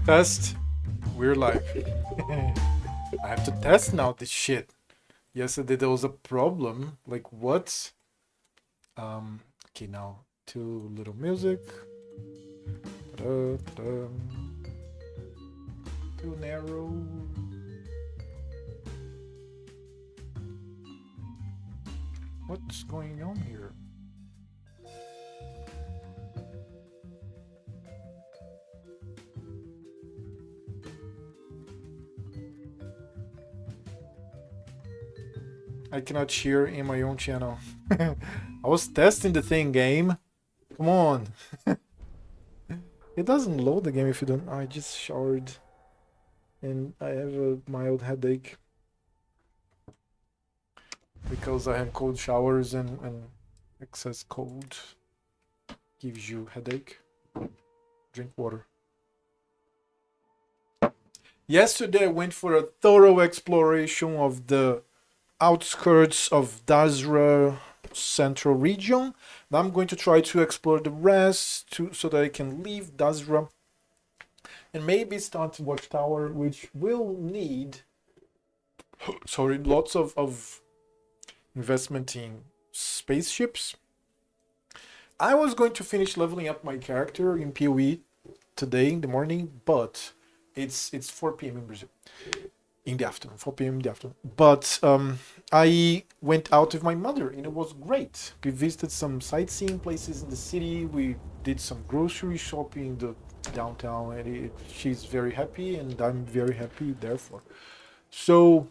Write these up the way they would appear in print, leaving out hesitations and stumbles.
Test. We're live. I have to test now this shit. Yesterday there was a problem. Like what? Okay, now too little music. Ta-da, too narrow. What's going on here? I cannot cheer in my own channel. I was testing the thing, game. Come on. It doesn't load the game if you don't. I just showered. And I have a mild headache. Because I have cold showers and excess cold gives you headache. Drink water. Yesterday I went for a thorough exploration of the outskirts of Dazra central region. Now I'm going to try to explore the rest so that I can leave Dazra and maybe start Watchtower, which will need lots of investment in spaceships. I was going to finish leveling up my character in PoE today in the morning, but it's 4 p.m. in Brazil. In the afternoon, 4 p.m. in the afternoon. But I went out with my mother and it was great. We visited some sightseeing places in the city. We did some grocery shopping in the downtown, and she's very happy and I'm very happy therefore. So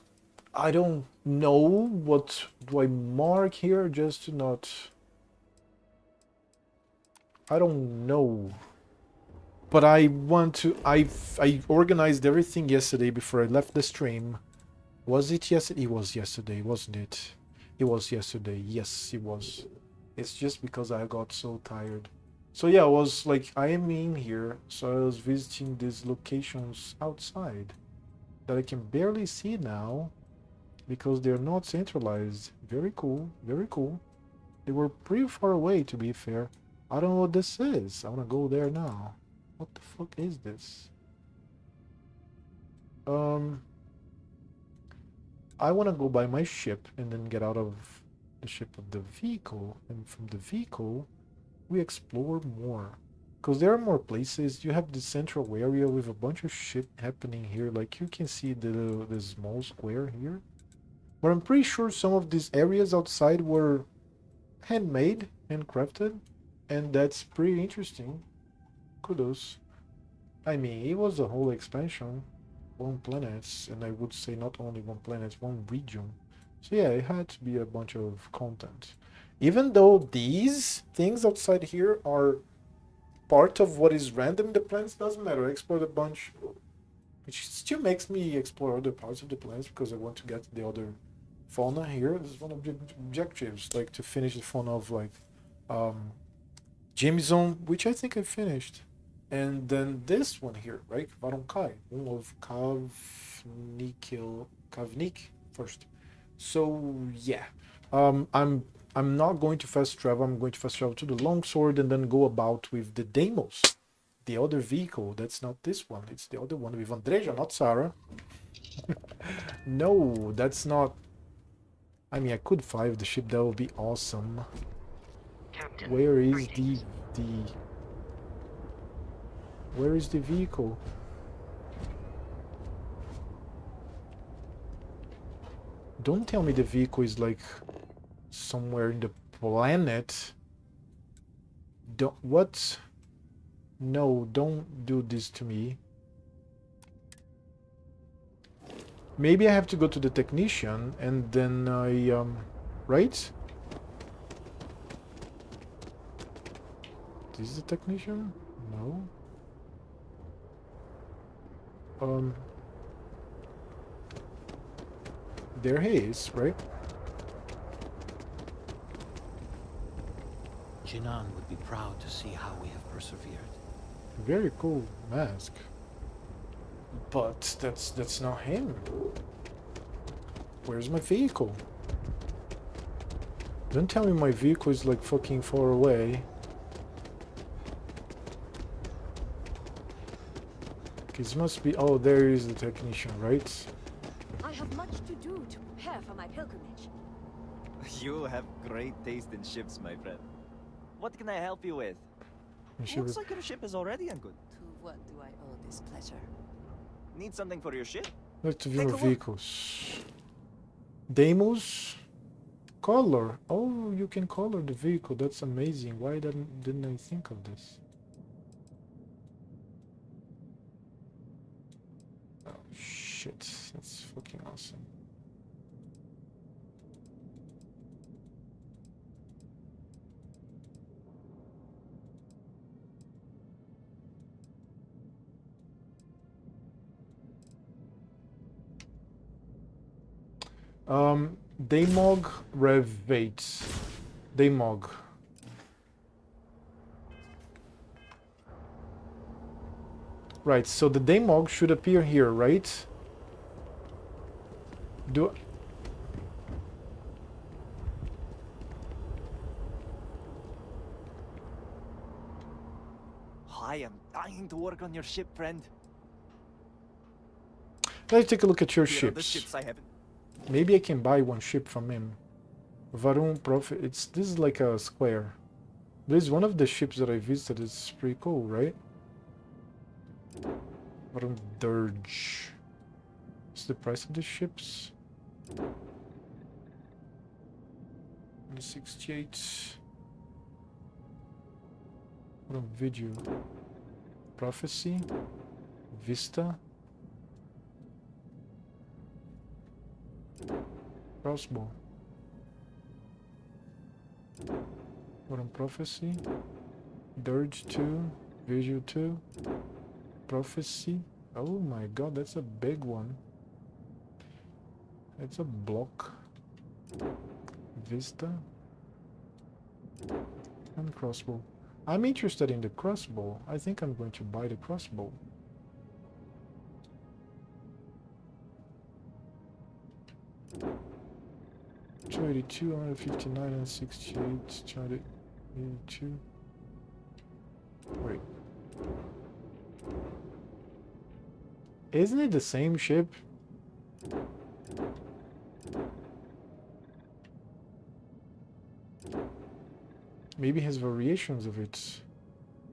I don't know what do I mark here just to not... I don't know. But I want to... I organized everything yesterday before I left the stream. Was it yesterday? It was yesterday, wasn't it? It was yesterday. Yes, it was. It's just because I got so tired. So yeah, I was like, I am in here. So I was visiting these locations outside that I can barely see now because they're not centralized. Very cool. Very cool. They were pretty far away, to be fair. I don't know what this is. I want to go there now. What the fuck is this? I want to go by my ship and then get out of the ship of the vehicle. And from the vehicle, we explore more. Because there are more places. You have the central area with a bunch of shit happening here. Like you can see the small square here. But I'm pretty sure some of these areas outside were handmade, handcrafted. And that's pretty interesting. Kudos. I mean, it was a whole expansion. 1 planet, and I would say not only 1 planet, 1 region. So yeah, it had to be a bunch of content. Even though these things outside here are part of what is random in the planets, doesn't matter. I explored a bunch, which still makes me explore other parts of the planets because I want to get the other fauna here. This is one of the objectives, like to finish the fauna of like Jameson, which I think I finished. And then this one here, right? Varonkai, one of Kavnik first. So yeah, I'm not going to fast travel. I'm going to fast travel to the longsword and then go about with the Deimos, the other vehicle. That's not this one. It's the other one with Andreja, not Sarah. No, that's not. I mean, I could fly with the ship. That would be awesome. Captain, where is the where is the vehicle? Don't tell me the vehicle is like somewhere in the planet. Don't... What? No, don't do this to me. Maybe I have to go to the technician and then I right? This is the technician? No. There he is, right? Jinan would be proud to see how we have persevered. Very cool mask. But that's not him. Where's my vehicle? Don't tell me my vehicle is like fucking far away. This must be. Oh, there is the technician, right? I have much to do to prepare for my pilgrimage. You have great taste in ships, my friend. What can I help you with? Looks like your ship is already in good. To what do I owe this pleasure? Need something for your ship? Let's view Take our a look. vehicles. Demos. Color. Oh, you can color the vehicle. That's amazing. Why didn't I think of this? Oh shit. That's fucking awesome. Daemog Revate. Daemog. Right, so the Daemog should appear here, right? Do I am dying to work on your ship, friend. let's take a look at your Here are the ships. ships I haven't. Maybe I can buy one ship from him. Varun Profit. This is like a square. There's one of the ships that I visited. It's pretty cool, right? Varun Dirge. What's the price of the ships? 168. Varun Video. Prophecy. Vista. Crossbow. What on Prophecy? Dirge 2, Visual 2, Prophecy. Oh my god, that's a big one. It's a block. Vista. And crossbow. I'm interested in the crossbow. I think I'm going to buy the crossbow. $282, 159, and 68, 282. Wait. Isn't it the same ship? Maybe has variations of it.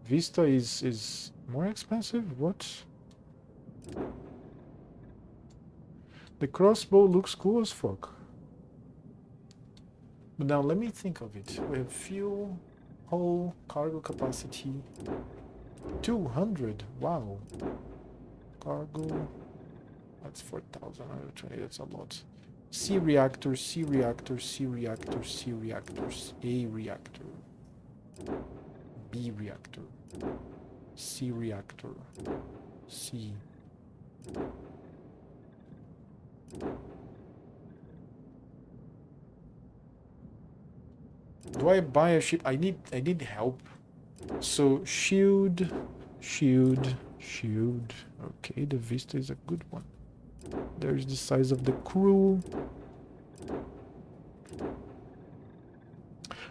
Vista is more expensive? What? The crossbow looks cool as fuck. But now let me think of it. We have fuel, hull, cargo capacity. 200. Wow. Cargo. That's 4,120. That's a lot. C reactor, C reactor, C reactor, C reactors. A reactor. B reactor. C reactor. C. Do I buy a ship? I need help. So shield. Okay, the Vista is a good one. There's the size of the crew.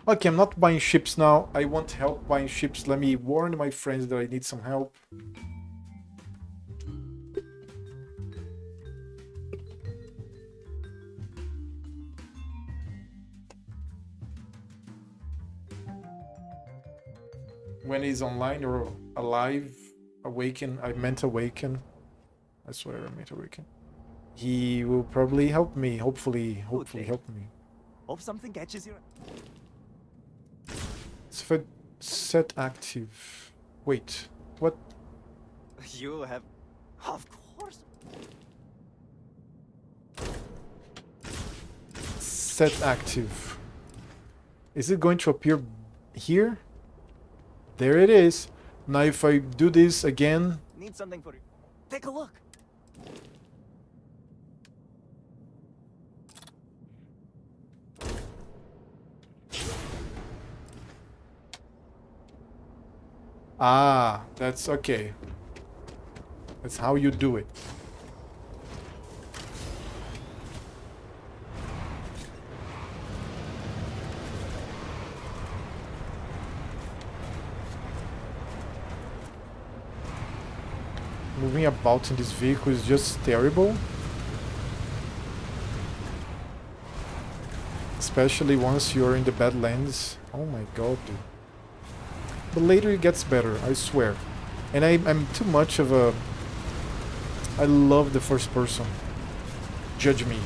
Okay, I'm not buying ships now. I want help buying ships. Let me warn my friends that I need some help. When he's online or alive, awaken. I meant awaken. I swear I meant awaken. He will probably help me. Hopefully thing. help me. Hope something catches you. Set active. Wait, what? You have, of course. Set active. Is it going to appear here? There it is. Now if I do this again. Need something for you. Take a look. Ah, that's okay. That's how you do it. Moving about in this vehicle is just terrible. Especially once you're in the Badlands. Oh my god, dude. But later it gets better, I swear. And I'm too much of a... I love the first person. Judge me.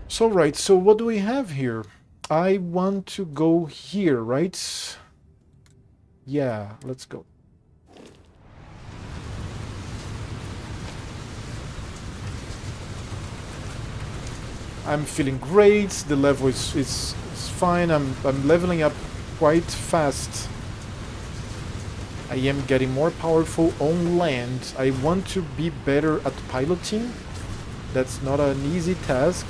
So right, so what do we have here? I want to go here, right? Yeah, let's go. I'm feeling great. The level is fine. I'm leveling up quite fast. I am getting more powerful on land. I want to be better at piloting. That's not an easy task.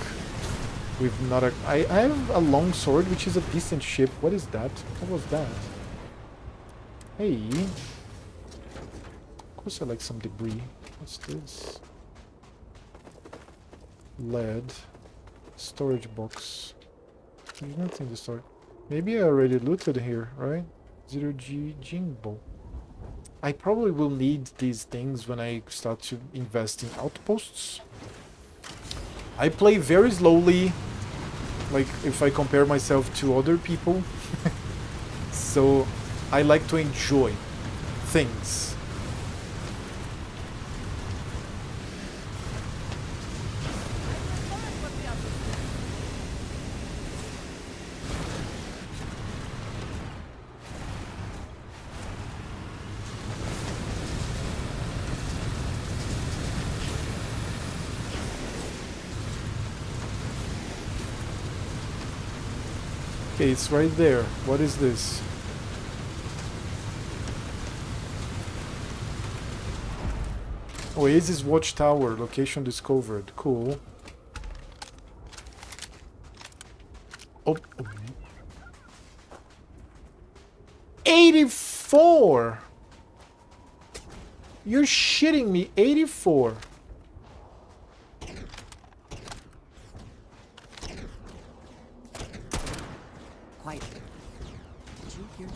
With not a... I have a long sword, which is a decent ship. What is that? What was that? Hey. Of course I like some debris. What's this? Lead. Storage box. There's nothing to store. Maybe I already looted here, right? 0G Jingbo. I probably will need these things when I start to invest in outposts. I play very slowly, like if I compare myself to other people. So I like to enjoy things. Okay, it's right there. What is this? Oasis Watchtower, location discovered. Cool. Oh. 84! You're shitting me, 84. Quiet. Did you hear?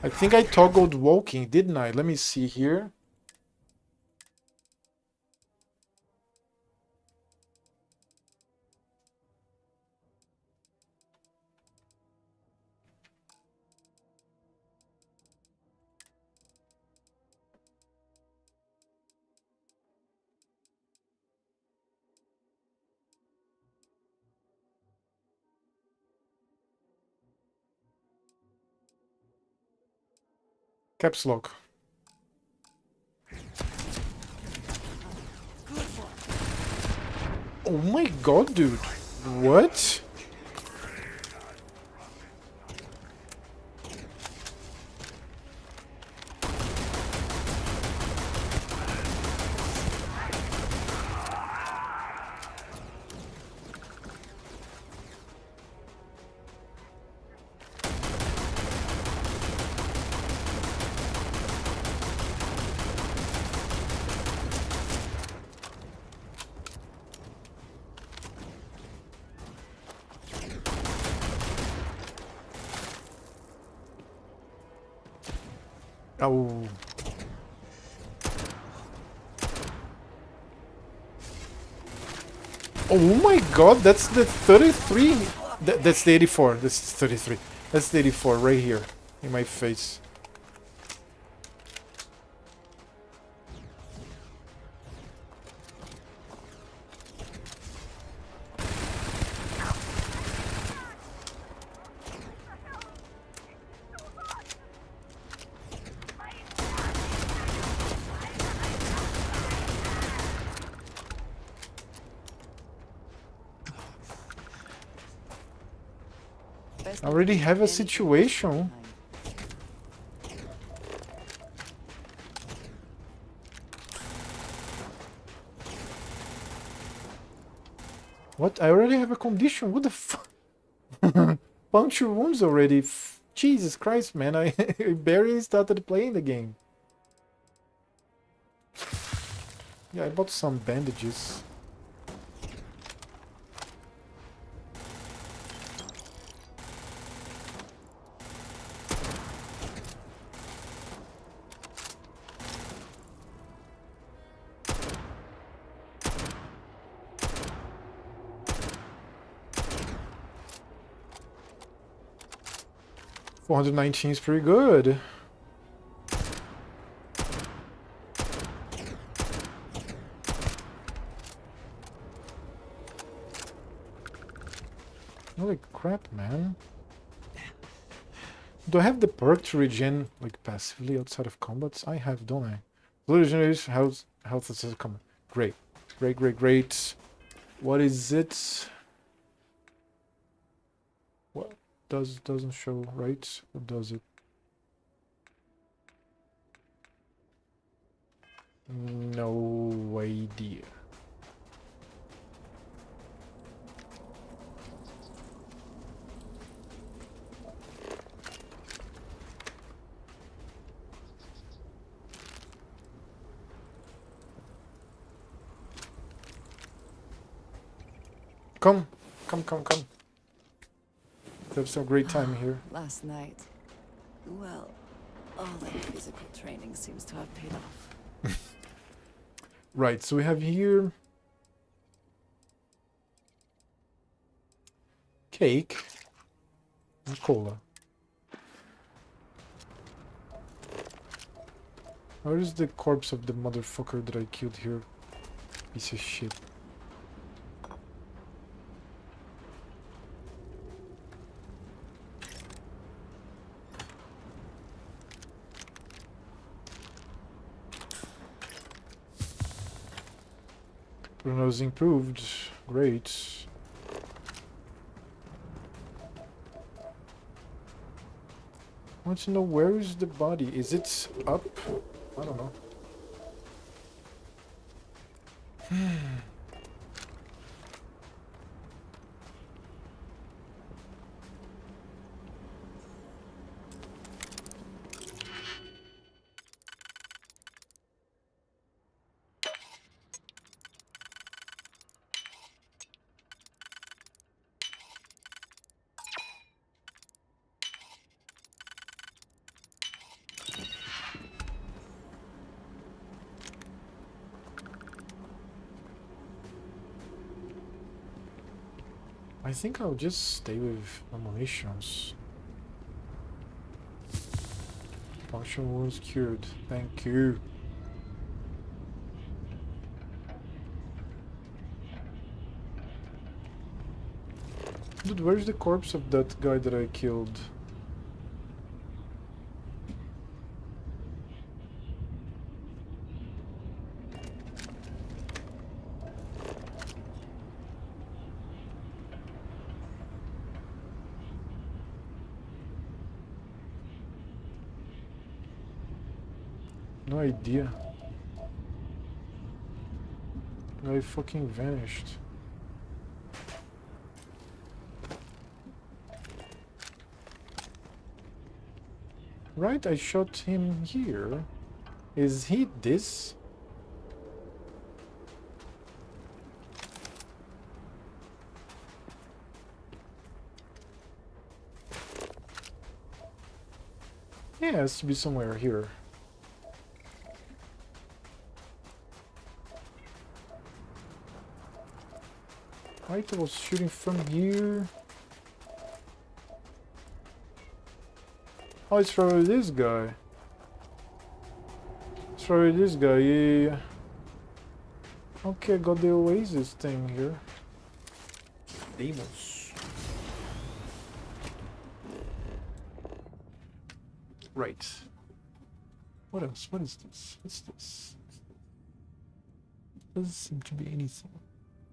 I think I toggled walking, didn't I? Let me see here. Caps lock. Oh my god, dude. What? Oh. Oh my god, that's the 33. That's the 84. That's 33. That's the 84 right here in my face. best I not to already leave have a anything situation. behind. What? I already have a condition. What the fuck? Puncture wounds already. Jesus Christ, man. I barely started playing the game. Yeah, I bought some bandages. $419 is pretty good. Holy crap, man. Do I have the perk to regen, like, passively outside of combats? I have, don't I? Regeneration, health outside of combat. Great. Great, great, great. What is it? What doesn't show, right? Or does it? No idea. Come. Have some great time here. Last night. Well, all that physical training seems to have paid off. Right, so we have here cake and cola. Where is the corpse of the motherfucker that I killed here? Piece of shit. Bruno's improved. Great. I want to know, where is the body? Is it up? I don't know. I think I'll just stay with emulations. Function wounds cured. Thank you. Dude, where's the corpse of that guy that I killed? No idea. Guy fucking vanished. Right, I shot him here. Is he this? Yeah, it has to be somewhere here. Right, I was shooting from here. Oh, it's probably this guy. It's probably this guy, yeah. Okay, I got the Oasis thing here. Demons. Right. What else? What is this? What's this? Doesn't seem to be anything.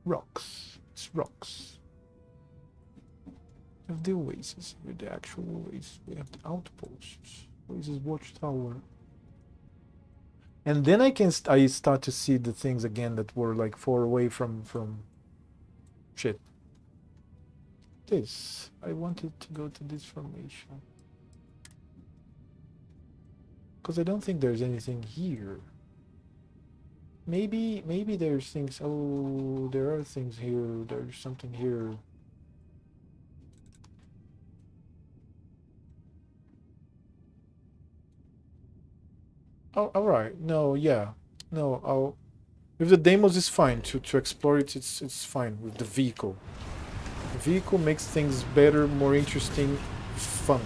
Rocks. It's rocks. We have the oasis with the actual oasis. We have the outposts. Oasis watchtower. And then I start to see the things again that were like far away from shit. This. I wanted to go to this formation. Because I don't think there's anything here. Maybe there's things. Oh, there are things here. There's something here. Oh, all right. No, yeah, no. I'll. If the demos is fine to explore it, it's fine with the vehicle. The vehicle makes things better, more interesting, fun.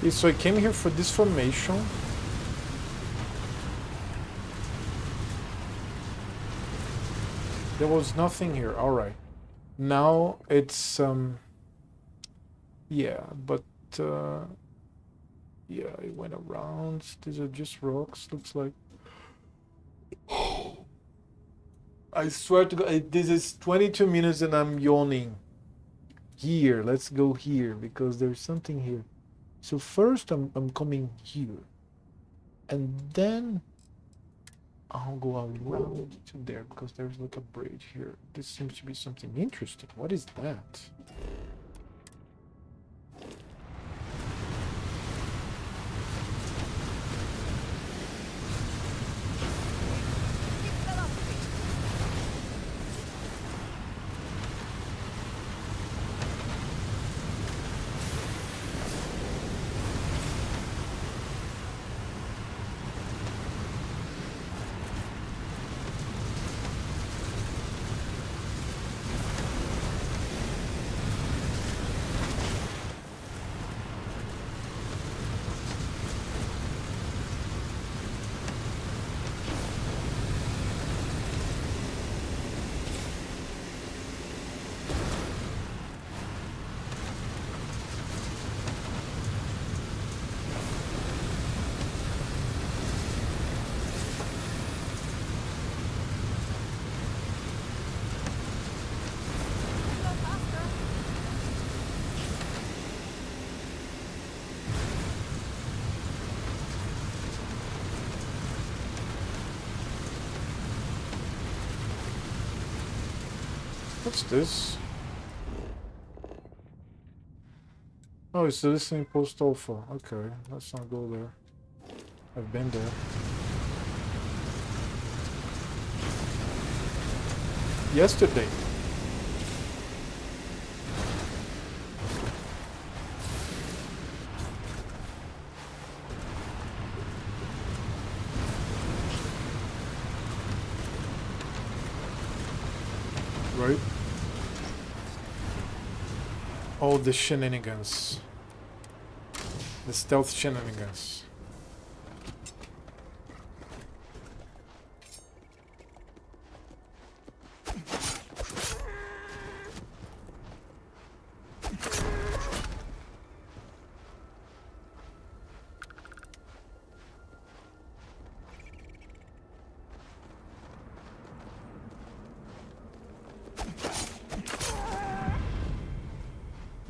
So I came here for this formation. There was nothing here. All right. Now it's yeah, but yeah, I went around. These are just rocks. Looks like. I swear to God, this is 22 minutes and I'm yawning. Here, let's go here because there's something here. So first I'm coming here. And then I'll go around to there because there's like a bridge here. This seems to be something interesting. What is that? What's this? Oh, it's the listening post alpha. Okay, let's not go there. I've been there. Yesterday. Right? All the shenanigans. The stealth shenanigans.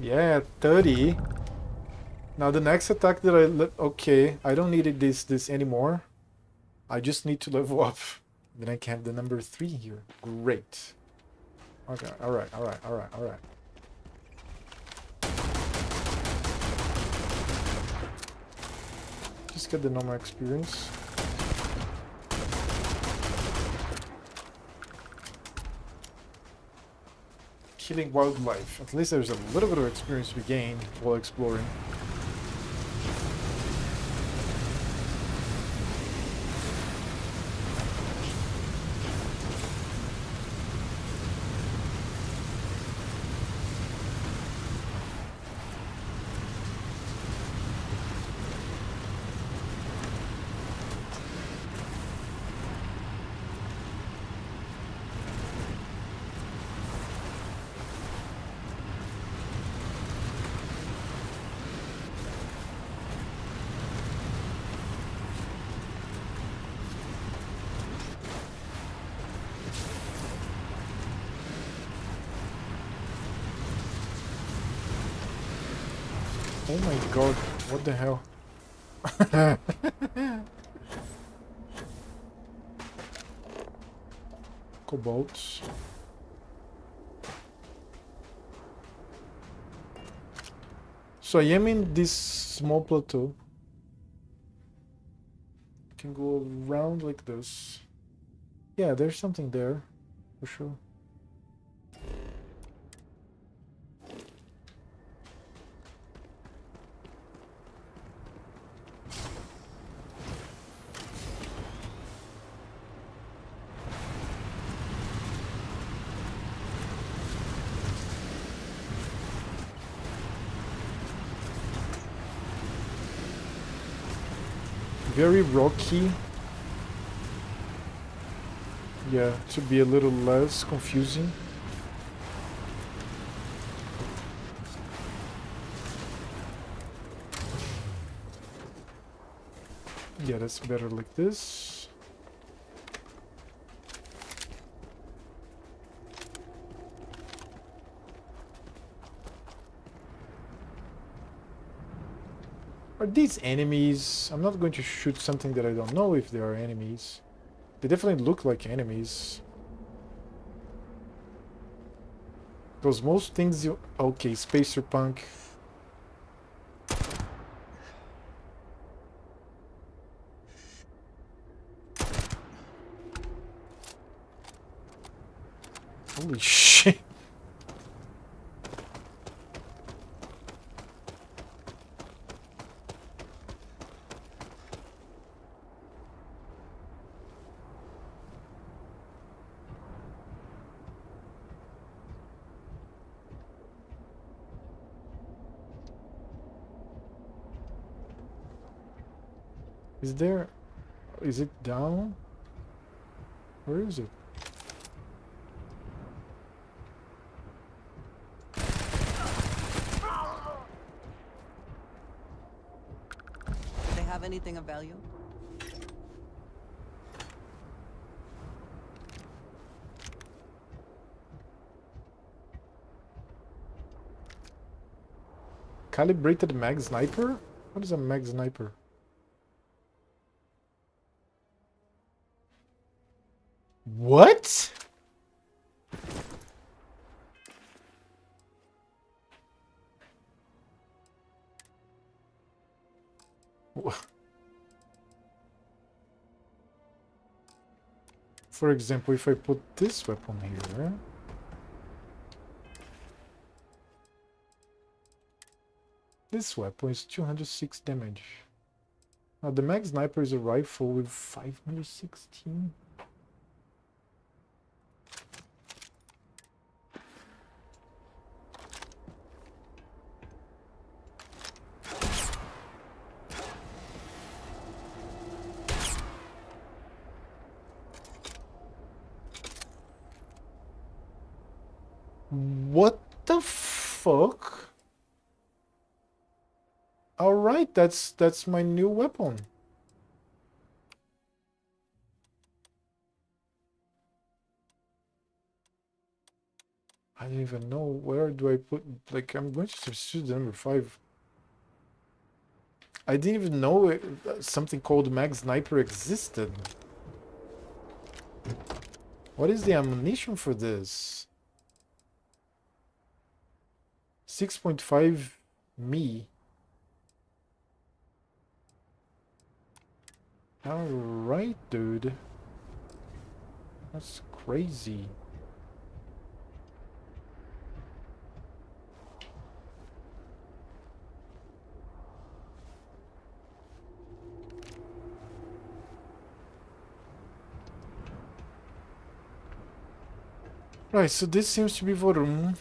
Yeah, 30. Now the next attack that okay, I don't need this anymore. I just need to level up. Then I can have the number 3 here. Great. Okay, alright. Just get the normal experience. Killing wildlife. At least there's a little bit of experience we gain while exploring. Oh my god, what the hell? Cobalts. So I am in this small plateau. Can go around like this. Yeah, there's something there, for sure. Very rocky. Yeah, to be a little less confusing. Yeah, that's better like this. Are these enemies? I'm not going to shoot something that I don't know if they are enemies. They definitely look like enemies. Because most things you... Okay, Spacer Punk. Holy shit. Is there... Is it down? Where is it? Do they have anything of value? Calibrated mag sniper? What is a mag sniper? What? For example, if I put this weapon here... This weapon is 206 damage. Now the mag sniper is a rifle with 516. What the fuck? All right, that's my new weapon. I don't even know where do I put, like, I'm going to substitute the number 5. I didn't even know something called mag sniper existed. What is the ammunition for this? 6.5 me. Alright, dude. That's crazy. Right, so this seems to be the room.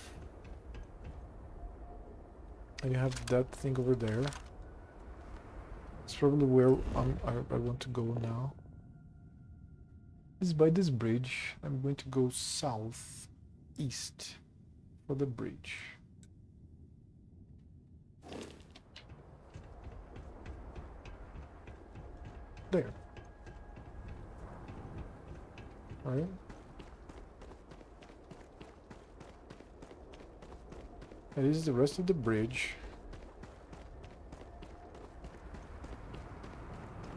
And you have that thing over there. It's probably where I want to go now. This is by this bridge. I'm going to go south, east for the bridge. There. Alright. And this is the rest of the bridge.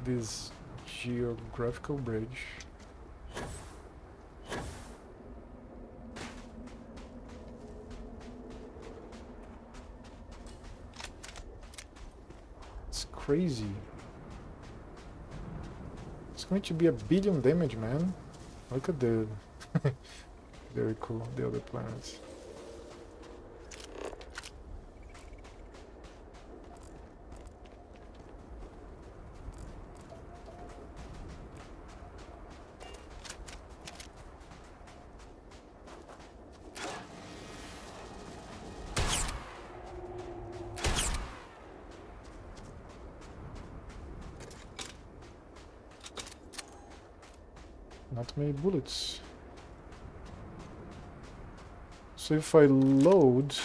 This geographical bridge. It's crazy. It's going to be 1 billion damage, man. Look at the... Very cool, the other planets. Not many bullets. So if I load,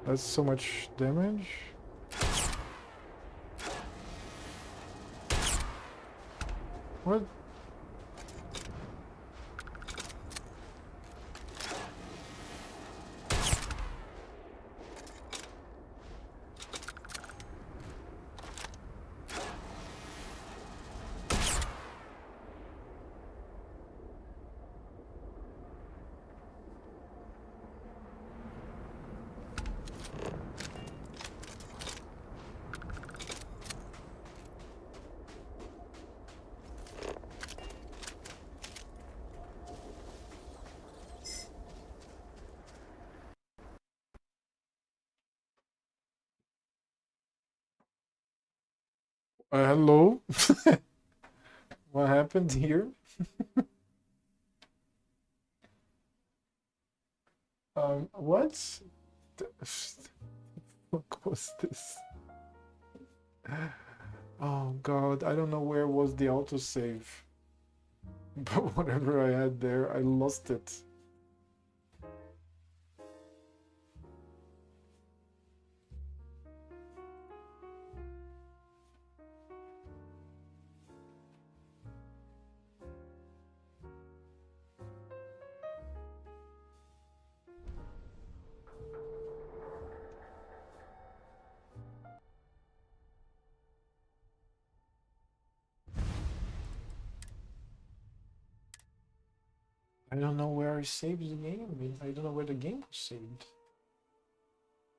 that's so much damage. What? Hello? What happened here? What? The fuck was this? Oh god, I don't know where was the autosave. But whatever I had there, I lost it. I don't know where I saved the game. I don't know where the game was saved.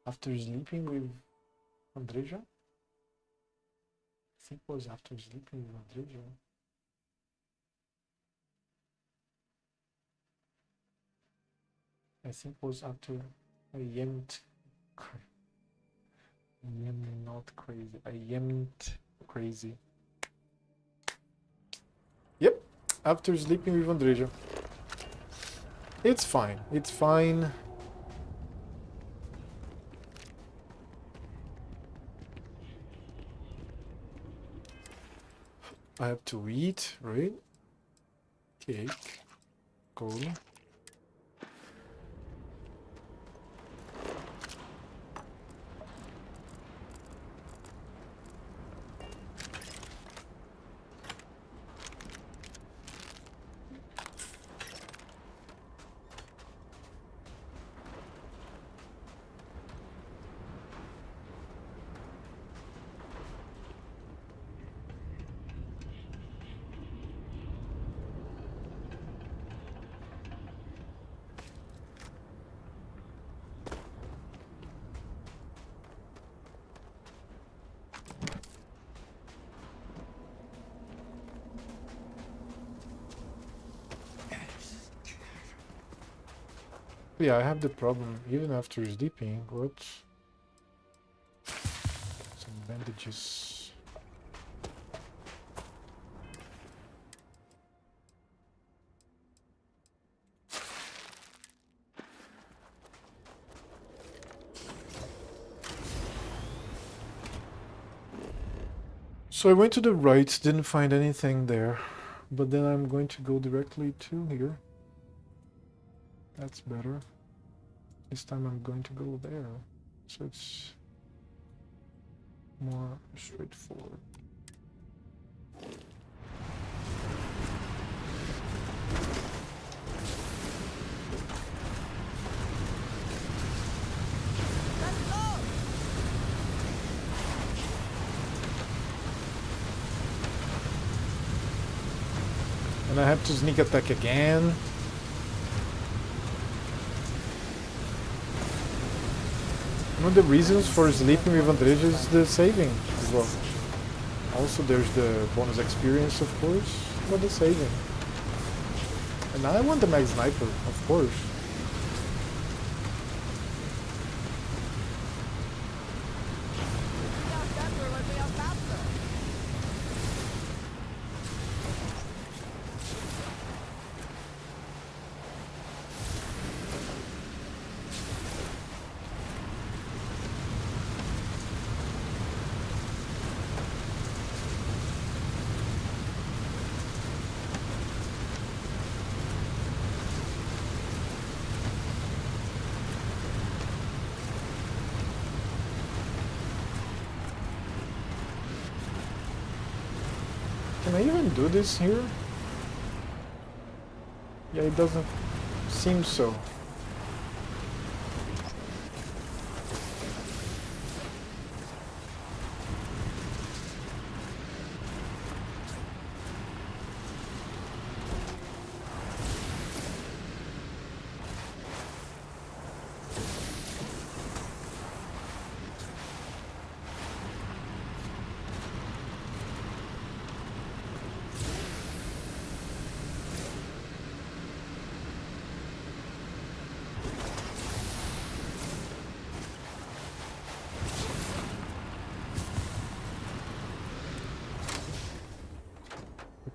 After sleeping with Andreja? I think it was after sleeping with Andreja. I think it was after I yammed. I am not crazy. I yammed crazy. Yep, after sleeping with Andreja. It's fine. It's fine. I have to eat, right? Cake. Cool. Yeah, I have the problem even after sleeping. What? Some bandages. So I went to the right, didn't find anything there. But then I'm going to go directly to here. That's better. This time I'm going to go there. So it's more straightforward. And I have to sneak attack again. One of the reasons for sleeping with Andrej is the saving as well. Also there's the bonus experience of course, but the saving. And I want the mag sniper, of course. Can I even do this here? Yeah, it doesn't seem so.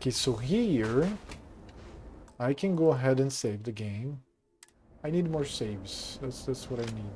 Okay, so here I can go ahead and save the game. I need more saves. That's what I need.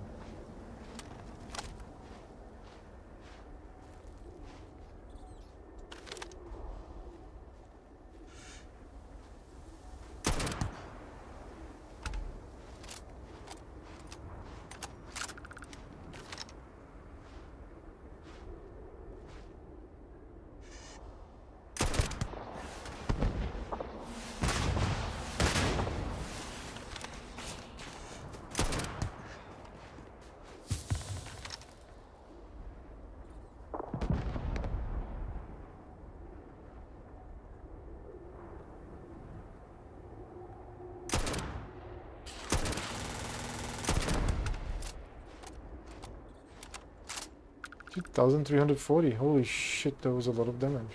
$2,340. Holy shit, that was a lot of damage.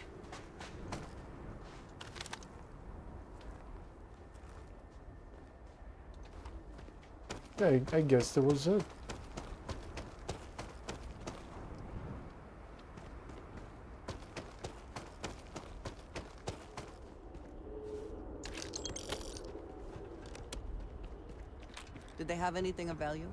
Yeah, I guess that was it. Did they have anything of value?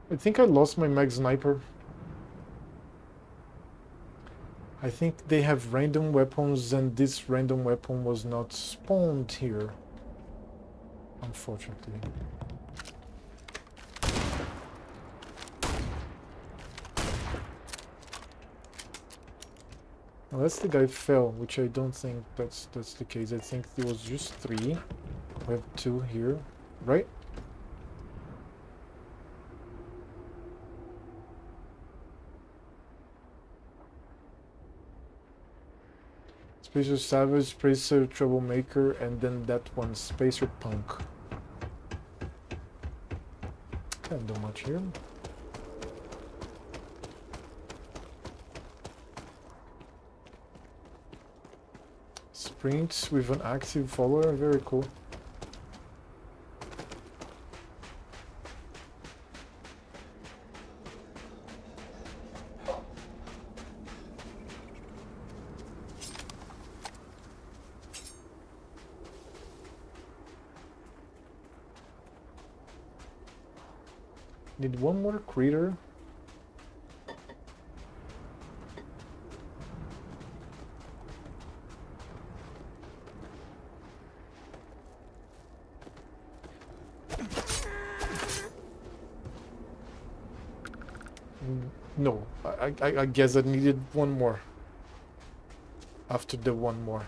I think I lost my mag sniper. I think they have random weapons and this random weapon was not spawned here. Unfortunately. Unless the guy fell, which I don't think that's the case. I think there was just 3. We have 2 here, right? Spacer Savage, Spacer Troublemaker, and then that one, Spacer Punk. Can't do much here. Sprints with an active follower, very cool. Need one more crater. No, I guess I needed one more. After the one more.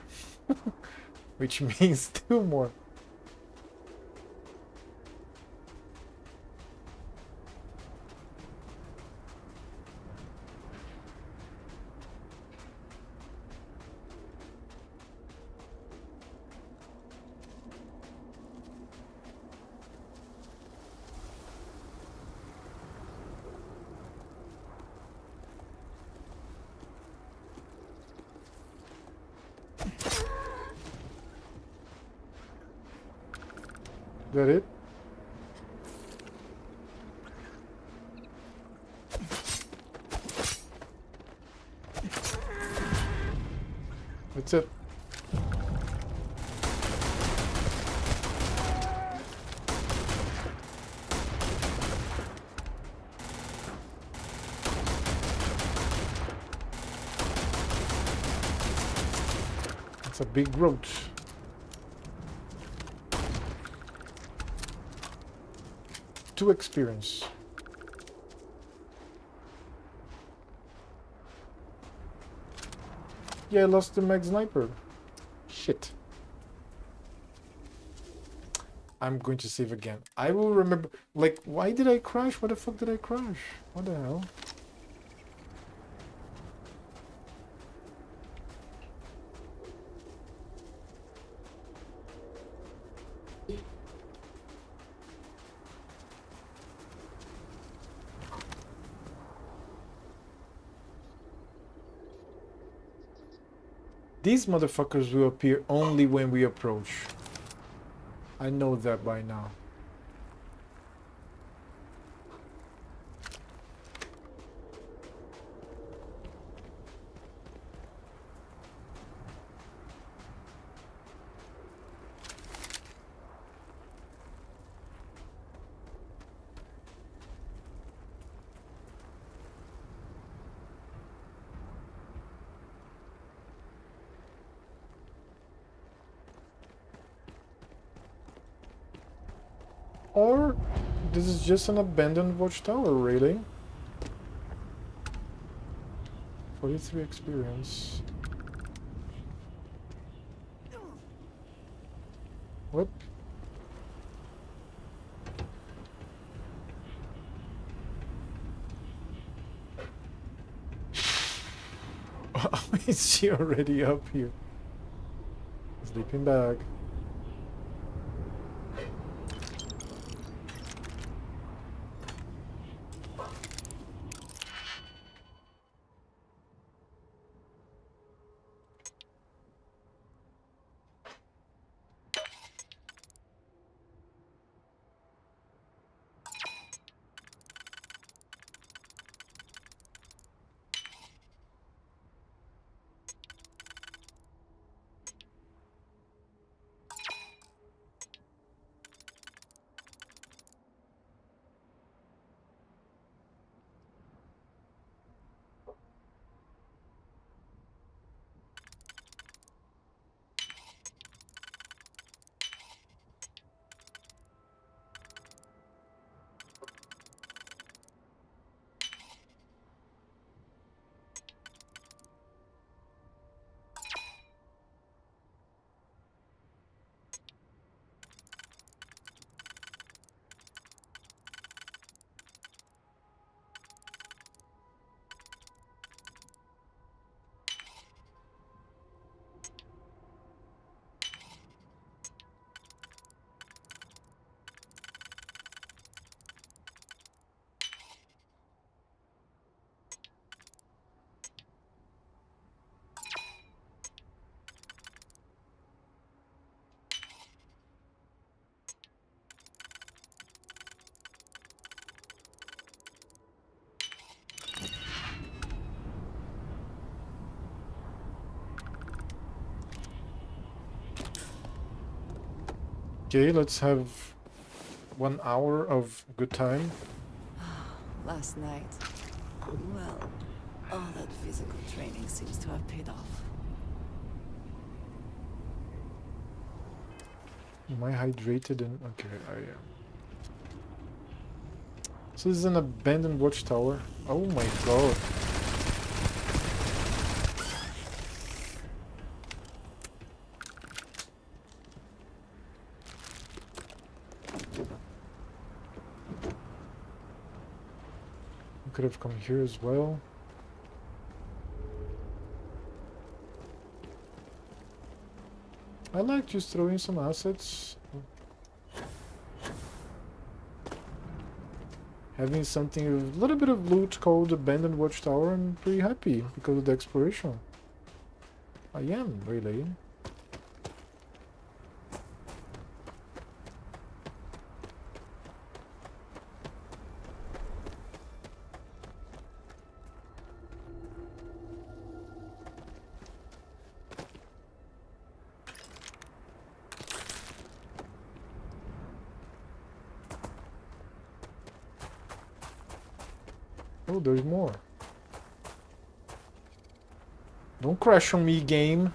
Which means 2 more. That it? That's it. It's a big roach. To experience. Yeah, I lost the mag sniper. Shit. I'm going to save again. I will remember. Like, why did I crash? What the fuck did I crash? What the hell? These motherfuckers will appear only when we approach. I know that by now. Or this is just an abandoned watchtower, really. 43 experience. What? Is she already up here? Sleeping bag. Okay, let's have 1 hour of good time. Last night. Well, all that physical training seems to have paid off. Am I hydrated? And okay, I am. So this is an abandoned watchtower. Oh my god. We could have come here as well. I like just throwing some assets. Having something, a little bit of loot called Abandoned Watchtower, I'm pretty happy because of the exploration. I am, really. Oh, there's more. Don't crash on me, game.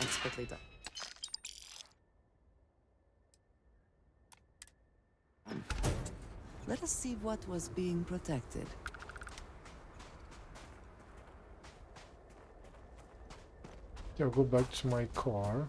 Expertly done. Let us see what was being protected. I'll go back to my car.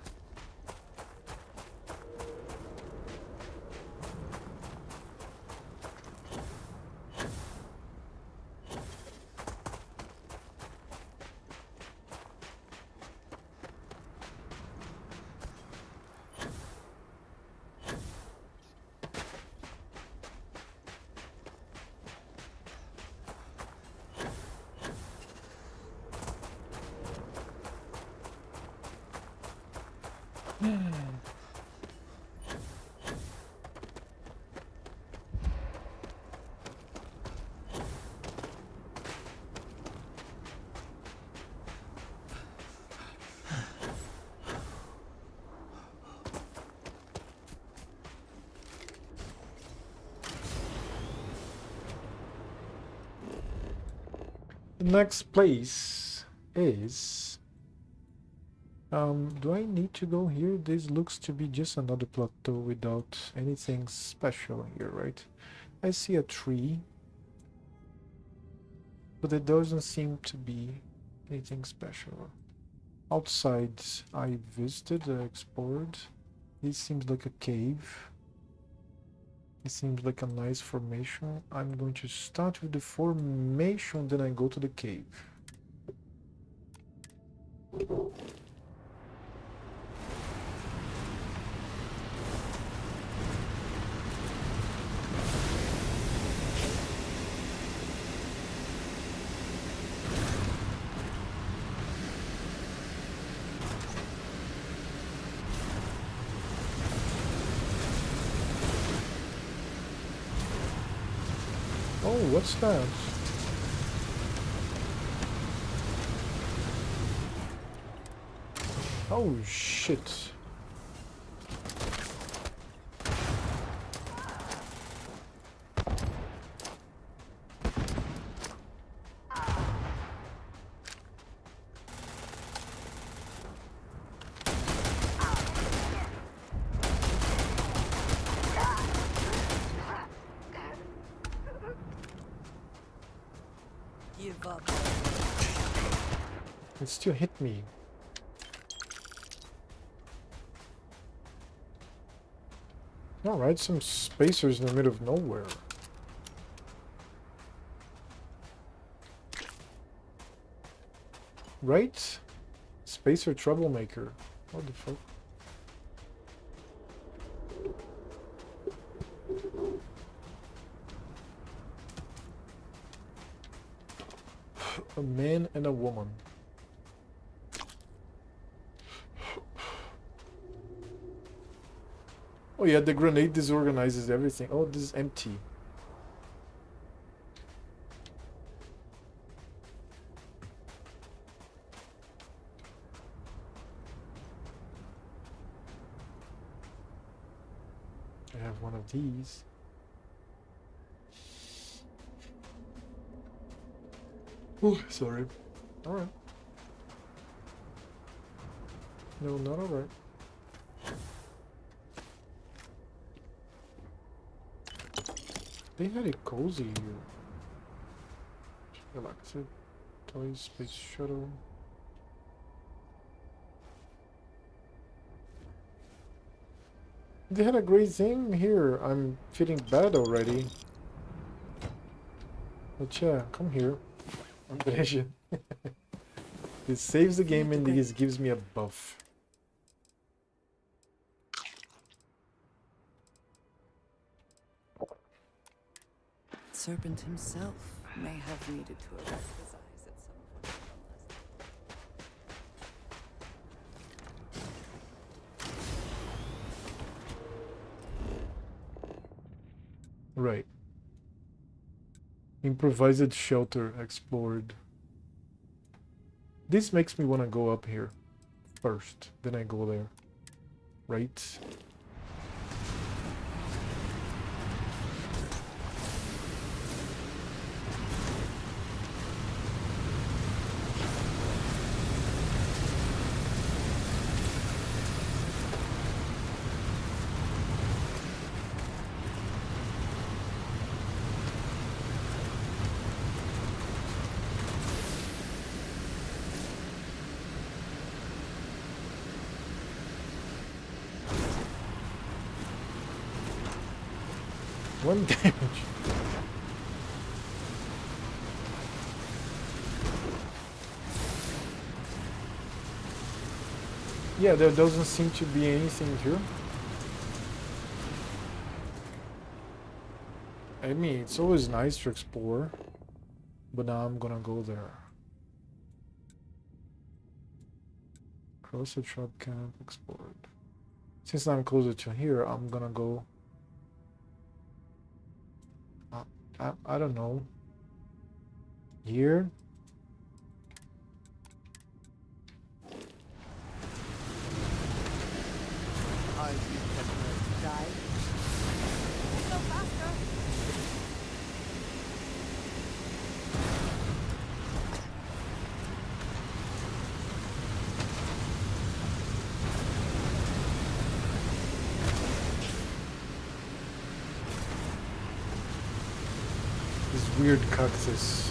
The next place is... do I need to go here? This looks to be just another plateau without anything special here, right? I see a tree, but it doesn't seem to be anything special. Outside, I visited, explored. This seems like a cave. It seems like a nice formation. I'm going to start with the formation, then I go to the cave. Oh, what's that? Oh, shit. Give up. It still hit me. Alright, some spacers in the middle of nowhere. Right? Spacer troublemaker. What the fuck? A man and a woman. Oh yeah, the grenade disorganizes everything. Oh, this is empty. I have one of these. Oh, sorry. Alright. No, not alright. They had it cozy here. Galaxy, toy, space shuttle. They had a great thing here. I'm feeling bad already. But yeah, come here. I'm patient. This saves the game and this gives me a buff. Serpent himself may have needed to erect his eyes at some point. Right. Improvised shelter explored. This makes me want to go up here first, then I go there. Right? One damage. Yeah, there doesn't seem to be anything here. I mean, it's always nice to explore, but now I'm gonna go there. Cross the trap camp explored. Since I'm closer to here, I'm gonna go. I don't know. Here? Are you prepared to die? Go faster! This weird cactus.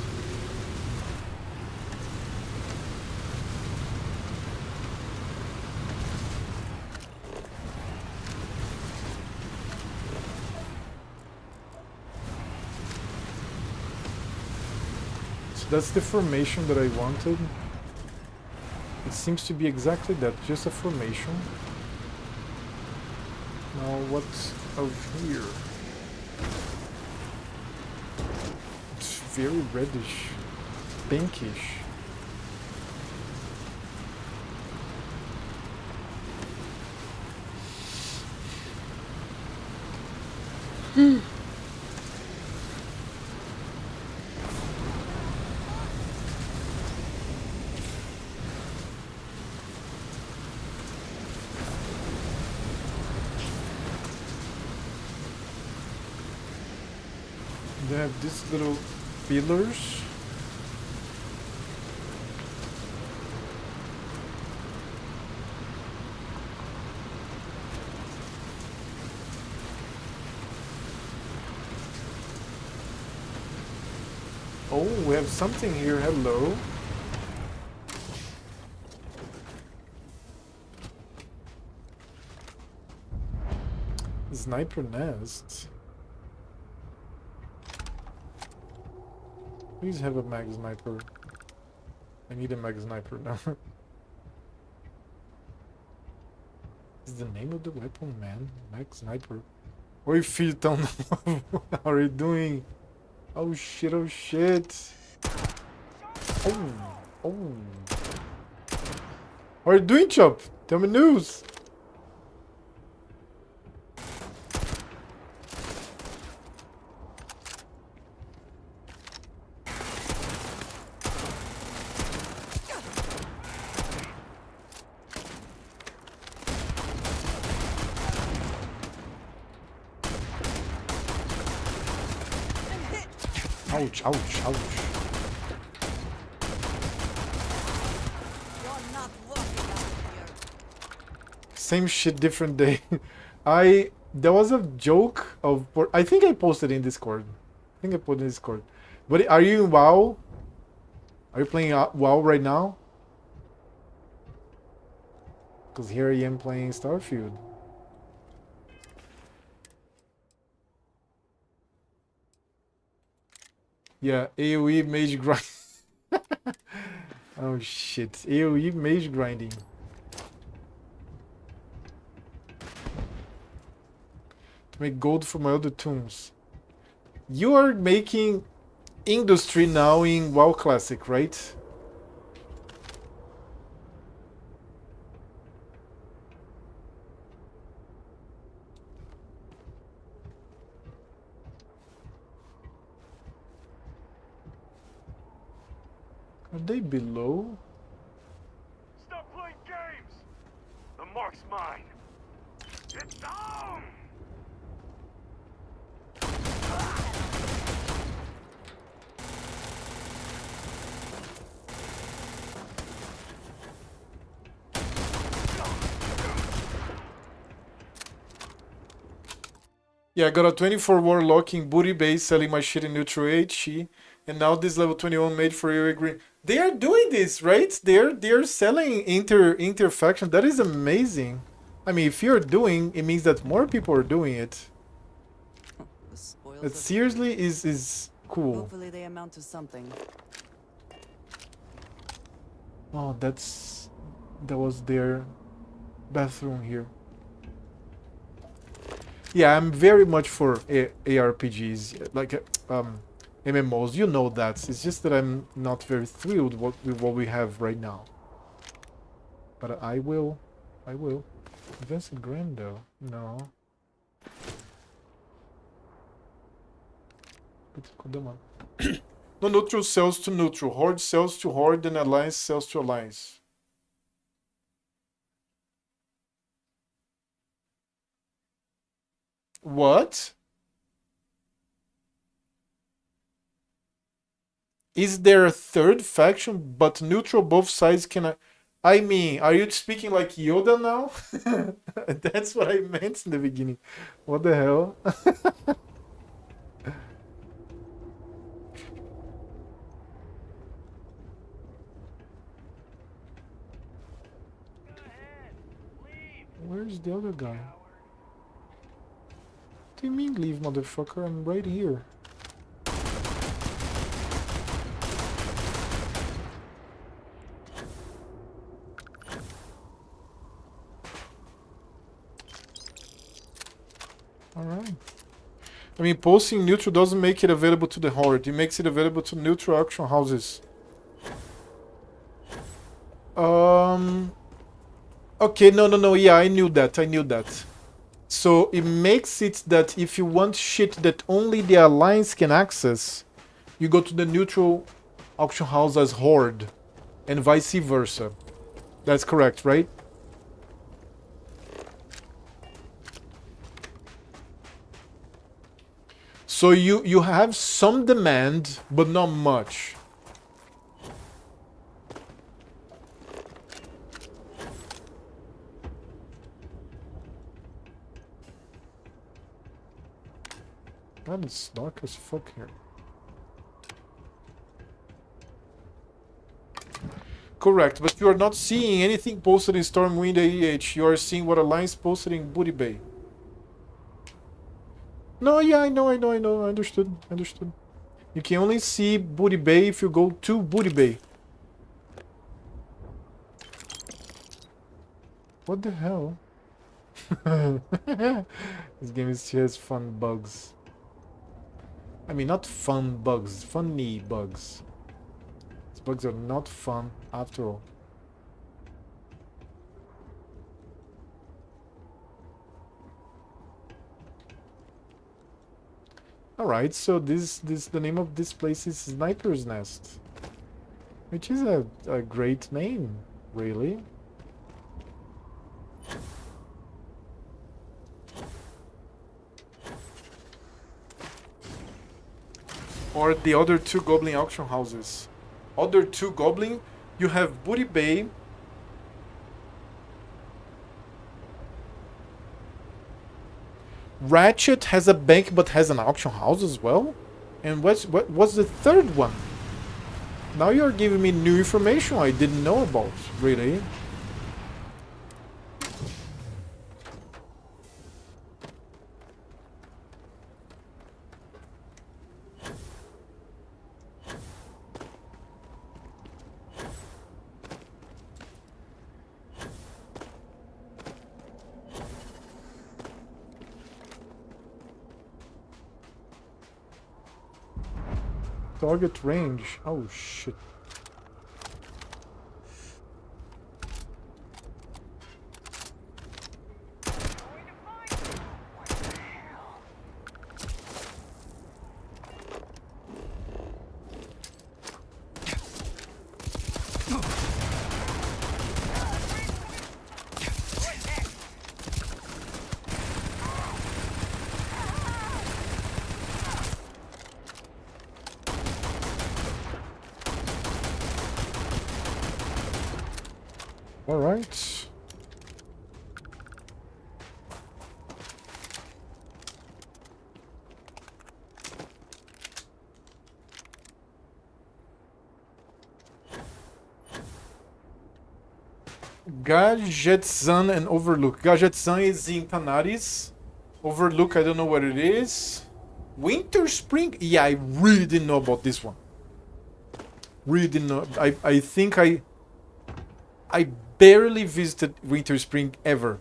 So that's the formation that I wanted. It seems to be exactly that, just a formation. Now what's out here? It's very reddish, pinkish. They have these little pillars. Oh, we have something here. Hello. Sniper nest. Please have a mag sniper. I need a mag sniper now. Is the name of the weapon, man? Mag sniper. Oi, filtão. How are you doing? Oh shit, oh shit. Oh, oh. How are you doing, Chop? Tell me news. Ouch, ouch, ouch. You're not walking out here. Same shit, different day. There was a joke of, I think I posted in Discord. I think I put in Discord. But are you in WoW? Are you playing WoW right now? Because here I am playing Starfield. Yeah, AoE mage grind. Oh shit, AoE mage grinding. To make gold for my other tombs. You are making industry now in WoW Classic, right? Are they below? Stop playing games! The mark's mine! It's down! Yeah, I got a 24 warlock in booty base selling my shit in neutral HE, and now this level 21 made for AoE green. They are doing this, right? They're selling inter faction. That is amazing. I mean, if you're doing, it means that more people are doing it. The spoils It of seriously is cool. Hopefully they amount to something. Oh, that was their bathroom here. Yeah, I'm very much for ARPGs, like MMOs. You know that. It's just that I'm not very thrilled with what we have right now. But I will. Vincent Grando? No. Come on. No, neutral sells to neutral. Horde sells to horde, and alliance sells to alliance. What? Is there a third faction, but neutral both sides can... I mean, are you speaking like Yoda now? That's what I meant in the beginning. What the hell? Where's the other guy? What do you mean leave, motherfucker? I'm right here. Alright. I mean, posting neutral doesn't make it available to the horde. It makes it available to neutral auction houses. Okay, no. Yeah, I knew that. So it makes it that if you want shit that only the alliance can access, you go to the neutral auction house as horde, and vice versa. That's correct, right? So you have some demand, but not much. Man, it's dark as fuck here. Correct, but you are not seeing anything posted in Stormwind AEH. You are seeing what Alliance posted in Booty Bay. No, yeah, I know. I understood. You can only see Booty Bay if you go to Booty Bay. What the hell? This game has fun bugs. I mean, not fun bugs, funny bugs. These bugs are not fun after all. Alright, so the name of this place is Sniper's Nest. Which is a great name, really. Or the other two Goblin auction houses. Other two Goblin, you have Booty Bay. Ratchet has a bank but has an auction house as well? And what's the third one? Now you're giving me new information I didn't know about, really. Target range. Oh shit. All right. Gadgetzan and Overlook. Gadgetzan is in Tanaris. Overlook, I don't know what it is. Winter Spring? Yeah, I really didn't know about this one. Really didn't know. I think I barely visited Winter Spring ever.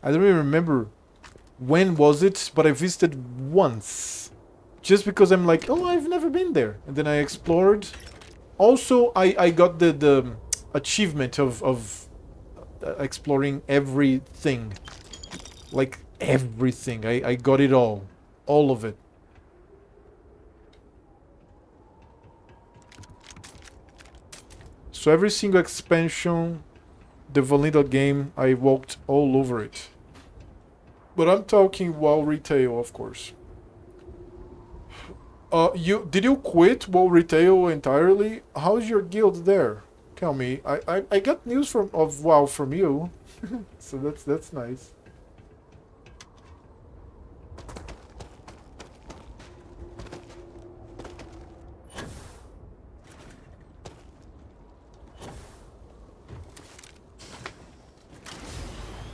I don't even remember when was it, but I visited once. Just because I'm like, oh, I've never been there. And then I explored. Also, I got the achievement of exploring everything. Like, everything. I got it all. All of it. So every single expansion, the vanilla game, I walked all over it. But I'm talking WoW Retail, of course. Did you quit WoW Retail entirely? How's your guild there? Tell me. I got news of WoW from you, so that's nice.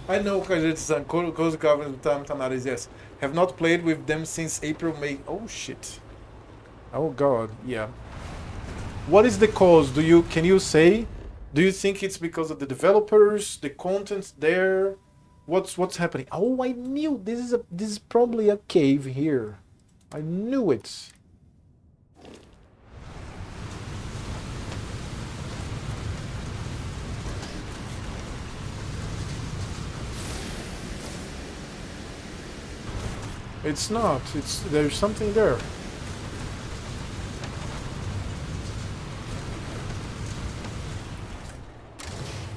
I know Kajetsu-san, Cozy Government Tanaris, yes. Have not played with them since April, May. Oh shit. Oh god, yeah. What is the cause? Can you say? Do you think it's because of the developers, the contents there? What's happening? Oh, I knew this is probably a cave here. I knew it. It's not. There's something there.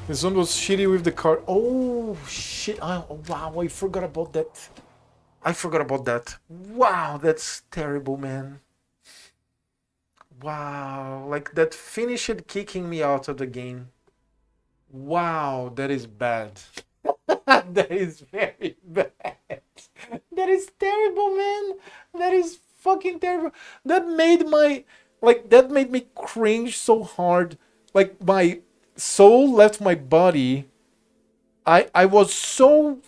This one was shitty with the car. Oh shit! Oh, wow! I forgot about that. I forgot about that. Wow, that's terrible, man. Wow, like that finished kicking me out of the game. Wow, that is bad. That is very bad. That is terrible, man. That is fucking terrible. That made me cringe so hard. Like my soul left my body. I was so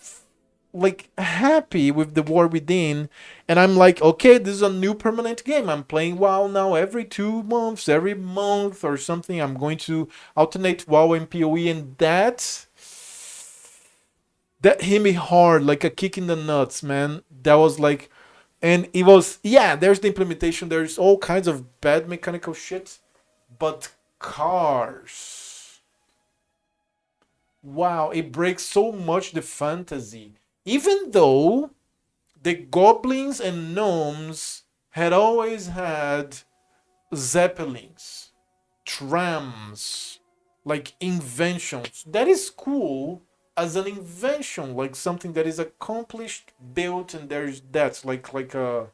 like happy with the War Within, and I'm like, okay, this is a new permanent game. I'm playing WoW now every 2 months, every month or something. I'm going to alternate WoW and PoE, and that That hit me hard, like a kick in the nuts, man. That was like, and it was, yeah, there's the implementation, there's all kinds of bad mechanical shit, but cars. Wow, it breaks so much the fantasy. Even though the goblins and gnomes had always had zeppelins, trams, like inventions. That is cool as an invention, like something that is accomplished, built, and there's that's like a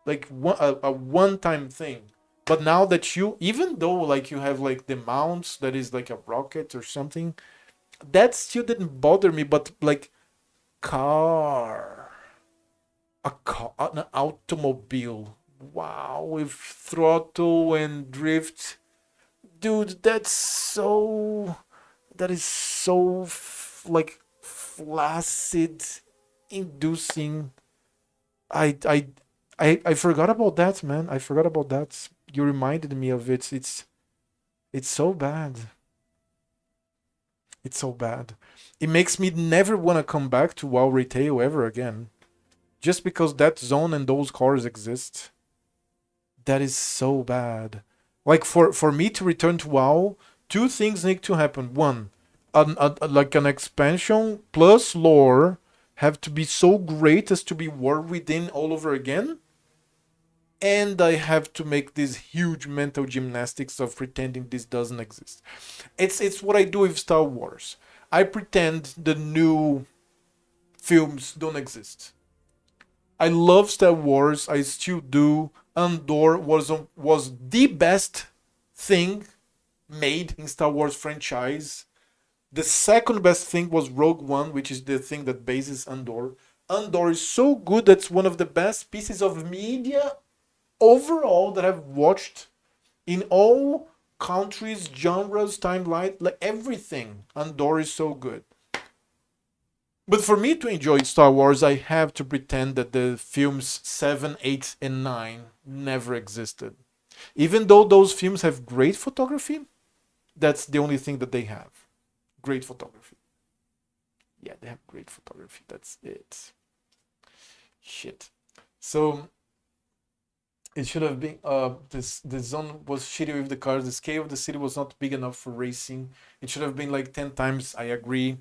one-time thing. But now that you, even though like you have like the mounts that is like a rocket or something, that still didn't bother me. But like car, a car, an automobile, wow, with throttle and drift, dude, that is so like flaccid, inducing. I I I forgot about that, man. I forgot about that. You reminded me of it. It's so bad. It's so bad. It makes me never want to come back to WoW retail ever again. Just because that zone and those cars exist. That is so bad. Like for me to return to WoW, two things need to happen. One, like an expansion plus lore have to be so great as to be War Within all over again. And I have to make this huge mental gymnastics of pretending this doesn't exist. It's what I do with Star Wars. I pretend the new films don't exist. I love Star Wars. I still do. Andor was the best thing made in Star Wars franchise. The second best thing was Rogue One, which is the thing that bases Andor. Andor is so good that's one of the best pieces of media overall that I've watched in all countries, genres, timeline, like everything. Andor is so good. But for me to enjoy Star Wars, I have to pretend that the films 7, 8, and 9 never existed. Even though those films have great photography, that's the only thing that they have. Great photography. Yeah, they have great photography. That's it. Shit. So it should have been the zone was shitty with the cars. The scale of the city was not big enough for racing. It should have been like 10 times. I agree.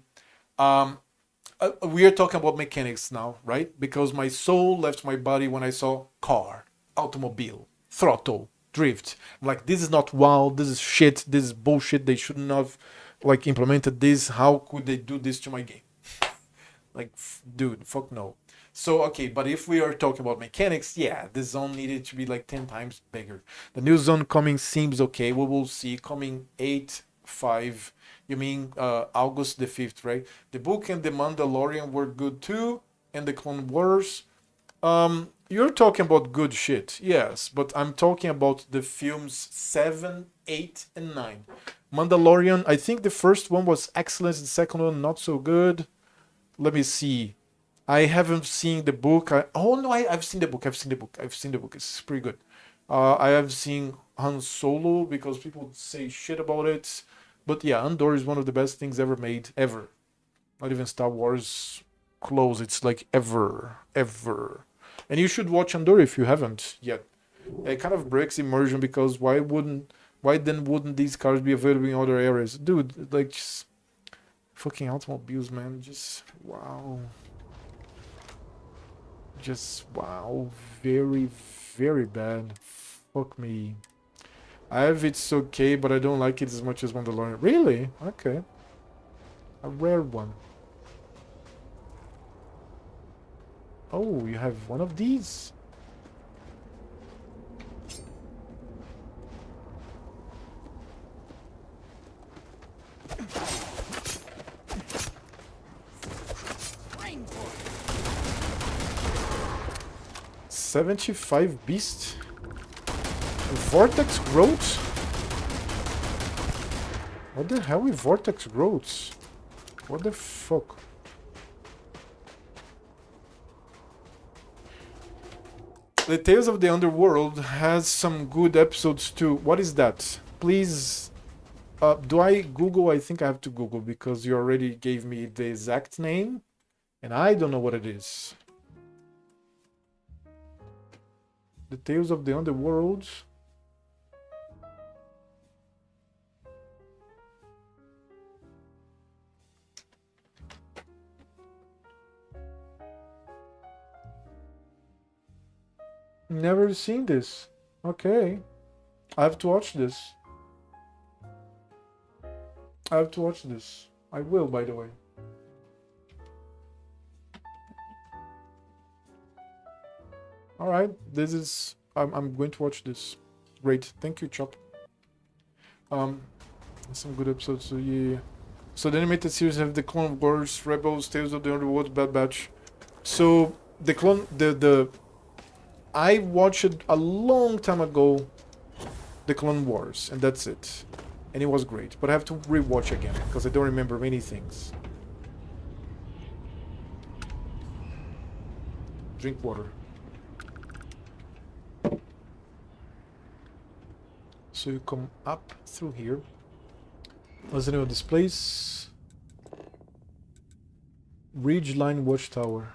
We are talking about mechanics now, right? Because my soul left my body when I saw car, automobile, throttle, drift. I'm like, this is not WoW. This is shit. This is bullshit. They shouldn't have like implemented this. How could they do this to my game? Like, dude, fuck no. So, okay, but if we are talking about mechanics, yeah, the zone needed to be like 10 times bigger. The new zone coming seems okay. We will see. Coming 8/5. You mean August the 5th, right? The book and the Mandalorian were good too, and the Clone Wars. You're talking about good shit, yes, but I'm talking about the films 7, 8, and 9. Mandalorian, I think the first one was excellent, the second one not so good. Let me see. I haven't seen the book. I've seen the book. I've seen the book. It's pretty good. I have seen Han Solo because people say shit about it. But yeah, Andor is one of the best things ever made, ever. Not even Star Wars close. It's like ever. And you should watch Andor if you haven't yet. It kind of breaks immersion because why then wouldn't these cars be available in other areas? Dude, like just fucking automobiles, man. Just wow. Just wow. Very, very bad. Fuck me. I have it's okay, but I don't like it as much as Mandalorian. Really? Okay. A rare one. Oh, you have one of these? $75 beast. Vortex growth? What the hell with vortex growths? What the fuck? The Tales of the Underworld has some good episodes too. What is that? Please Do I Google? I think I have to Google because you already gave me the exact name, and I don't know what it is. The Tales of the Underworld. Never seen this. Okay. I have to watch this. I have to watch this. I will, by the way. Alright, this is... I'm going to watch this. Great. Thank you, Chop. Some good episodes, so yeah. So the animated series have the Clone Wars, Rebels, Tales of the Underworld, Bad Batch. So the clone... the I watched it a long time ago, the Clone Wars, and that's it. And it was great, but I have to rewatch again, because I don't remember many things. Drink water. So you come up through here. What's the name of this place? Ridgeline Watchtower.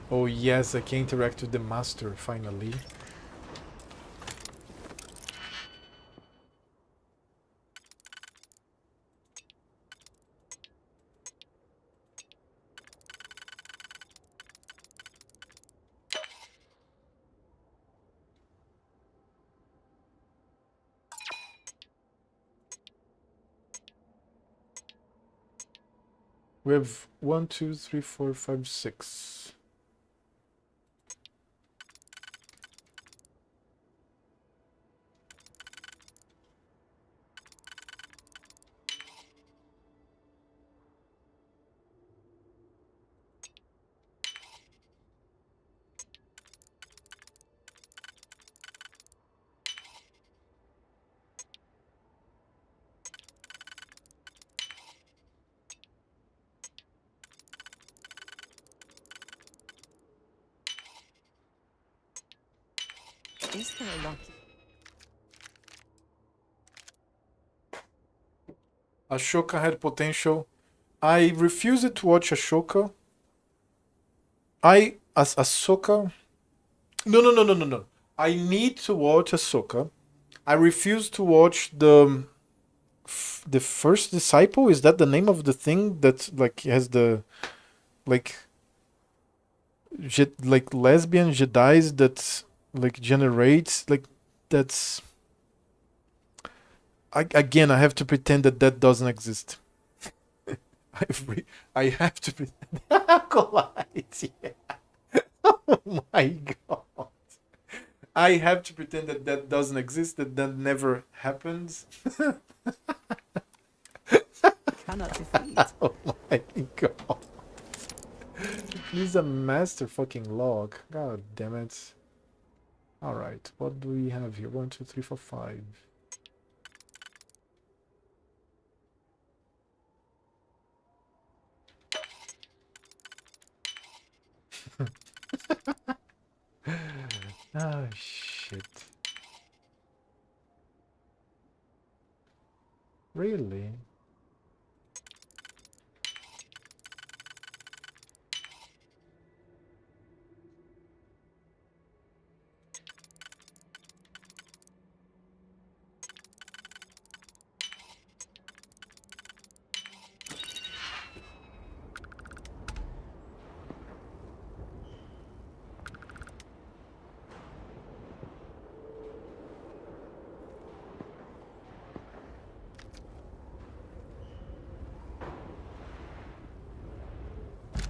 Oh yes, I can interact with the master finally. We have 1, 2, 3, 4, 5, 6. Is there a lock? Ashoka had potential. I refused to watch Ashoka. Ahsoka. No. I need to watch Ahsoka. I refuse to watch the first disciple. Is that the name of the thing that like has the like like lesbian Jedi's that like generates like that's again I have to pretend that that doesn't exist. I have to pretend. Acolyte, yeah. Oh my god. I have to pretend that that doesn't exist, that that never happens. Cannot defeat. Oh my god. He's a master fucking log. God damn it. Alright, what do we have here? 1, 2, 3, 4, 5. Oh shit. Really?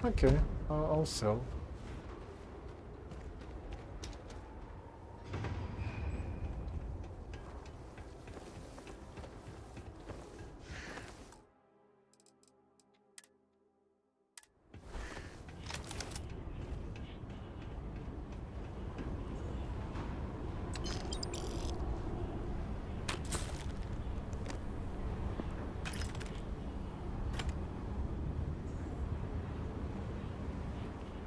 Okay, I'll sell.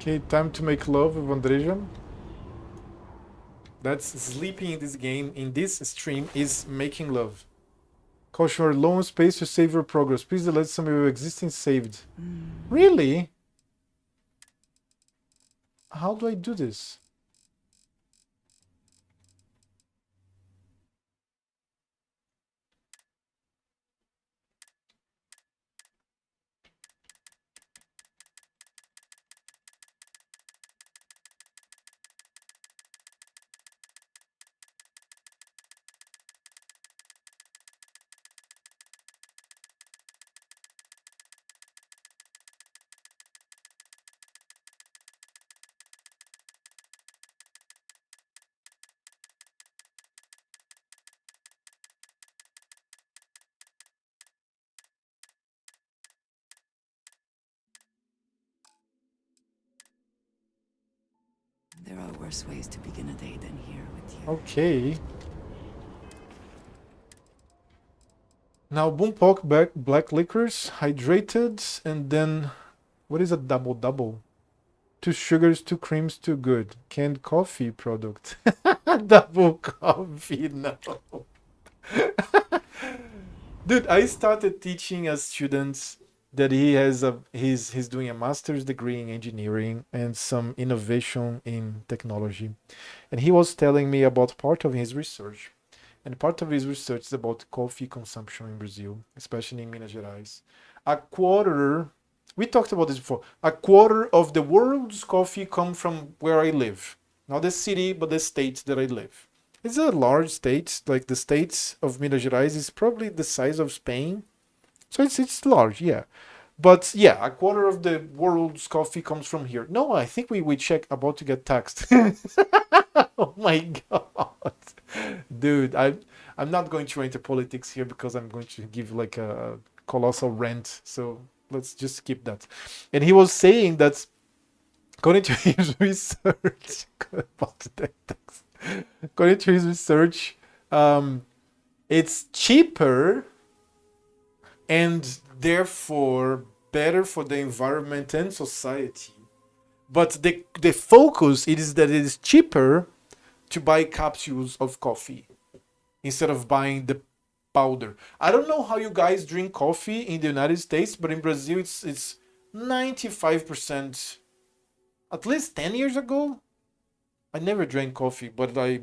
Okay, time to make love with Andrejan. That's sleeping in this game, in this stream, is making love. Caution your low space to save your progress. Please delete some of your existing saved. Really? How do I do this? There are worse ways to begin a day than here with you. Okay. Now, Boompok black liquors, hydrated, and then what is a double double? 2 sugars, 2 creams, 2 good. Canned coffee product. Double coffee, no. Dude, I started teaching a student that he's doing a master's degree in engineering and some innovation in technology. And he was telling me about part of his research. And part of his research is about coffee consumption in Brazil, especially in Minas Gerais. A quarter, we talked about this before, a quarter of the world's coffee come from where I live. Not the city, but the state that I live. It's a large state, like the states of Minas Gerais is probably the size of Spain. So it's large, yeah. But yeah, a quarter of the world's coffee comes from here. No, I think we check about to get taxed. Oh my god. Dude, I'm not going to enter politics here because I'm going to give like a colossal rant. So let's just skip that. And he was saying that according to his research about the tax, according to his research, it's cheaper and therefore better for the environment and society. But the focus is that it is cheaper to buy capsules of coffee instead of buying the powder. I don't know how you guys drink coffee in the United States, but in Brazil it's 95%. At least 10 years ago, I never drank coffee, but I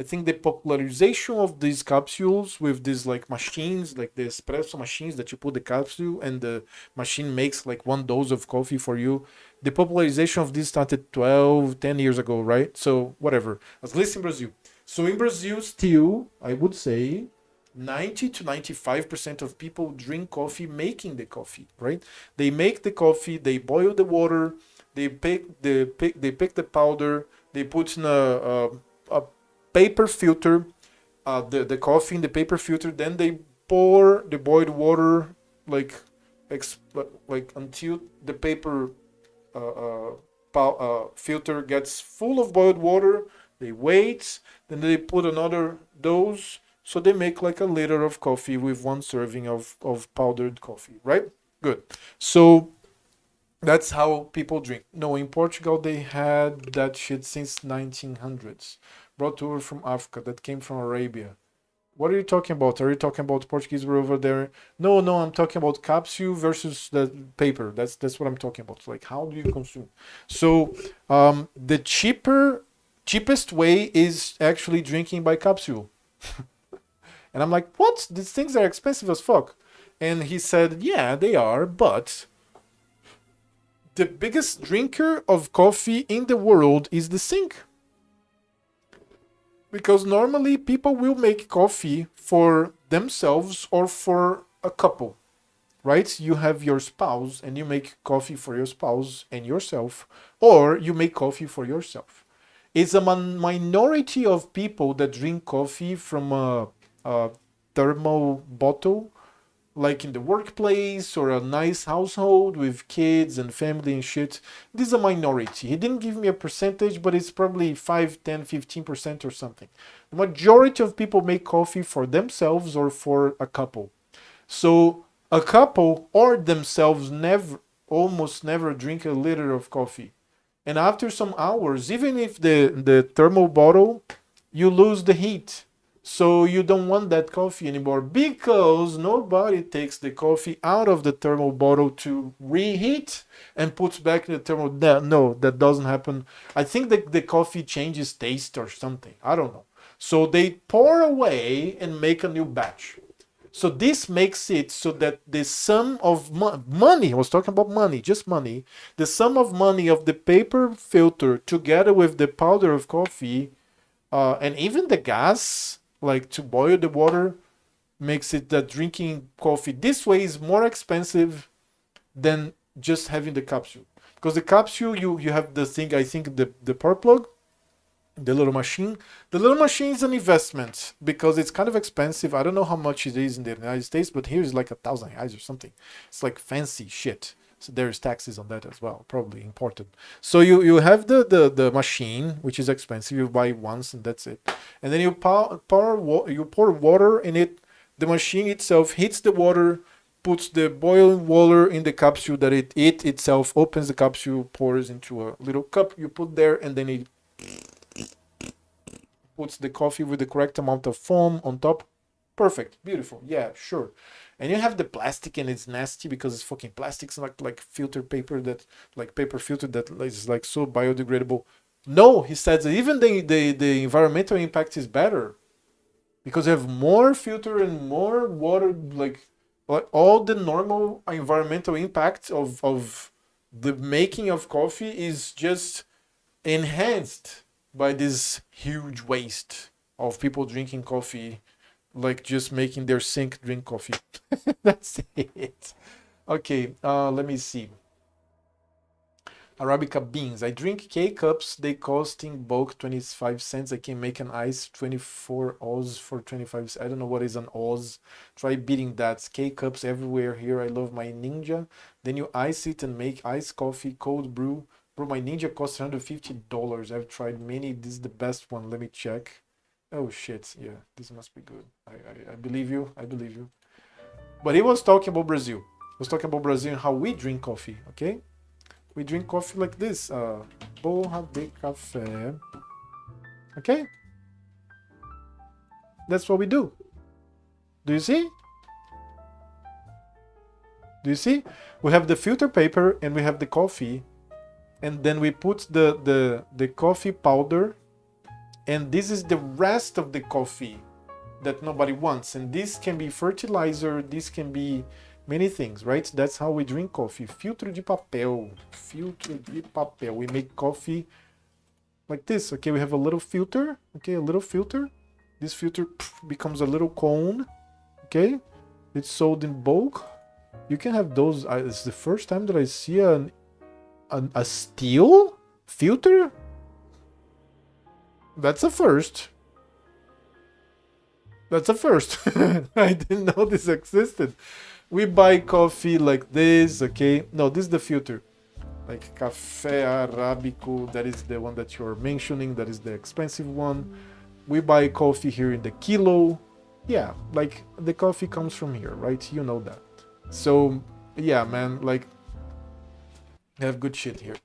think the popularization of these capsules with these like machines, like the espresso machines that you put the capsule and the machine makes like 1 dose of coffee for you. The popularization of this started 10 years ago, right? So whatever, at least in Brazil. So in Brazil, still, I would say 90 to 95% of people drink coffee making the coffee, right? They make the coffee, they boil the water, they pick the powder, they put in a paper filter the coffee in the paper filter, then they pour the boiled water like like until the paper filter gets full of boiled water. They wait, then they put another dose, so they make like a liter of coffee with 1 serving of powdered coffee, right? Good. So that's how people drink. No, in Portugal they had that shit since 1900s, brought over from Africa, that came from Arabia. What are you talking about? Are you talking about Portuguese were over there? No, no, I'm talking about capsule versus the paper. That's what I'm talking about. Like, how do you consume? So the cheapest way is actually drinking by capsule. And I'm like, what? These things are expensive as fuck. And he said, yeah, they are, but the biggest drinker of coffee in the world is the sink. Because normally people will make coffee for themselves or for a couple, right? You have your spouse and you make coffee for your spouse and yourself, or you make coffee for yourself. It's a minority of people that drink coffee from a thermal bottle, like in the workplace or a nice household with kids and family and shit. This is a minority. He didn't give me a percentage, but it's probably 5, 10, 15% or something. The majority of people make coffee for themselves or for a couple. So a couple or themselves almost never drink a liter of coffee. And after some hours, even if the thermal bottle, you lose the heat. So you don't want that coffee anymore because nobody takes the coffee out of the thermal bottle to reheat and puts back in the thermal. No, that doesn't happen. I think the coffee changes taste or something. I don't know. So they pour away and make a new batch. So this makes it so that the sum of money, I was talking about money, just money, the sum of money of the paper filter together with the powder of coffee and even the gas, like to boil the water, makes it that drinking coffee this way is more expensive than just having the capsule. Because the capsule, you have the thing, I think the power plug, the little machine. The little machine is an investment because it's kind of expensive. I don't know how much it is in the United States, but here is like $1,000 or something. It's like fancy shit. So there's taxes on that as well, probably imported. So you have the machine, which is expensive. You buy once and that's it. And then you pour water in it. The machine itself heats the water, puts the boiling water in the capsule that it itself opens the capsule, pours into a little cup you put there, and then it puts the coffee with the correct amount of foam on top. Perfect. Beautiful. Yeah, sure. And you have the plastic and it's nasty because it's fucking plastic. It's not like filter paper that like paper filter that is like so biodegradable. No, he says that even the environmental impact is better because you have more filter and more water, like all the normal environmental impact of the making of coffee is just enhanced by this huge waste of people drinking coffee, like just making their sink drink coffee. That's it. Okay, let me see. Arabica beans. I drink K-cups. They cost in bulk 25 cents. I can make an ice 24 Oz for 25 cents. I don't know what is an Oz. Try beating that. K-cups everywhere here. I love my Ninja. Then you ice it and make iced coffee, cold brew. Bro, my Ninja costs $150. I've tried many. This is the best one. Let me check. Oh shit. Yeah, this must be good. I believe you. I believe you. But he was talking about Brazil. He was talking about Brazil and how we drink coffee, okay? We drink coffee like this. Borra de café. Okay? That's what we do. Do you see? Do you see? We have the filter paper and we have the coffee. And then we put the coffee powder. And this is the rest of the coffee that nobody wants. And this can be fertilizer. This can be many things, right? That's how we drink coffee. Filtro de papel. Filtro de papel. We make coffee like this. Okay, we have a little filter. Okay, a little filter. This filter becomes a little cone. Okay, it's sold in bulk. You can have those. It's the first time that I see a steel filter. That's a first. That's a first. I didn't know this existed. We buy coffee like this, okay? No, this is the filter. Like Café Arabico, that is the one that you're mentioning, that is the expensive one. We buy coffee here in the kilo. Yeah, like the coffee comes from here, right? You know that. So, yeah, man, like, I have good shit here.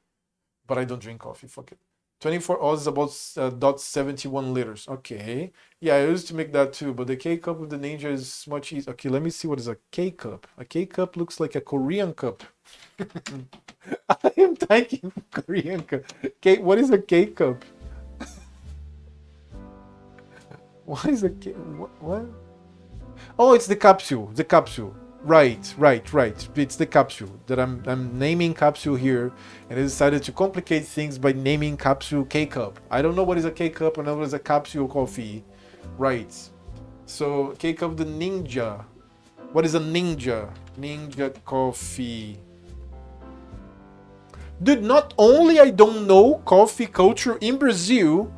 But I don't drink coffee, fuck it. 24 Oz is about 0.71 liters. Okay. Yeah, I used to make that too, but the K-cup with the Ninja is much easier. Okay, let me see what is a K-cup. A K-cup looks like a Korean cup. I am typing Korean cup. What is a K-cup? What is a K? What? Oh, it's the capsule. The capsule. Right. It's the capsule that I'm naming capsule here, and I decided to complicate things by naming capsule K-cup. I don't know what is a K-cup, and what is a capsule coffee. Right. So K-cup the Ninja. What is a Ninja? Ninja coffee. Dude, not only I don't know coffee culture in Brazil,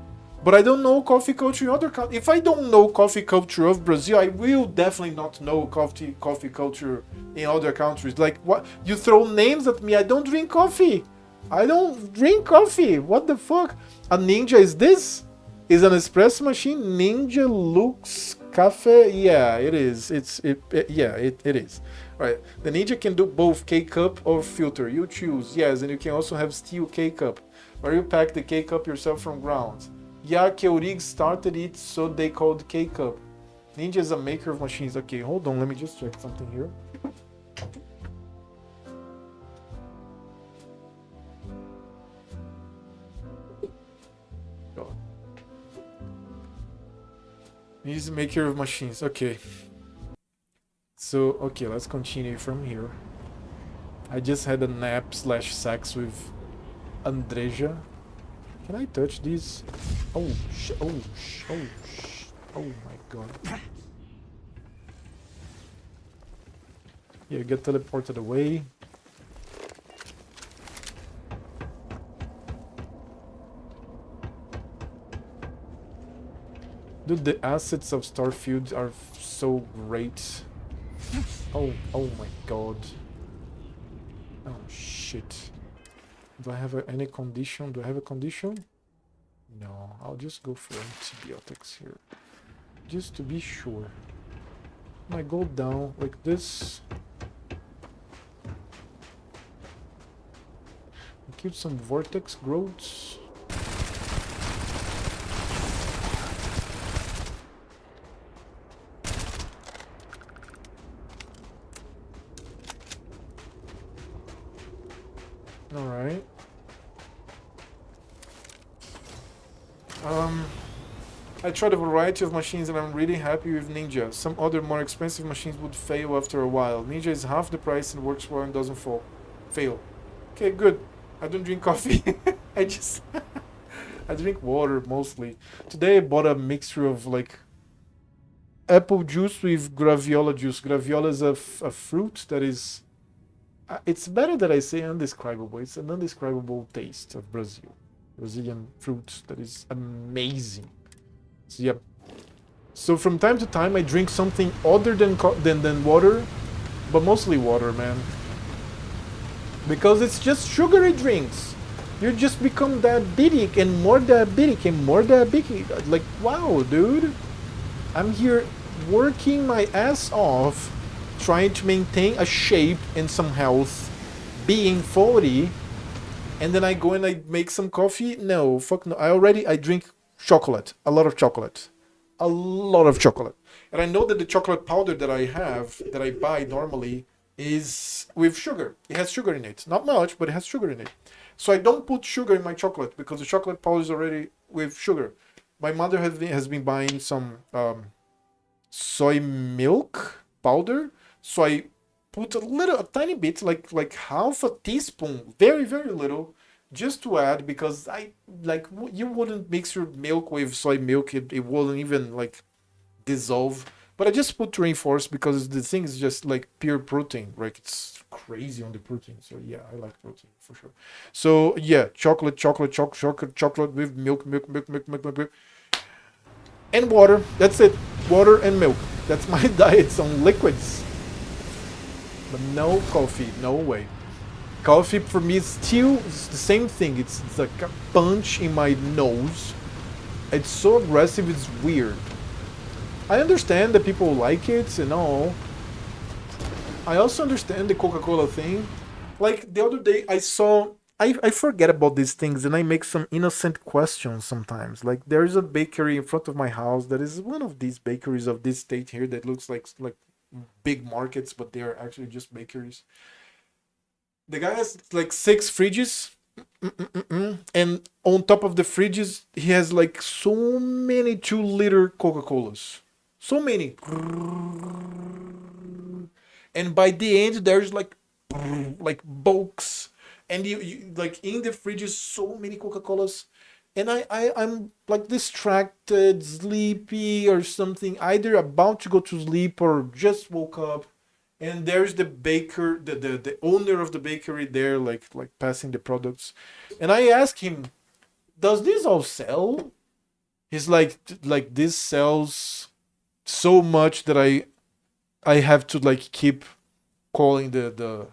but I don't know coffee culture in other countries. If I don't know coffee culture of Brazil, I will definitely not know coffee culture in other countries. Like, what? You throw names at me, I don't drink coffee. I don't drink coffee. What the fuck? A Ninja is this? Is an espresso machine? Ninja Lux Cafe? Yeah, it is. It is. Right. The Ninja can do both K-cup or filter. You choose. Yes, and you can also have steel K-cup. Where you pack the K-Cup yourself from ground. Yeah, Keurig started it, so they called K-Cup. Ninja is a maker of machines. Okay, hold on, let me just check something here. He's a maker of machines. Okay. So, okay, let's continue from here. I just had a nap / sex with Andreja. Can I touch these? Oh, oh my god. Yeah, get teleported away. Dude, the assets of Starfield are so great. Oh my god. Oh shit. Do I have any condition? Do I have a condition? No, I'll just go for antibiotics here. Just to be sure. I go down like this. Keep some vortex growths. Alright. I tried a variety of machines and I'm really happy with Ninja. Some other more expensive machines would fail after a while. Ninja is half the price and works well and doesn't fail. Okay, good. I don't drink coffee. I just I drink water mostly. Today I bought a mixture of like apple juice with graviola juice. Graviola is a fruit that is it's better that I say undescribable. It's an undescribable taste of Brazil. Brazilian fruit that is amazing. So yeah. So from time to time I drink something other than water, but mostly water, man. Because it's just sugary drinks. You just become diabetic and more diabetic and more diabetic. Like, wow, dude. I'm here working my ass off trying to maintain a shape and some health, being 40, and then I go and I make some coffee? No, fuck no. I drink chocolate, a lot of chocolate. A lot of chocolate. And I know that the chocolate powder that I have, that I buy normally, is with sugar. It has sugar in it. Not much, but it has sugar in it. So I don't put sugar in my chocolate because the chocolate powder is already with sugar. My mother has been buying some soy milk powder. So I put a tiny bit, like half a teaspoon, very, very little, just to add, because you wouldn't mix your milk with soy milk. It wouldn't even like dissolve. But I just put to reinforce because the thing is just like pure protein. Like it's crazy on the protein. So yeah, I like protein for sure. So yeah, chocolate with milk, and water. That's it. Water and milk. That's my diet on liquids. But no coffee, no way. Coffee for me is still the same thing. It's like a punch in my nose. It's so aggressive, it's weird. I understand that people like it and all. I also understand the Coca-Cola thing. Like the other day I saw, I forget about these things and I make some innocent questions sometimes. Like there's a bakery in front of my house that is one of these bakeries of this state here that looks like big markets, but they are actually just bakeries. The guy has like 6 fridges, and on top of the fridges, he has like so many 2-liter Coca-Colas. So many. And by the end, there's like bulks. And you like in the fridges, so many Coca-Colas. And I'm like distracted, sleepy or something, either about to go to sleep or just woke up. And there's the baker, the owner of the bakery there, like passing the products. And I asked him, does this all sell? He's like this sells so much that I have to like keep calling the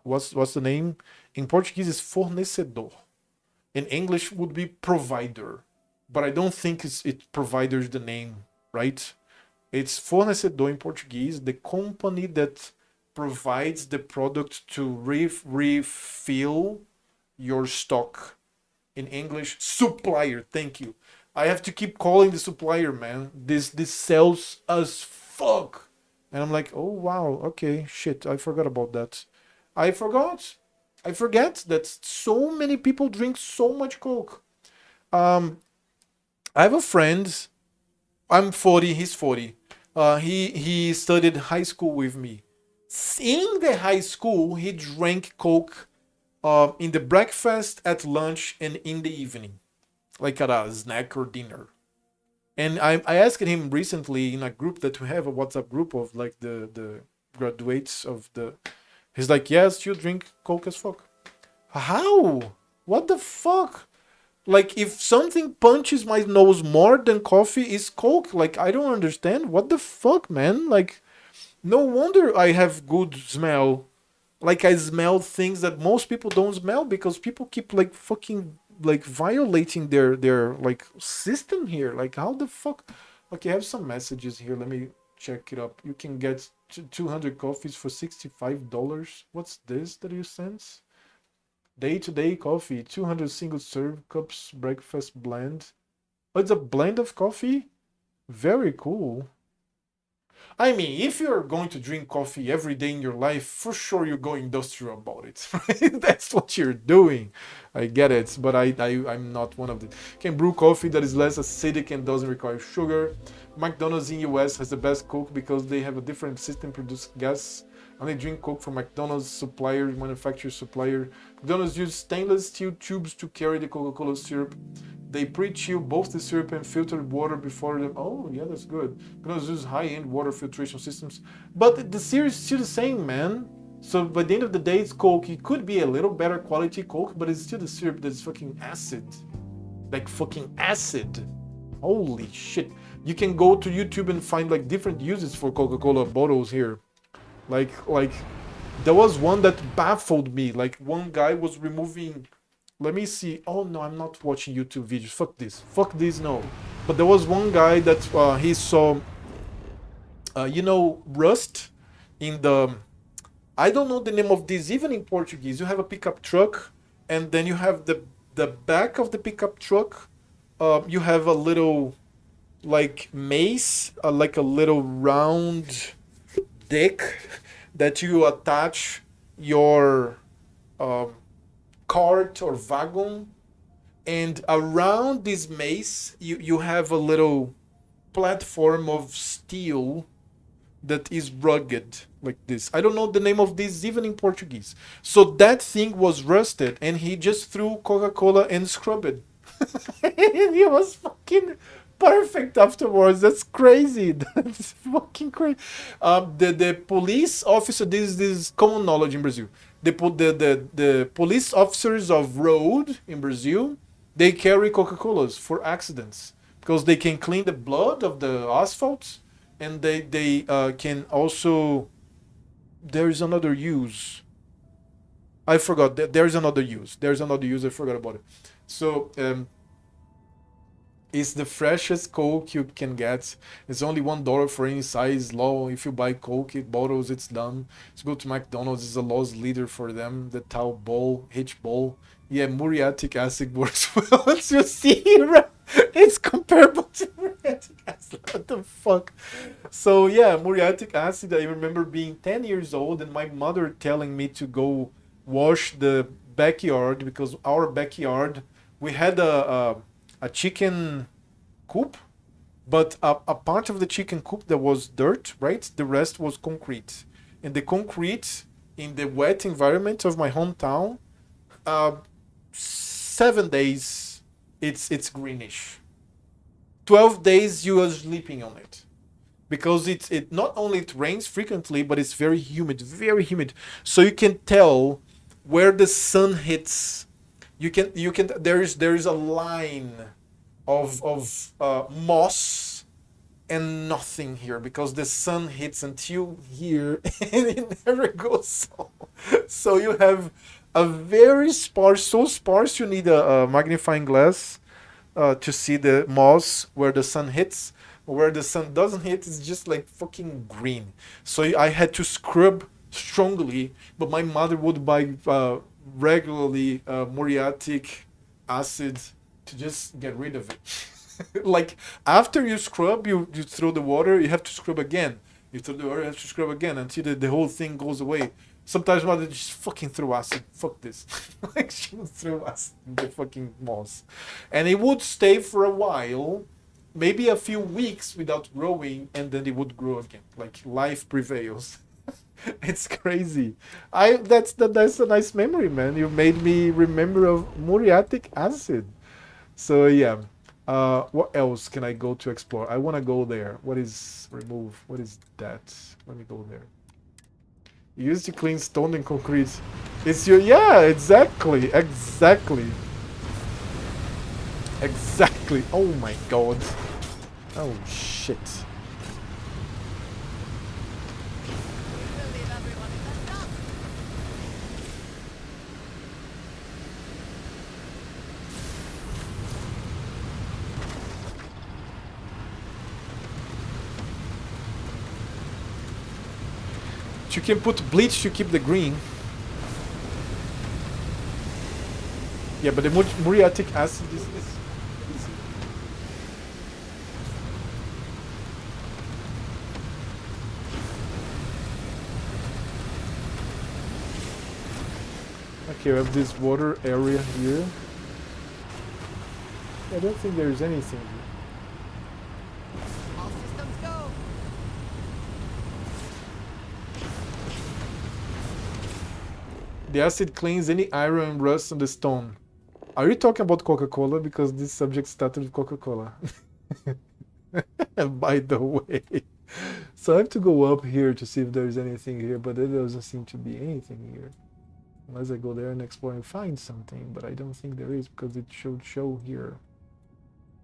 what's the name? In Portuguese is fornecedor. In English would be provider. But I don't think it providers the name, right? It's fornecedor in Portuguese, the company that provides the product to refill your stock. In English, supplier. Thank you. I have to keep calling the supplier, man. This sells as fuck. And I'm like, oh wow, okay, shit, I forgot about that. I forgot. I forget that so many people drink so much Coke. Um, I have a friend. I'm 40. He's 40. He studied high school with me. In the high school, he drank Coke in the breakfast, at lunch, and in the evening, like at a snack or dinner. And I asked him recently in a group that we have, a WhatsApp group of like the graduates of the. He's like, yes, you drink Coke as fuck. How? What the fuck? Like, if something punches my nose more than coffee is Coke. Like, I don't understand. What the fuck, man? Like, no wonder I have good smell. Like, I smell things that most people don't smell because people keep like fucking like violating their like system here. Like, how the fuck? Okay, I have some messages here. Let me check it up. You can get 200 coffees for $65. What's this that you sent? Day-to-day coffee, 200 single serve cups breakfast blend. Oh, it's a blend of coffee? Very cool. I mean, if you're going to drink coffee every day in your life, for sure you go industrial about it, right? That's what you're doing. I get it, but I'm not one of them. Can brew coffee that is less acidic and doesn't require sugar. McDonald's in US has the best Coke because they have a different system produce gas. And they drink Coke from McDonald's supplier, manufacturer supplier. McDonald's use stainless steel tubes to carry the Coca-Cola syrup. They pre-chill both the syrup and filtered water before them. Oh, yeah, that's good. McDonald's use high-end water filtration systems. But the series is still the same, man. So by the end of the day, it's Coke. It could be a little better quality Coke, but it's still the syrup that's fucking acid. Like fucking acid. Holy shit. You can go to YouTube and find like different uses for Coca-Cola bottles here. Like there was one that baffled me. Like one guy was removing. Let me see. Oh no, I'm not watching YouTube videos. Fuck this. Fuck this. No. But there was one guy that he saw. Rust in the. I don't know the name of this even in Portuguese. You have a pickup truck, and then you have the back of the pickup truck. You have a little, like mace, like a little round dick that you attach your cart or wagon, and around this mace you have a little platform of steel that is rugged like this. I don't know the name of this even in Portuguese. So that thing was rusted and he just threw Coca-Cola and scrubbed it. He was fucking perfect afterwards. That's crazy. That's fucking crazy. The police officer. This is common knowledge in Brazil. The police officers of road in Brazil, they carry Coca-Colas for accidents because they can clean the blood of the asphalt, and they can also. There is another use. I forgot. There's another use. There's another use. I forgot about it. So. It's the freshest Coke you can get. It's only $1 for any size law. If you buy Coke bottles, it's done. Let's go to McDonald's. It's a loss leader for them. The tau bowl, H bowl. Yeah, muriatic acid works well. Once you see, it's comparable to muriatic acid. What the fuck? So yeah, muriatic acid. I remember being 10 years old and my mother telling me to go wash the backyard because our backyard, we had a chicken coop, but a part of the chicken coop that was dirt, right? The rest was concrete. And the concrete in the wet environment of my hometown, 7 days it's greenish. 12 days you are sleeping on it. Because it not only it rains frequently, but it's very humid, very humid. So you can tell where the sun hits. You can there is a line of moss and nothing here because the sun hits until here and it never goes so. So you have a very sparse, so sparse you need a magnifying glass to see the moss where the sun hits. Where the sun doesn't hit, it's just like fucking green. So I had to scrub strongly, but my mother would buy regularly muriatic acid to just get rid of it. Like after you scrub, you throw the water, you have to scrub again. You throw the water, you have to scrub again until the whole thing goes away. Sometimes mother just fucking throw acid. Fuck this. Like she would throw acid in the fucking moss. And it would stay for a while, maybe a few weeks without growing, and then it would grow again. Like life prevails. It's crazy. That's a nice memory, man. You made me remember of muriatic acid. So yeah. What else can I go to explore? I want to go there. What is remove? What is that? Let me go there. Used to clean stone and concrete. It's your yeah, exactly. Exactly. Oh my god. Oh shit. You can put bleach to keep the green. Yeah, but the muriatic acid is okay, we have this water area here. I don't think there's anything here. All systems go. The acid cleans any iron and rust on the stone. Are you talking about Coca-Cola? Because this subject started with Coca-Cola. By the way. So I have to go up here to see if there's anything here, but there doesn't seem to be anything here. Unless I go there and explore and find something, but I don't think there is because it should show here.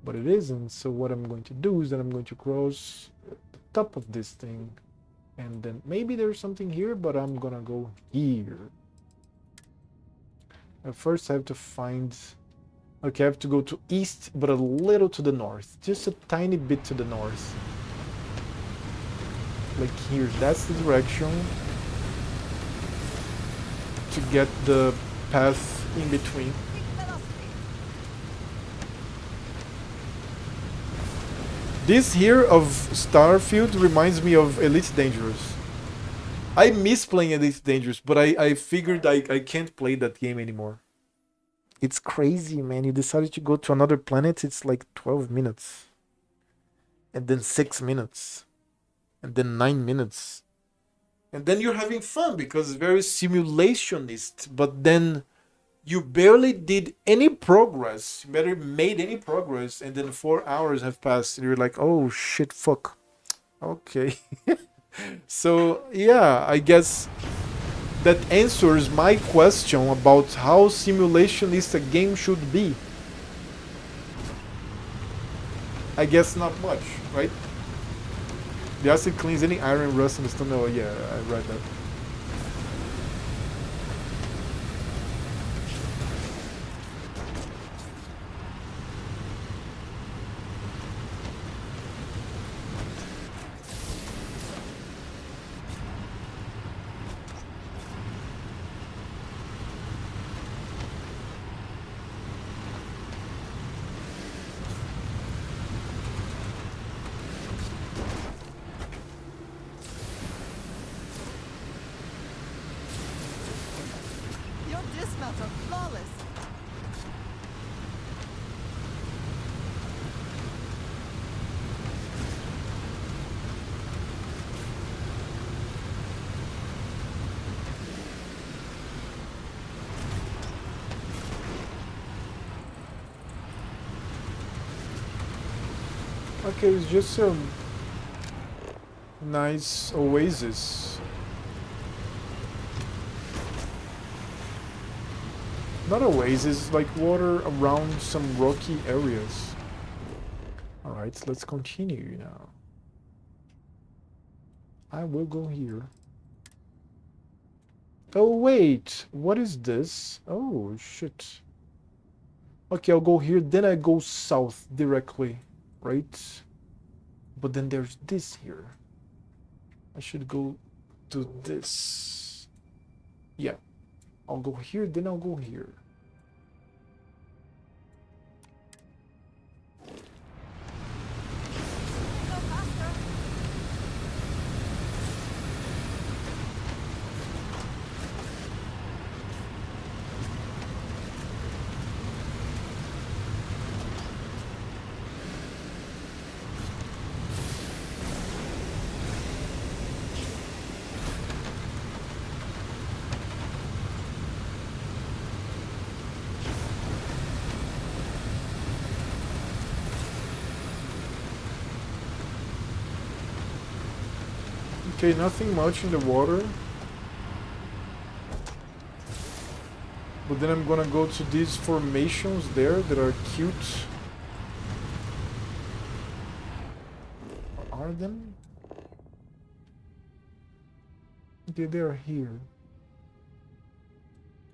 But it isn't, so what I'm going to do is that I'm going to cross the top of this thing. And then maybe there's something here, but I'm gonna go here. First I have to find... Okay, I have to go to east, but a little to the north. Just a tiny bit to the north. Like here, that's the direction. To get the path in between. This here of Starfield reminds me of Elite Dangerous. I miss playing Elite Dangerous, but I figured I can't play that game anymore. It's crazy, man. You decided to go to another planet, it's like 12 minutes. And then 6 minutes. And then 9 minutes. And then you're having fun because it's very simulationist, but then you barely did any progress. You barely made any progress, and then 4 hours have passed, and you're like, oh shit, fuck. Okay. So, yeah, I guess that answers my question about how simulationist a game should be. I guess not much, right? The acid cleans any iron, rust, and stone. Oh, yeah, I read that. Your dismounts are flawless. Okay, it's just a nice oasis. Not oasis, like water around some rocky areas. Alright, let's continue now. I will go here. Oh wait, what is this? Oh shit. Okay, I'll go here, then I go south directly, right? But then there's this here. I should go to this. Yeah. I'll go here, then I'll go here. Go faster. Okay, nothing much in the water. But then I'm gonna go to these formations there that are cute. Are them? Okay, they are here.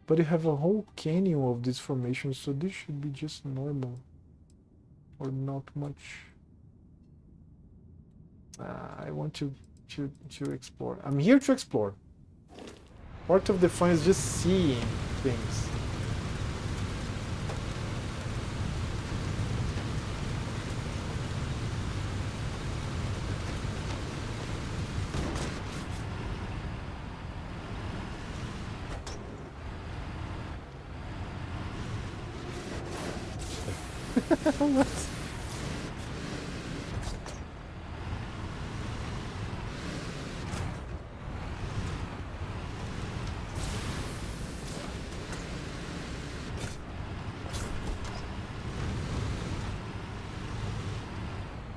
But you have a whole canyon of these formations, so this should be just normal. Or not much. I want to explore. I'm here to explore. Part of the fun is just seeing things. What?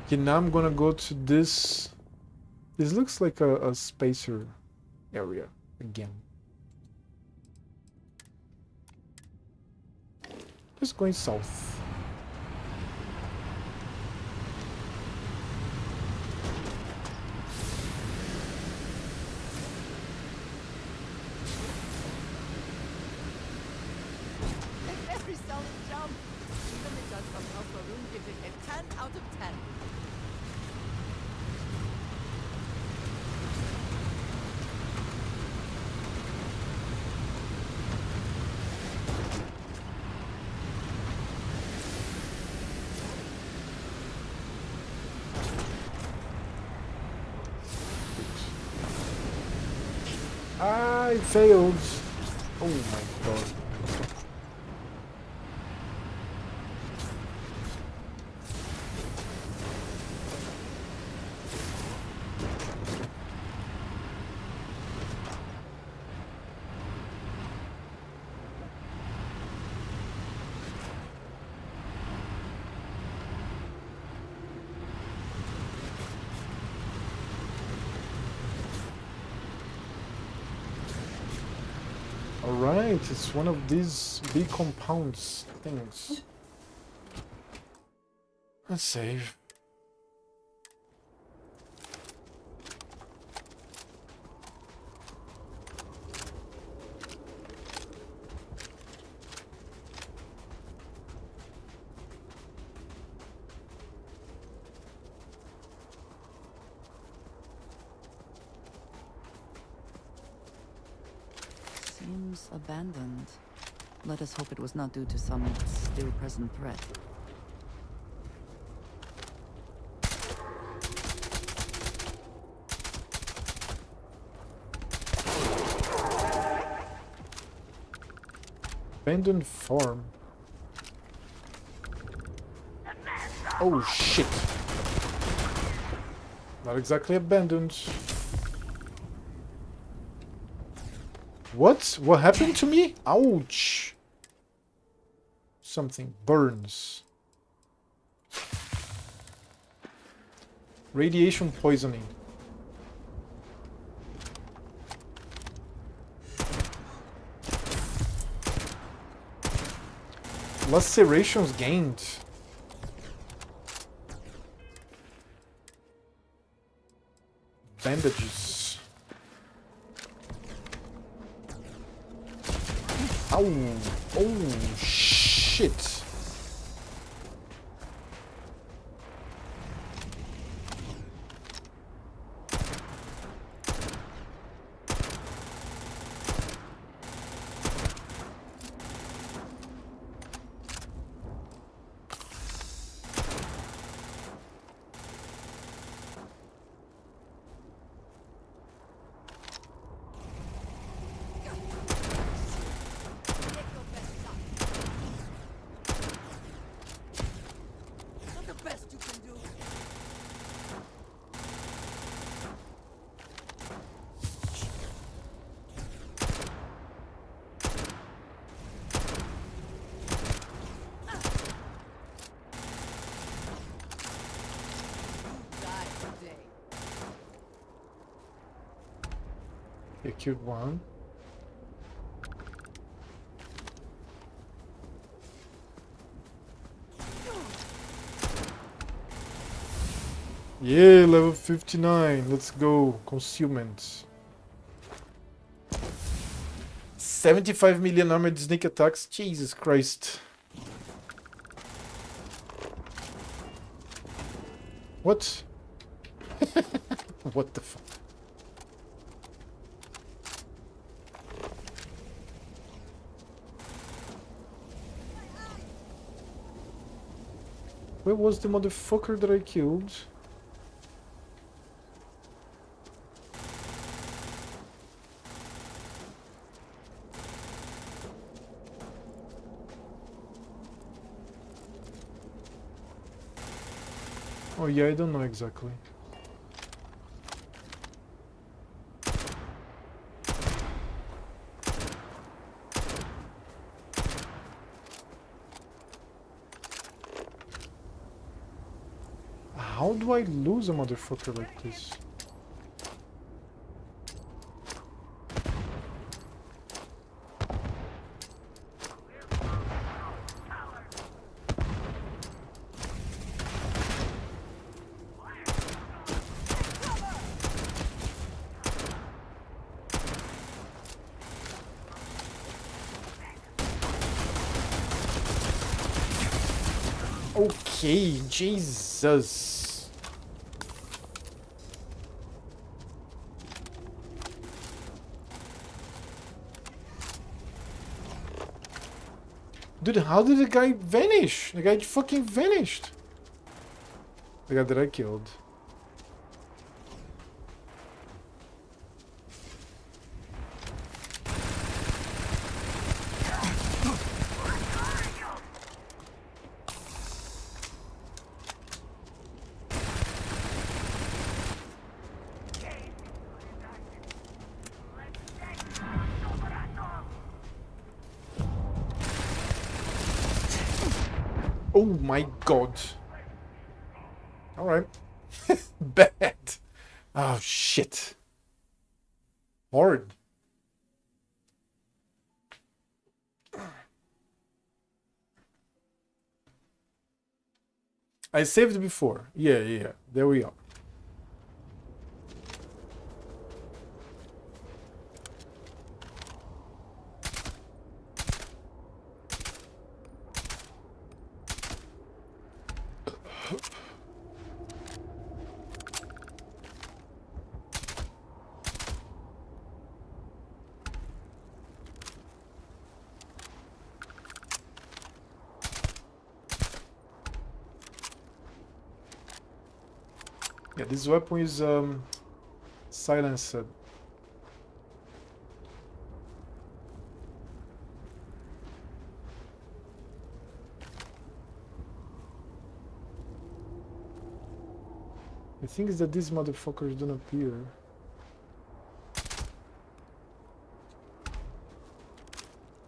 Okay, now I'm gonna go to this. This looks like a spacer area again. Just going south. Every solid jump. Even the judge from Alpha Room gives it a 10 out of 10. I failed. Oh my god. Alright, it's one of these big compounds things. Let's save. Seems abandoned. Let us hope it was not due to some still present threat. Abandoned farm. Oh shit. Not exactly abandoned. What? What happened to me? Ouch. Something burns. Radiation poisoning. Lacerations gained. Bandages. Ow. Oh, shit. You killed one. Yeah, level 59. Let's go. Concealment. 75 million armored sneak attacks. Jesus Christ. What? What the fuck? Where was the motherfucker that I killed? Oh yeah, I don't know exactly. How do I lose a motherfucker like this? Okay, Jesus. Dude, how did the guy vanish? The guy fucking vanished. The guy that I killed. Oh my god. Alright. Bad. Oh shit. Hard. I saved before. Yeah. There we are. Yeah, this weapon is silenced. The thing is that these motherfuckers don't appear.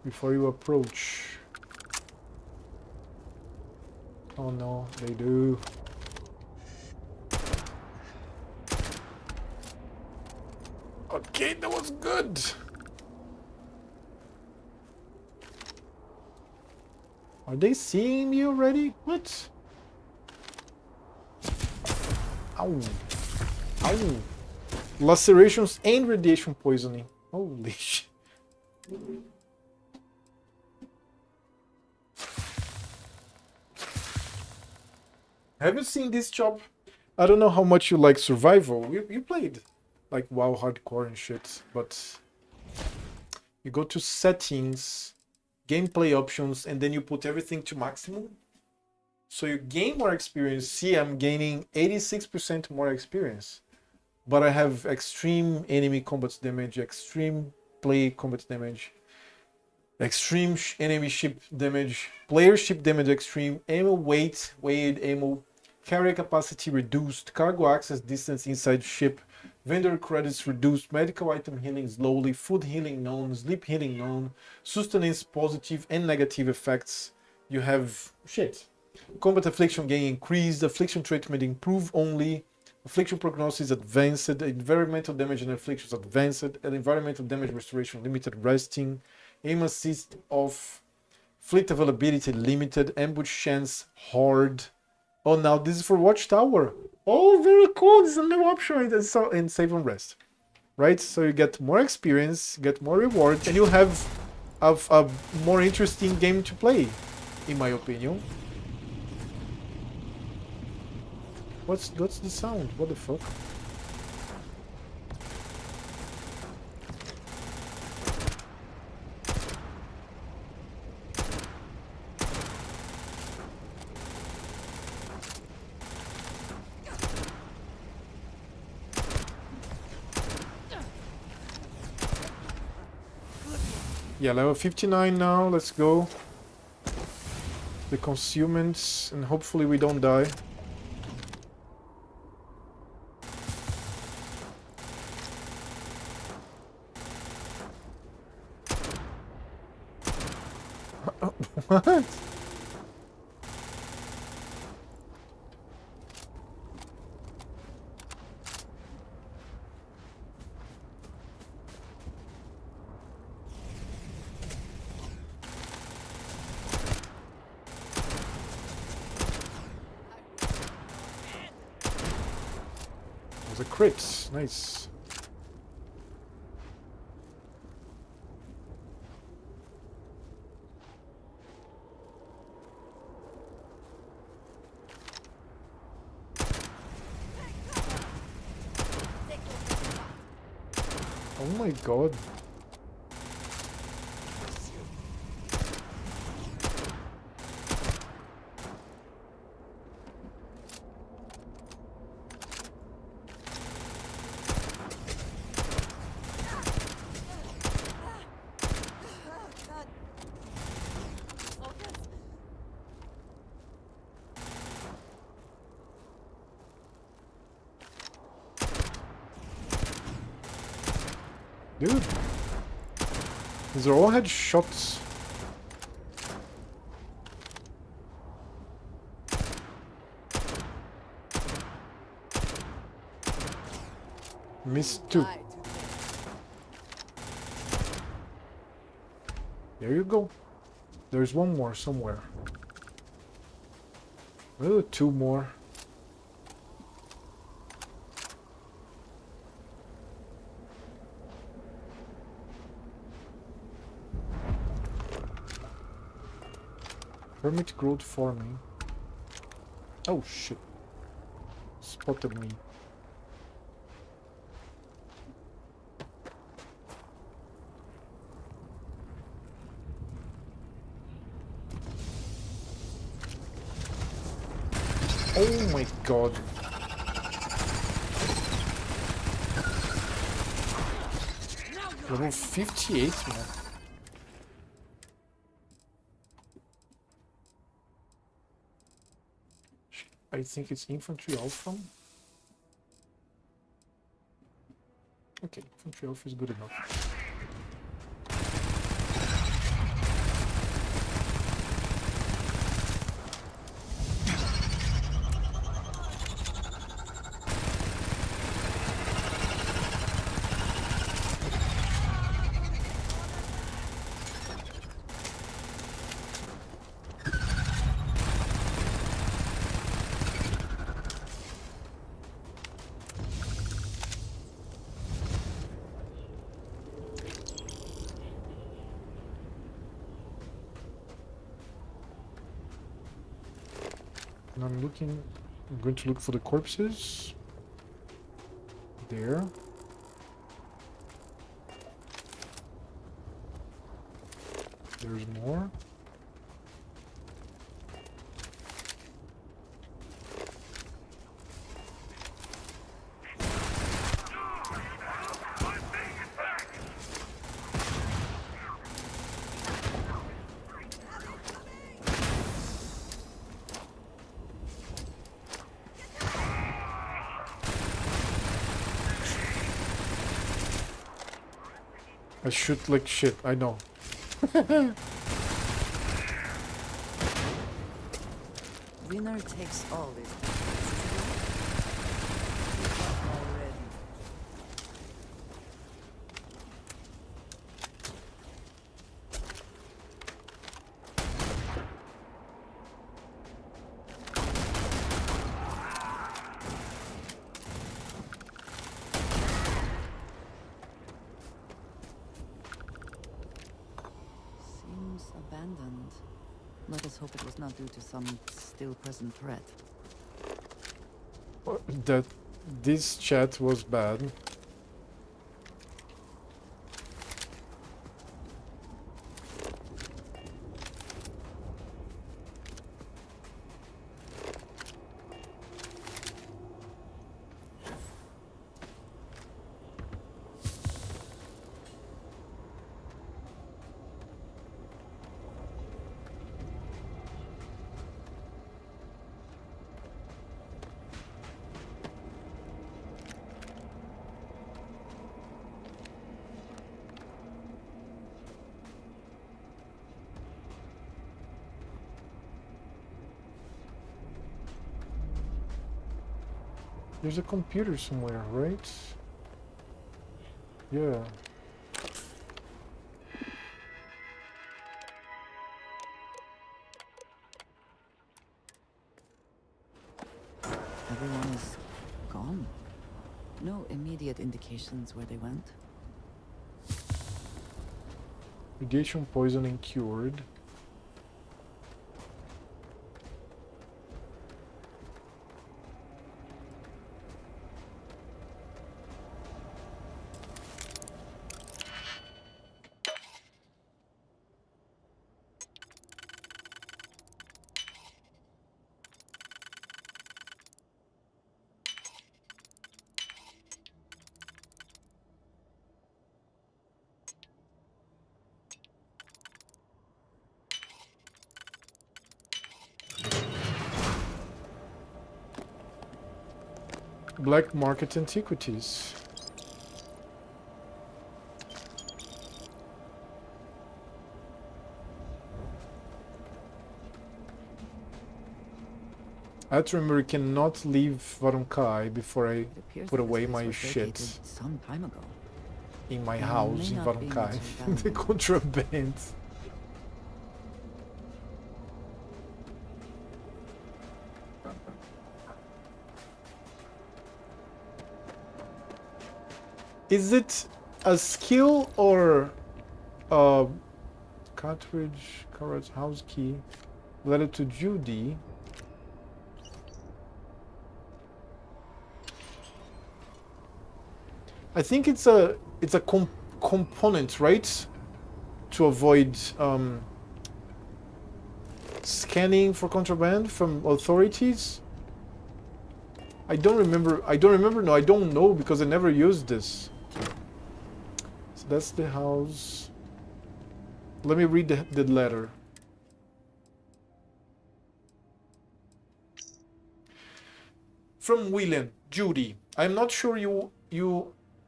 Before you approach. Oh no, they do. Okay, that was good. Are they seeing me already? What? Ow. Ow. Lacerations and radiation poisoning. Holy shit. Have you seen this job? I don't know how much you like survival. You played like WoW hardcore and shit, but you go to settings, gameplay options, and then you put everything to maximum. So you gain more experience. See, I'm gaining 86% more experience. But I have extreme enemy combat damage, extreme play combat damage, extreme enemy ship damage, player ship damage extreme, ammo weight, weighted ammo, carrier capacity reduced, cargo access distance inside ship, vendor credits reduced, medical item healing slowly, food healing known, sleep healing known, sustenance positive and negative effects. You have shit. Combat affliction gain increased, affliction treatment improve only, Affliction prognosis advanced, environmental damage and afflictions advanced, and environmental damage restoration limited, resting, aim assist off, fleet availability limited, ambush chance hard. Oh, now this is for Watchtower. Oh, very cool. This is a new option in Save and Rest. Right? So you get more experience, get more reward, and you have a more interesting game to play, in my opinion. What's the sound? What the fuck? Yeah, level 59 now. Let's go. The concealments, and hopefully we don't die. What? It was a crit. Nice. Oh my god. Dude. These are all headshots. Missed 2. There you go. There's one more somewhere. Oh, 2 more. Hermit growth farming. Oh shit. Spotted me. Oh my god. Level 58, man. I think it's infantry alpha. Okay, infantry alpha is good enough. And I'm going to look for the corpses. There. There's more. I shoot like shit, I know. Winner takes all these. Let us hope it was not due to some still present threat. That this chat was bad. There's a computer somewhere, right? Yeah. Everyone is gone. No immediate indications where they went. Radiation poisoning cured. Black market antiquities. I have to remember I cannot leave Varunkai before I It appears put that this away place my was shit vacated some time ago. in my There house may in not be Varunkai. much The value. contraband. Is it a skill or a cartridge, house key related to Judy? I think it's a component, right? To avoid scanning for contraband from authorities. I don't remember. No, I don't know because I never used this. So that's the house. Let me read the letter. From William, Judy. I'm not sure you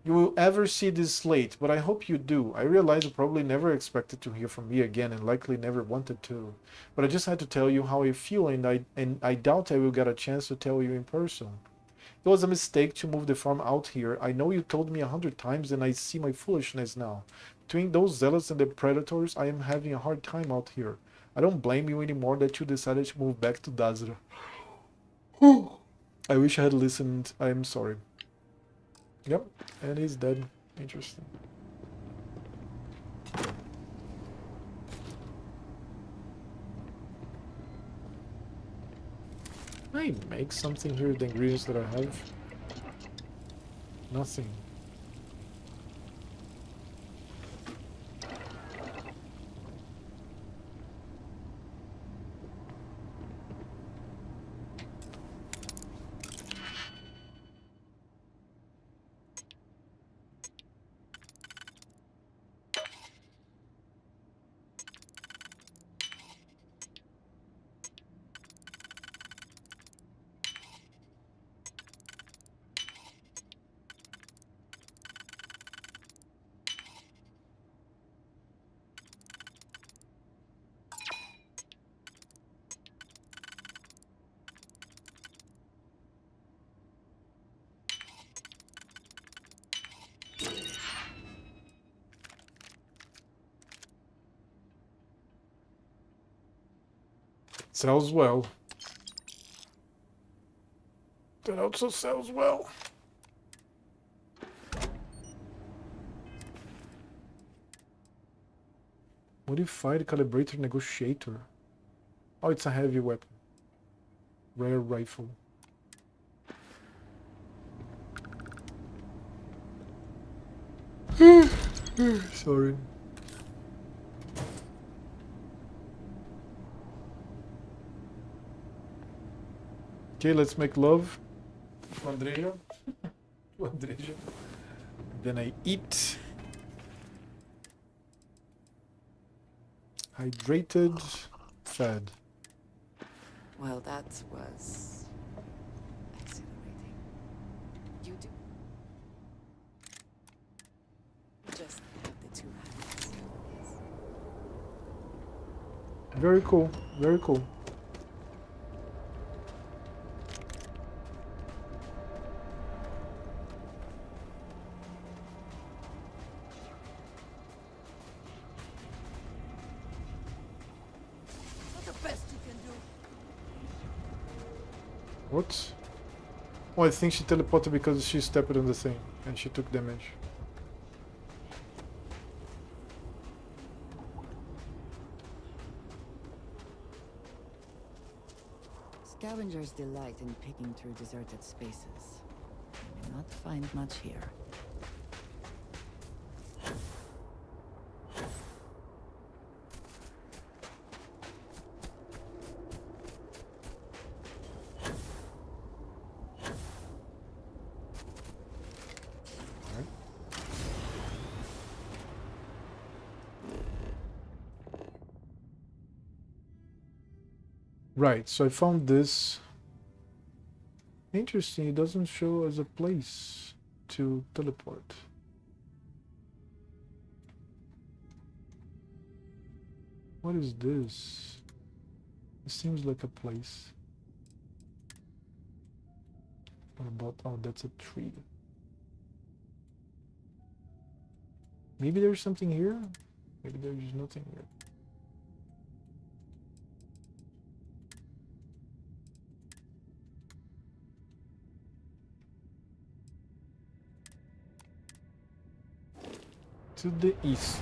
will ever see this late, but I hope you do. I realize you probably never expected to hear from me again and likely never wanted to. But I just had to tell you how I feel, and I doubt I will get a chance to tell you in person. It was a mistake to move the farm out here. I know you told me 100 times and I see my foolishness now. Between those zealots and the predators, I am having a hard time out here. I don't blame you anymore that you decided to move back to Dazra. I wish I had listened. I am sorry. Yep, and he's dead. Interesting. Can I make something here with the ingredients that I have? Nothing. Sells well. That also sells well. Modified calibrator negotiator. Oh, it's a heavy weapon. Rare rifle. Sorry. Okay, let's make love to Andrea. To Andrea. Then I eat. Hydrated. Fed. Well, that was exhilarating. You do. Just have the two hands. Yes. Very cool. Very cool. Not the best you can do. What? Oh, I think she teleported because she stepped on the thing and she took damage. Scavengers delight in picking through deserted spaces. You may not find much here. Right, so I found this. Interesting, it doesn't show as a place to teleport. What is this? It seems like a place. What about... Oh, that's a tree. Maybe there's something here? Maybe there's nothing here. To the east.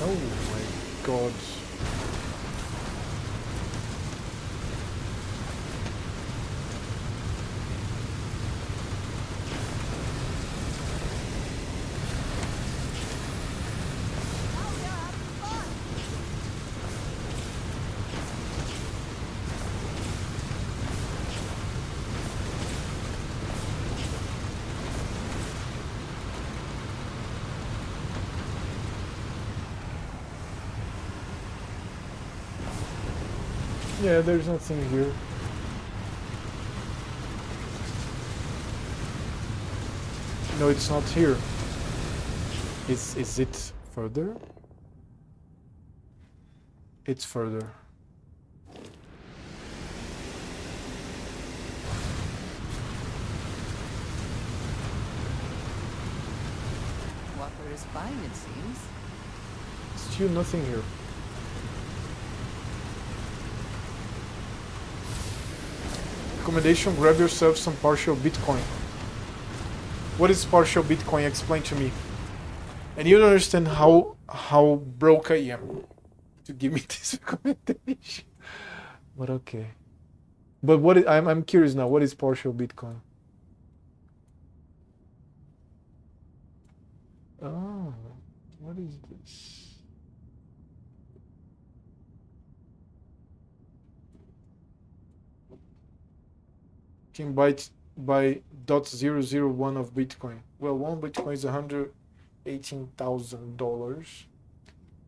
Oh my god. Yeah, there's nothing here. No, it's not here. Is it further? It's further. Water is fine, it seems. Still nothing here. Recommendation, grab yourself some partial Bitcoin. What is partial Bitcoin? Explain to me. And you don't understand how broke I am to give me this recommendation. But okay. But what is, I'm curious now. What is partial Bitcoin? Oh, what is this? Can buy .001 of Bitcoin. Well, one Bitcoin is $118,000.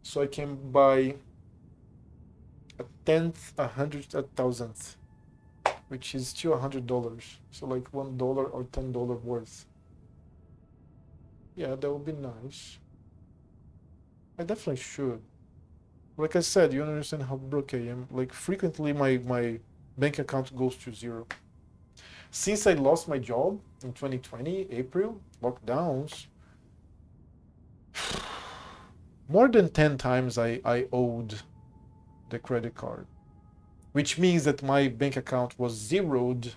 So I can buy a tenth, a hundredth, a thousandth, which is still $100. So like $1 or $10 worth. Yeah, that would be nice. I definitely should. Like I said, you understand how broke I am. Like frequently my bank account goes to zero. Since I lost my job in 2020, April, lockdowns, more than 10 times I owed the credit card. Which means that my bank account was zeroed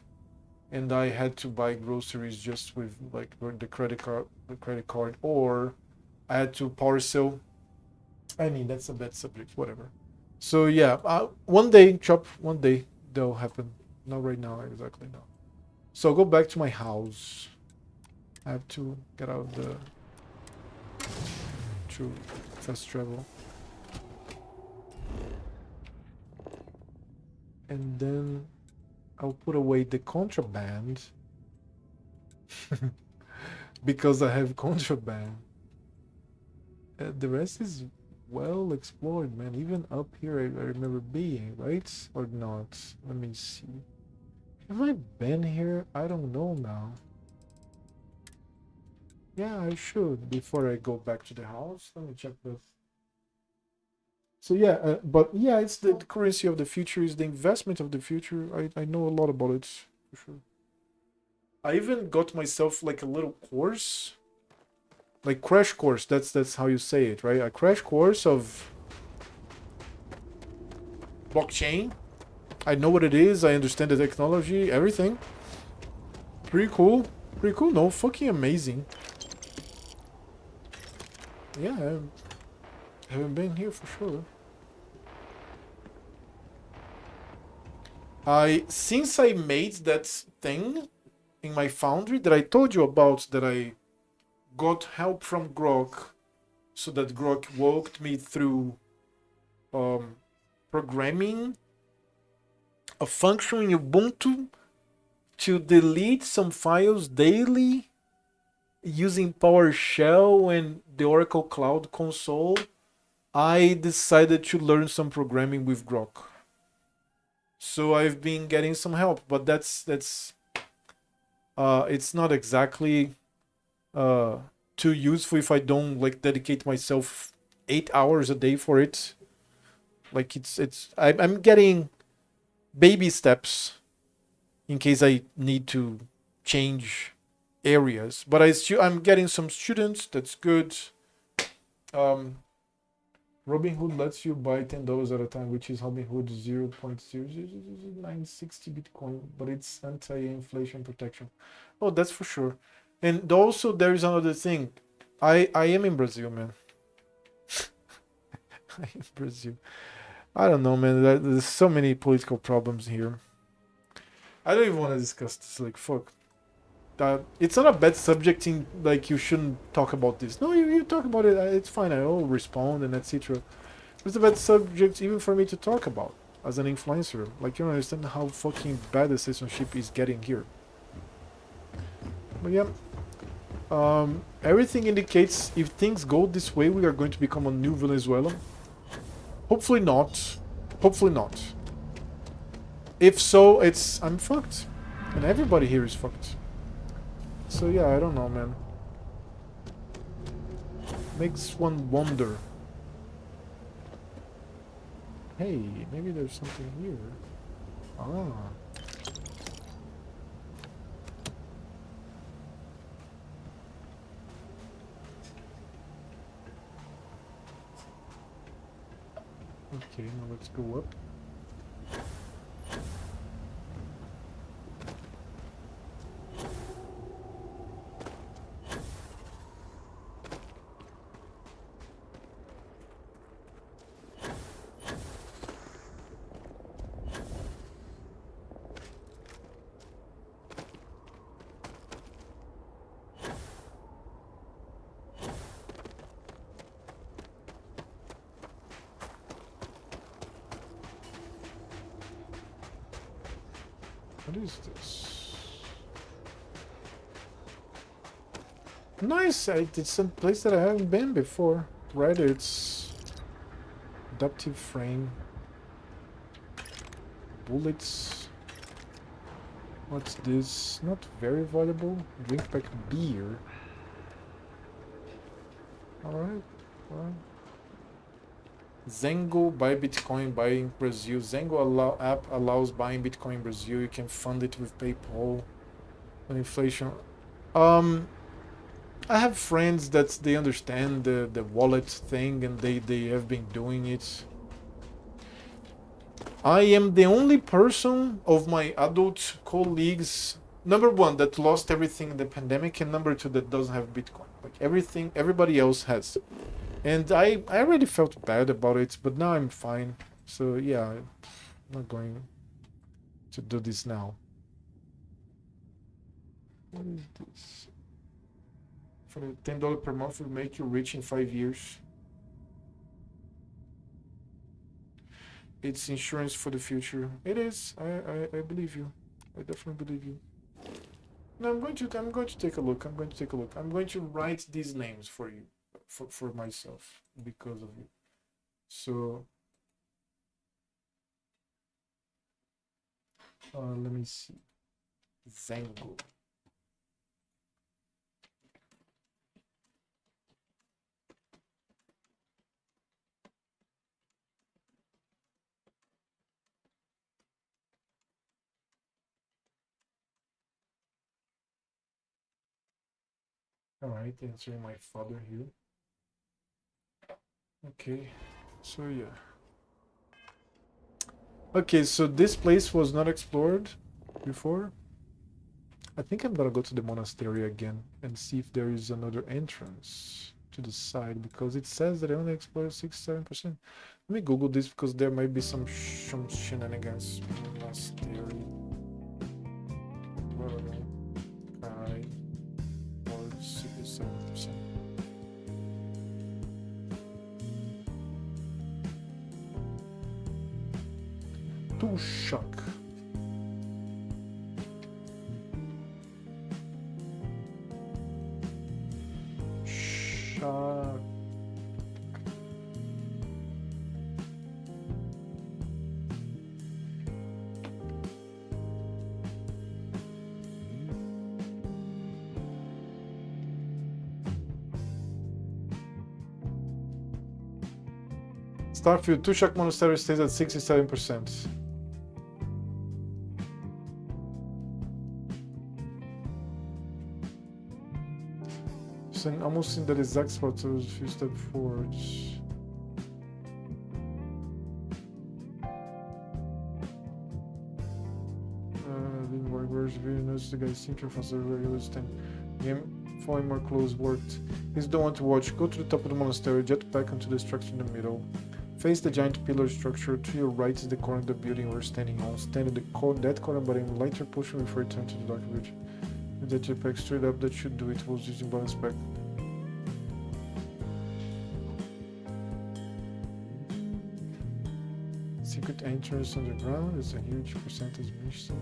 and I had to buy groceries just with like the credit card, or I had to parcel. I mean, that's a bad subject, whatever. So yeah, one day, chop, one day that'll happen. Not right now, exactly now. So I'll go back to my house. I have to get out of the to fast travel. And then I'll put away the contraband because I have contraband. The rest is well explored, man. Even up here, I remember being, right? Or not? Let me see. Have I been here? I don't know now. Yeah, I should before I go back to the house. Let me check this. So yeah, but yeah, it's the currency of the future, is the investment of the future. I know a lot about it for sure. I even got myself like a little course, like crash course. That's how you say it, right? A crash course of blockchain. I know what it is. I understand the technology, everything. Pretty cool. Pretty cool. No, fucking amazing. Yeah, I haven't been here for sure. Since I made that thing in my foundry that I told you about, that I got help from Grok, so that Grok walked me through programming a function in Ubuntu to delete some files daily using PowerShell and the Oracle Cloud Console. I decided to learn some programming with Grok. So I've been getting some help, but that's it's not exactly too useful if I don't like dedicate myself 8 hours a day for it. Like I'm getting baby steps in case I need to change areas, but I'm getting some students. That's good. Robinhood lets you buy $10 at a time, which is Robinhood 0.00960 Bitcoin, but it's anti-inflation protection. Oh, that's for sure. And also there is another thing. I am in Brazil, man. I am in Brazil. I don't know, man. There's so many political problems here. I don't even want to discuss this. Like, fuck. It's not a bad subject in, like, you shouldn't talk about this. No, you talk about it. It's fine. I'll respond and etc. It's a bad subject even for me to talk about as an influencer. Like, you don't understand how fucking bad the citizenship is getting here. But yeah. Everything indicates if things go this way, we are going to become a new Venezuela. Hopefully not. Hopefully not. If so, I'm fucked. And everybody here is fucked. So yeah, I don't know, man. Makes one wonder. Hey, maybe there's something here. Ah. Okay, now let's go up. What is this? Nice! It's a place that I haven't been before. Right, it's adaptive frame. Bullets. What's this? Not very valuable. Drink back beer. Alright, alright. Zengo, buy Bitcoin, buy in Brazil. Zengo app allows buying Bitcoin in Brazil. You can fund it with PayPal. On inflation. I have friends that they understand the wallet thing and they have been doing it. I am the only person of my adult colleagues number one that lost everything in the pandemic, and number two that doesn't have Bitcoin. Like everything, everybody else has. And I already felt bad about it, but now I'm fine. So yeah, I'm not going to do this now. What is this? For $10 per month will make you rich in 5 years. It's insurance for the future. It is. I believe you. I definitely believe you. No, I'm going to take a look. I'm going to take a look. I'm going to write these names for you, for myself, because of you. So let me see. Zango. All right, answering my father here. Okay, so yeah. Okay, so this place was not explored before. I think I'm gonna go to the monastery again and see if there is another entrance to the side, because it says that I only explored 67%. Let me Google this because there might be some shenanigans. Monastery. I or 67%. Too shock. Shock. Starfield, Tushak Monastery stays at 67%. So almost in the exact spot, so a few steps forward. Didn't work. Where's the video? Notice the guy seemed to faster regular stand. Game following more close worked. He's the one to watch. Go to the top of the monastery, jetpack onto the structure in the middle. Face the giant pillar structure. To your right is the corner of the building we're standing on. Stand in that corner, but in lighter portion before you turn to the dark bridge. With the jetpack straight up, that should do it. Was using balance back. Secret entrance underground is a huge percentage missing.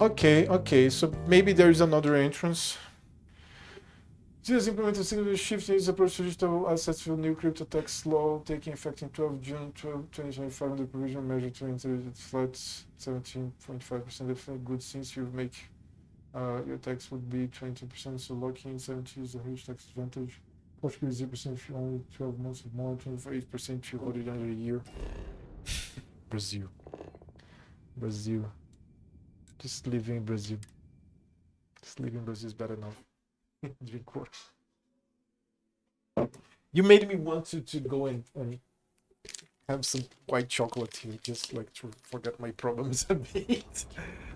Okay, so maybe there is another entrance. Just implemented single shift is approach to digital assets for new crypto tax law taking effect in 12 June 2025 under provisional measure to enter it flat 17.5%. Definitely good since you make your tax would be 20%, so locking in 70 is a huge tax advantage. Possibly 0% if you only 12 months or more, 25% if you hold it under a year. Brazil. Just living in Brazil. Just living in Brazil is bad enough. Drink water. You made me want to go and have some white chocolate here, just like to forget my problems a bit.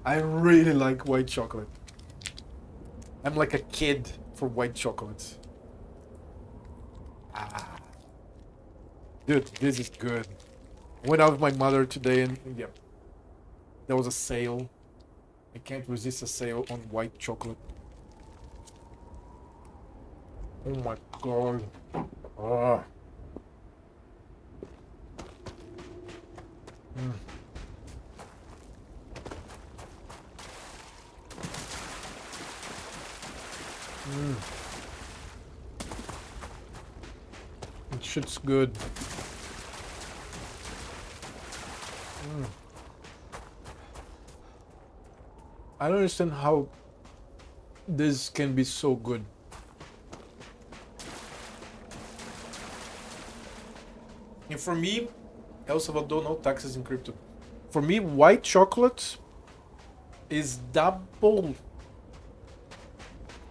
I really like white chocolate. I'm like a kid for white chocolate. Dude, this is good. I went out with my mother today and yeah, there was a sale. I can't resist a sale on white chocolate. Oh my god. Ah. It shit's good. I don't understand how this can be so good. And for me, El Salvador, no taxes in crypto. For me, white chocolate is double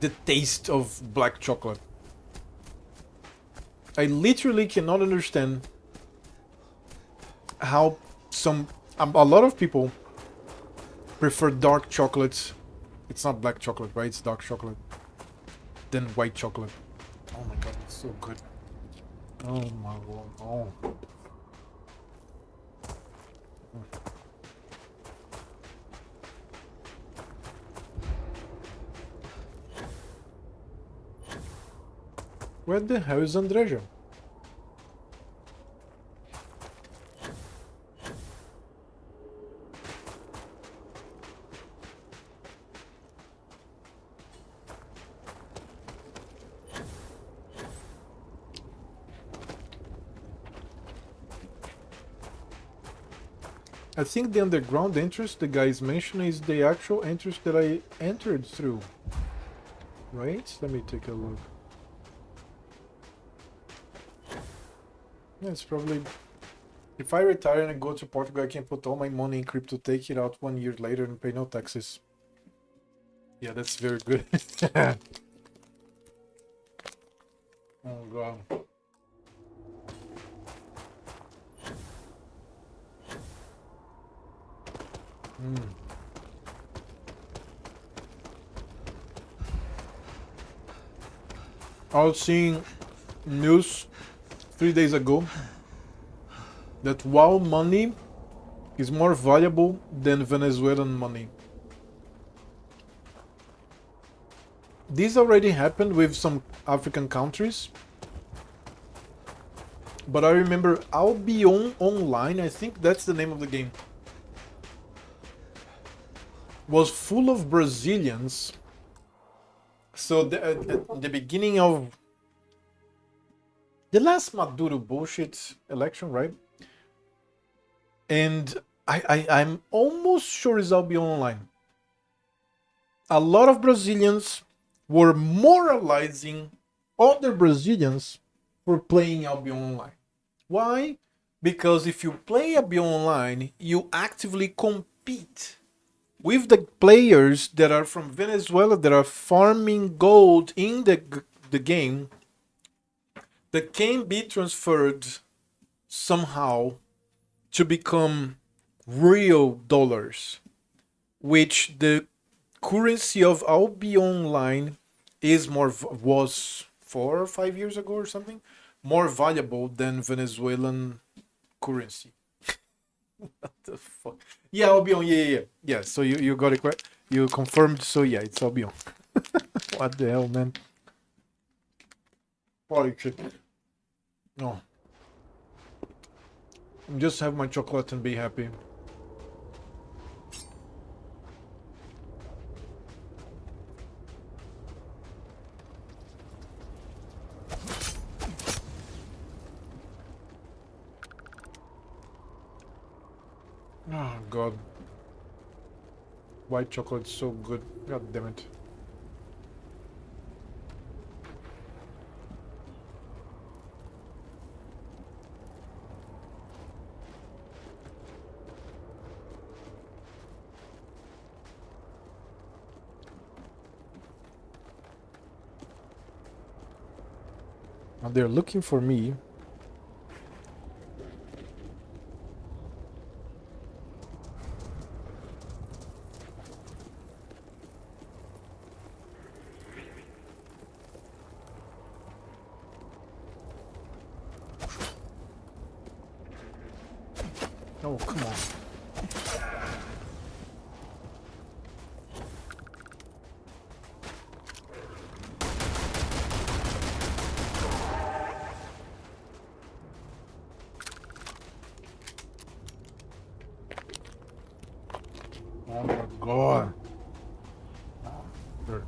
the taste of black chocolate. I literally cannot understand how a lot of people prefer dark chocolates. It's not black chocolate, right? It's dark chocolate. Than white chocolate. Oh my god, it's so good. Oh my god. Oh. Where the hell is Andreja? I think the underground entrance the guys mentioned is the actual entrance that I entered through. Right? Let me take a look. Yeah, it's probably... If I retire and go to Portugal, I can put all my money in crypto, take it out 1 year later and pay no taxes. Yeah, that's very good. Oh god. I was seeing news 3 days ago that WoW money is more valuable than Venezuelan money. This already happened with some African countries. But I remember Albion Online, I think that's the name of the game, was full of Brazilians. So at the beginning of the last Maduro bullshit election, right? And I'm almost sure it's Albion Online. A lot of Brazilians were moralizing other Brazilians for playing Albion Online. Why? Because if you play Albion Online, you actively compete with the players that are from Venezuela that are farming gold in the game that can be transferred somehow to become real dollars, which the currency of Albion Online was 4 or 5 years ago or something more valuable than Venezuelan currency. What the fuck? Yeah, Albion. Yeah. So you got it correct. You confirmed. So yeah, it's Albion. What the hell, man? Holy shit. No. Just have my chocolate and be happy. Oh god. White chocolate's so good. God damn it. Now they're looking for me. Oh, come on. Oh my god. Good.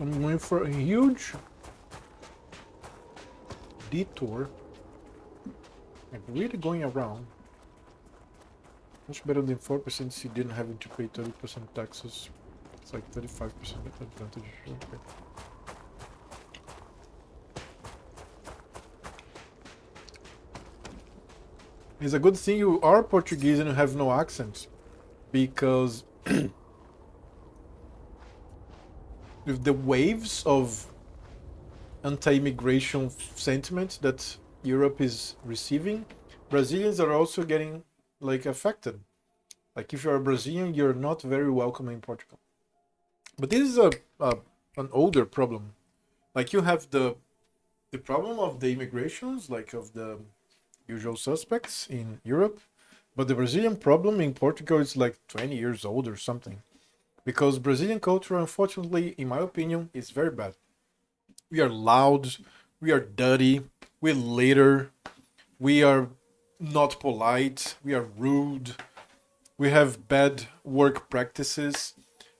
I'm going for a huge detour, like really going around. Much better than 4% since you didn't having to pay 30% taxes. It's like 35% advantage. Okay. It's a good thing you are Portuguese and you have no accent, because with the waves of anti-immigration sentiment that Europe is receiving, Brazilians are also getting like affected. Like if you're a Brazilian, you're not very welcome in Portugal. But this is an older problem. Like you have the problem of the immigrations, like of the usual suspects in Europe, but the Brazilian problem in Portugal is like 20 years old or something. Because Brazilian culture, unfortunately, in my opinion, is very bad. We are loud, we are dirty, we litter, we are not polite, we are rude, we have bad work practices,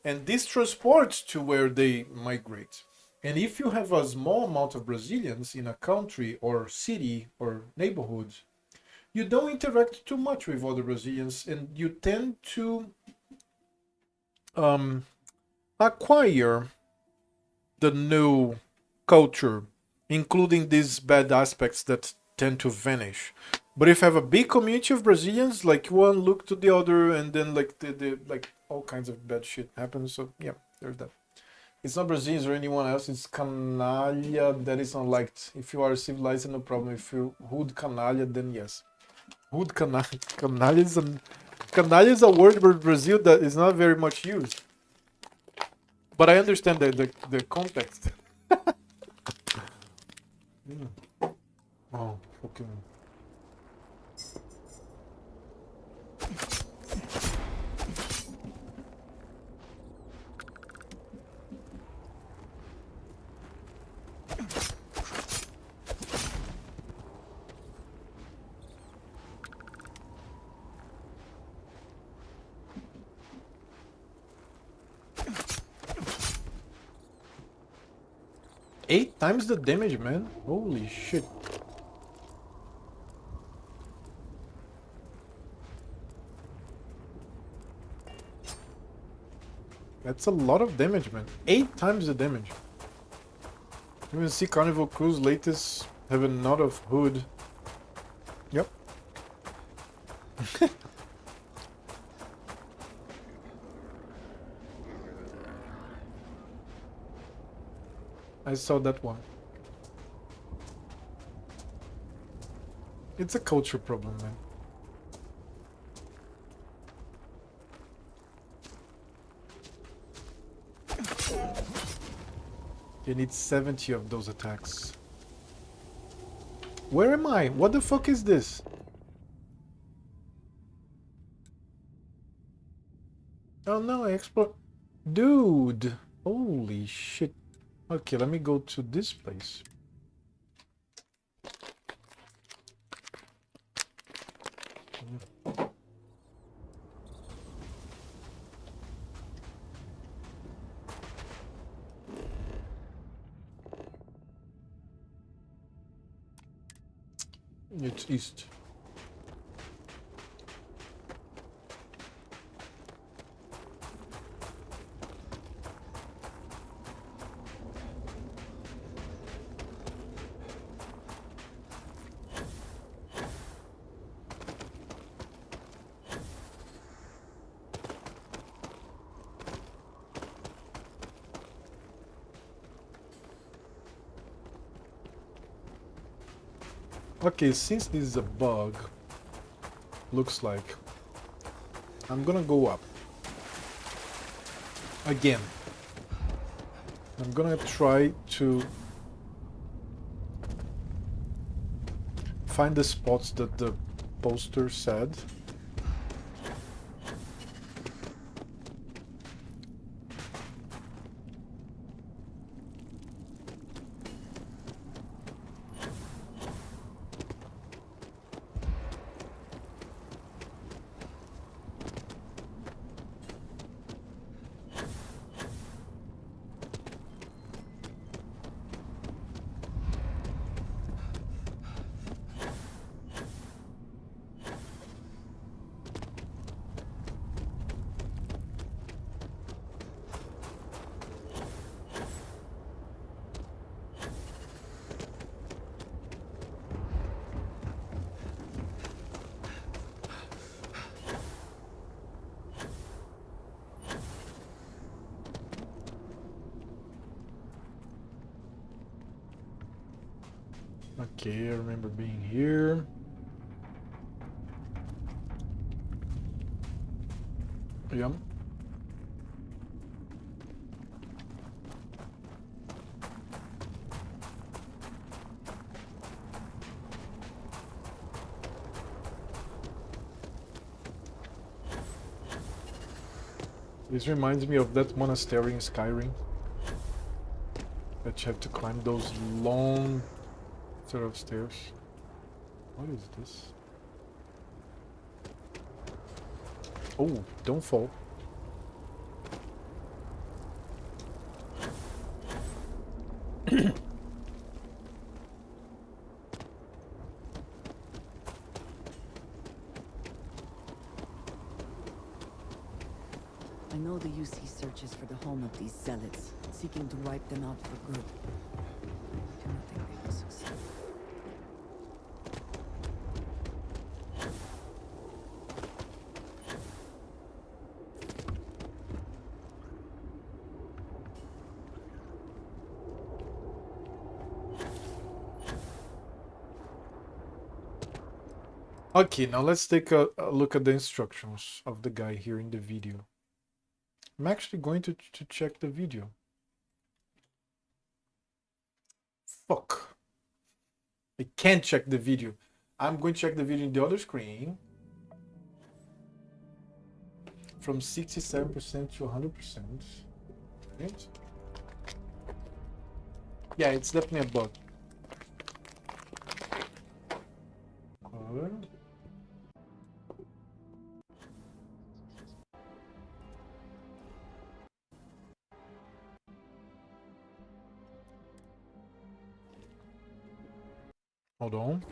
and this transports to where they migrate. And if you have a small amount of Brazilians in a country or city or neighborhood, you don't interact too much with other Brazilians, and you tend to acquire the new culture, including these bad aspects that tend to vanish. But if you have a big community of Brazilians, like one look to the other, and then like the like all kinds of bad shit happens. So yeah, there's that. It's not Brazilians or anyone else. It's canalha that is unliked. If you are civilized, no problem. If you hood canalha, then yes. Hood canalha. Canalha is a word for Brazil that is not very much used. But I understand the context. Oh, fucking. Eight times the damage, man. Holy shit. That's a lot of damage, man. 8 times the damage. You can see Carnival Cruise latest have a lot of hood. Yep. I saw that one. It's a culture problem, man. You need 70 of those attacks. Where am I? What the fuck is this? Oh no, I explore. Dude! Holy shit. Okay, let me go to this place. It's east. Okay, since this is a bug, looks like, I'm gonna go up. Again. I'm gonna try to find the spots that the poster said. Okay, I remember being here. Yum. This reminds me of that monastery in Skyrim. That you have to climb those long set of stairs. What is this? Oh, don't fall. I know the UC searches for the home of these zealots, seeking to wipe them out for good. I do not think they will succeed. Okay, now let's take a look at the instructions of the guy here in the video. I'm actually going to check the video. Fuck. I can't check the video. I'm going to check the video in the other screen. From 67% to 100%. Right? Yeah, it's definitely a bug. Good. Hold on.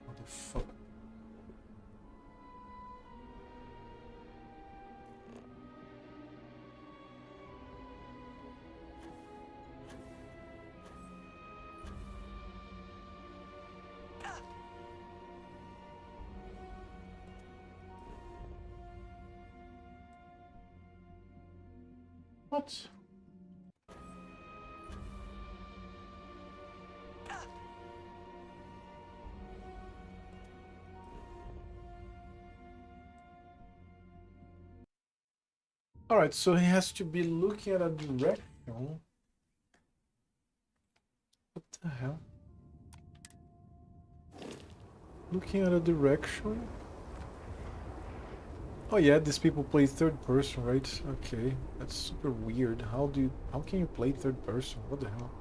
What the fuck? What? Alright, so he has to be looking at a direction. What the hell? Looking at a direction? Oh yeah, these people play third person, right? Okay, that's super weird. How can you play third person? What the hell?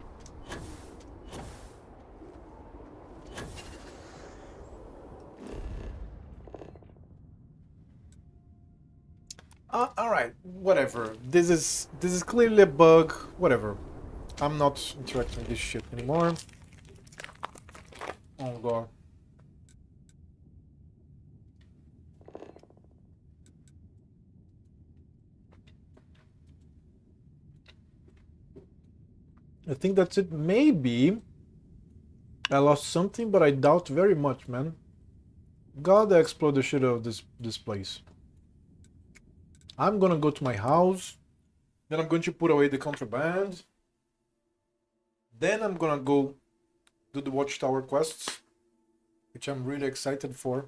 Alright, whatever. This is clearly a bug. Whatever. I'm not interacting with this shit anymore. Oh god. I think that's it. Maybe I lost something, but I doubt very much, man. Gotta explode the shit out of this place. I'm gonna go to my house. Then I'm going to put away the contraband. Then I'm gonna go do the Watchtower quests, which I'm really excited for.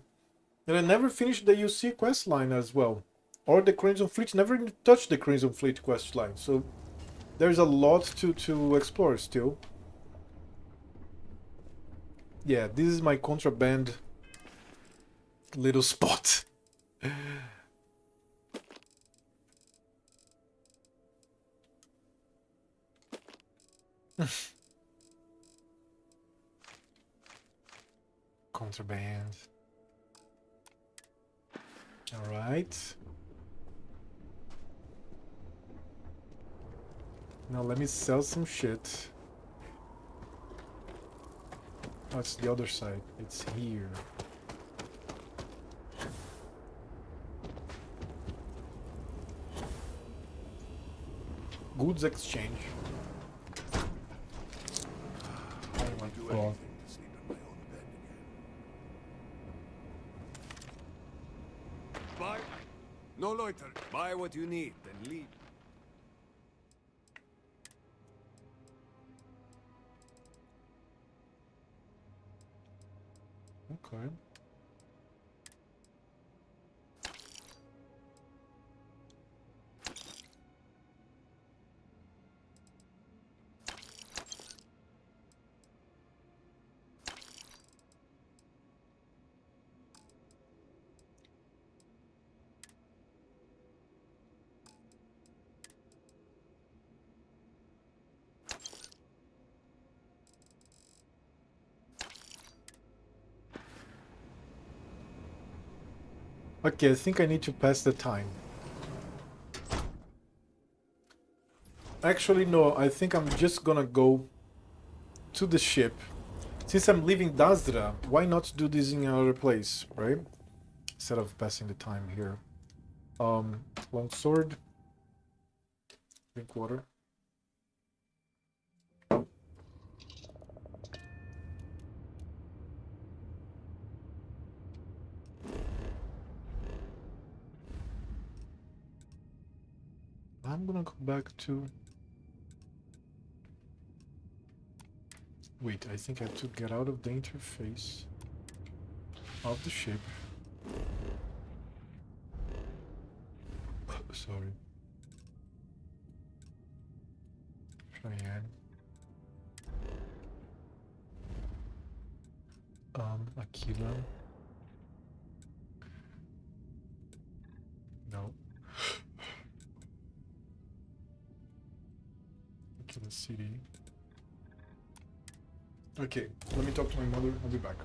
And I never finished the UC quest line as well. Or the Crimson Fleet, never touched the Crimson Fleet quest line. So there's a lot to explore still. Yeah, this is my contraband little spot. Contraband. All right. Now let me sell some shit. Oh, it's the other side. It's here. Goods exchange. God. To sleep in my own bed again. Buy. No loiter. Buy what you need, then leave. Okay. Okay, I think I need to pass the time. Actually, no, I think I'm just gonna go to the ship. Since I'm leaving Dazdra, why not do this in another place, right? Instead of passing the time here. Longsword. Drink water. I'm gonna go back to... Wait, I think I have to get out of the interface of the ship. Sorry. Cheyenne. Aquila. No. Aquila City. Okay, let me talk to my mother. I'll be back.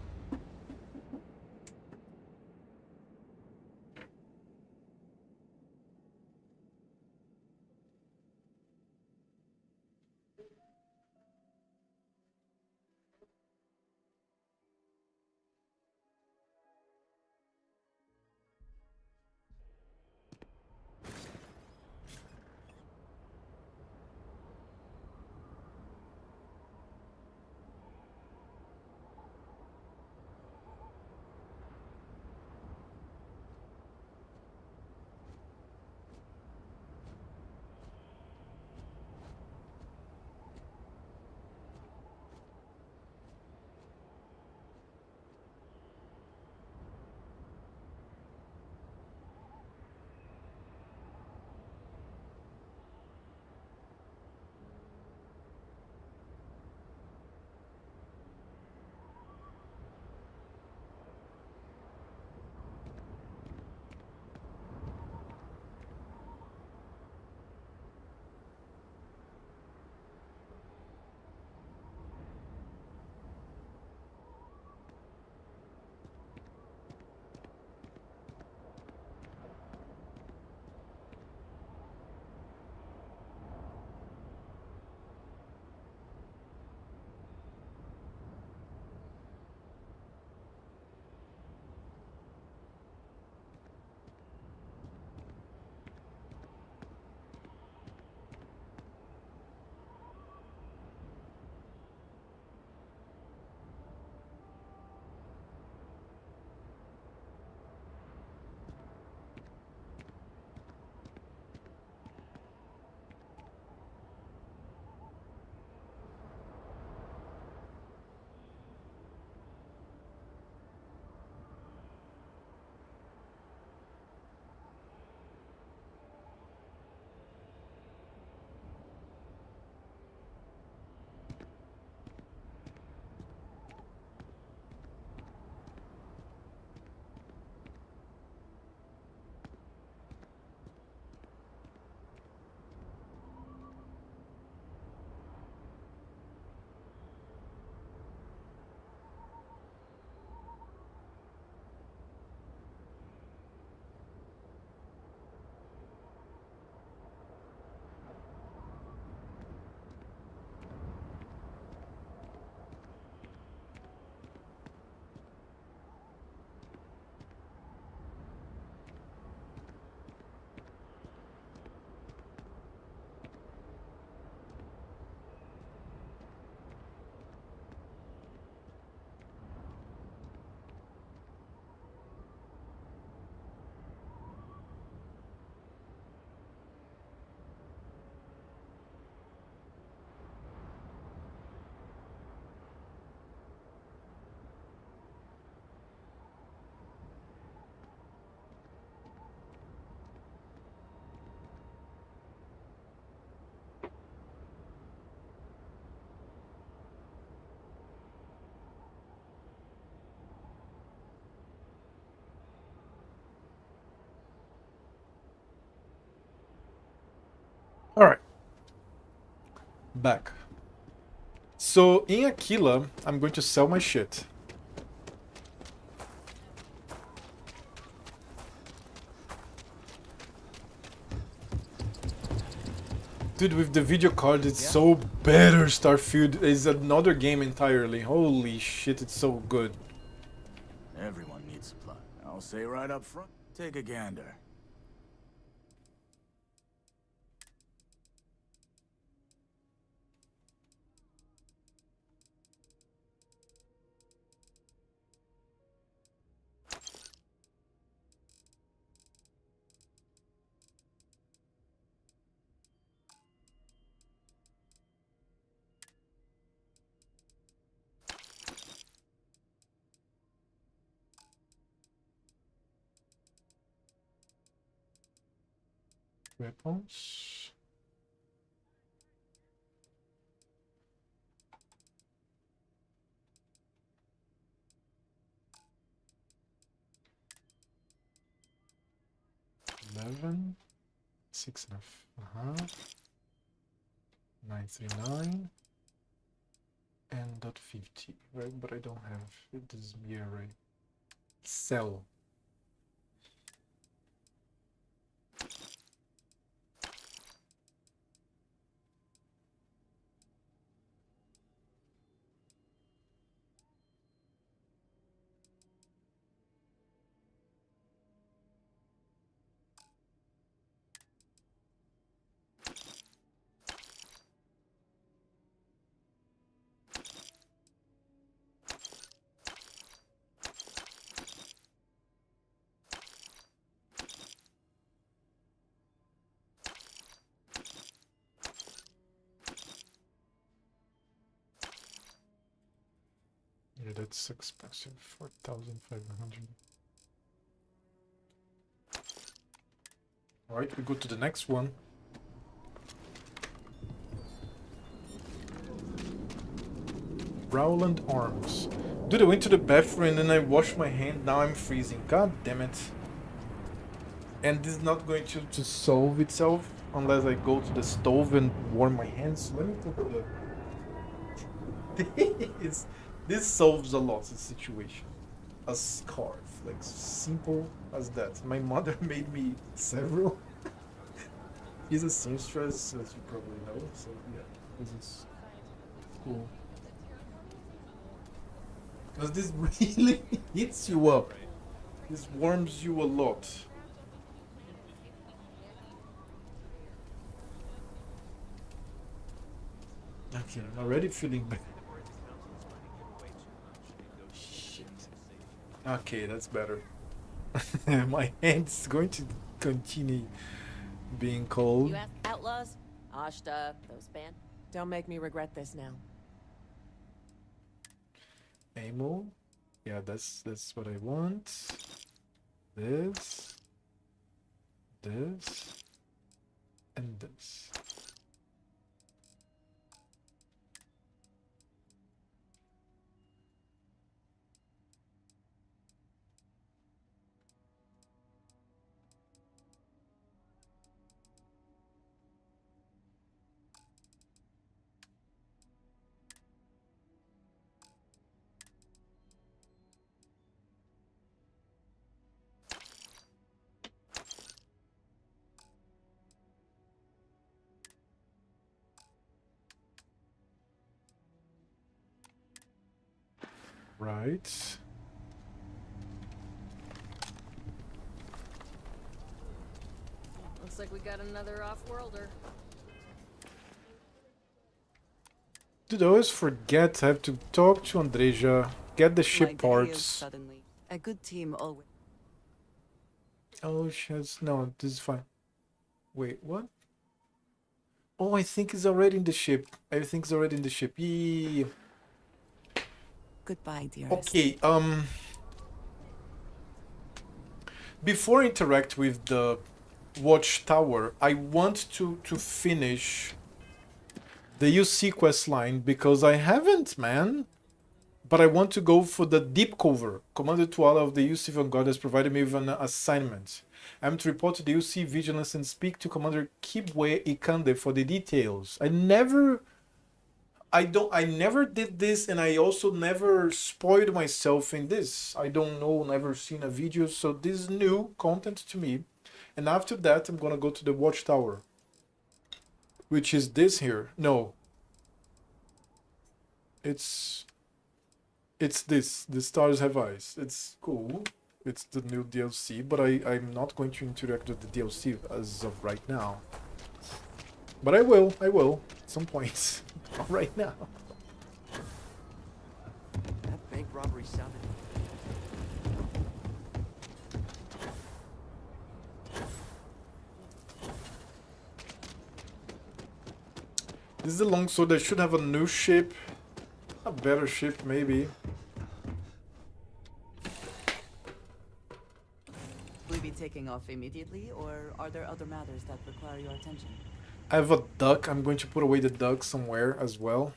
Alright. Back. So, in Aquila, I'm going to sell my shit. Dude, with the video card, it's so better. Starfield is another game entirely. Holy shit, it's so good. Everyone needs supply. I'll say right up front, take a gander. Weapons. $11. 6.5. 939. And .50, right? But I don't have it this year, right? Sell. Yeah, that's expensive. 4,500. Alright, we go to the next one. Rowland Arms. Dude, I went to the bathroom and then I washed my hand. Now I'm freezing. God damn it. And this is not going to solve itself unless I go to the stove and warm my hands. Let me put the... This solves a lot of the situation. A scarf. Like, simple as that. My mother made me several. She's a seamstress, as you probably know. So, yeah, this is cool. Because this really hits you up. This warms you a lot. Okay, I'm already feeling bad. Shit. Okay, that's better. My hand's going to continue being cold. You ask outlaws? Ashta, those band. Don't make me regret this now. Ammo. Yeah, that's what I want. This. This. And this. Right. Looks like we got another off-worlder. Dude, I always forget I have to talk to Andreja, get the My ship day is parts. suddenly a good team always. Oh, she has... No, this is fine. Wait, what? Oh, I think it's already in the ship. I think it's already in the ship. Yeah. Goodbye, dearest. Okay, before I interact with the watchtower, I want to finish the UC quest line because I haven't, man. But I want to go for the deep cover. Commander Tuala of the UC Vanguard has provided me with an assignment. I'm to report to the UC Vigilance and speak to Commander Kibwe Ikande for the details. I never did this, and I also never spoiled myself in this. I don't know, never seen a video, so this is new content to me. And after that, I'm gonna go to the watchtower, which is this here. No, it's this. The stars have eyes. It's cool. It's the new DLC, but I'm not going to interact with the DLC as of right now. But I will at some point. Not right now. That bank robbery sounded. This is a longsword. I should have a new ship. A better ship, maybe. Will you be taking off immediately, or are there other matters that require your attention? I have a duck. I'm going to put away the duck somewhere as well.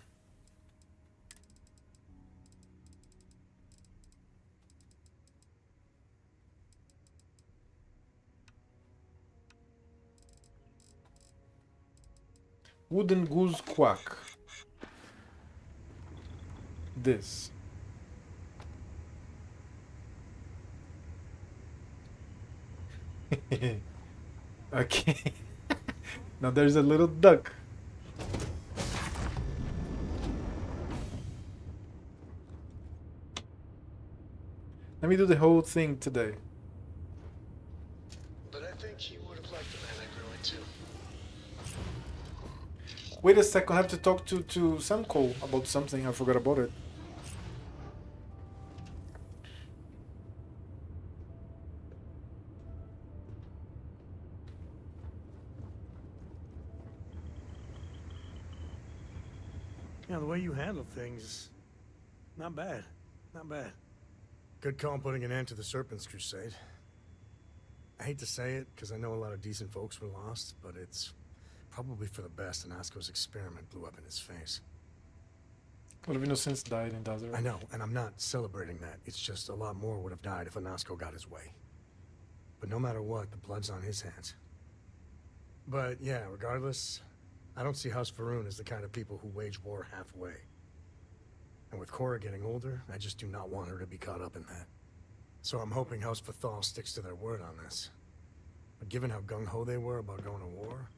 Wooden goose quack. This. Okay. Now there's a little duck. Let me do the whole thing today. But I think he would have liked the man I grew into. Wait a second, I have to talk to Samko about something. I forgot about it. Yeah, the way you handle things, not bad. Not bad. Good call putting an end to the Serpent's Crusade. I hate to say it, because I know a lot of decent folks were lost, but it's probably for the best Anasco's experiment blew up in his face. Well, of Innocence died in Desert. I know, and I'm not celebrating that. It's just a lot more would have died if Anasco got his way. But no matter what, the blood's on his hands. But yeah, regardless, I don't see House Faroon as the kind of people who wage war halfway. And with Cora getting older, I just do not want her to be caught up in that. So I'm hoping House Fathal sticks to their word on this. But given how gung-ho they were about going to war,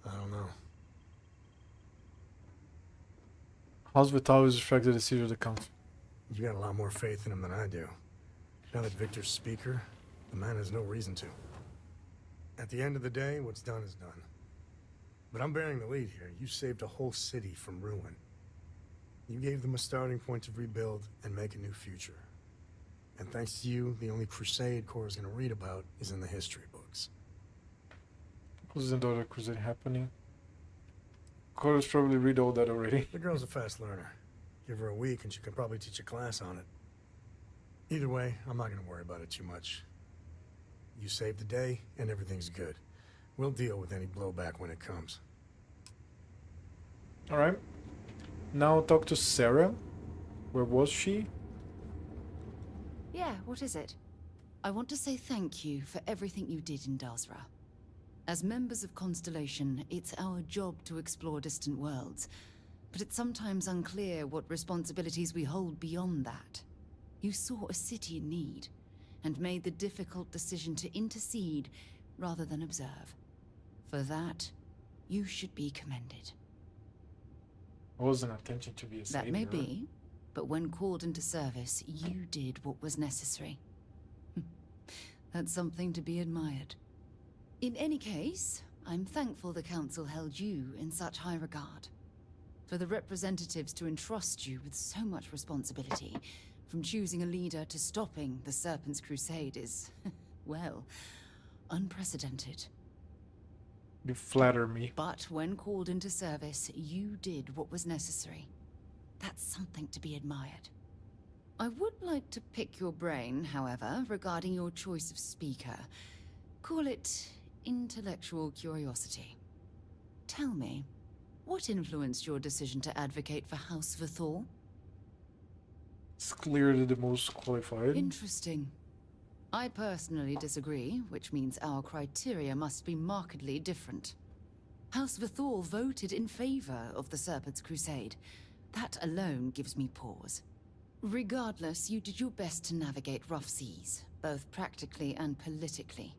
I don't know. House Vital is respected the seat of the council. You got a lot more faith in him than I do. Now that Victor's speaker, the man has no reason to. At the end of the day, what's done is done. But I'm bearing the lead here. You saved a whole city from ruin. You gave them a starting point to rebuild and make a new future. And thanks to you, the only crusade Cora's gonna read about is in the history books. Wasn't all the crusade happening? Cora's probably read all that already. The girl's a fast learner. Give her a week and she can probably teach a class on it. Either way, I'm not gonna worry about it too much. You saved the day, and everything's good. We'll deal with any blowback when it comes. Alright. Now talk to Sarah. Where was she? Yeah, what is it? I want to say thank you for everything you did in Dazra. As members of Constellation, it's our job to explore distant worlds, but it's sometimes unclear what responsibilities we hold beyond that. You saw a city in need, and made the difficult decision to intercede rather than observe. For that, you should be commended. I wasn't attempting to be a savior. That may be, but when called into service, you did what was necessary. That's something to be admired. In any case, I'm thankful the Council held you in such high regard. For the representatives to entrust you with so much responsibility, from choosing a leader to stopping the Serpent's Crusade is, well, unprecedented. You flatter me. But when called into service, you did what was necessary. That's something to be admired. I would like to pick your brain, however, regarding your choice of speaker. Call it intellectual curiosity. Tell me, what influenced your decision to advocate for House Vathor? It's clearly the most qualified. Interesting. I personally disagree, which means our criteria must be markedly different. House Vithor voted in favor of the Serpent's Crusade. That alone gives me pause. Regardless, you did your best to navigate rough seas, both practically and politically.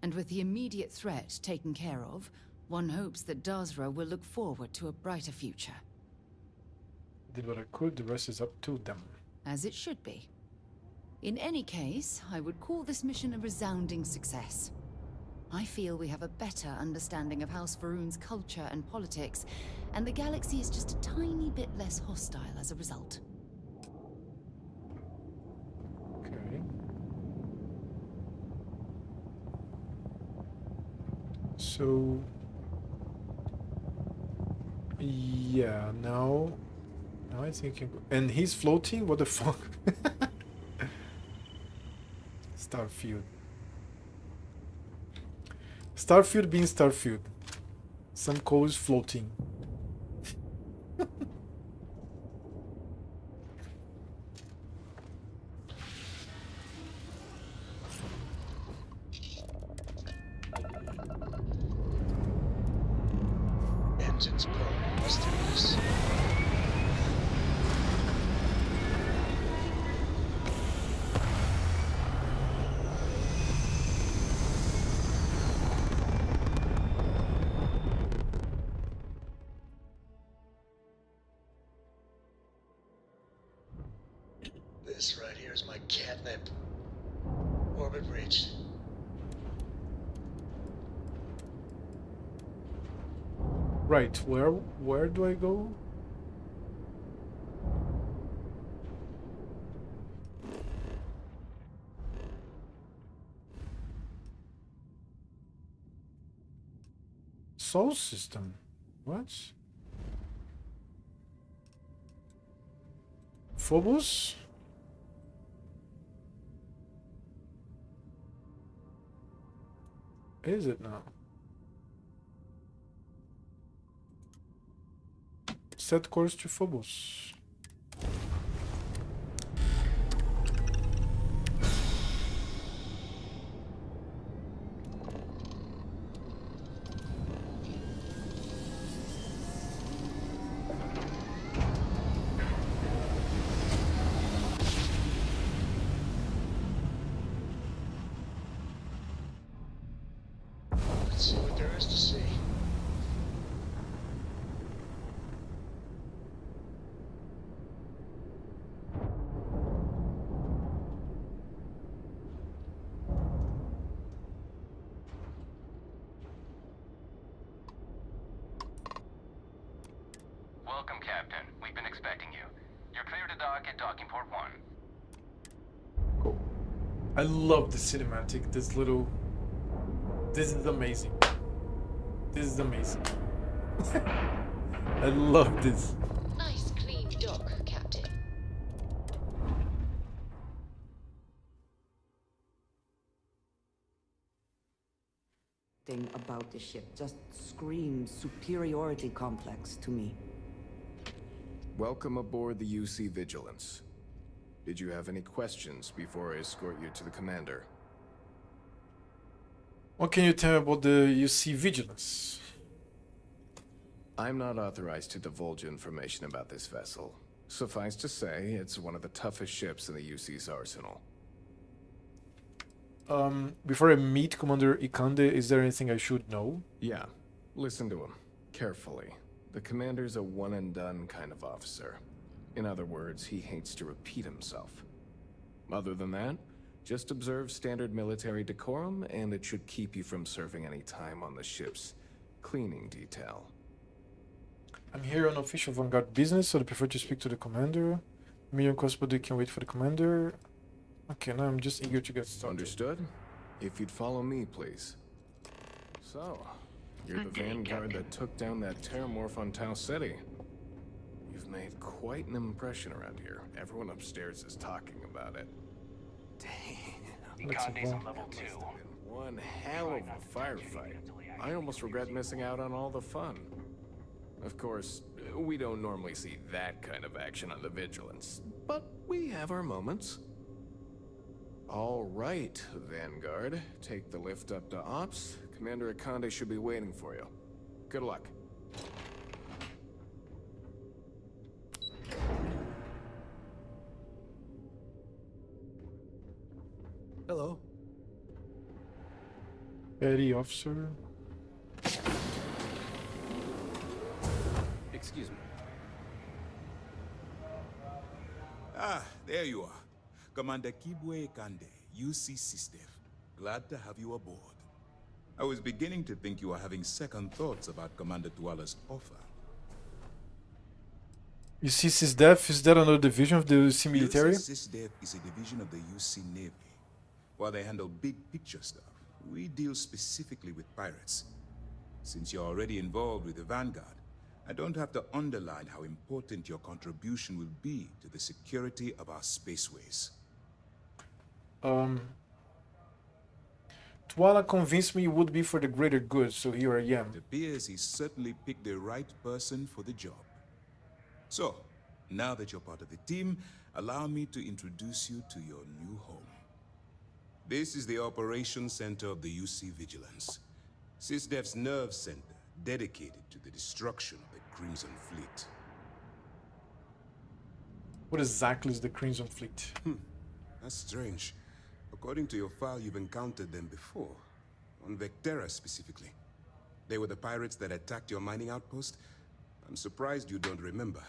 And with the immediate threat taken care of, one hopes that Dazra will look forward to a brighter future. Did what I could, the rest is up to them. As it should be. In any case, I would call this mission a resounding success. I feel we have a better understanding of House Va'ruun's culture and politics, and the galaxy is just a tiny bit less hostile as a result. Okay. So... yeah, now I think... and he's floating? What the fuck? Starfield. Starfield being Starfield. Some coal is floating. Engines burn. Must release. This right here is my catnip. Orbit reached. Right, where do I go? Sol system. What? Phobos? Is it now? Set course to Phobos. Let's see what there is to see. Welcome, Captain. We've been expecting you. You're clear to dock at Docking Port 1. Cool. I love the cinematic. This is amazing. This is amazing. I love this. Nice clean dock, Captain. Thing about the ship just screams superiority complex to me. Welcome aboard the UC Vigilance. Did you have any questions before I escort you to the commander? What can you tell me about the UC Vigilance? I'm not authorized to divulge information about this vessel. Suffice to say, it's one of the toughest ships in the UC's arsenal. Before I meet Commander Ikande, is there anything I should know? Yeah, listen to him carefully. The commander's a one-and-done kind of officer. In other words, he hates to repeat himself. Other than that, just observe standard military decorum, and it should keep you from serving any time on the ship's cleaning detail. I'm here on official Vanguard business, so I prefer to speak to the commander. Million cost, but they can wait for the commander. Okay, now I'm just eager to get started. Understood? If you'd follow me, please. So, you're the vanguard that took down that terramorph on Tau Ceti. You've made quite an impression around here. Everyone upstairs is talking about it. Damn. Ikande's on level 2. One hell of a firefight. I almost regret missing out on all the fun. Of course, we don't normally see that kind of action on the Vigilance, but we have our moments. All right, Vanguard. Take the lift up to Ops. Commander Akande should be waiting for you. Good luck. Hello. Petty officer. Excuse me. Ah, there you are. Commander Kibwe Kande, UC Systef. Glad to have you aboard. I was beginning to think you were having second thoughts about Commander Tuala's offer. You see SysDef, is that another division of the UC military? UC SysDef is a division of the UC Navy. While they handle big picture stuff, we deal specifically with pirates. Since you're already involved with the Vanguard, I don't have to underline how important your contribution will be to the security of our spaceways. Tuala convinced me it would be for the greater good, so here I am. It appears he certainly picked the right person for the job. So, now that you're part of the team, allow me to introduce you to your new home. This is the Operations Center of the UC Vigilance, SysDef's nerve center, dedicated to the destruction of the Crimson Fleet. What exactly is the Crimson Fleet? That's strange. According to your file, you've encountered them before. On Vectera, specifically. They were the pirates that attacked your mining outpost? I'm surprised you don't remember.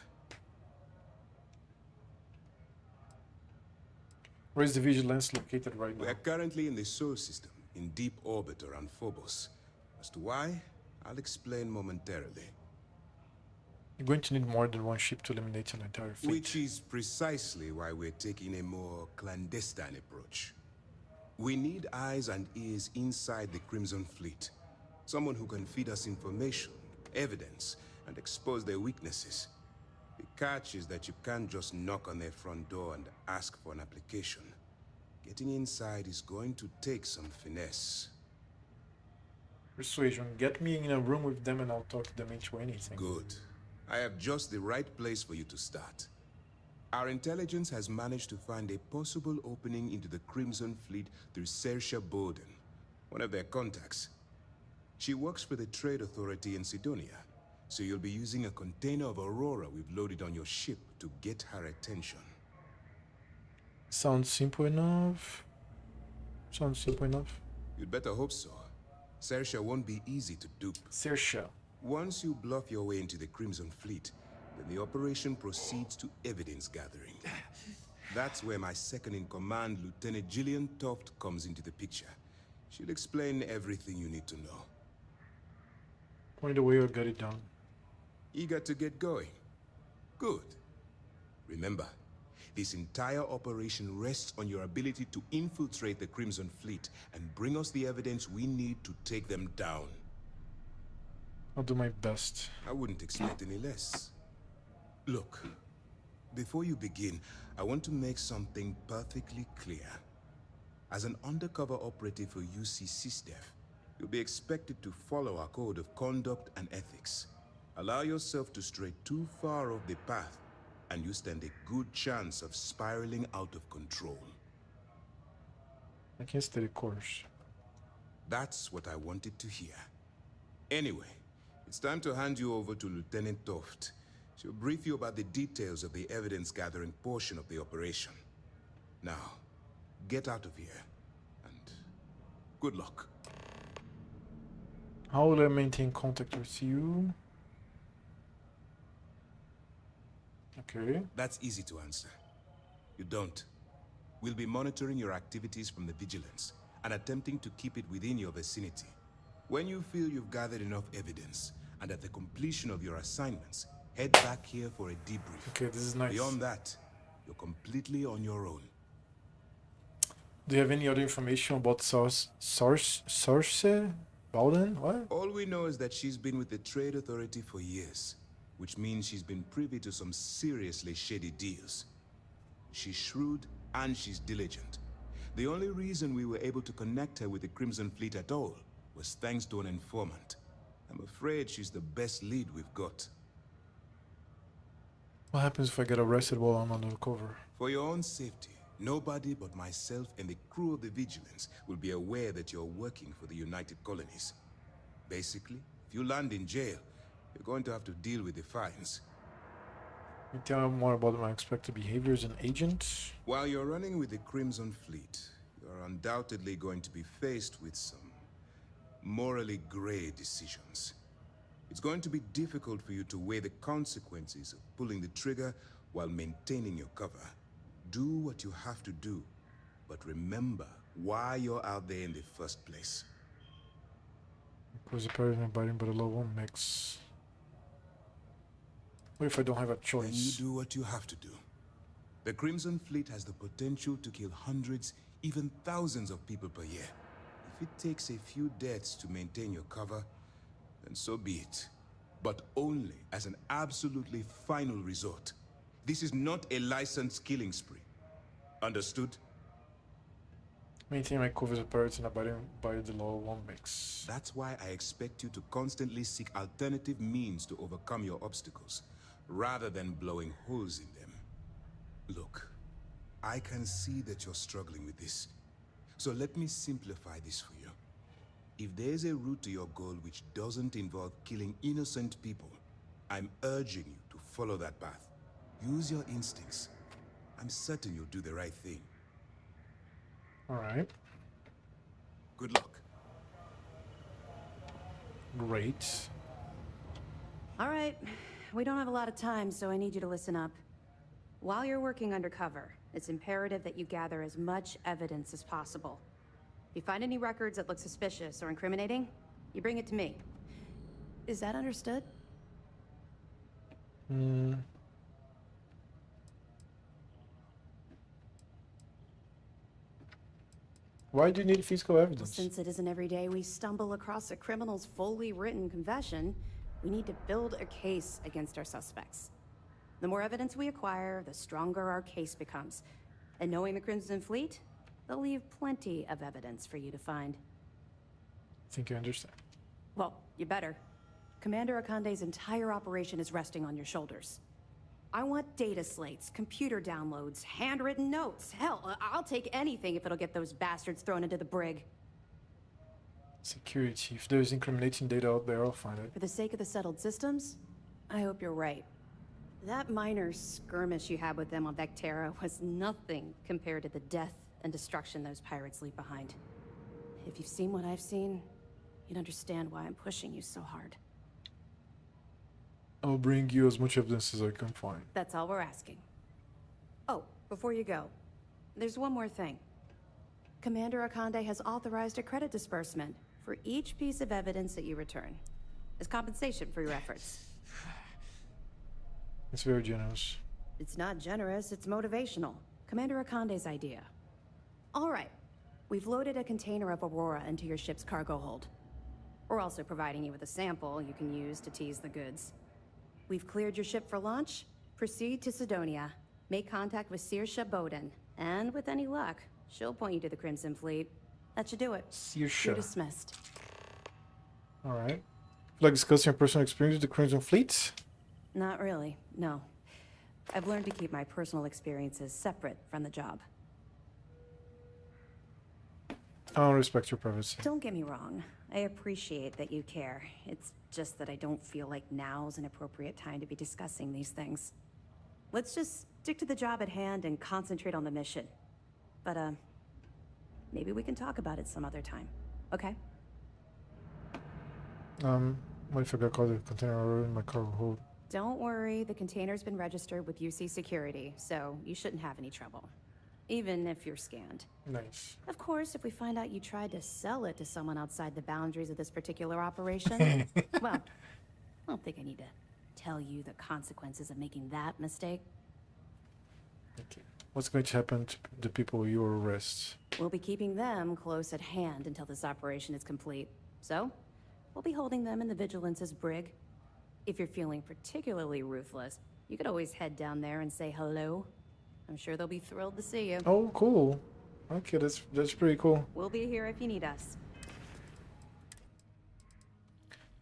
Where is the Vigilance located right now? We are currently in the Sol system, in deep orbit around Phobos. As to why, I'll explain momentarily. You're going to need more than one ship to eliminate an entire fleet. Which is precisely why we're taking a more clandestine approach. We need eyes and ears inside the Crimson Fleet. Someone who can feed us information, evidence, and expose their weaknesses. The catch is that you can't just knock on their front door and ask for an application. Getting inside is going to take some finesse. Persuasion. Get me in a room with them and I'll talk them into anything. Good. I have just the right place for you to start. Our intelligence has managed to find a possible opening into the Crimson Fleet through Saoirse Bowden, one of their contacts. She works for the Trade Authority in Sidonia, so you'll be using a container of Aurora we've loaded on your ship to get her attention. Sounds simple enough. Sounds simple enough. You'd better hope so. Saoirse won't be easy to dupe. Saoirse. Once you bluff your way into the Crimson Fleet, then the operation proceeds to evidence gathering. That's where my second-in-command, Lieutenant Gillian Toft, comes into the picture. She'll explain everything you need to know. Point the way or get it done. Eager to get going? Good. Remember, this entire operation rests on your ability to infiltrate the Crimson Fleet and bring us the evidence we need to take them down. I'll do my best. I wouldn't expect any less. Look, before you begin, I want to make something perfectly clear. As an undercover operative for UC SysDef, you'll be expected to follow our code of conduct and ethics. Allow yourself to stray too far off the path, and you stand a good chance of spiraling out of control. I can stay the course. That's what I wanted to hear. Anyway, it's time to hand you over to Lieutenant Toft. She'll brief you about the details of the evidence-gathering portion of the operation. Now, get out of here, and good luck. How will I maintain contact with you? Okay. That's easy to answer. You don't. We'll be monitoring your activities from the Vigilance, and attempting to keep it within your vicinity. When you feel you've gathered enough evidence, and at the completion of your assignments, head back here for a debrief. Okay, this is nice. Beyond that, you're completely on your own. Do you have any other information about Saoirse Bowden? What? All we know is that she's been with the Trade Authority for years, which means she's been privy to some seriously shady deals. She's shrewd and she's diligent. The only reason we were able to connect her with the Crimson Fleet at all was thanks to an informant. I'm afraid she's the best lead we've got. What happens if I get arrested while I'm undercover? For your own safety, Nobody but myself and the crew of the Vigilance will be aware that you're working for the United Colonies. Basically, if you land in jail, you're going to have to deal with the fines. Can you tell me more about my expected behavior as an agent? While you're running with the Crimson Fleet, you're undoubtedly going to be faced with some morally gray decisions. It's going to be difficult for you to weigh the consequences of pulling the trigger while maintaining your cover. Do what you have to do, but remember why you're out there in the first place. Because the parent inviting but a low one mix. What if I don't have a choice? Then you do what you have to do. The Crimson Fleet has the potential to kill hundreds, even thousands of people per year. If it takes a few deaths to maintain your cover, then so be it. But only as an absolutely final resort. This is not a licensed killing spree. Understood? Maintain my cover as a pirate and abiding by the law one mix. That's why I expect you to constantly seek alternative means to overcome your obstacles, rather than blowing holes in them. Look, I can see that you're struggling with this. So let me simplify this for you. If there's a route to your goal which doesn't involve killing innocent people, I'm urging you to follow that path. Use your instincts. I'm certain you'll do the right thing. Alright. Good luck. Great. All right. We don't have a lot of time, so I need you to listen up. While you're working undercover, it's imperative that you gather as much evidence as possible. If you find any records that look suspicious or incriminating, you bring it to me. Is that understood? Why do you need physical evidence? Well, since it isn't every day we stumble across a criminal's fully written confession, we need to build a case against our suspects. The more evidence we acquire, the stronger our case becomes. And knowing the Crimson Fleet, they'll leave plenty of evidence for you to find. I think I understand. Well, you better. Commander Akande's entire operation is resting on your shoulders. I want data slates, computer downloads, handwritten notes. Hell, I'll take anything if it'll get those bastards thrown into the brig. Security. If there's incriminating data out there, I'll find it. For the sake of the settled systems, I hope you're right. That minor skirmish you had with them on Vectera was nothing compared to the death and destruction those pirates leave behind. If you've seen what I've seen, you'd understand why I'm pushing you so hard. I'll bring you as much evidence as I can find. That's all we're asking. Oh, before you go, there's one more thing. Commander Akande has authorized a credit disbursement for each piece of evidence that you return, as compensation for your efforts. It's very generous. It's not generous, it's motivational. Commander Akande's idea. All right, we've loaded a container of Aurora into your ship's cargo hold. We're also providing you with a sample you can use to tease the goods. We've cleared your ship for launch. Proceed to Sidonia. Make contact with Saoirse Bowden. And with any luck, she'll point you to the Crimson Fleet. That should do it. Saoirse. You're dismissed. Alright. Like discussing your personal experience with the Crimson Fleet? Not really, no. I've learned to keep my personal experiences separate from the job. I don't respect your privacy. Don't get me wrong. I appreciate that you care. It's just that I don't feel like now's an appropriate time to be discussing these things. Let's just stick to the job at hand and concentrate on the mission. But, maybe we can talk about it some other time, okay? What if I got caught the container in my cargo hold? Don't worry, the container's been registered with UC Security, so you shouldn't have any trouble. Even if you're scanned. Nice. Of course, if we find out you tried to sell it to someone outside the boundaries of this particular operation, well, I don't think I need to tell you the consequences of making that mistake. Okay. What's going to happen to the people you arrest? We'll be keeping them close at hand until this operation is complete. So, we'll be holding them in the Vigilance's brig. If you're feeling particularly ruthless, you could always head down there and say hello. I'm sure they'll be thrilled to see you. Oh, cool. Okay, that's pretty cool. We'll be here if you need us.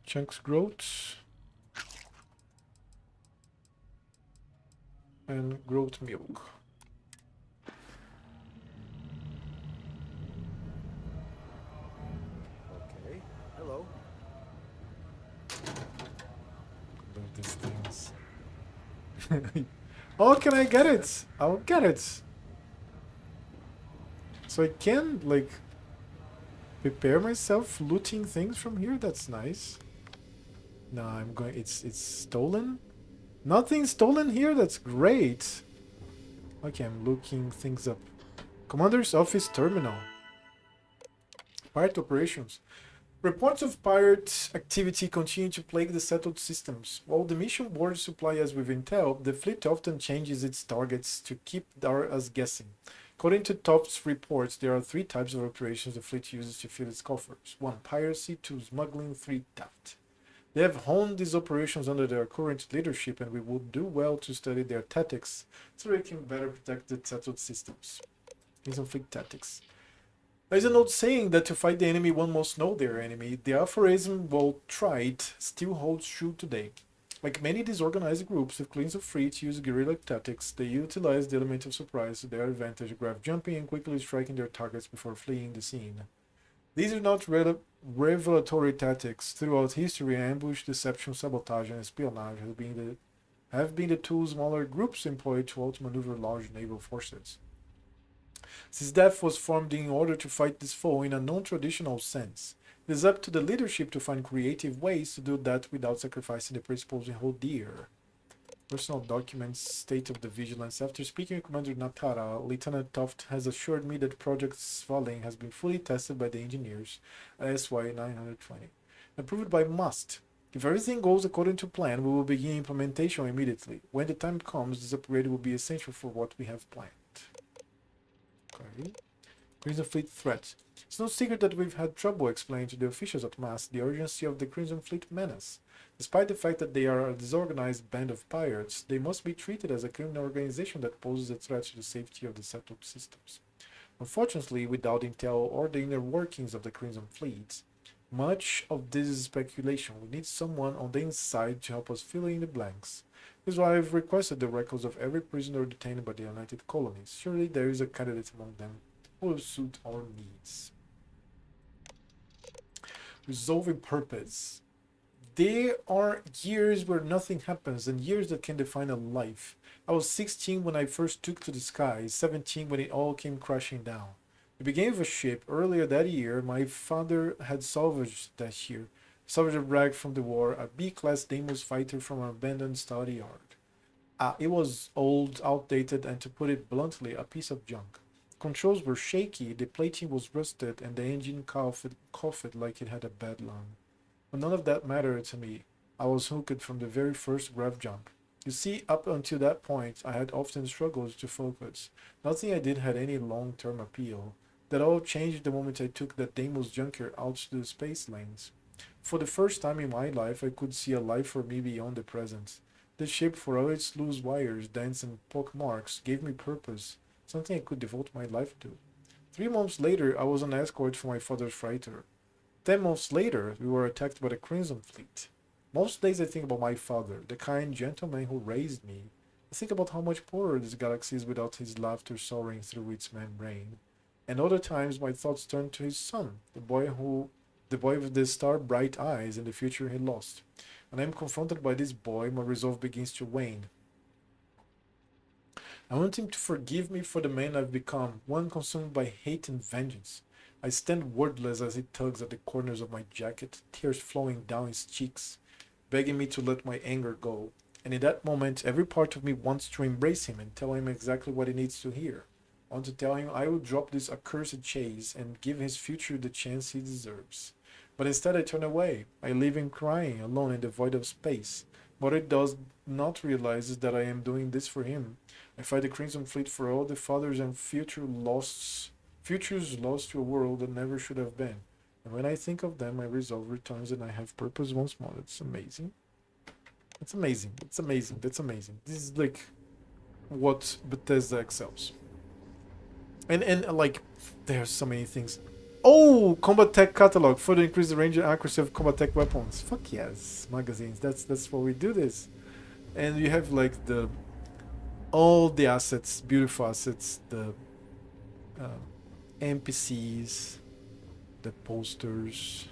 Chunks growth. And growth milk. Oh, can I get it? I'll get it. So I can, like, prepare myself looting things from here? That's nice. No, I'm going... It's stolen? Nothing stolen here? That's great. Okay, I'm looking things up. Commander's Office Terminal. Pirate operations. Reports of pirate activity continue to plague the settled systems. While the mission boards supply us with intel, the fleet often changes its targets to keep us guessing. According to Toft's reports, there are 3 types of operations the fleet uses to fill its coffers. 1. Piracy, 2. Smuggling, 3. Theft. They have honed these operations under their current leadership, and we would do well to study their tactics so we can better protect the settled systems. These are fleet tactics. There's an old saying that to fight the enemy one must know their enemy. The aphorism, well tried, still holds true today. Like many disorganized groups, if cleans of fleet use guerrilla tactics, they utilize the element of surprise to their advantage, grab jumping and quickly striking their targets before fleeing the scene. These are not revelatory tactics. Throughout history, ambush, deception, sabotage, and espionage have been the tools smaller groups employ to outmaneuver large naval forces. Since DEF was formed in order to fight this foe in a non-traditional sense, it is up to the leadership to find creative ways to do that without sacrificing the principles we hold dear. Personal documents, state of the vigilance. After speaking with Commander Natara, Lieutenant Toft has assured me that Project Svalin has been fully tested by the engineers at SY-920, approved by MUST. If everything goes according to plan, we will begin implementation immediately. When the time comes, this upgrade will be essential for what we have planned. Okay. Crimson Fleet threat. It's no secret that we've had trouble explaining to the officials at MAST the urgency of the Crimson Fleet menace. Despite the fact that they are a disorganized band of pirates, they must be treated as a criminal organization that poses a threat to the safety of the settled systems. Unfortunately, without intel or the inner workings of the Crimson Fleet, much of this is speculation. We need someone on the inside to help us fill in the blanks. This is why I've requested the records of every prisoner detained by the United Colonies. Surely there is a candidate among them who will suit our needs. Resolving purpose. There are years where nothing happens and years that can define a life. I was 16 when I first took to the skies, 17 when it all came crashing down. It began with a ship. Earlier that year, my father had salvaged a wreck from the war, a B-class Deimos fighter from an abandoned study yard. It was old, outdated, and to put it bluntly, a piece of junk. Controls were shaky, the plating was rusted, and the engine coughed like it had a bad lung. But none of that mattered to me. I was hooked from the very first grav jump. You see, up until that point, I had often struggled to focus. Nothing I did had any long-term appeal. That all changed the moment I took that Deimos junker out to the space lanes. For the first time in my life, I could see a life for me beyond the present. The ship, for all its loose wires, dents, and pock marks, gave me purpose, something I could devote my life to. 3 months later, I was an escort for my father's freighter. 10 months later, we were attacked by the Crimson Fleet. Most days I think about my father, the kind gentleman who raised me. I think about how much poorer this galaxy is without his laughter soaring through its membrane. And other times my thoughts turn to his son, the boy with the star-bright eyes and the future he lost. When I am confronted by this boy, my resolve begins to wane. I want him to forgive me for the man I've become, one consumed by hate and vengeance. I stand wordless as he tugs at the corners of my jacket, tears flowing down his cheeks, begging me to let my anger go. And in that moment, every part of me wants to embrace him and tell him exactly what he needs to hear. I want to tell him I will drop this accursed chase and give his future the chance he deserves. But instead I turn away. I leave him crying, alone in the void of space. What he does not realize is that I am doing this for him. I fight the Crimson Fleet for all the fathers and futures lost to a world that never should have been. And when I think of them, my resolve returns and I have purpose once more. It's amazing. It's amazing. It's amazing. That's amazing. This is like what Bethesda excels. And like, there's so many things. Oh, Combat Tech Catalog. Further increase the range and accuracy of Combat Tech weapons. Fuck yes, magazines. That's why we do this. And you have like all the assets, beautiful assets, the NPCs, the posters.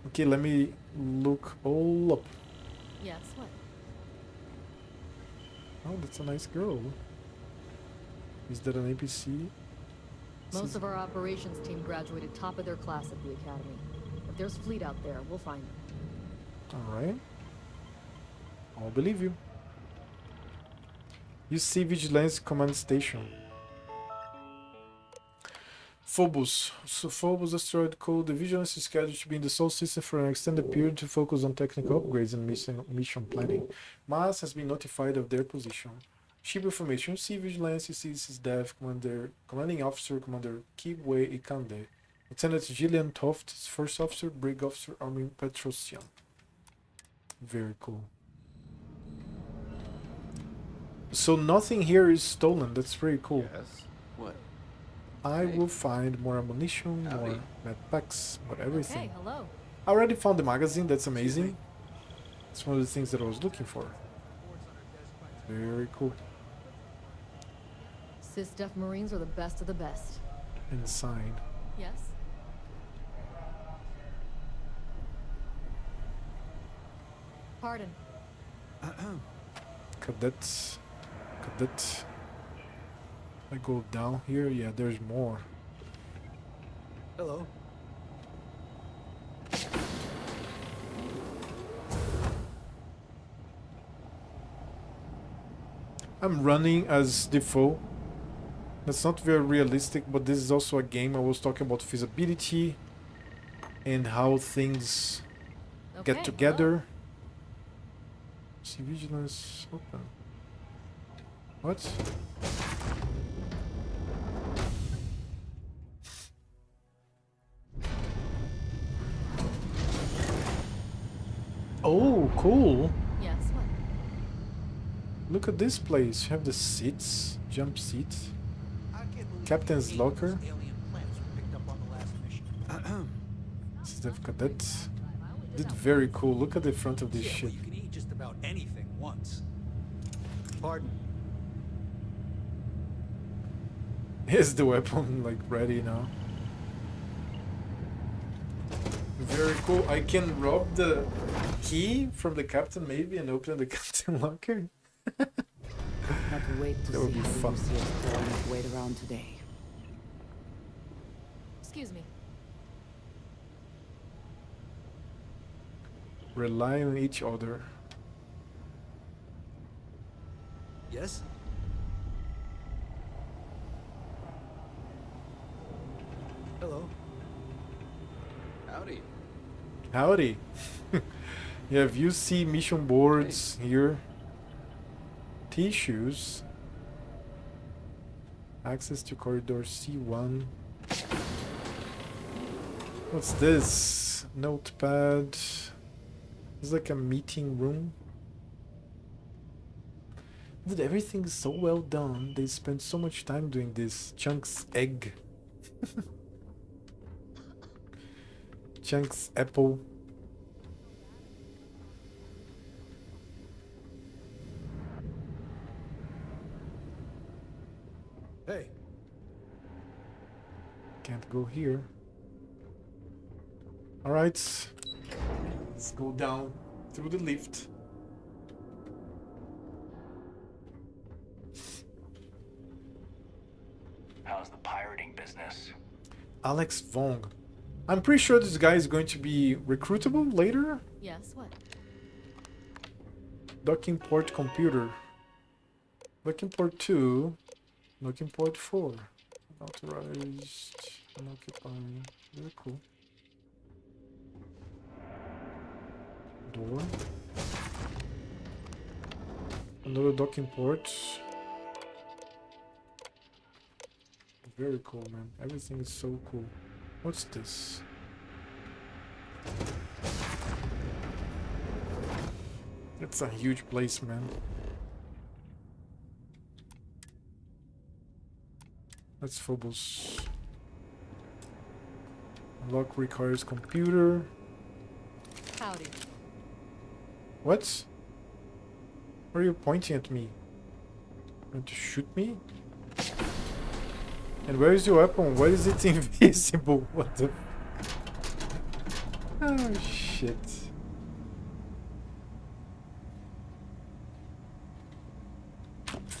Okay, let me look all up. Yes, what? Oh, that's a nice girl. Is that an APC? Most of our operations team graduated top of their class at the academy. If there's fleet out there, we'll find them. Alright. I'll believe you. You see Vigilance Command Station. Phobos. So Phobos asteroid code. The Vigilance is scheduled to be in the Sol system for an extended period to focus on technical upgrades and mission planning. Mars has been notified of their position. Ship information. See Vigilance CC's Dev Commander, Commanding Officer Commander Kiwei Ikande. Lieutenant Gillian Toft, First Officer, Brig Officer Armin Petrosian. Very cool. So nothing here is stolen. That's very cool. Yes. What? I will find more ammunition, more med packs, more everything. Hey, hello. I already found the magazine. That's amazing. It's one of the things that I was looking for. Very cool. SysDef Marines are the best of the best. Inside. Yes? Pardon. Cadets. Cadet. I go down here. Yeah, there's more. Hello. I'm running as Defoe. That's not very realistic, but this is also a game. I was talking about feasibility and how things get together. See vigilance open. What? Oh, cool. Yes, what? Look at this place. You have the seats, jump seat, captain's locker. This is the cadet. Did very cool. Look at the front of this ship. You can eat just about anything once. Pardon. Is the weapon like ready now? Very cool. I can rob the key from the captain maybe and open the captain locker. Not to wait to That would see be how fun. Lucius Thorne is wait around today. Excuse me. Rely on each other. Yes? Hello. Howdy. Howdy. You have UC mission boards here. Tissues. Access to corridor C1. What's this? Notepad. It's like a meeting room. Dude, everything is so well done. They spent so much time doing this. Chunk's egg. Chunk's apple. Hey. Can't go here. Alright. Let's go down through the lift. How's the pirating business? Alex Vong. I'm pretty sure this guy is going to be recruitable later. Yes, what? Docking port computer. Docking port 2. Docking port 4. Authorized. Unoccupying. Very cool. Door. Another docking port. Very cool, man. Everything is so cool. What's this? It's a huge place, man. That's Phobos. Unlock requires computer. Howdy. What? Why are you pointing at me? Going to shoot me? And where is your weapon? Why is it invisible? What the... Oh shit.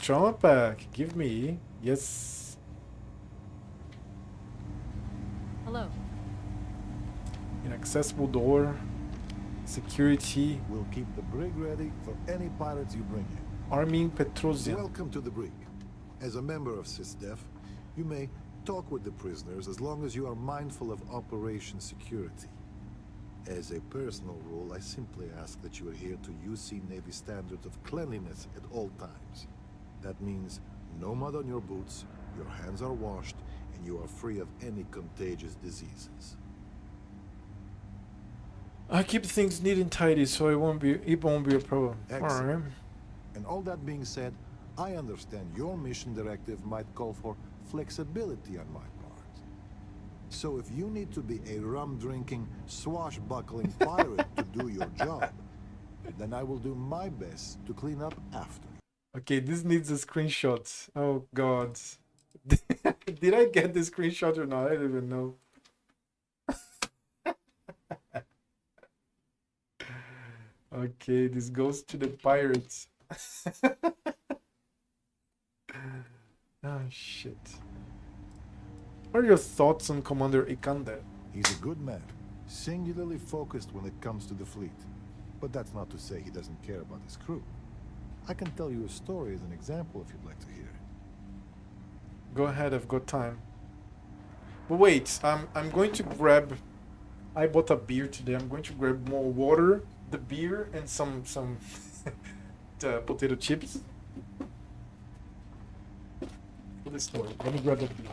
Trauma pack. Give me. Yes. Hello. Inaccessible door. Security. We'll keep the brig ready for any pirates you bring in. Arming Petrosian. Welcome to the brig. As a member of SysDef, you may talk with the prisoners as long as you are mindful of operation security. As a personal rule, I simply ask that you adhere to UC Navy standards of cleanliness at all times. That means no mud on your boots, your hands are washed, and you are free of any contagious diseases. I keep things neat and tidy, so it won't be a problem. Excellent. Alright. And all that being said, I understand your mission directive might call for flexibility on my part. So if you need to be a rum-drinking, swashbuckling pirate to do your job, then I will do my best to clean up after. Okay, this needs a screenshot. Oh god. Did I get the screenshot or not? I don't even know. Okay, this goes to the pirates. Oh shit. What are your thoughts on Commander Ikande? He's a good man, singularly focused when it comes to the fleet. But that's not to say he doesn't care about his crew. I can tell you a story as an example if you'd like to hear it. Go ahead, I've got time. But wait, I'm going to grab... I bought a beer today. I'm going to grab more water, the beer, and some the potato chips. For the story. Let me grab that beer.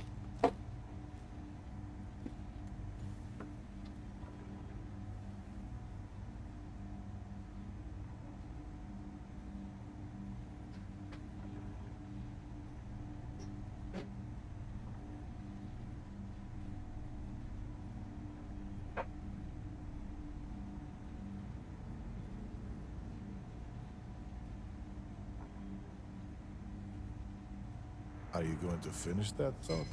Are you going to finish that thought?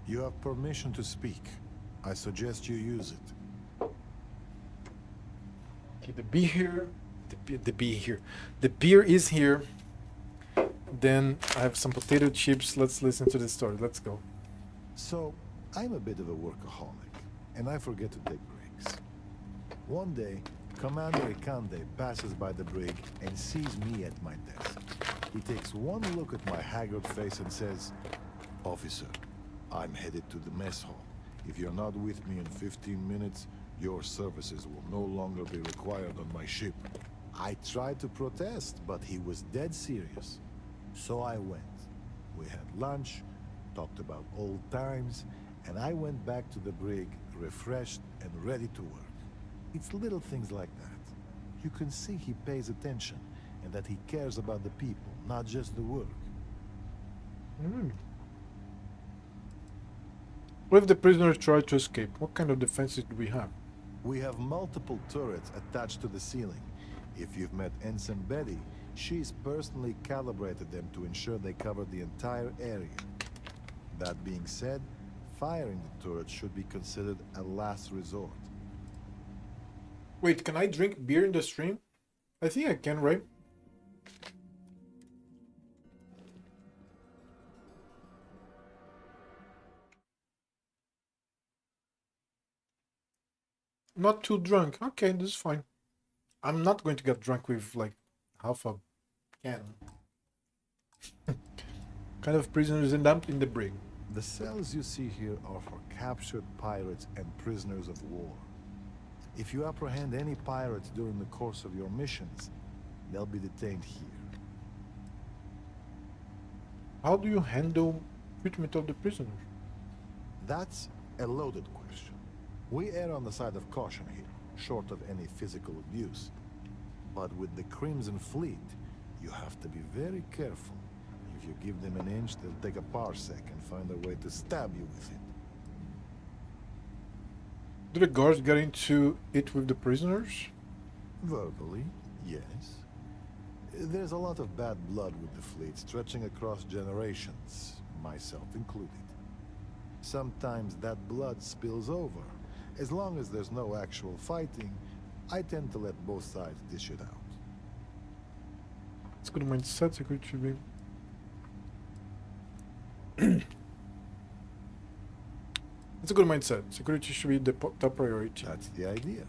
You have permission to speak. I suggest you use it. Okay, the beer, the beer is here. Then I have some potato chips. Let's listen to the story. Let's go. So, I'm a bit of a workaholic, and I forget to take breaks. One day, Commander Ikande passes by the brig and sees me at my desk. He takes one look at my haggard face and says, "Officer, I'm headed to the mess hall. If you're not with me in 15 minutes, your services will no longer be required on my ship." I tried to protest, but he was dead serious. So I went. We had lunch, talked about old times, and I went back to the brig, refreshed and ready to work. It's little things like that. You can see he pays attention, and that he cares about the people, not just the work. What if the prisoners try to escape? What kind of defenses do we have? We have multiple turrets attached to the ceiling. If you've met Ensign Betty, she's personally calibrated them to ensure they cover the entire area. That being said, firing the turrets should be considered a last resort. Wait, can I drink beer in the stream? I think I can, right? Not too drunk. Okay, this is fine. I'm not going to get drunk with like half a can. Kind of prisoners end up in the brig. The cells you see here are for captured pirates and prisoners of war. If you apprehend any pirates during the course of your missions, they'll be detained here. How do you handle treatment of the prisoners? That's a loaded question. We err on the side of caution here, short of any physical abuse. But with the Crimson Fleet, you have to be very careful. If you give them an inch, they'll take a parsec and find a way to stab you with it. Do the guards get into it with the prisoners? Verbally, yes. There's a lot of bad blood with the fleet, stretching across generations, myself included. Sometimes that blood spills over. As long as there's no actual fighting, I tend to let both sides dish it out. It's good mindset, security should be. It's a good mindset. Security should be the top priority. That's the idea.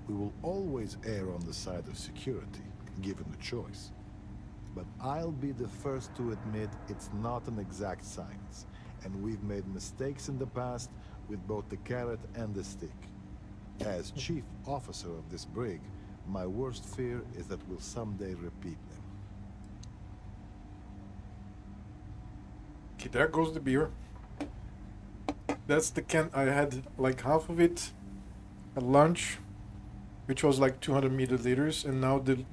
We will always err on the side of security, given the choice. But I'll be the first to admit it's not an exact science, and we've made mistakes in the past with both the carrot and the stick. As chief officer of this brig, my worst fear is that we'll someday repeat them. Okay, there goes the beer. That's the can. I had like half of it at lunch, which was like 200 milliliters, and now the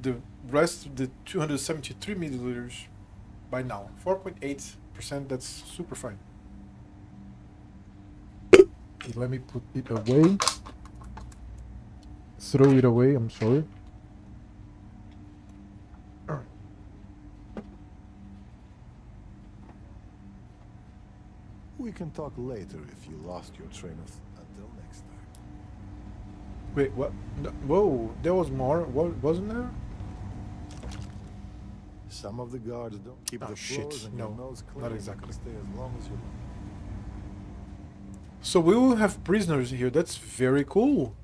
rest of the 273 milliliters by now. 4.8%, that's super fine. Okay, let me put it away. Throw it away, I'm sorry. We can talk later if you lost your train of... Until next time. Wait, what? Whoa, there was more, wasn't there? Some of the guards don't keep the floors and your nose clean. Not exactly. Stay as long as you want. So we will have prisoners here. That's very cool.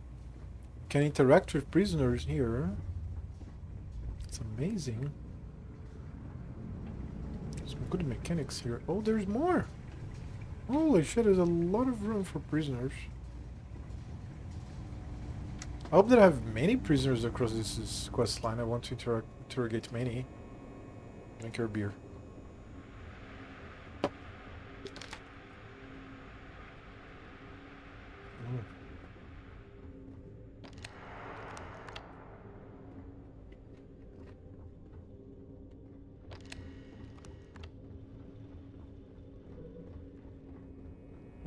Can interact with prisoners here. It's amazing. Some good mechanics here. Oh, there's more. Holy shit, there's a lot of room for prisoners. I hope that I have many prisoners across this quest line. I want to interrogate many. Drink your beer.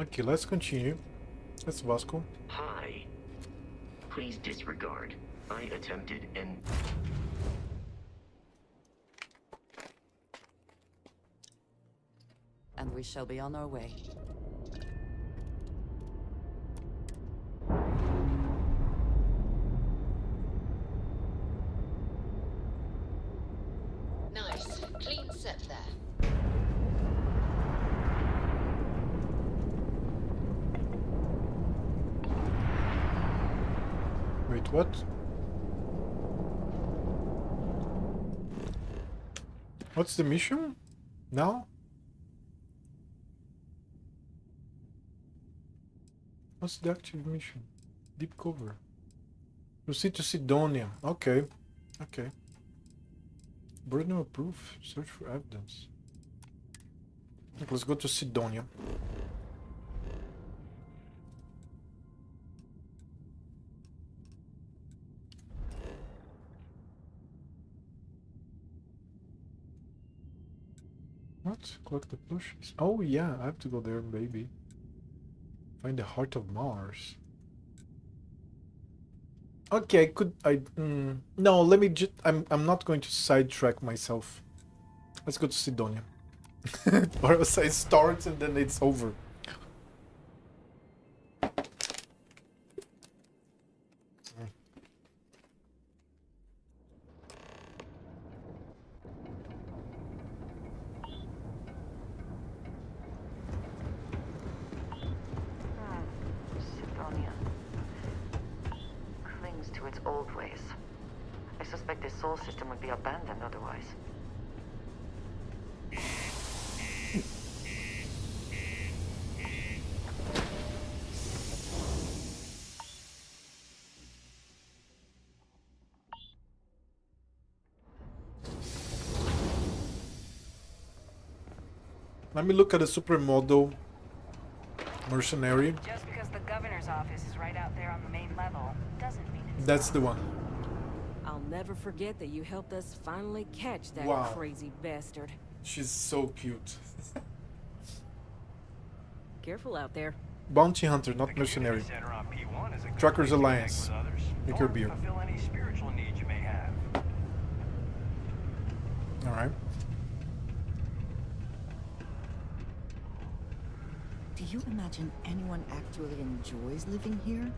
Okay, let's continue. That's Vasco. Hi. Please disregard. I attempted an... And we shall be on our way. Nice. Clean set there. Wait, what? What's the mission? Now? What's the active mission? Deep cover. Proceed to Sidonia. Okay. Okay. Burden of proof. Search for evidence. Okay, let's go to Sidonia. What? Collect the plushies. Oh yeah, I have to go there, baby. Find the heart of Mars. Okay, no, let me just... I'm not going to sidetrack myself. Let's go to Sidonia. Or else it starts and then it's over. Sidonia clings to its old ways. I suspect this soul system would be abandoned otherwise. Let me look at the supermodel mercenary. Just because the governor's office is right out there on the main level doesn't mean it's That's the one. I'll never forget that you helped us finally catch that Wow. crazy bastard. She's so cute. Careful out there. Bounty hunter, not mercenary. Truckers Alliance. Make your beer. Fulfill any spiritual needs you may have. Alright. Do you imagine anyone actually enjoys living here?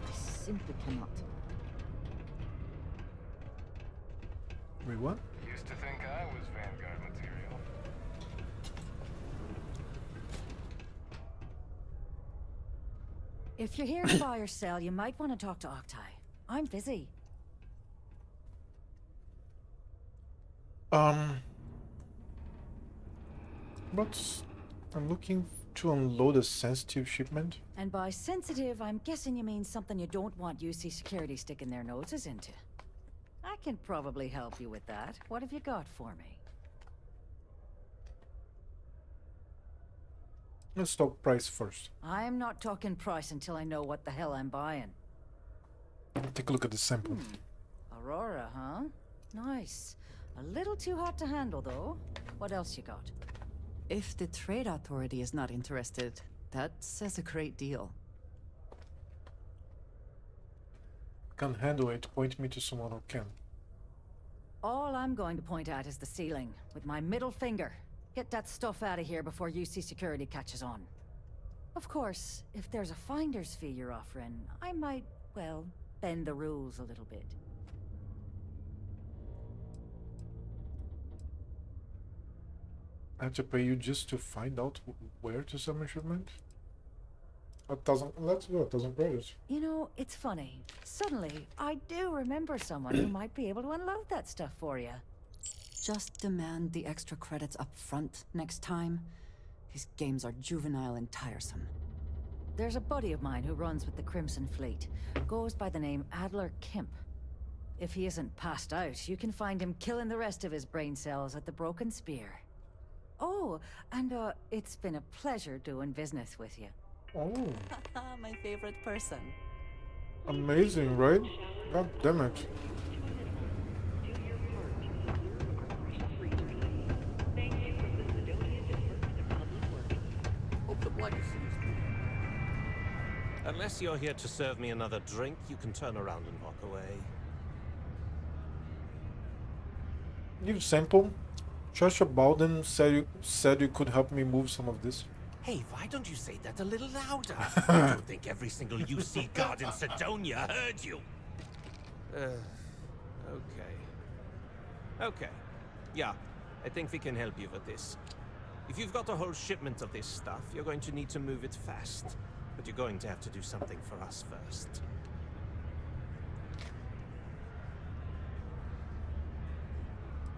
I simply cannot. Wait, what? Used to think I was Vanguard material. If you're here to buy or sell, you might want to talk to Octai. I'm busy. But I'm looking to unload a sensitive shipment. And by sensitive, I'm guessing you mean something you don't want UC security sticking their noses into. I can probably help you with that. What have you got for me? Let's talk price first. I'm not talking price until I know what the hell I'm buying. Take a look at the sample. Aurora, huh? Nice. A little too hot to handle, though. What else you got? If the trade authority is not interested, that says a great deal. Can't handle it. Point me to someone who can. All I'm going to point at is the ceiling, with my middle finger. Get that stuff out of here before UC security catches on. Of course, if there's a finder's fee you're offering, I might, well, bend the rules a little bit. I have to pay you just to find out where to sell my shipment? 1,000. Let's go. 1,000 credits. You know, it's funny. Suddenly, I do remember someone who might be able to unload that stuff for you. Just demand the extra credits up front next time. These games are juvenile and tiresome. There's a buddy of mine who runs with the Crimson Fleet. Goes by the name Adler Kemp. If he isn't passed out, you can find him killing the rest of his brain cells at the Broken Spear. Oh, and it's been a pleasure doing business with you. Oh, My favorite person. amazing, right? God damn it. Hope the blood is Unless you're here to serve me another drink, you can turn around and walk away. You sample. Joshua Bowden said you could help me move some of this. Hey, why don't you say that a little louder? I don't think every single UC guard in Sidonia heard you. Okay. Okay. Yeah, I think we can help you with this. If you've got a whole shipment of this stuff, you're going to need to move it fast. But you're going to have to do something for us first.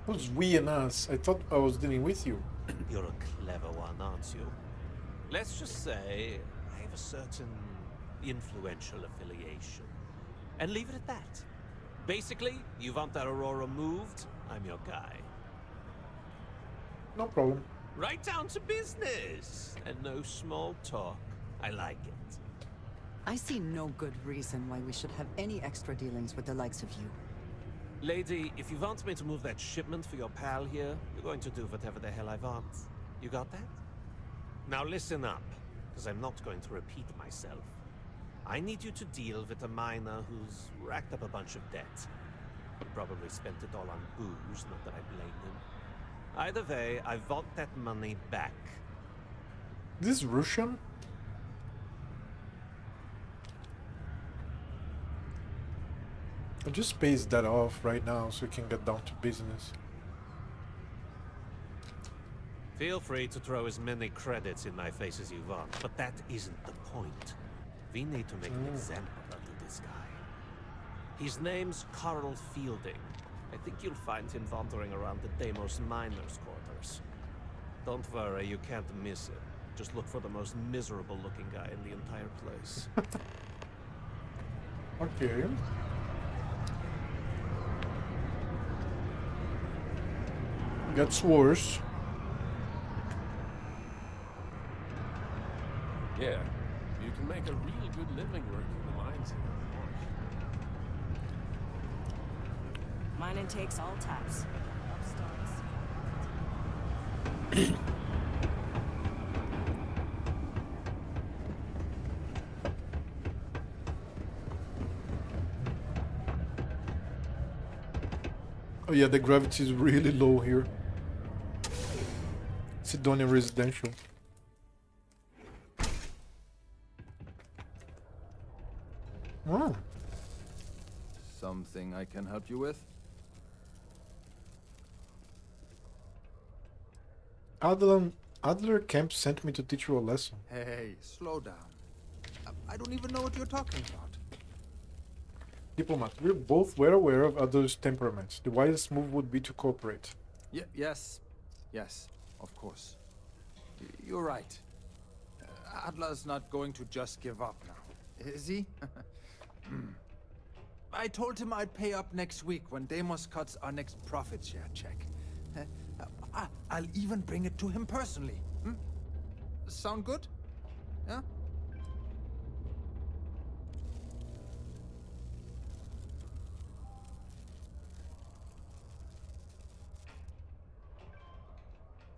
Who's we and us? I thought I was dealing with you. You're a clever one, aren't you? Let's just say I have a certain influential affiliation. And leave it at that. Basically, you want that Aurora moved, I'm your guy. No problem. Right down to business. And no small talk. I like it. I see no good reason why we should have any extra dealings with the likes of you. Lady, if you want me to move that shipment for your pal here, you're going to do whatever the hell I want. You got that? Now listen up, because I'm not going to repeat myself. I need you to deal with a miner who's racked up a bunch of debt. He probably spent it all on booze, not that I blame him. Either way, I want that money back. This is Russian? I'll just space that off right now so we can get down to business. Feel free to throw as many credits in my face as you want, but that isn't the point. We need to make an example out of this guy. His name's Carl Fielding. I think you'll find him wandering around the Deimos miners' quarters. Don't worry, you can't miss him. Just look for the most miserable-looking guy in the entire place. Okay. Gets worse. Sign and takes all taps. Upstarts. Oh yeah, the gravity is really low here. Sidonia Residential. Oh. Something I can help you with? Adler Kemp sent me to teach you a lesson. Hey, slow down. I don't even know what you're talking about. Diplomat, we're both well aware of Adler's temperaments. The wisest move would be to cooperate. Yes, of course. You're right. Adler's not going to just give up now, is he? I told him I'd pay up next week when Deimos cuts our next profit share check. I'll even bring it to him personally. Sound good? Yeah?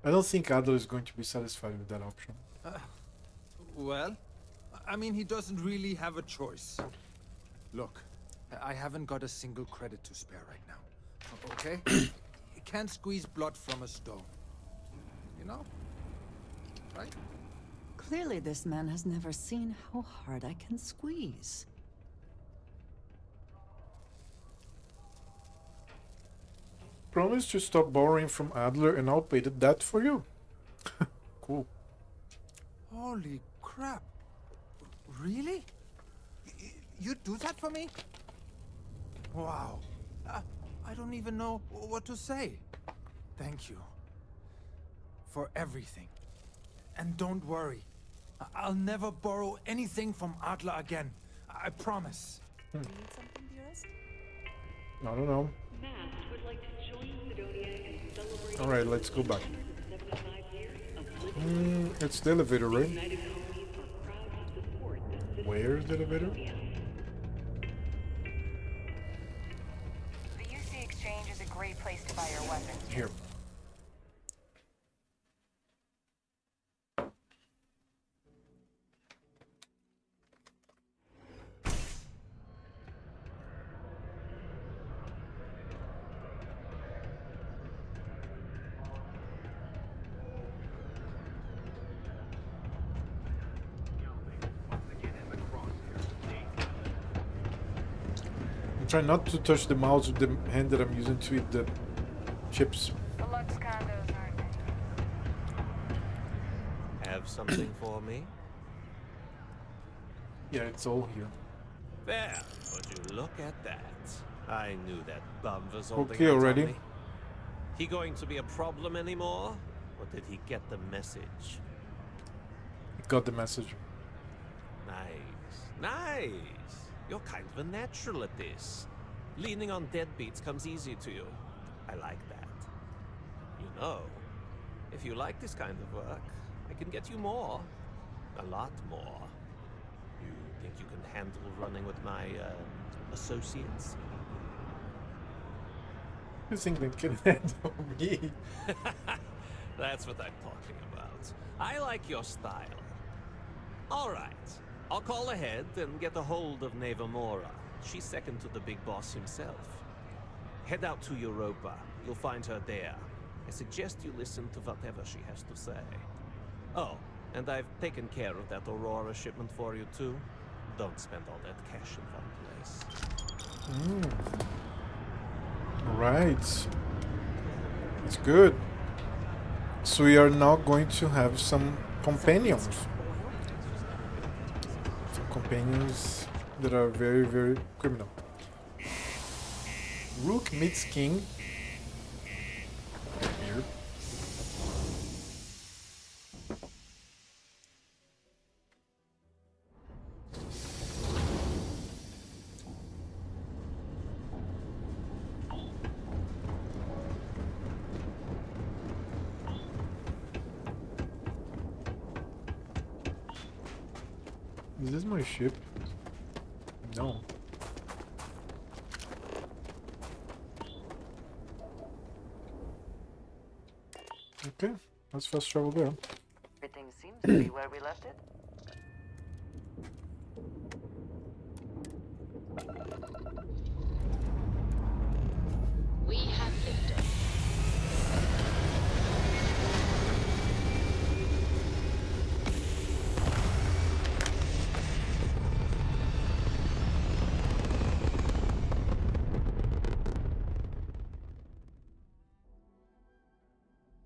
I don't think Adler is going to be satisfied with that option. Well, I mean, he doesn't really have a choice. Look, I haven't got a single credit to spare right now. Okay? You can't squeeze blood from a stone. You know? Right? Clearly this man has never seen how hard I can squeeze. Promise to stop borrowing from Adler and I'll pay the debt for you. Cool. Holy crap. Really? You'd do that for me? Wow. I don't even know what to say. Thank you. For everything. And don't worry. I'll never borrow anything from Adler again. I promise. Need something, dearest? I don't know. Would like to join Sidonia in celebrating. Alright, let's go back. It's the elevator, right? Where's the elevator? The UC Exchange is a great place to buy your weapons. Here. Try not to touch the mouse with the hand that I'm using to eat the chips. The Lux condos aren't. Have something for me? Yeah, it's all here. There, would you look at that? I knew that bum was holding Okay, out on already. me. He going to be a problem anymore? Or did he get the message? Got the message. Nice. You're kind of a natural at this. Leaning on deadbeats comes easy to you. I like that. You know, if you like this kind of work, I can get you more. A lot more. You think you can handle running with my, associates? You think they can handle me? That's what I'm talking about. I like your style. All right. I'll call ahead and get a hold of Neva Mora. She's second to the big boss himself. Head out to Europa. You'll find her there. I suggest you listen to whatever she has to say. Oh, and I've taken care of that Aurora shipment for you too. Don't spend all that cash in one place. Alright. It's good. So we are now going to have some companions. Companions that are very, very criminal. Rook meets King. Here. Is this my ship? No. Okay, let's fast travel there. Everything seems to be where we left it. We have liftoff.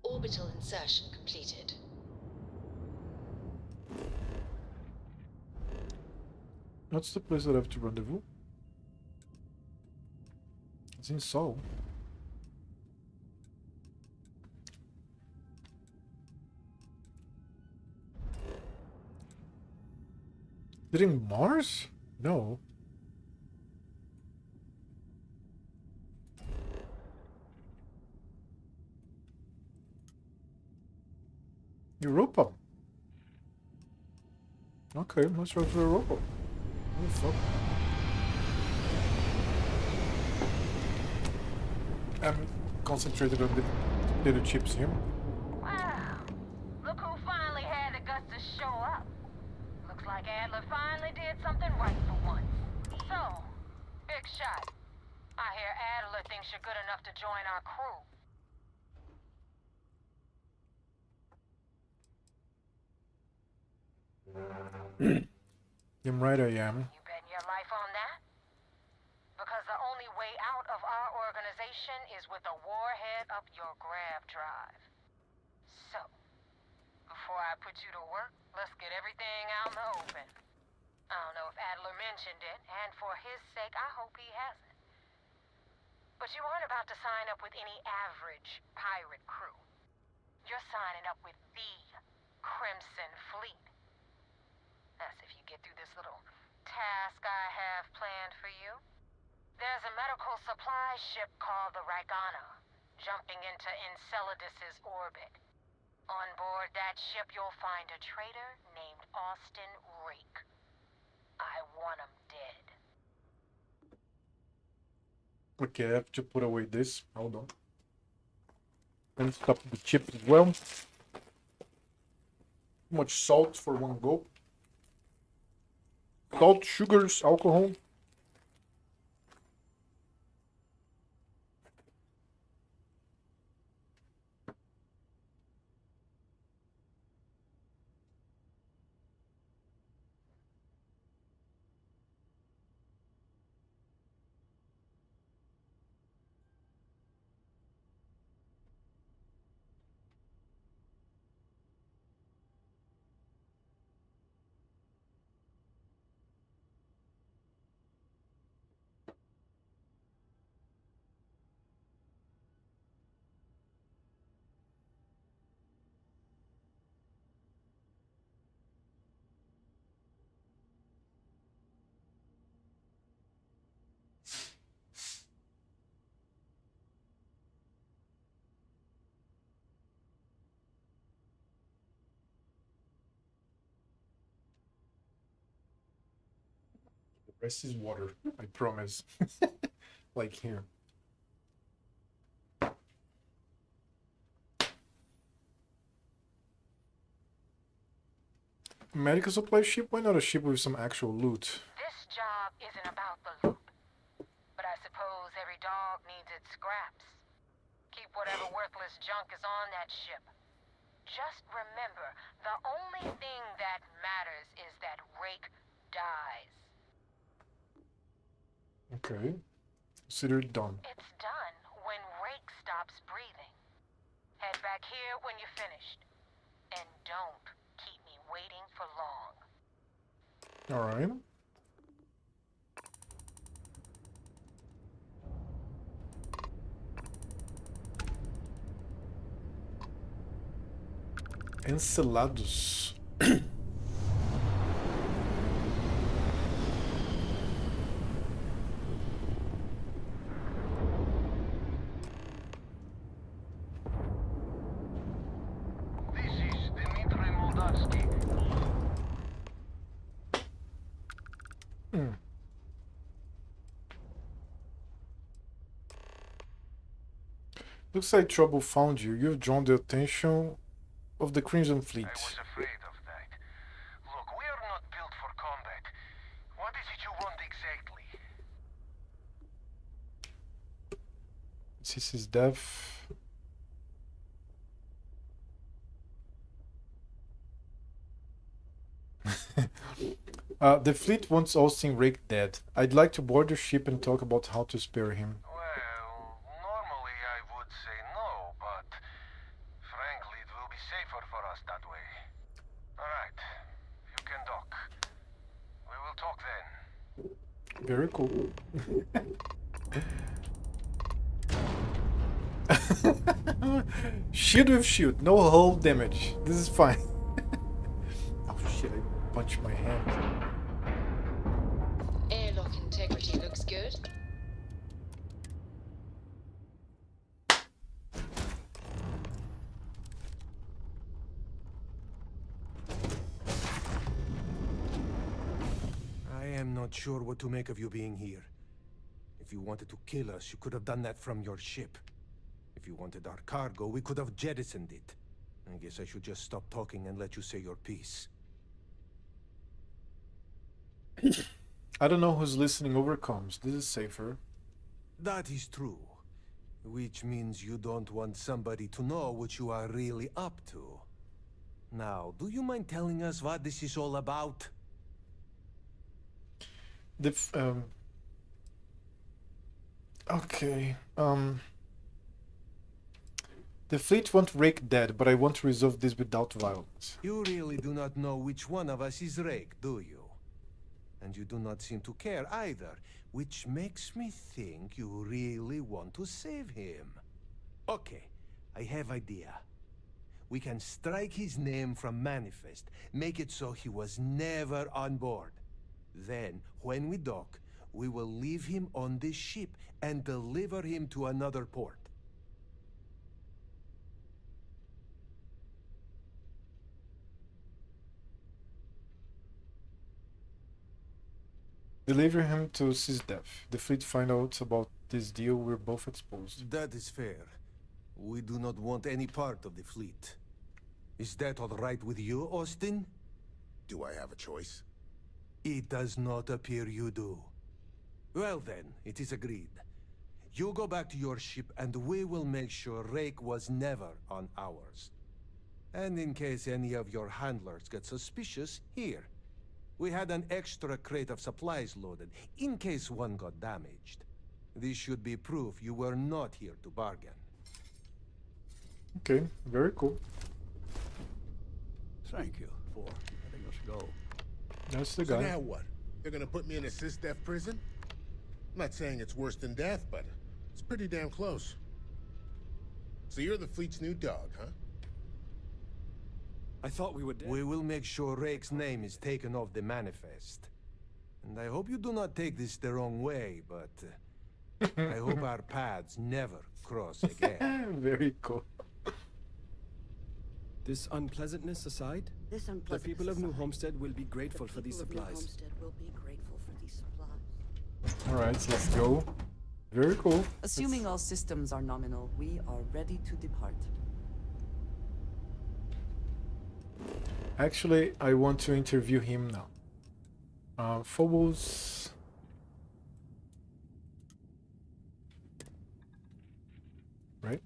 Orbital insertion completed. What's the place that I have to rendezvous? It's in Seoul. Is it in Mars? No. Europa. Okay, let's go to Europa. Oh, fuck. I'm concentrated on the little chips here. Wow. Look who finally had the guts to show up. Looks like Adler finally did something right for once. So, big shot. I hear Adler thinks you're good enough to join our crew. Damn right I am. You betting your life on that? Because the only way out of our organization is with a warhead up your grav drive. So, before I put you to work, let's get everything out in the open. I don't know if Adler mentioned it, and for his sake, I hope he hasn't. But you aren't about to sign up with any average pirate crew. You're signing up with the Crimson Fleet. That's if you get through this little task I have planned for you. There's a medical supply ship called the Ragana, jumping into Enceladus's orbit. On board that ship, you'll find a traitor named Austin Rake. I want him dead. Okay, I have to put away this. Hold on. And stop the chips as well. Too much salt for one go. Salt, sugars, alcohol. The rest is water, I promise. Like here. Medical supply ship? Why not a ship with some actual loot? This job isn't about the loot. But I suppose every dog needs its scraps. Keep whatever worthless junk is on that ship. Just remember, the only thing that matters is that Rake dies. Okay. Consider it done. It's done when Rake stops breathing. Head back here when you're finished. And don't keep me waiting for long. Alright. Encelados. Looks like trouble found you. You've drawn the attention of the Crimson Fleet. I was afraid of that. Look, we are not built for combat. What is it you want exactly? This is death. The fleet wants Austin Rake dead. I'd like to board your ship and talk about how to spare him. Well, normally I would say no, but frankly it will be safer for us that way. Alright, you can dock. We will talk then. Very cool. Shield with shield, no hull damage. This is fine. Oh shit, I punched my hand. Airlock integrity looks good. I am not sure what to make of you being here. If you wanted to kill us, you could have done that from your ship. If you wanted our cargo, we could have jettisoned it. I guess I should just stop talking and let you say your piece. I don't know who's listening over comms. This is safer. That is true. Which means you don't want somebody to know what you are really up to. Now, do you mind telling us what this is all about? Okay. The fleet won't Rake dead, but I want to resolve this without violence. You really do not know which one of us is Rake, do you? And you do not seem to care either, which makes me think you really want to save him. Okay, I have idea. We can strike his name from Manifest, make it so he was never on board. Then, when we dock, we will leave him on this ship and deliver him to another port. Deliver him to his death. The fleet find out about this deal, we're both exposed. That is fair. We do not want any part of the fleet. Is that all right with you, Austin? Do I have a choice? It does not appear you do. Well then, it is agreed. You go back to your ship and we will make sure Rake was never on ours. And in case any of your handlers get suspicious, here. We had an extra crate of supplies loaded, in case one got damaged. This should be proof you were not here to bargain. Okay, very cool. Thank you for letting us go. That's the So guy. now what? They're gonna put me in a sys-def prison? I'm not saying it's worse than death, but it's pretty damn close. So you're the fleet's new dog, huh? I thought we were dead. We will make sure Rake's name is taken off the manifest. And I hope you do not take this the wrong way, but I hope our paths never cross again. Very cool. This unpleasantness aside, the people of New Homestead will be grateful for these supplies. Alright, so let's go. Very cool. Assuming all systems are nominal, we are ready to depart. Actually, I want to interview him now. Phobos. Right.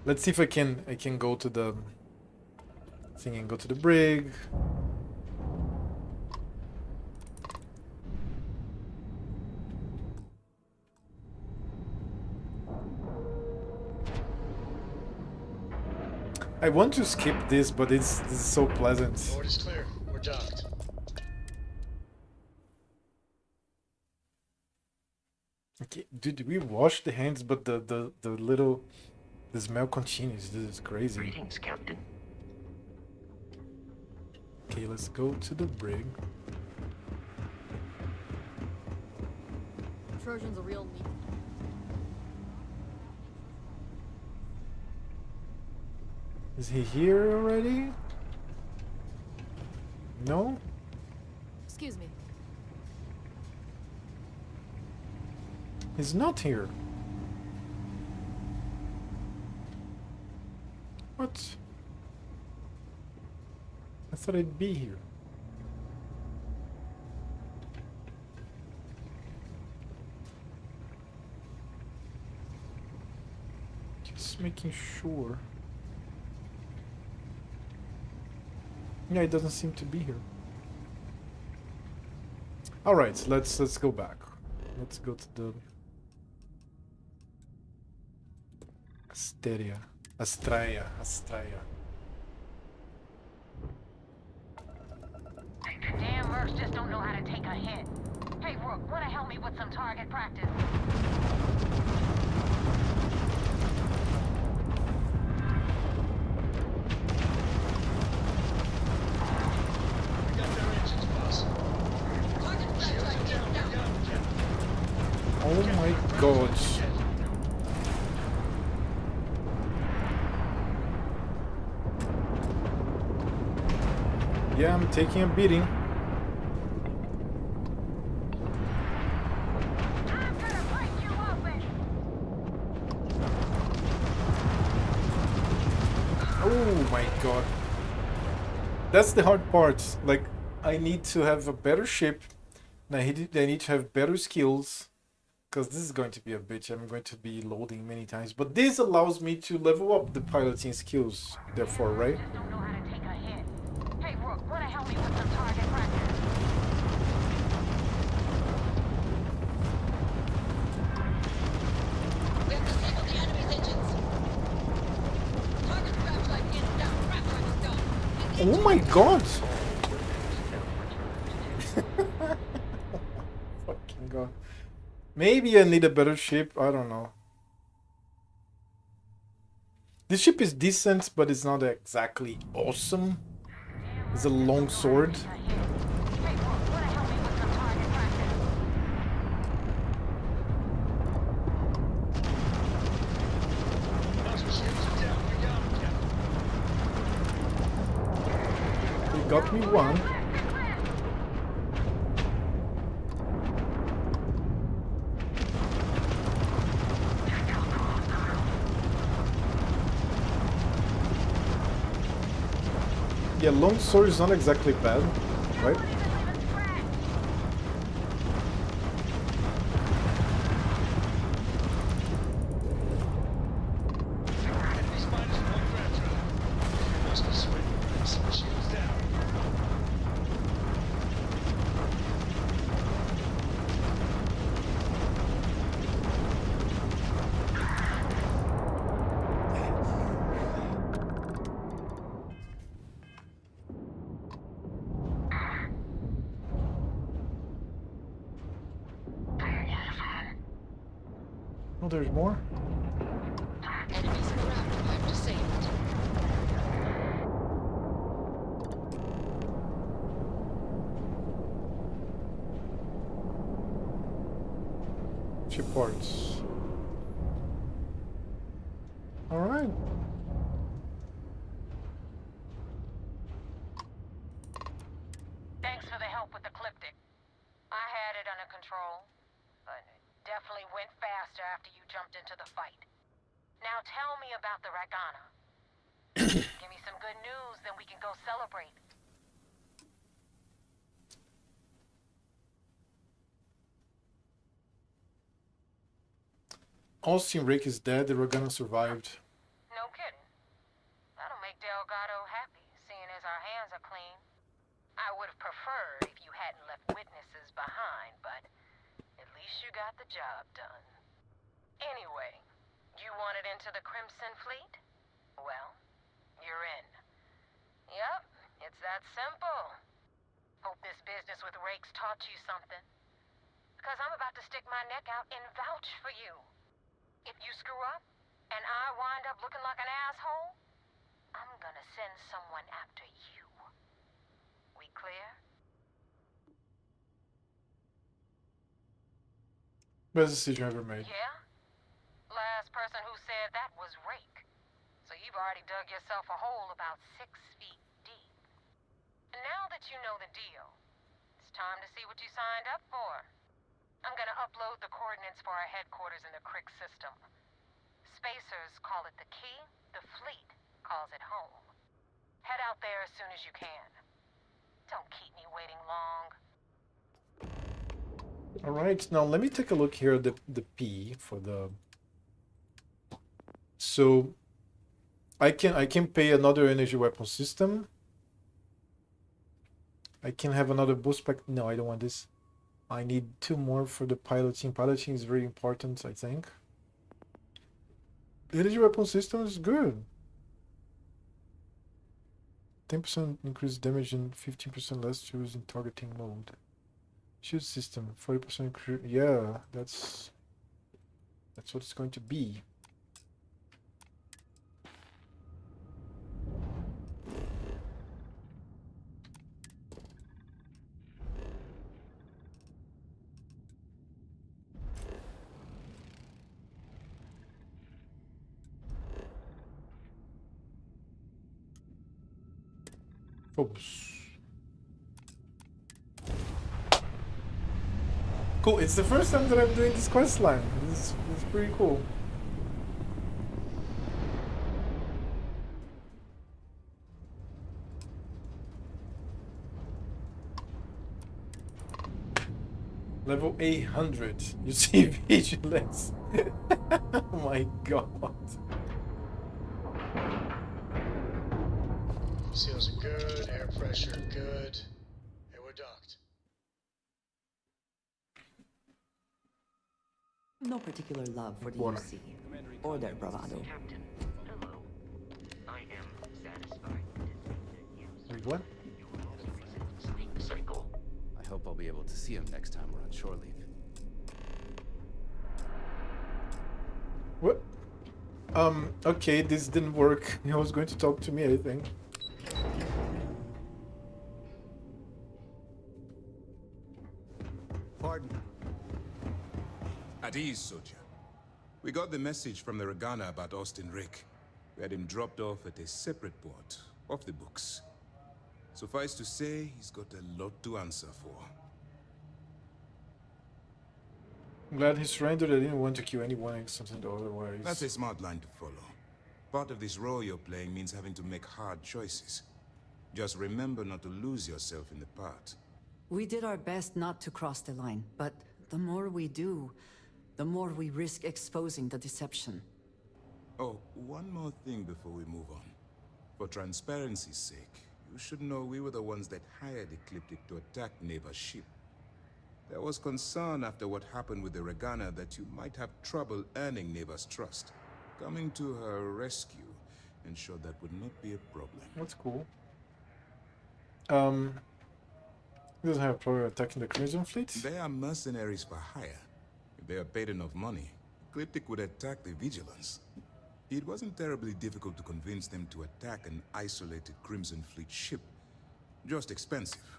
Let's see if I can go to the thing and go to the brig. I want to skip this, but this is so pleasant. Board is clear. We're docked. Okay, dude, we wash the hands, but the smell continues. This is crazy. Greetings, Captain. Okay, let's go to the brig. Trojan's a real neat. Is he here already? No? Excuse me. He's not here. What? I thought I'd be here. Just making sure. Yeah, it doesn't seem to be here. All right, let's go back. Let's go to the Astraea. Damn mercs just don't know how to take a hit. Hey, Rook, wanna help me with some target practice? Oh my god. Yeah, I'm taking a beating. Oh my god. That's the hard part. Like, I need to have a better ship. And I need to have better skills. Because this is going to be a bitch. I'm going to be loading many times. But this allows me to level up the piloting skills, therefore, right? Hey, Rook, wanna help me with some target practice? We have disabled the enemy's engines. Target craft light is down. Craft light is down. Oh my god! Fucking god. Maybe I need a better ship, I don't know. This ship is decent, but it's not exactly awesome. It's a long sword. You got me one. Yeah, long sword is not exactly bad, right? Oh, there's more? Enemies in the raft pipe disabled. Chip parts. Alright. Thanks for the help with the Cliptic. I had it under control, but it definitely went faster after you jumped into the fight. Now tell me about the Ragana. Give me some good news, then we can go celebrate. Austin Rick is dead, the Ragana survived. No kidding. That'll make Delgado happy, seeing as our hands are clean. I would have preferred if you hadn't left witnesses behind, but at least you got the job done. Anyway, you wanted into the Crimson Fleet? Well, you're in. Yep, it's that simple. Hope this business with Rakes taught you something. Because I'm about to stick my neck out and vouch for you. If you screw up, and I wind up looking like an asshole, I'm gonna send someone after you. We clear? Best decision ever made. Yeah? Last person who said that was Rake. So you've already dug yourself a hole about 6 feet deep. And now that you know the deal, it's time to see what you signed up for. I'm gonna upload the coordinates for our headquarters in the Crick system. Spacers call it the Key, the Fleet. calls it home. Head out there as soon as you can. Don't keep me waiting long. All right, now let me take a look here at the P for the. So I can pay another energy weapon system. I can have another boost pack. No, I don't want this. I need 2 more for the piloting. Piloting is very important, I think. The energy weapon system is good. 10% increased damage and 15% less to use in targeting mode. Shield system, 40% increase. Yeah, that's what it's going to be. Oops. Cool, it's the first time that I'm doing this quest line. It's pretty cool. Level 800. You see vigilance. Oh my god. Seals are good, air pressure good. Hey, we're docked. No particular love for the UC or their bravado. Captain, hello. I am satisfied Wait, what? sleep cycle. I hope I'll be able to see him next time we're on shore leave. What? Okay, this didn't work. He was going to talk to me, I think. Pardon? At ease, soldier. We got the message from the Regana about Austin Rick. We had him dropped off at a separate port, off the books. Suffice to say, he's got a lot to answer for. I'm glad he surrendered. I didn't want to kill anyone, something otherwise. That's a smart line to follow. Part of this role you're playing means having to make hard choices. Just remember not to lose yourself in the part. We did our best not to cross the line, but the more we do, the more we risk exposing the deception. Oh, one more thing before we move on. For transparency's sake, you should know we were the ones that hired Ecliptic to attack Neva's ship. There was concern after what happened with the Regana that you might have trouble earning Neva's trust. Coming to her rescue ensured that would not be a problem. That's cool. He doesn't have a problem attacking the Crimson Fleet? They are mercenaries for hire. If they are paid enough money, Ecliptic would attack the Vigilance. It wasn't terribly difficult to convince them to attack an isolated Crimson Fleet ship. Just expensive.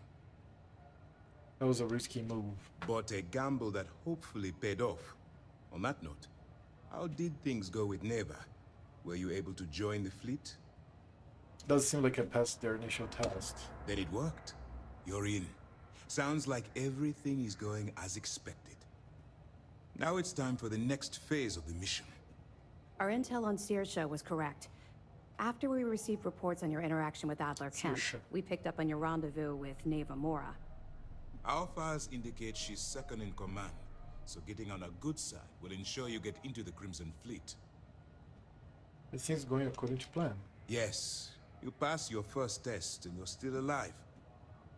That was a risky move. But a gamble that hopefully paid off. On that note, how did things go with Neva? Were you able to join the fleet? Does seem like I passed their initial test. Then it worked. You're in. Sounds like everything is going as expected. Now it's time for the next phase of the mission. Our intel on Saoirse was correct. After we received reports on your interaction with Adler Kemp, we picked up on your rendezvous with Neva Mora. Our files indicate she's second in command, so getting on a good side will ensure you get into the Crimson Fleet. Everything's going according to plan. Yes, you passed your first test and you're still alive.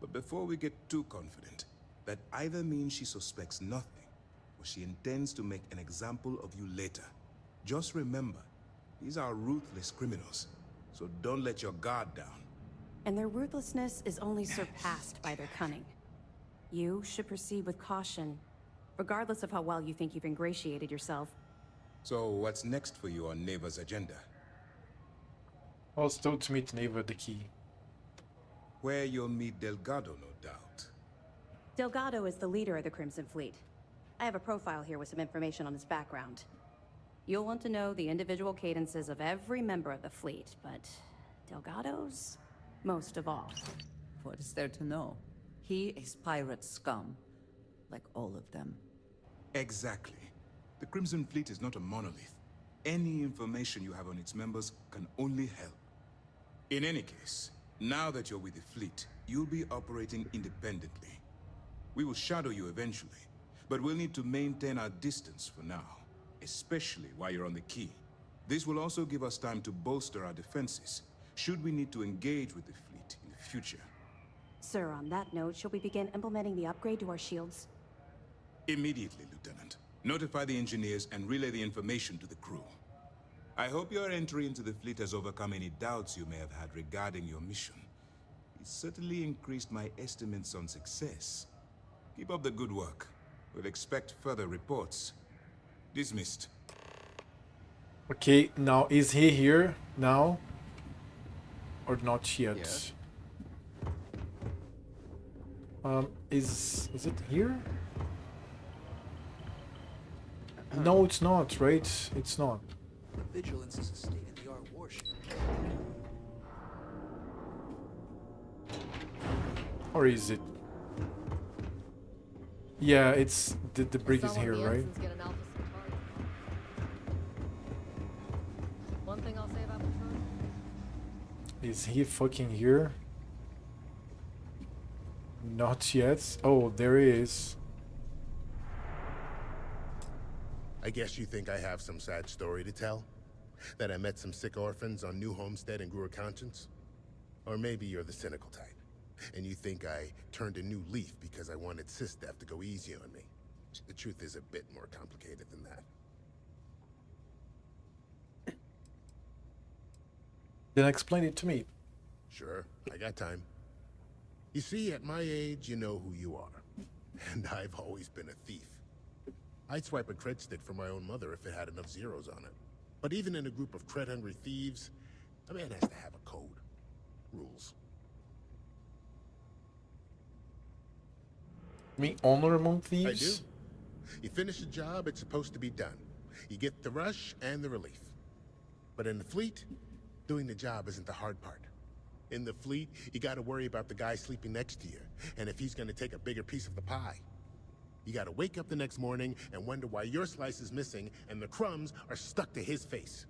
But before we get too confident, that either means she suspects nothing, or she intends to make an example of you later. Just remember, these are ruthless criminals, so don't let your guard down. And their ruthlessness is only surpassed by their cunning. You should proceed with caution, regardless of how well you think you've ingratiated yourself. So what's next for you on Neva's agenda? I was told to meet Neva at the key. Where you'll meet Delgado, no doubt. Delgado is the leader of the Crimson Fleet. I have a profile here with some information on his background. You'll want to know the individual cadences of every member of the fleet, but Delgado's most of all. What is there to know? He is pirate scum, like all of them. Exactly. The Crimson Fleet is not a monolith. Any information you have on its members can only help. In any case, now that you're with the fleet, you'll be operating independently. We will shadow you eventually, but we'll need to maintain our distance for now, especially while you're on the key. This will also give us time to bolster our defenses, should we need to engage with the fleet in the future. Sir, on that note, shall we begin implementing the upgrade to our shields? Immediately, Lieutenant. Notify the engineers and relay the information to the crew. I hope your entry into the fleet has overcome any doubts you may have had regarding your mission. It certainly increased my estimates on success. Keep up the good work. We'll expect further reports. Dismissed. Okay, now is he here now? Or not yet? Yes. Is it here? No, it's not, right? It's not. Vigilance is a state-of-the-art warship. Or is it? Yeah, it's the brig is here, right? One thing I'll say about Patrol. Is he fucking here? Not yet. Oh, there he is. I guess you think I have some sad story to tell? That I met some sick orphans on New Homestead and grew a conscience? Or maybe you're the cynical type, and you think I turned a new leaf because I wanted SysDef to go easy on me. The truth is a bit more complicated than that. Then explain it to me. Sure, I got time. You see, at my age, you know who you are. And I've always been a thief. I'd swipe a cred stick for my own mother if it had enough zeros on it. But even in a group of cred-hungry thieves, a man has to have a code. Rules. Me honor among thieves? I do. You finish a job, it's supposed to be done. You get the rush and the relief. But in the fleet, doing the job isn't the hard part. In the fleet, you gotta worry about the guy sleeping next to you, and if he's gonna take a bigger piece of the pie. You gotta wake up the next morning and wonder why your slice is missing and the crumbs are stuck to his face.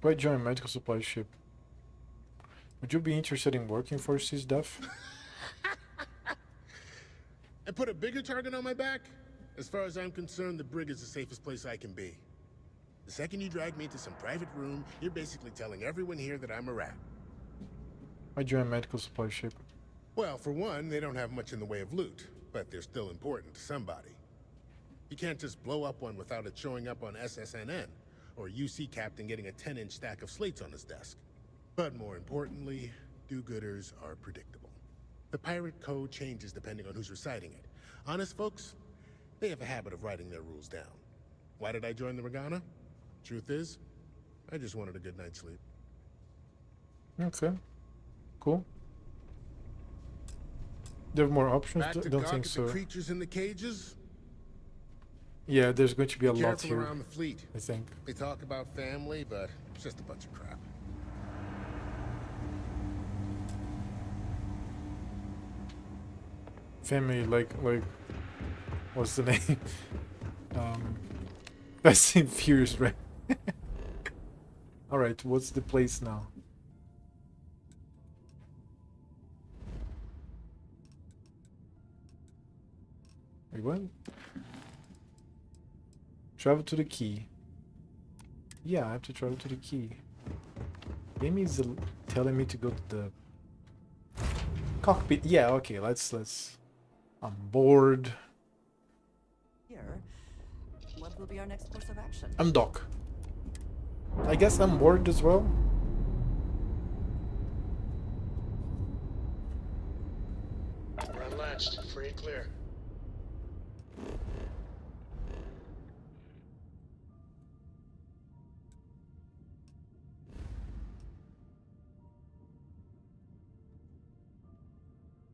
Why join medical supply ship? Would you be interested in working for SysDef? And put a bigger target on my back? As far as I'm concerned, the brig is the safest place I can be. The second you drag me into some private room, you're basically telling everyone here that I'm a rat. Why join medical supply ship? Well, for one, they don't have much in the way of loot, but they're still important to somebody. You can't just blow up one without it showing up on SSNN, or a UC captain getting a 10-inch stack of slates on his desk. But more importantly, do-gooders are predictable. The pirate code changes depending on who's reciting it. Honest folks, they have a habit of writing their rules down. Why did I join the Regana? Truth is, I just wanted a good night's sleep. Okay. Cool. Do you have more options? Back to Don't gawk think at so. the creatures in the cages? Yeah, there's going to be a Be lot careful here, around the fleet. I think. They talk about family, but it's just a bunch of crap. Family, like, what's the name? Fast and Furious, right? Alright, what's the place now? Wait, what? Travel to the key. Yeah, I have to travel to the key. Game is telling me to go to the cockpit. Yeah, okay, let's I'm bored. Here, what will be our next course of action? I'm Doc. I guess I'm bored as well. We're unlatched. Free and clear.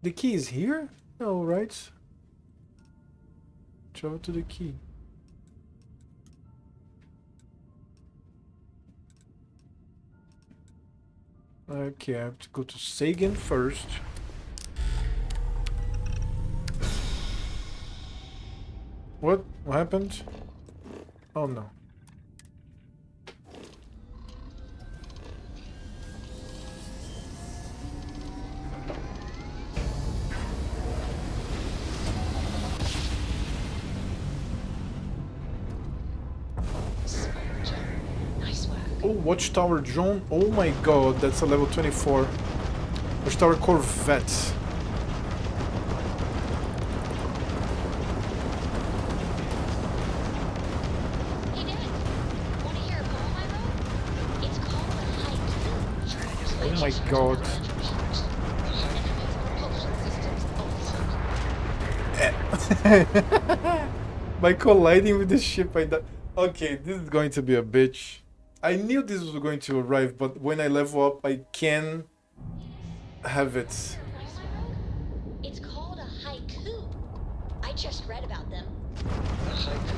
The key is here? No, right? Travel to the key. Okay, I have to go to Sagan first. What? What happened? Oh no. Oh, Watchtower drone. Oh my god, that's a level 24. Watchtower Corvette. Oh my god. By colliding with the ship, I died. Okay, this is going to be a bitch. I knew this was going to arrive, but when I level up, I can have it. It's called a haiku. I just read about them. A haiku.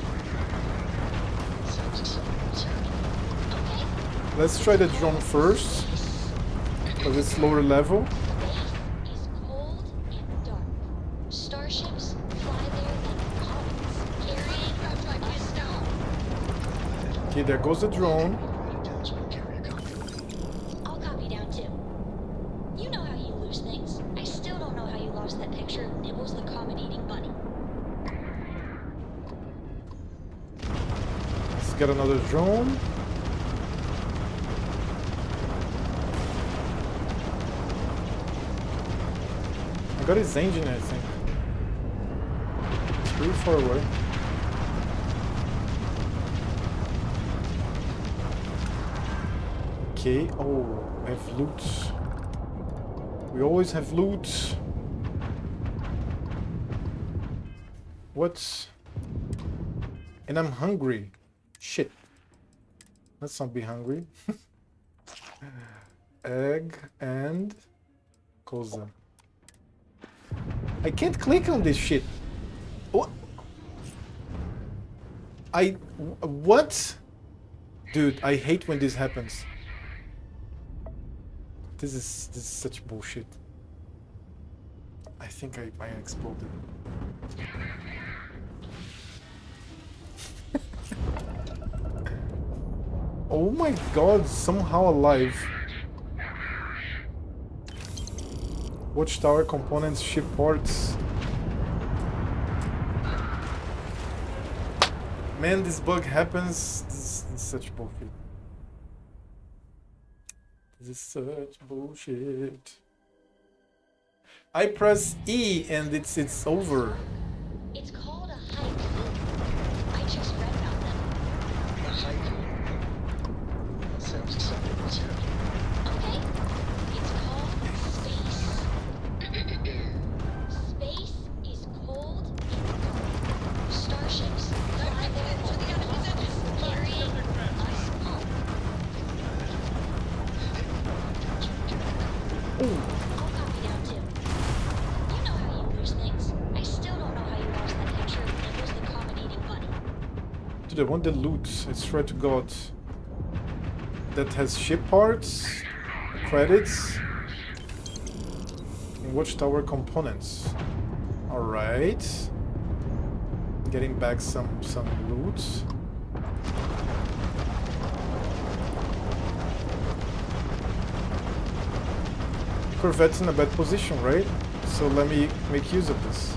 Sounds exciting. What's happening? Let's try the drone first, because it's lower level. Is cold and dark. Starships fly there like comets, carrying us down. Okay, there goes the drone. I'll copy down too. You know how you lose things. I still don't know how you lost that picture of Nibbles the comet-eating bunny. Let's get another drone. I got his engine, I think. It's pretty far away. Okay, oh, I have loot. We always have loot. What? And I'm hungry. Shit. Let's not be hungry. Egg and Koza. I can't click on this shit. What? What? Dude, I hate when this happens. This is such bullshit. I think I exploded. Oh my god, somehow alive. Watchtower components, ship parts. Man, this bug happens. This is such bullshit. This is such bullshit. I press E and it's over. It's called a haiku. I just read about them. A haiku. That sounds exciting. What's happening? Okay. It's called space. Space is cold and dark. Starships fly there to the enemy's edges, carrying us home. Oh. I'll copy down too. You know how you lose things. I still don't know how you lost that picture of Nibbles the comet-eating bunny. Dude, I want the loot. I swear to god. That has ship parts, credits, and Watchtower components. Alright. Getting back some loot. Corvette's in a bad position, right? So let me make use of this.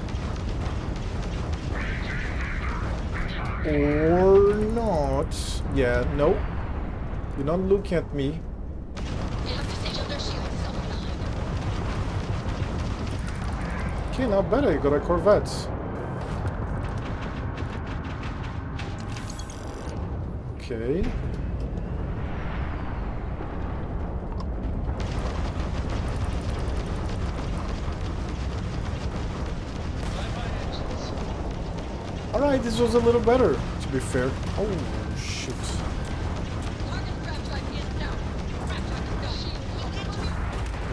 Or not. Yeah, no. You're not looking at me. Okay, not bad. I got a Corvette. Okay. Alright, this was a little better, to be fair. Oh, shit.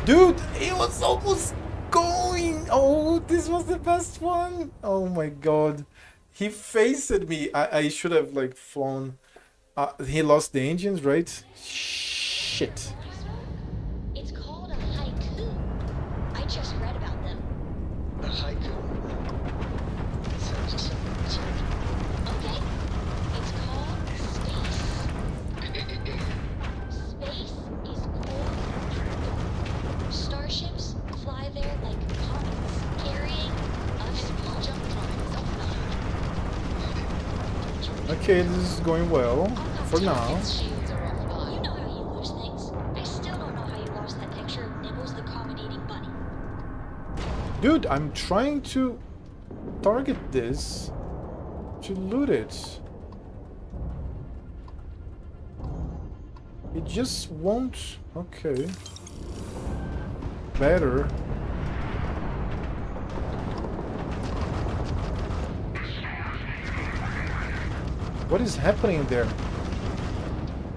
Dude, it was almost going! Oh, this was the best one! Oh my god. He faced me. I should have, like, flown. He lost the engines, right? Shit. It's called a haiku. I just read about them. A haiku. That sounds exciting. What's happening? Okay. It's called space. Space is cold and dark. Starships fly there like comets, carrying us jump drives offline. Okay, this is going well. For now. You know Dude, I'm trying to target this to loot it. It just won't. Okay. Better. What is happening there?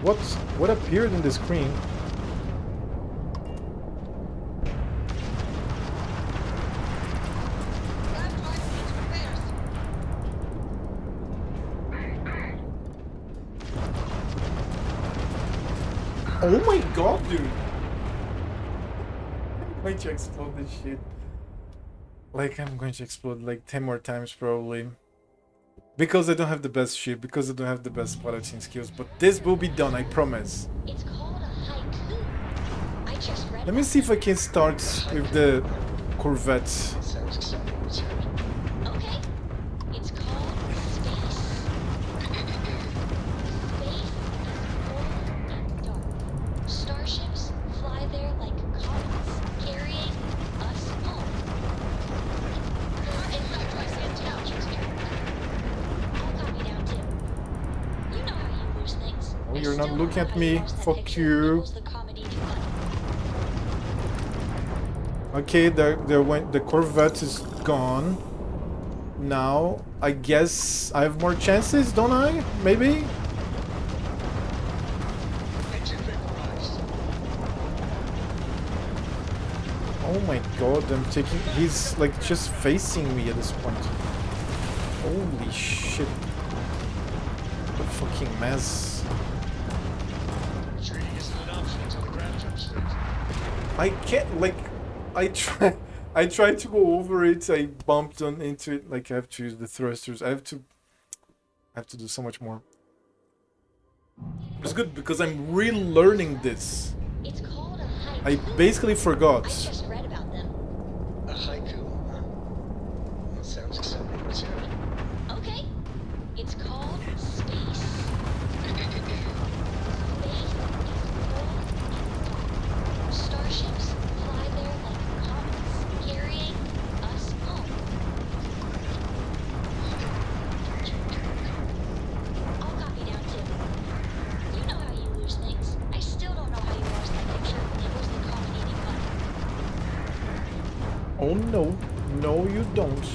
What appeared in the screen? Oh my god, dude! I'm going to explode this shit. Like, I'm going to explode like 10 more times probably. Because I don't have the best ship, because I don't have the best piloting skills, but this will be done, I promise. It's called a haiku. I just read Let me see if I can start with the Corvette. Sounds exciting. What's yours? Okay. It's called space. Space is cold and dark. Starships fly there like comets, carrying us home. There is no trace intelligence here. I'll copy down too. You know how you lose things. Oh, you're not looking at me. Fuck you. Okay, the Corvette is gone. Now, I guess I have more chances, don't I? Maybe? Oh my god, I'm taking... He's like just facing me at this point. Holy shit. What a fucking mess. Retreating isn't an option until the grav jump state. I can't, like... I tried to go over it, I bumped into it, like I have to use the thrusters. I have to do so much more. It's good because I'm relearning this. It's called a haiku. I basically forgot. I just read about them. A haiku, huh? That sounds exciting. What's yours? Okay. It's called space. Space is cold and dark. Starships fly there like comets, carrying us home. I'll copy down too. You know how you lose things. I still don't know how you lost that picture when it was the comet eating button. Oh no. No, you don't.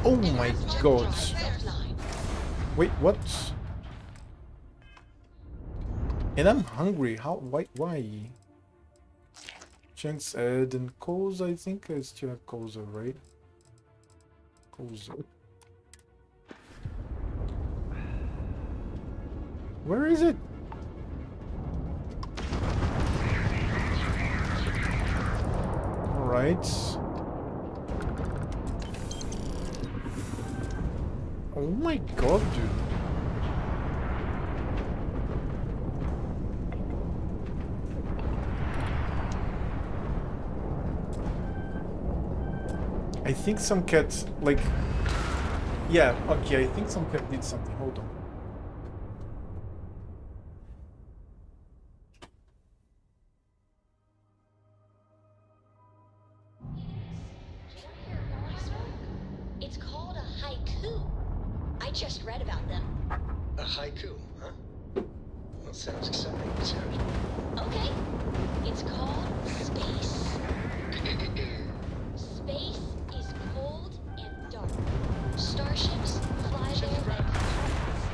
Oh my god. Wait, what? And I'm hungry. How? Why? Chunks Ed and Koza. I think I still have Koza, right? Koza. Where is it? Alright. Oh my god, dude. I think some cat, like... Yeah, okay, I think some cat did something. Hold on. It's called a haiku. I just read about them. A haiku, huh? That sounds exciting. What's yours? Okay. It's called space. Space is cold and dark. Starships fly there like comets.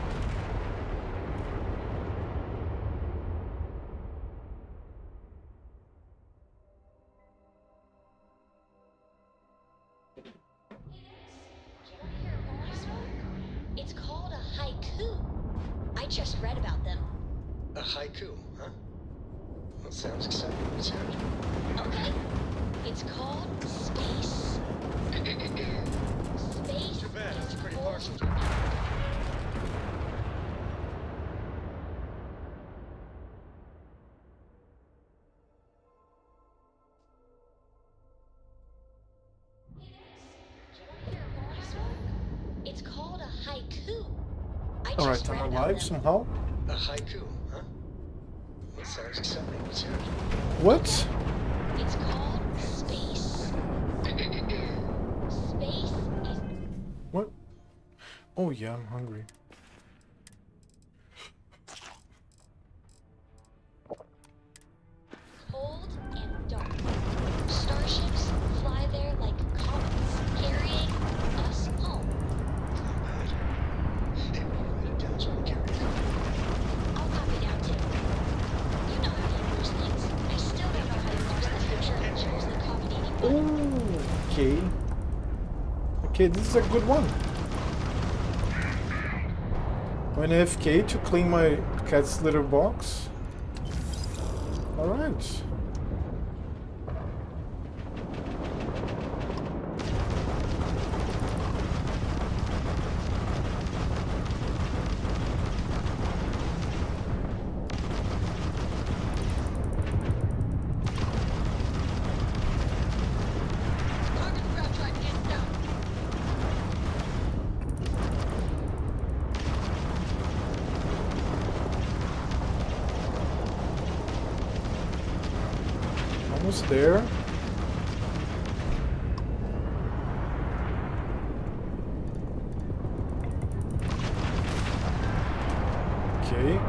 It's called a haiku. I just read about them. A haiku, huh? That sounds exciting. What's yours? Okay. It's called space. Space Too bad. It's is pretty cold. partial to it. It's called a haiku. I just Alright, read I'm about alive them. somehow. A haiku, huh? That sounds exciting. What's yours? What? It's called space. Oh yeah, I'm hungry. Cold and dark. Starships fly there like comets, carrying us home. Hey, will you write it down so I can carry it? I'll copy down too. You know how to use things. I still don't know how to parse the picture and choose the combinating button. Oh, okay. Okay, this is a good one. When AFK to clean my cat's litter box. Alright. Almost there. Okay.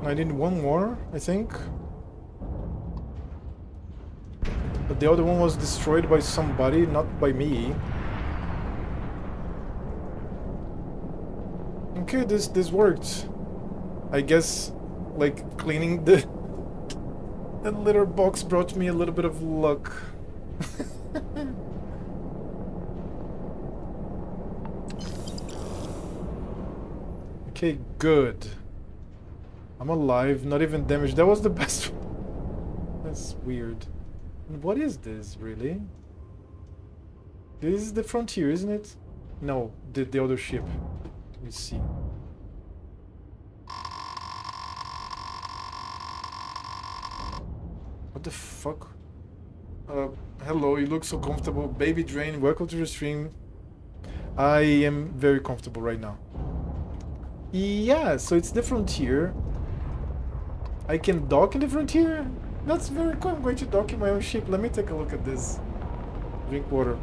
I need one more, I think. But the other one was destroyed by somebody, not by me. Okay, this worked. I guess, like, cleaning the litter box brought me a little bit of luck. Okay, good. I'm alive, not even damaged. That was the best one. That's weird. And what is this, really? This is the frontier, isn't it? No, the other ship. Let me see. What the fuck? Hello, you look so comfortable. Baby Drain, welcome to the stream. I am very comfortable right now. Yeah, so it's the frontier. I can dock in the frontier? That's very cool. I'm going to dock in my own ship. Let me take a look at this. Drink water.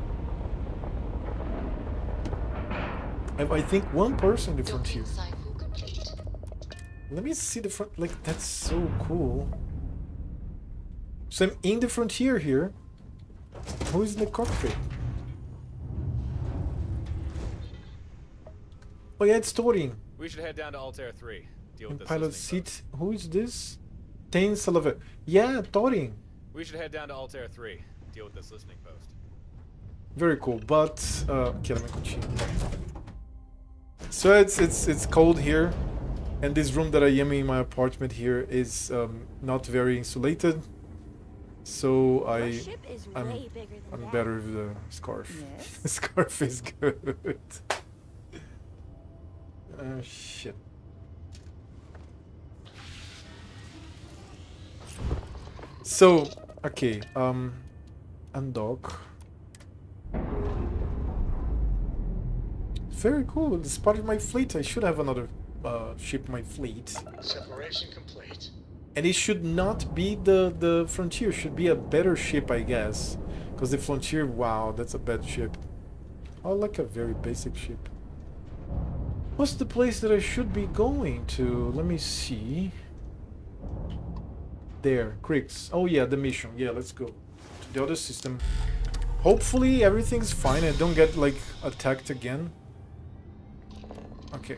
I think one person in the frontier. Let me see the front. Like, that's so cool. So I'm in the frontier here. Who is in the cockpit? Oh yeah, it's Torin. We should head down to Altair 3. Deal with In this pilot listening seat. Who is this? Tain Salavet. Yeah, Torin. post. We should head down to Altair 3. Deal with this listening post. Very cool, but okay, let me continue. So it's cold here, and this room that I am in my apartment here is not very insulated. So I'm better with the scarf. Yes. The scarf is good. Shit. So okay, undock. Very cool. It's part of my fleet. I should have another ship in my fleet. Separation complete. And it should not be the Frontier. It should be a better ship, I guess. Because the Frontier, wow, that's a bad ship. I like a very basic ship. What's the place that I should be going to? Let me see. There, Cricks. Oh yeah, the mission. Yeah, let's go to the other system. Hopefully everything's fine and don't get like attacked again. Okay.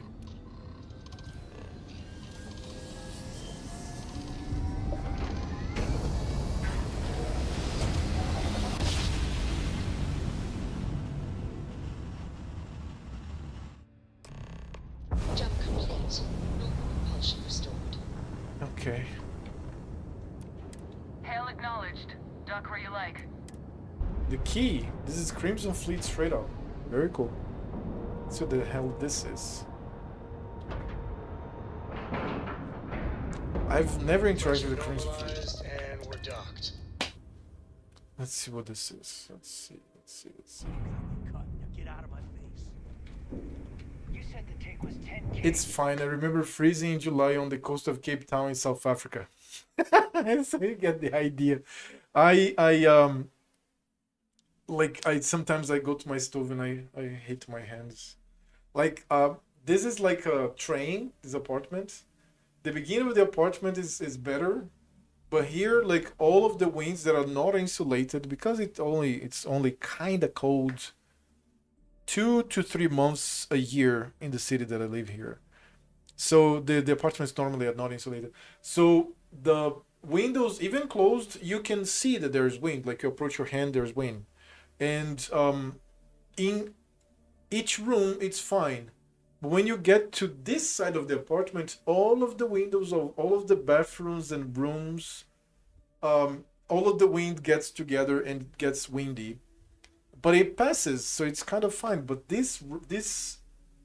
Jump complete. Normal propulsion restored. Okay. Hail acknowledged. Duck where you like. The key. This is Crimson Fleet straight up. Very cool. Let's see what the hell this is. I've never interacted with Crimson Fleet. And we're docked. Let's see what this is. Let's see. Get out of my face. You said the take was 10K. It's fine. I remember freezing in July on the coast of Cape Town in South Africa. So you get the idea. like I sometimes I go to my stove and I hate my hands. Like this is like a train. This apartment. The beginning of the apartment is better, but here like all of the winds that are not insulated because it's only kind of cold. 2 to 3 months a year in the city that I live here. So the apartments normally are not insulated. So the windows, even closed, you can see that there's wind. Like you approach your hand, there's wind, and in each room it's fine. But when you get to this side of the apartment, all of the windows of all of the bathrooms and rooms, all of the wind gets together and gets windy. But it passes, so it's kind of fine. But this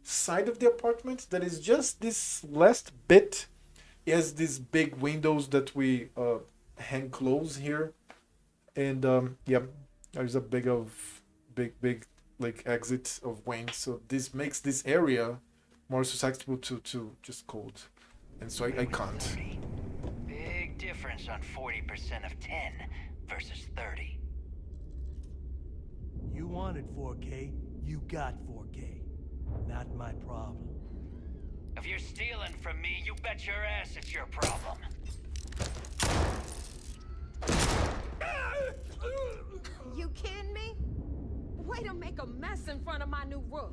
side of the apartment that is just this last bit has these big windows that we hang close here, and yeah, there's a big like exit of wind, so this makes this area more susceptible to just cold, and so I can't. Big difference on 40% of 10 versus 30. You wanted 4K, you got 4K. Not my problem. If you're stealing from me, you bet your ass it's your problem. You kidding me? Way to make a mess in front of my new roof.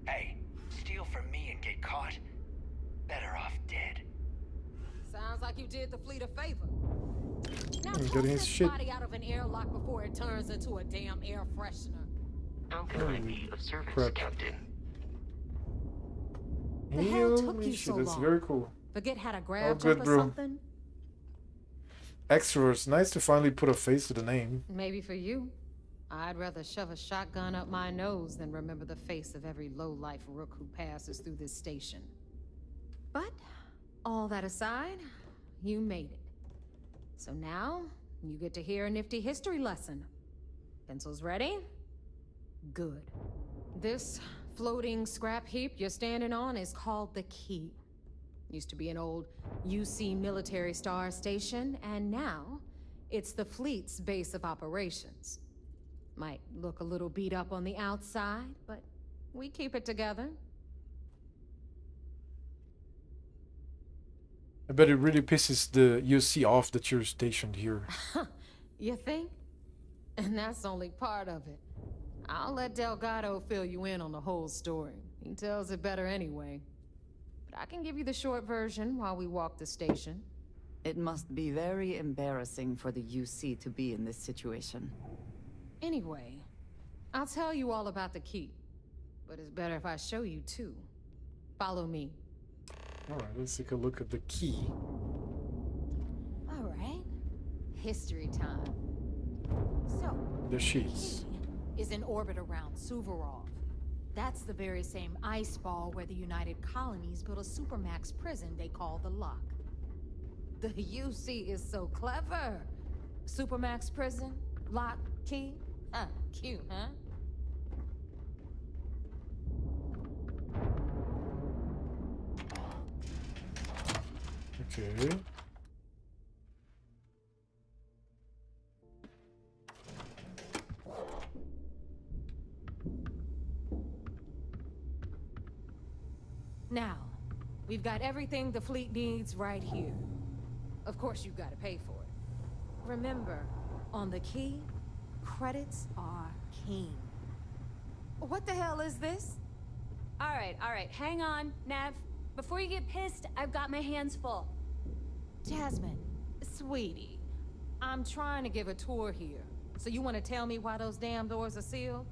Hey, steal from me and get caught? Better off dead. Sounds like you did the fleet a favor. Now I'm toss getting his this shit. body out of an airlock before it turns into a damn air freshener. How can I be of service, crap. Captain? The hell took you so That's long? very cool. Forget how to All grab good, jump or bro. something? Extroverts, nice to finally put a face to the name. Maybe for you. I'd rather shove a shotgun up my nose than remember the face of every low-life rook who passes through this station. But, all that aside, you made it. So now, you get to hear a nifty history lesson. Pencils ready? Good. This floating scrap heap you're standing on is called the Key. Used to be an old UC military star station, and now it's the fleet's base of operations. Might look a little beat up on the outside, but we keep it together. I bet it really pisses the UC off that you're stationed here. You think? And that's only part of it. I'll let Delgado fill you in on the whole story. He tells it better anyway. But I can give you the short version while we walk the station. It must be very embarrassing for the UC to be in this situation. Anyway, I'll tell you all about the Key. But it's better if I show you too. Follow me. Alright, let's take a look at the key. All right. History time. So, The sheets. is in orbit around Suvorov. That's the very same ice ball where the United Colonies built a supermax prison they call the Lock. The UC is so clever. Supermax prison, lock, key. Cute, huh? Okay. Now, we've got everything the fleet needs right here. Of course, you've got to pay for it. Remember, on the Key, credits are king. What the hell is this? All right, hang on, Nev. Before you get pissed, I've got my hands full. Jasmine, sweetie, I'm trying to give a tour here. So you want to tell me why those damn doors are sealed?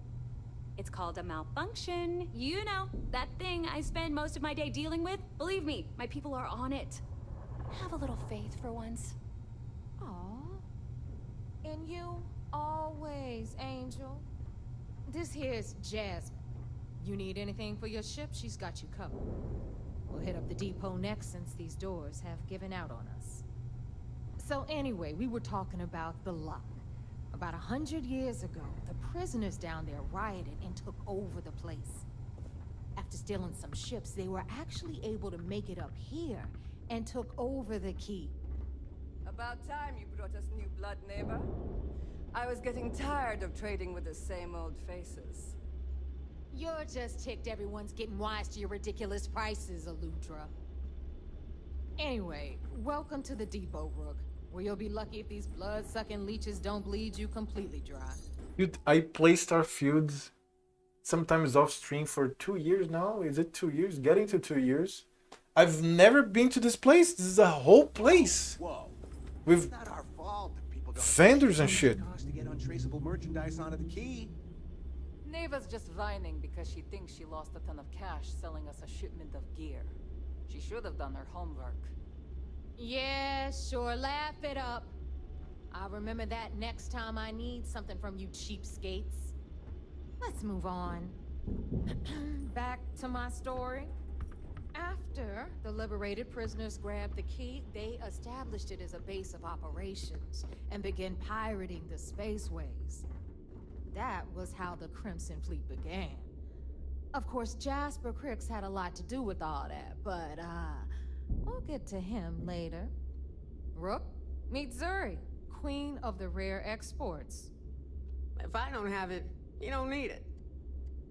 It's called a malfunction. You know, that thing I spend most of my day dealing with. Believe me, my people are on it. Have a little faith for once. Aw. And you, always, Angel. This here's Jasmine. You need anything for your ship, she's got you covered. We'll hit up the depot next since these doors have given out on us. So anyway, we were talking about the Lock. About 100 years ago, the prisoners down there rioted and took over the place. After stealing some ships, they were actually able to make it up here and took over the Key. About time you brought us new blood, neighbor. I was getting tired of trading with the same old faces. You're just ticked everyone's getting wise to your ridiculous prices, Aludra. Anyway, welcome to the depot, Rook, where you'll be lucky if these blood-sucking leeches don't bleed you completely dry. Dude, I play Starfield sometimes off stream for 2 years now. Is it 2 years? Getting to 2 years. I've never been to this place. This is a whole place. Whoa. With It's not our fault that people don't vendors and shit. cost to get untraceable merchandise onto the key. Neva's just whining because she thinks she lost a ton of cash selling us a shipment of gear. She should have done her homework. Yeah, sure, laugh it up. I'll remember that next time I need something from you cheapskates. Let's move on. Back to my story. After the liberated prisoners grabbed the key, they established it as a base of operations and began pirating the spaceways. That was how the Crimson Fleet began. Of course, Jasper Cricks had a lot to do with all that, but we'll get to him later. Rook, meet Zuri, queen of the rare exports. If I don't have it, you don't need it.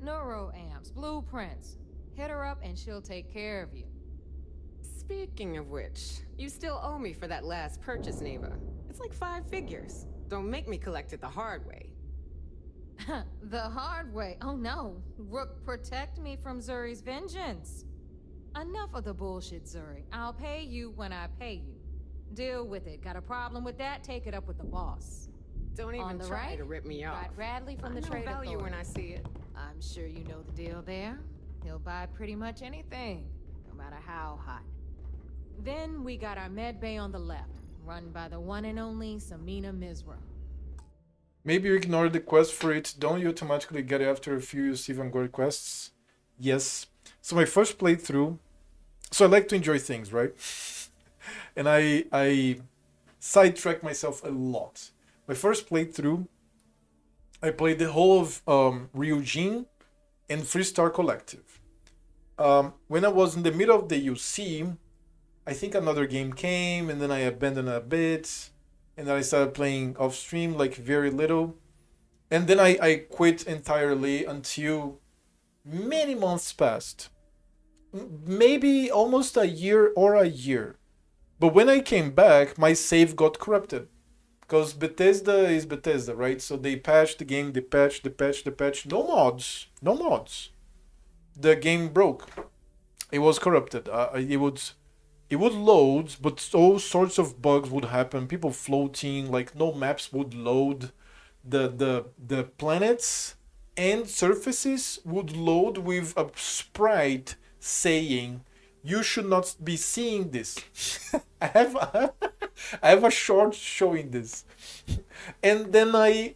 Neuroamps, blueprints. Hit her up and she'll take care of you. Speaking of which, you still owe me for that last purchase, Neva. It's like 5 figures. Don't make me collect it the hard way. The hard way? Oh no. Rook, protect me from Zuri's vengeance. Enough of the bullshit, Zuri. I'll pay you when I pay you. Deal with it. Got a problem with that? Take it up with the boss. Don't even try to rip me off. Got Radley from I the know Trade value Authority. when I see it. I'm sure you know the deal there. He'll buy pretty much anything, no matter how hot. Then we got our med bay on the left, run by the one and only Samina Mizra. Maybe you ignore the quest for it. Don't you automatically get it after a few Steven Gore quests? Yes. So my first playthrough. So I like to enjoy things, right? And I sidetrack myself a lot. My first playthrough, I played the whole of Ryujin and Freestar Collective. When I was in the middle of the UC, I think another game came and then I abandoned a bit. And then I started playing off stream, like very little. And then I quit entirely until many months passed. Maybe almost a year or a year. But when I came back, my save got corrupted. Because Bethesda is Bethesda, right? So they patched the game, they patched. No mods. No mods. The game broke. It was corrupted. It would load, but all sorts of bugs would happen. People floating, like no maps would load. The planets and surfaces would load with a sprite saying, "You should not be seeing this." I have a short showing this, and then I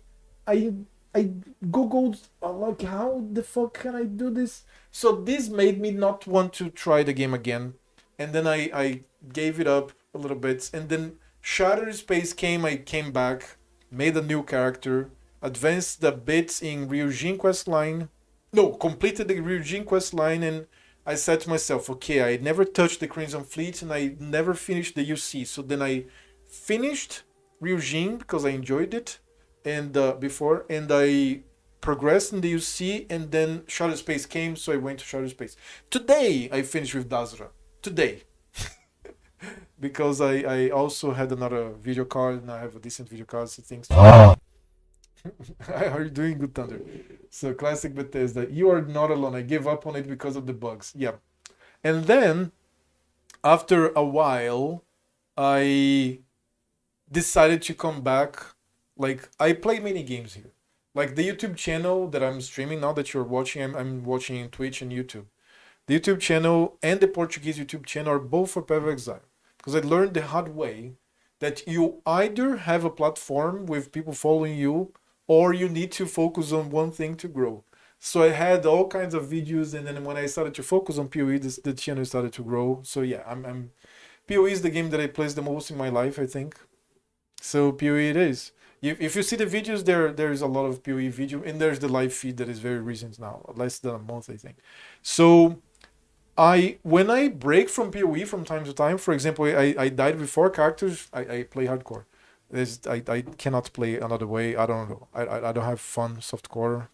googled like, how the fuck can I do this? So this made me not want to try the game again. And then I gave it up a little bit. And then Shattered Space came, I came back, made a new character, advanced the bits in Ryujin questline. No, completed the Ryujin questline, and I said to myself, okay, I never touched the Crimson Fleet and I never finished the UC. So then I finished Ryujin because I enjoyed it and before, and I progressed in the UC, and then Shattered Space came, so I went to Shattered Space. Today I finished with Dazra. Today. Because I also had another video card and I have a decent video card, so things. How are you doing, Good Thunder? So classic Bethesda. You are not alone. I gave up on it because of the bugs. Yeah. And then after a while I decided to come back. Like, I play many games here. Like the YouTube channel that I'm streaming now that you're watching, I'm watching Twitch and YouTube. The YouTube channel and the Portuguese YouTube channel are both for Path of Exile. Because I learned the hard way that you either have a platform with people following you, or you need to focus on one thing to grow. So I had all kinds of videos, and then when I started to focus on PoE, the channel started to grow. So yeah, I'm PoE is the game that I play the most in my life, I think. So PoE it is. If you see the videos, there's a lot of PoE video, and there's the live feed that is very recent now, less than a month, I think. So when I break from PoE from time to time, for example, I died with 4 characters. I play hardcore. I cannot play another way. I don't know. I don't have fun softcore.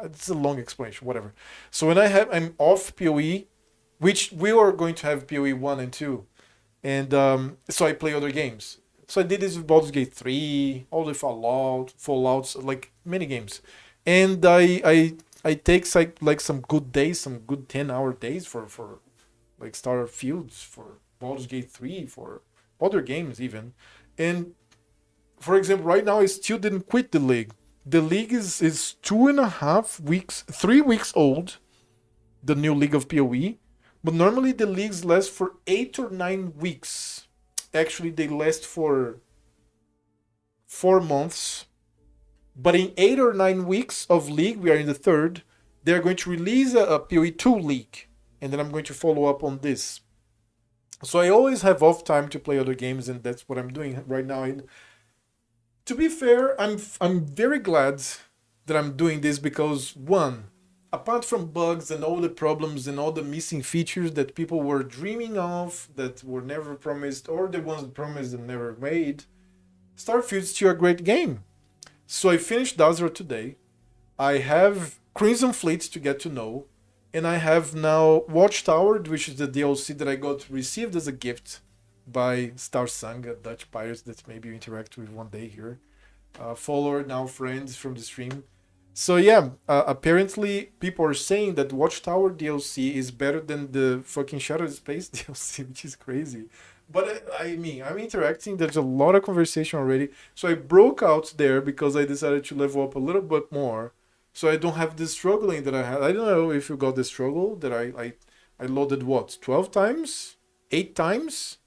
It's a long explanation. Whatever. So when I'm off PoE, which we are going to have PoE 1 and 2, and so I play other games. So I did this with Baldur's Gate 3, all the Fallouts, like many games, and I take like some good days, some good 10-hour days for like Starfields, for Baldur's Gate 3, for other games even, and for example, right now I still didn't quit the league. The league is 2.5 weeks, 3 weeks old, the new league of PoE. But normally the leagues last for 8 or 9 weeks. Actually, they last for 4 months. But in 8 or 9 weeks of league, we are in the third, they're going to release a PoE 2 league. And then I'm going to follow up on this. So I always have off time to play other games, and that's what I'm doing right now. And to be fair, I'm very glad that I'm doing this because, one, apart from bugs and all the problems and all the missing features that people were dreaming of that were never promised, or the ones that promised and never made, Starfield's still a great game. So I finished Dazzler today. I have Crimson Fleet to get to know, and I have now Watchtower, which is the DLC that I got received as a gift by Star Sang, a Dutch pirate that maybe you interact with one day here. Follower, now friends from the stream. So yeah, apparently people are saying that Watchtower DLC is better than the fucking Shadow Space DLC, which is crazy. But I mean, I'm interacting. There's a lot of conversation already. So I broke out there because I decided to level up a little bit more. So I don't have this struggling that I had. I don't know if you got the struggle that I loaded what, 12 times? 8 times?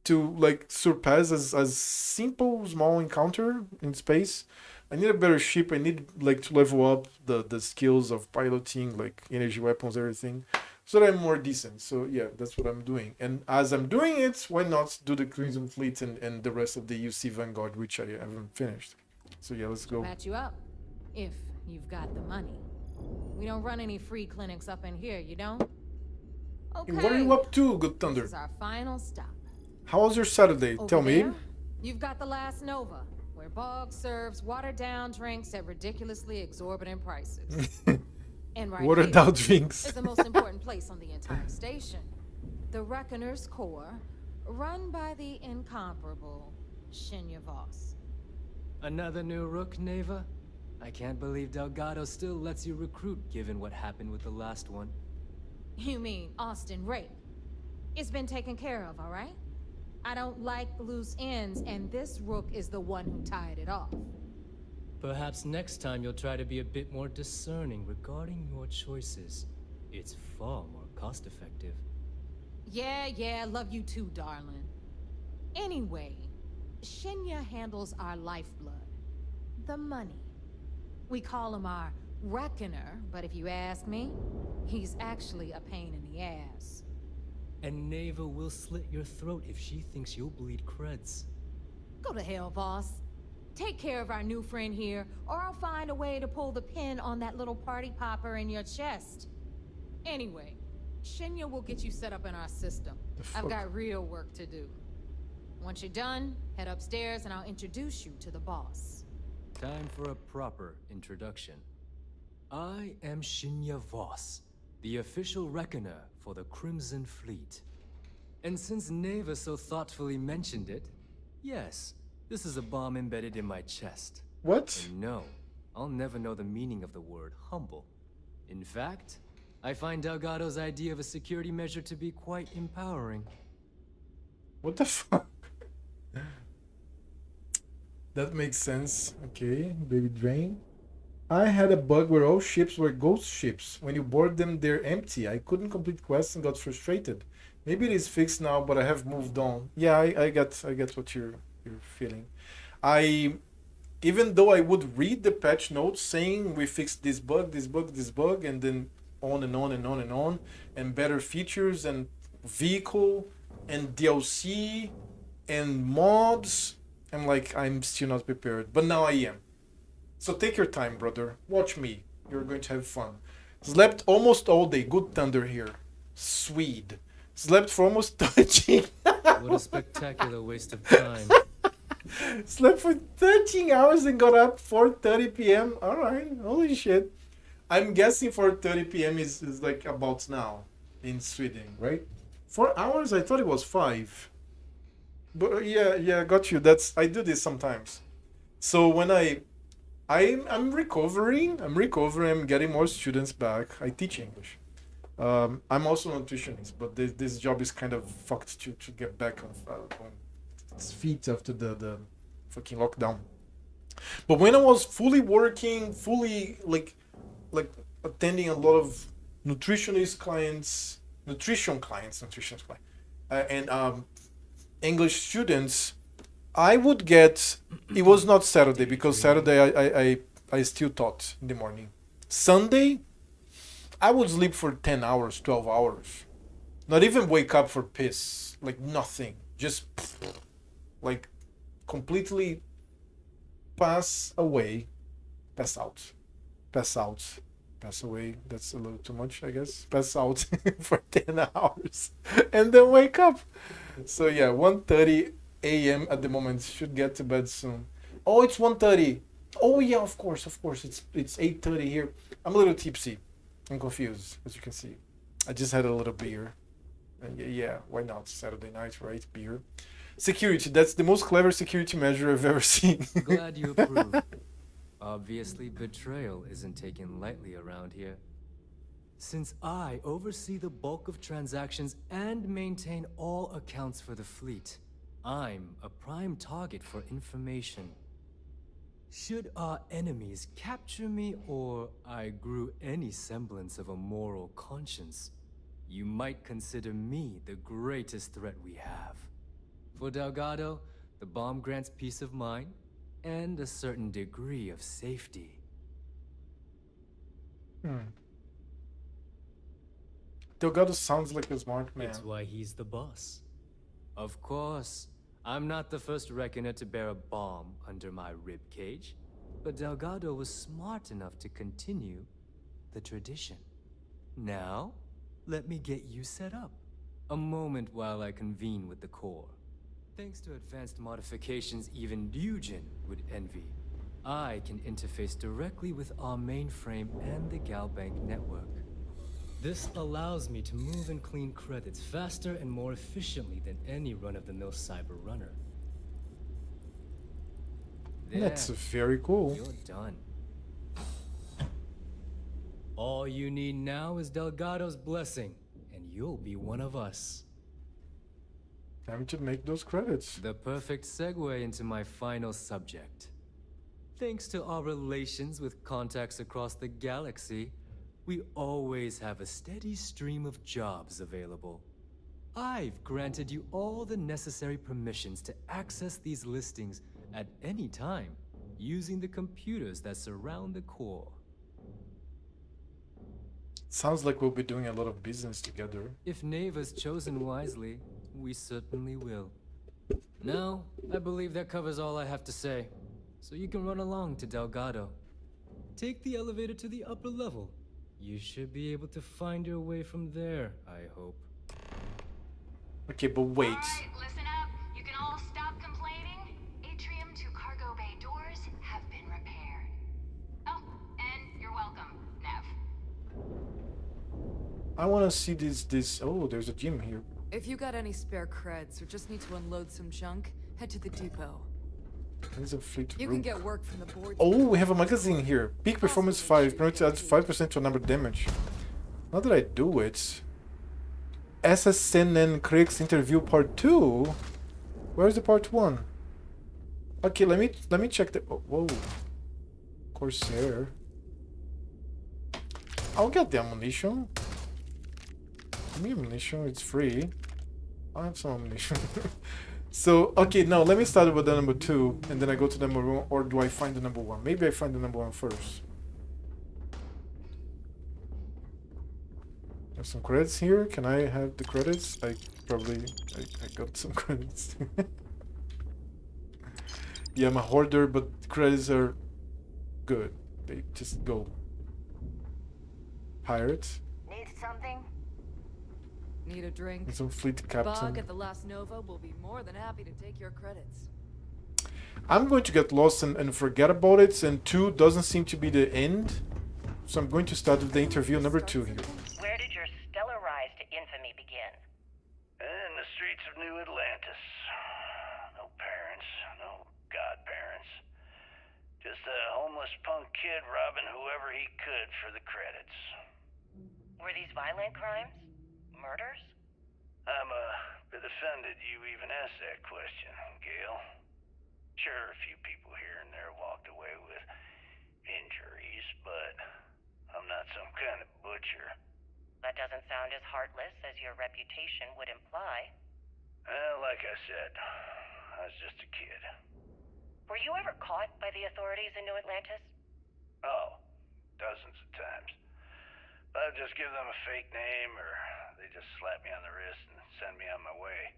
To like surpass as simple small encounter in space. I need a better ship. I need like to level up the skills of piloting, like energy weapons, everything, so that I'm more decent. So yeah, that's what I'm doing. And as I'm doing it, why not do the Crimson Fleet and the rest of the UC Vanguard, which I haven't finished. So yeah, let's go. Patch you up, if you've got the money. We don't run any free clinics up in here, you don't? Okay. What are you up to, Good Thunder? This is our final stop. How was your Saturday? Over Tell me. there, you've got the Last Nova, where Bog serves watered-down drinks at ridiculously exorbitant prices. And right Watered-down here drinks. is the most important place on the entire station. The Reckoner's Core, run by the incomparable Shinya Voss. Another new rook, Neva? I can't believe Delgado still lets you recruit given what happened with the last one. You mean Austin Rape? It's been taken care of, all right? I don't like loose ends, and this rook is the one who tied it off. Perhaps next time you'll try to be a bit more discerning regarding your choices. It's far more cost-effective. Yeah, love you too, darling. Anyway, Shinya handles our lifeblood. The money. We call him our Reckoner, but if you ask me, he's actually a pain in the ass. And Neva will slit your throat if she thinks you'll bleed creds. Go to hell, boss. Take care of our new friend here, or I'll find a way to pull the pin on that little party popper in your chest. Anyway, Shinya will get you set up in our system. I've got real work to do. Once you're done, head upstairs and I'll introduce you to the boss. Time for a proper introduction. I am Shinya Voss, the official reckoner for the Crimson Fleet. And since Neva so thoughtfully mentioned it, yes, this is a bomb embedded in my chest. What? And no, I'll never know the meaning of the word humble. In fact, I find Delgado's idea of a security measure to be quite empowering. What the fuck? That makes sense. Okay, baby drain. I had a bug where all ships were ghost ships. When you board them, they're empty. I couldn't complete quests and got frustrated. Maybe it is fixed now, but I have moved on. Yeah, I get what you're feeling. Even though I would read the patch notes saying we fixed this bug, and then on and on and on and on, and better features and vehicle and DLC and mods, I'm like, I'm still not prepared. But now I am. So take your time, brother. Watch me. You're going to have fun. Slept almost all day. Good thunder here. Swede. Slept for almost 30. What a spectacular waste of time. Slept for 13 hours and got up 4:30 p.m. All right, holy shit. I'm guessing 4:30 p.m. is like about now in Sweden, right? 4 hours? I thought it was 5. But yeah, got you. I do this sometimes. So when I'm recovering, I'm getting more students back. I teach English. I'm also a nutritionist, but this job is kind of fucked to get back on its feet after the fucking lockdown. But when I was fully working, fully like attending a lot of nutrition clients, and English students, I would get. It was not Saturday because Saturday I still taught in the morning. Sunday, I would sleep for 10 hours, 12 hours. Not even wake up for piss. Like nothing. Just like completely pass away. Pass out. Pass out. Pass away. That's a little too much, I guess. Pass out for 10 hours. And then wake up. So yeah, 1:30 a.m. at the moment. Should get to bed soon. Oh, it's 1:30. Oh yeah, of course. It's 8:30 here. I'm a little tipsy. I'm confused, as you can see. I just had a little beer. And yeah, why not? Saturday night, right? Beer. Security. That's the most clever security measure I've ever seen. Glad you approve. Obviously, betrayal isn't taken lightly around here. Since I oversee the bulk of transactions and maintain all accounts for the fleet, I'm a prime target for information. Should our enemies capture me or I grew any semblance of a moral conscience, you might consider me the greatest threat we have. For Delgado, the bomb grants peace of mind and a certain degree of safety. Delgado sounds like a smart man. It's why he's the boss. Of course, I'm not the first reckoner to bear a bomb under my rib cage, but Delgado was smart enough to continue the tradition. Now, let me get you set up. A moment while I convene with the core. Thanks to advanced modifications even Eugen would envy, I can interface directly with our mainframe and the Galbank network. This allows me to move and clean credits faster and more efficiently than any run-of-the-mill cyber runner. That's very cool. You're done. All you need now is Delgado's blessing, and you'll be one of us. Time to make those credits. The perfect segue into my final subject. Thanks to our relations with contacts across the galaxy, we always have a steady stream of jobs available. I've granted you all the necessary permissions to access these listings at any time, using the computers that surround the core. Sounds like we'll be doing a lot of business together. If Neva's chosen wisely, we certainly will. Now, I believe that covers all I have to say, so you can run along to Delgado. Take the elevator to the upper level. You should be able to find your way from there, I hope. Okay, but wait. Alright, listen up. You can all stop complaining. Atrium to cargo bay doors have been repaired. Oh, and you're welcome, Nev. I want to see this. Oh, there's a gym here. If you got any spare creds or just need to unload some junk, head to the depot. There's a fleet You rook. can get work from the board. Oh, we have a magazine here. Peak performance 5. Penalty adds 5% to number damage. Now that I do it. SSNN Craig's interview part 2. Where's the part 1? Okay, let me check the. Oh, whoa. Corsair. I'll get the ammunition. Give me ammunition, it's free. I have some ammunition. So, okay, now let me start with the number 2, and then I go to number 1, or do I find the number 1? Maybe I find the number 1 first. Have some credits here. Can I have the credits? I got some credits. Yeah, I'm a hoarder, but credits are good. They just go. Pirate. Need something? Need a drink? And some fleet captain. Bog at the Last Nova will be more than happy to take your credits. I'm going to get lost and forget about it, and 2 doesn't seem to be the end. So I'm going to start with the interview number 2 here. Where did your stellar rise to infamy begin? In the streets of New Atlantis. No parents, no godparents. Just a homeless punk kid robbing whoever he could for the credits. Were these violent crimes? Murders? I'm a bit offended you even asked that question, Gale. Sure, a few people here and there walked away with injuries, but I'm not some kind of butcher. That doesn't sound as heartless as your reputation would imply. Well, like I said, I was just a kid. Were you ever caught by the authorities in New Atlantis? Oh, dozens of times. I'd just give them a fake name, or they just slap me on the wrist and send me on my way.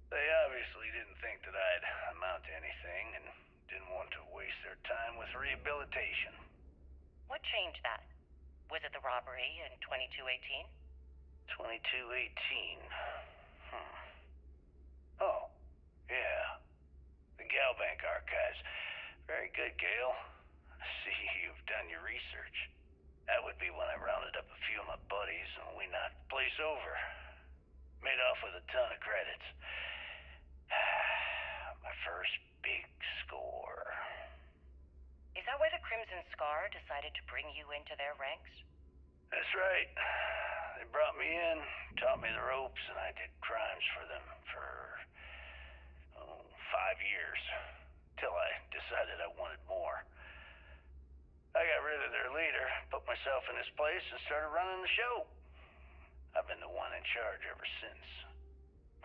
They obviously didn't think that I'd amount to anything and didn't want to waste their time with rehabilitation. What changed that? Was it the robbery in 2218? 2218. Oh, yeah. The Galbank archives. Very good, Gale. I see you've done your research. That would be when I rounded up a few of my buddies and we knocked the place over. Made off with a ton of credits. My first big score. Is that why the Crimson Scar decided to bring you into their ranks? That's right. They brought me in, taught me the ropes, and I did crimes for them for 5 years. Till I decided I wanted more. I got rid of their leader, put myself in his place, and started running the show. I've been the one in charge ever since.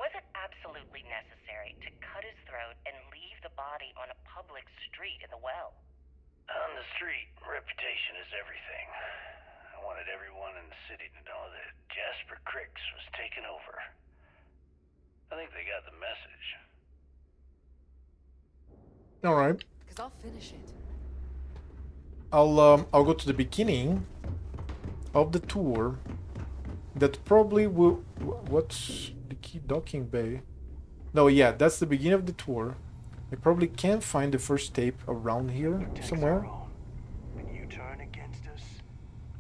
Was it absolutely necessary to cut his throat and leave the body on a public street in the well? On the street, reputation is everything. I wanted everyone in the city to know that Jasper Cricks was taking over. I think they got the message. All right. Because I'll finish it. I'll go to the beginning of the tour. That probably will. What's the key docking bay? No, yeah, that's the beginning of the tour. I probably can find the first tape around here somewhere. When you turn against us,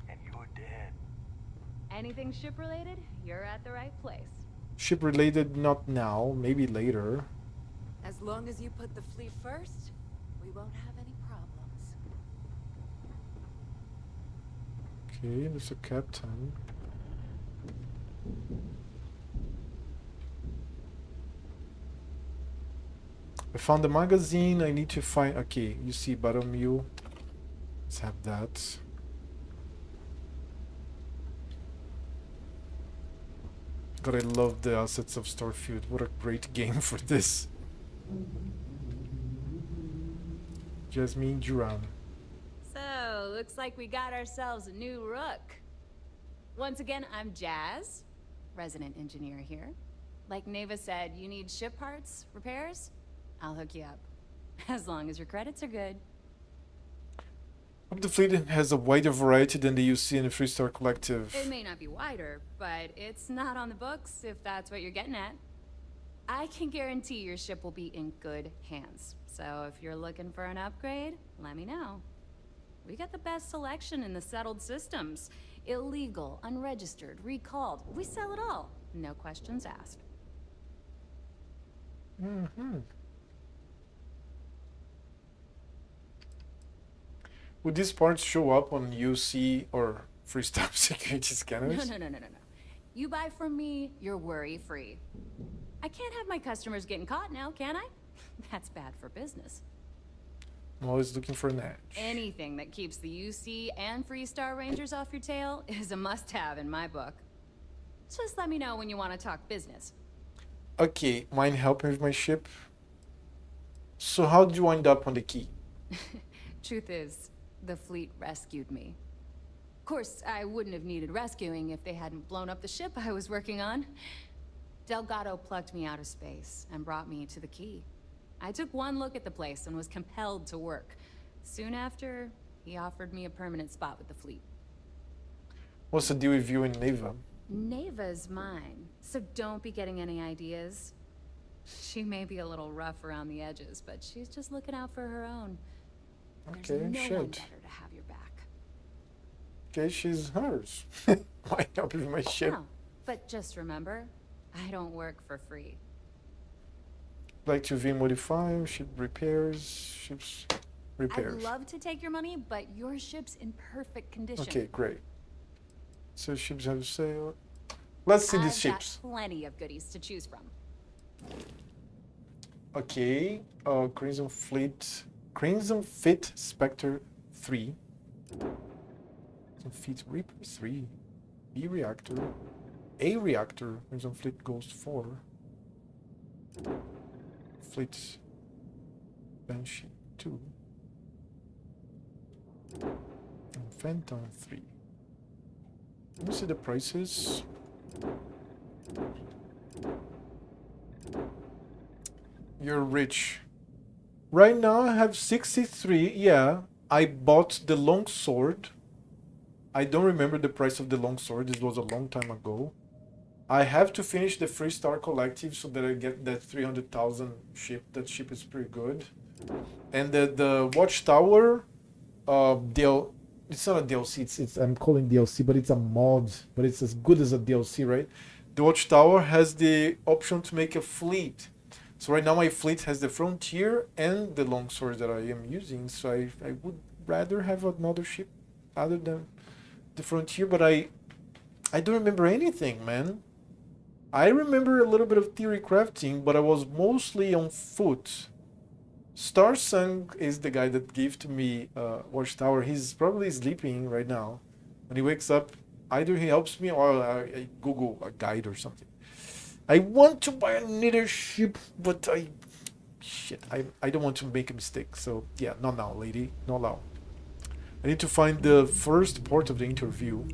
and you're dead. Anything ship related, you're at the right place. Ship related, not now, maybe later. As long as you put the fleet first, we won't have any problems. Okay, there's a captain. I found the magazine. I need to find. Okay, you see bottom view. Let's have that. God, I love the assets of Starfield. What a great game for this. Jasmine Duran. So, looks like we got ourselves a new rook. Once again, I'm Jazz, resident engineer here. Like Neva said, you need ship parts, repairs? I'll hook you up. As long as your credits are good. Hope the fleet has a wider variety than the UC and the Freestar Collective. It may not be wider, but it's not on the books, if that's what you're getting at. I can guarantee your ship will be in good hands. So if you're looking for an upgrade, let me know. We got the best selection in the settled systems. Illegal, unregistered, recalled. We sell it all. No questions asked. Mm-hmm. Would these parts show up on UC or Freestar security scanners? No. You buy from me, you're worry-free. I can't have my customers getting caught now, can I? That's bad for business. I'm always looking for an edge. Anything that keeps the UC and Freestar Rangers off your tail is a must-have in my book. Just let me know when you want to talk business. Okay, mind helping with my ship? So how did you wind up on the key? Truth is, the fleet rescued me. Of course, I wouldn't have needed rescuing if they hadn't blown up the ship I was working on. Delgado plucked me out of space and brought me to the key. I took one look at the place and was compelled to work. Soon after, he offered me a permanent spot with the fleet. What's the deal with you and Neva? Neva's mine, so don't be getting any ideas. She may be a little rough around the edges, but she's just looking out for her own. There's Okay, no one shit. better to have your back. Okay, she's hers. Why help with my ship? No, but just remember, I don't work for free. Like to V modify, ship repairs, ships repairs. I'd love to take your money, but your ship's in perfect condition. Okay, great. So ships have sail. Let's see I've these got ships. plenty of goodies to choose from. Okay, Crimson Fit Spectre 3. Crimson Fit Reaper 3. B reactor. A reactor. Crimson Fleet Ghost 4. Fleet Banshee 2. And Phantom 3. Let me see the prices. You're rich. Right now I have 63. Yeah, I bought the longsword. I don't remember the price of the longsword. This was a long time ago. I have to finish the Freestar Collective so that I get that 300,000 ship. That ship is pretty good. And the Watchtower, it's not a DLC. It's I'm calling DLC, but it's a mod. But it's as good as a DLC, right? The Watchtower has the option to make a fleet. So right now my fleet has the Frontier and the longsword that I am using. So I would rather have another ship other than the Frontier. But I don't remember anything, man. I remember a little bit of theory crafting, but I was mostly on foot. Starsung is the guy that gave to me Watchtower. He's probably sleeping right now. When he wakes up, either he helps me or I Google a guide or something. I want to buy another ship, but I don't want to make a mistake. So yeah, not now, lady, not now. I need to find the first part of the interview.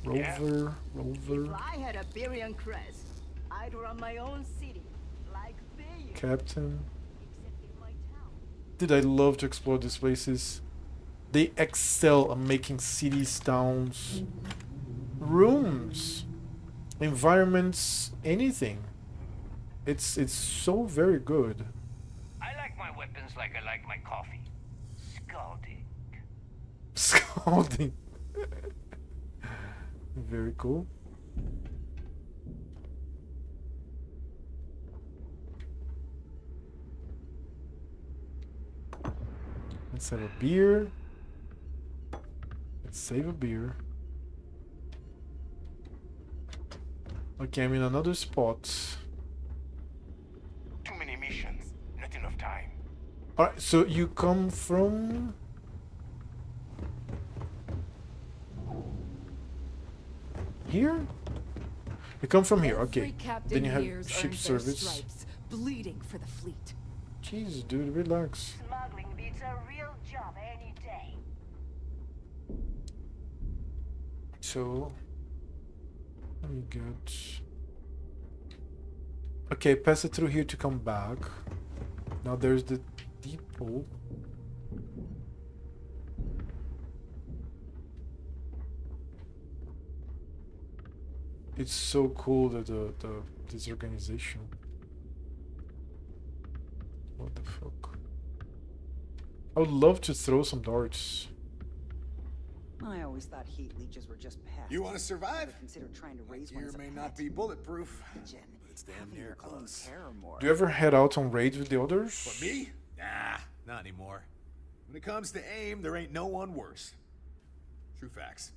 Rover. If I had a Berian crest, I'd run my own city, like they. Captain. Did I love to explore these places? They excel at making cities, towns, rooms, environments, anything. It's so very good. I like my weapons like I like my coffee. Scalding. Scalding. Very cool. Let's have a beer. Let's save a beer. Okay, I'm in another spot. Too many missions, not enough time. Alright, so you come from... here? You come from here, okay. Then you have ship service. Bleeding for the fleet. Jeez, dude, relax. Smuggling beats a real job any day. So, let me get... Okay, pass it through here to come back. Now there's the depot. It's so cool that this organization. What the fuck? I would love to throw some darts. I always thought heat leeches were just pests. You want to survive? Consider trying to raise Your one as a may pet. not be bulletproof, Jen, but it's damn near your own close. paramour. Do you ever head out on raids with the others? For me? Nah, not anymore. When it comes to aim, there ain't no one worse. True facts.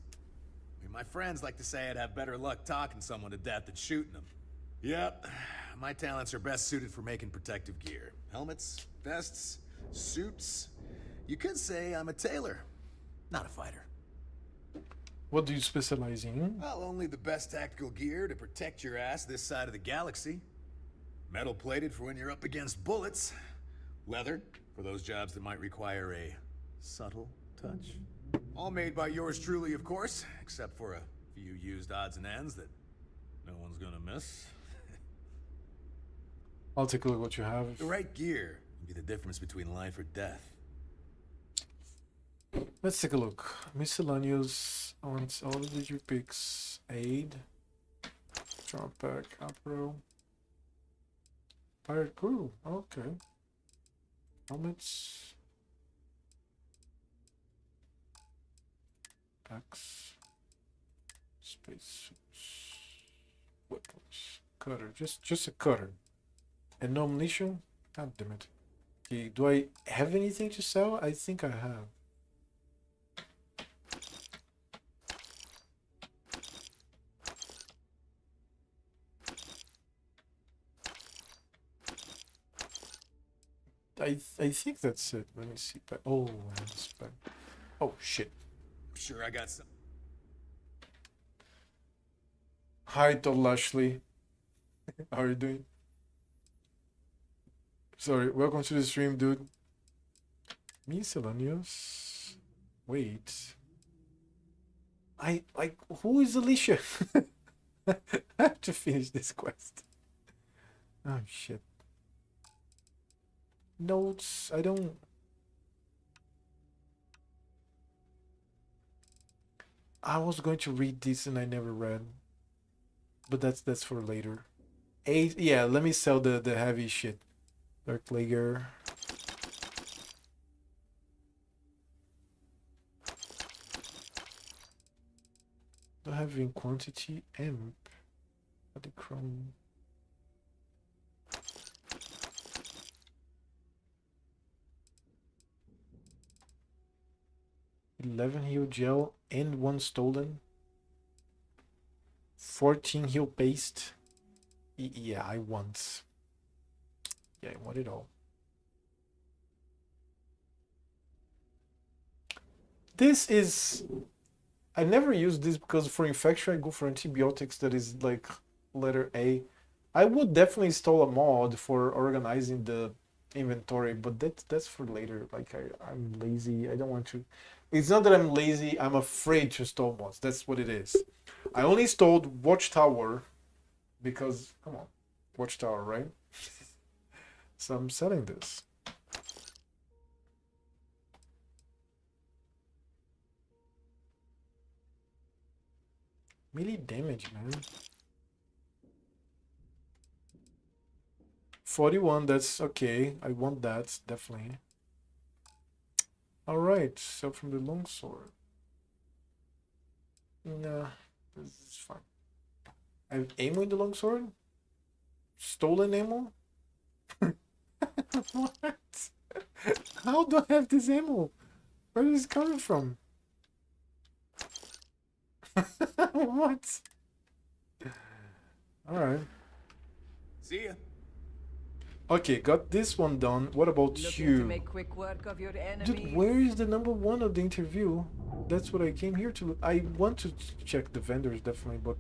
I mean, my friends like to say I'd have better luck talking someone to death than shooting them. Yep, my talents are best suited for making protective gear. Helmets, vests, suits. You could say I'm a tailor, not a fighter. What do you specialize in? Well, only the best tactical gear to protect your ass this side of the galaxy. Metal plated for when you're up against bullets. Leather for those jobs that might require a subtle touch. All made by yours truly, of course, except for a few used odds and ends that no one's gonna miss. I'll take a look what you have. The right gear can be the difference between life or death. Let's take a look. Miscellaneous on all the digital picks. Aid. Drop back, Apro. Pirate crew. Okay. Helmets. Packs. Spacesuits. Weapons. Cutter. Just a cutter. And no ammunition? God damn it. Okay, do I have anything to sell? I think I have. I think that's it. Let me see. Oh, I have this back. Oh shit. I'm sure I got some. Hi, Todd Lashley. How are you doing? Sorry, welcome to the stream, dude. Miscellaneous. Wait. Who is Alicia? I have to finish this quest. Oh shit. Notes. I don't. I was going to read this and I never read. But that's for later. Yeah, let me sell the heavy shit. Dark Lager. Do I have in quantity? Amp. The chrome. $11 heal gel and 1 stolen. 14 heal paste. Yeah, I want. Yeah, I want it all. This is. I never use this because for infection I go for antibiotics that is like letter A. I would definitely install a mod for organizing the inventory, but that's for later. Like I'm lazy. I don't want to. It's not that I'm lazy. I'm afraid to install mods. That's what it is. I only installed Watchtower because come on, Watchtower, right? So I'm selling this. Melee damage, man. 41, that's okay. I want that, definitely. Alright, so from the longsword. Nah, this is fine. I have ammo in the longsword? Stolen ammo? What? How do I have this ammo? Where is it coming from? What? Alright. See ya. Okay, got this one done. What about Looking you? to make quick work of your Dude, enemies. where is the number 1 of the interview? That's what I came here to look. I want to check the vendors, definitely, but...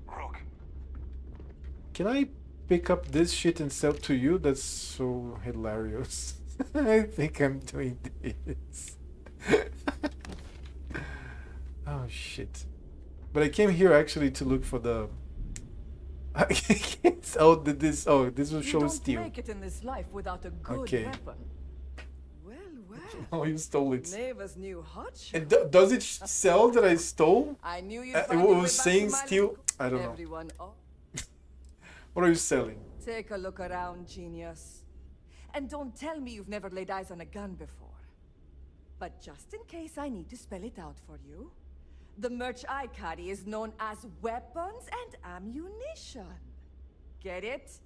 Rook. Can I pick up this shit and sell to you? That's so hilarious. I think I'm doing this. Oh, shit. But I came here actually to look for the... Oh, this will show steel. Make it in this life without a good Okay. weapon. Well, well. Oh, you stole it. Neva's new hotshot. And does it sell that I stole? I knew you'd It find your way was back saying to my steel. local- I don't know. Everyone up. What are you selling? Take a look around, genius. And don't tell me you've never laid eyes on a gun before. But just in case I need to spell it out for you, the merch I carry is known as weapons and ammunition. Get it?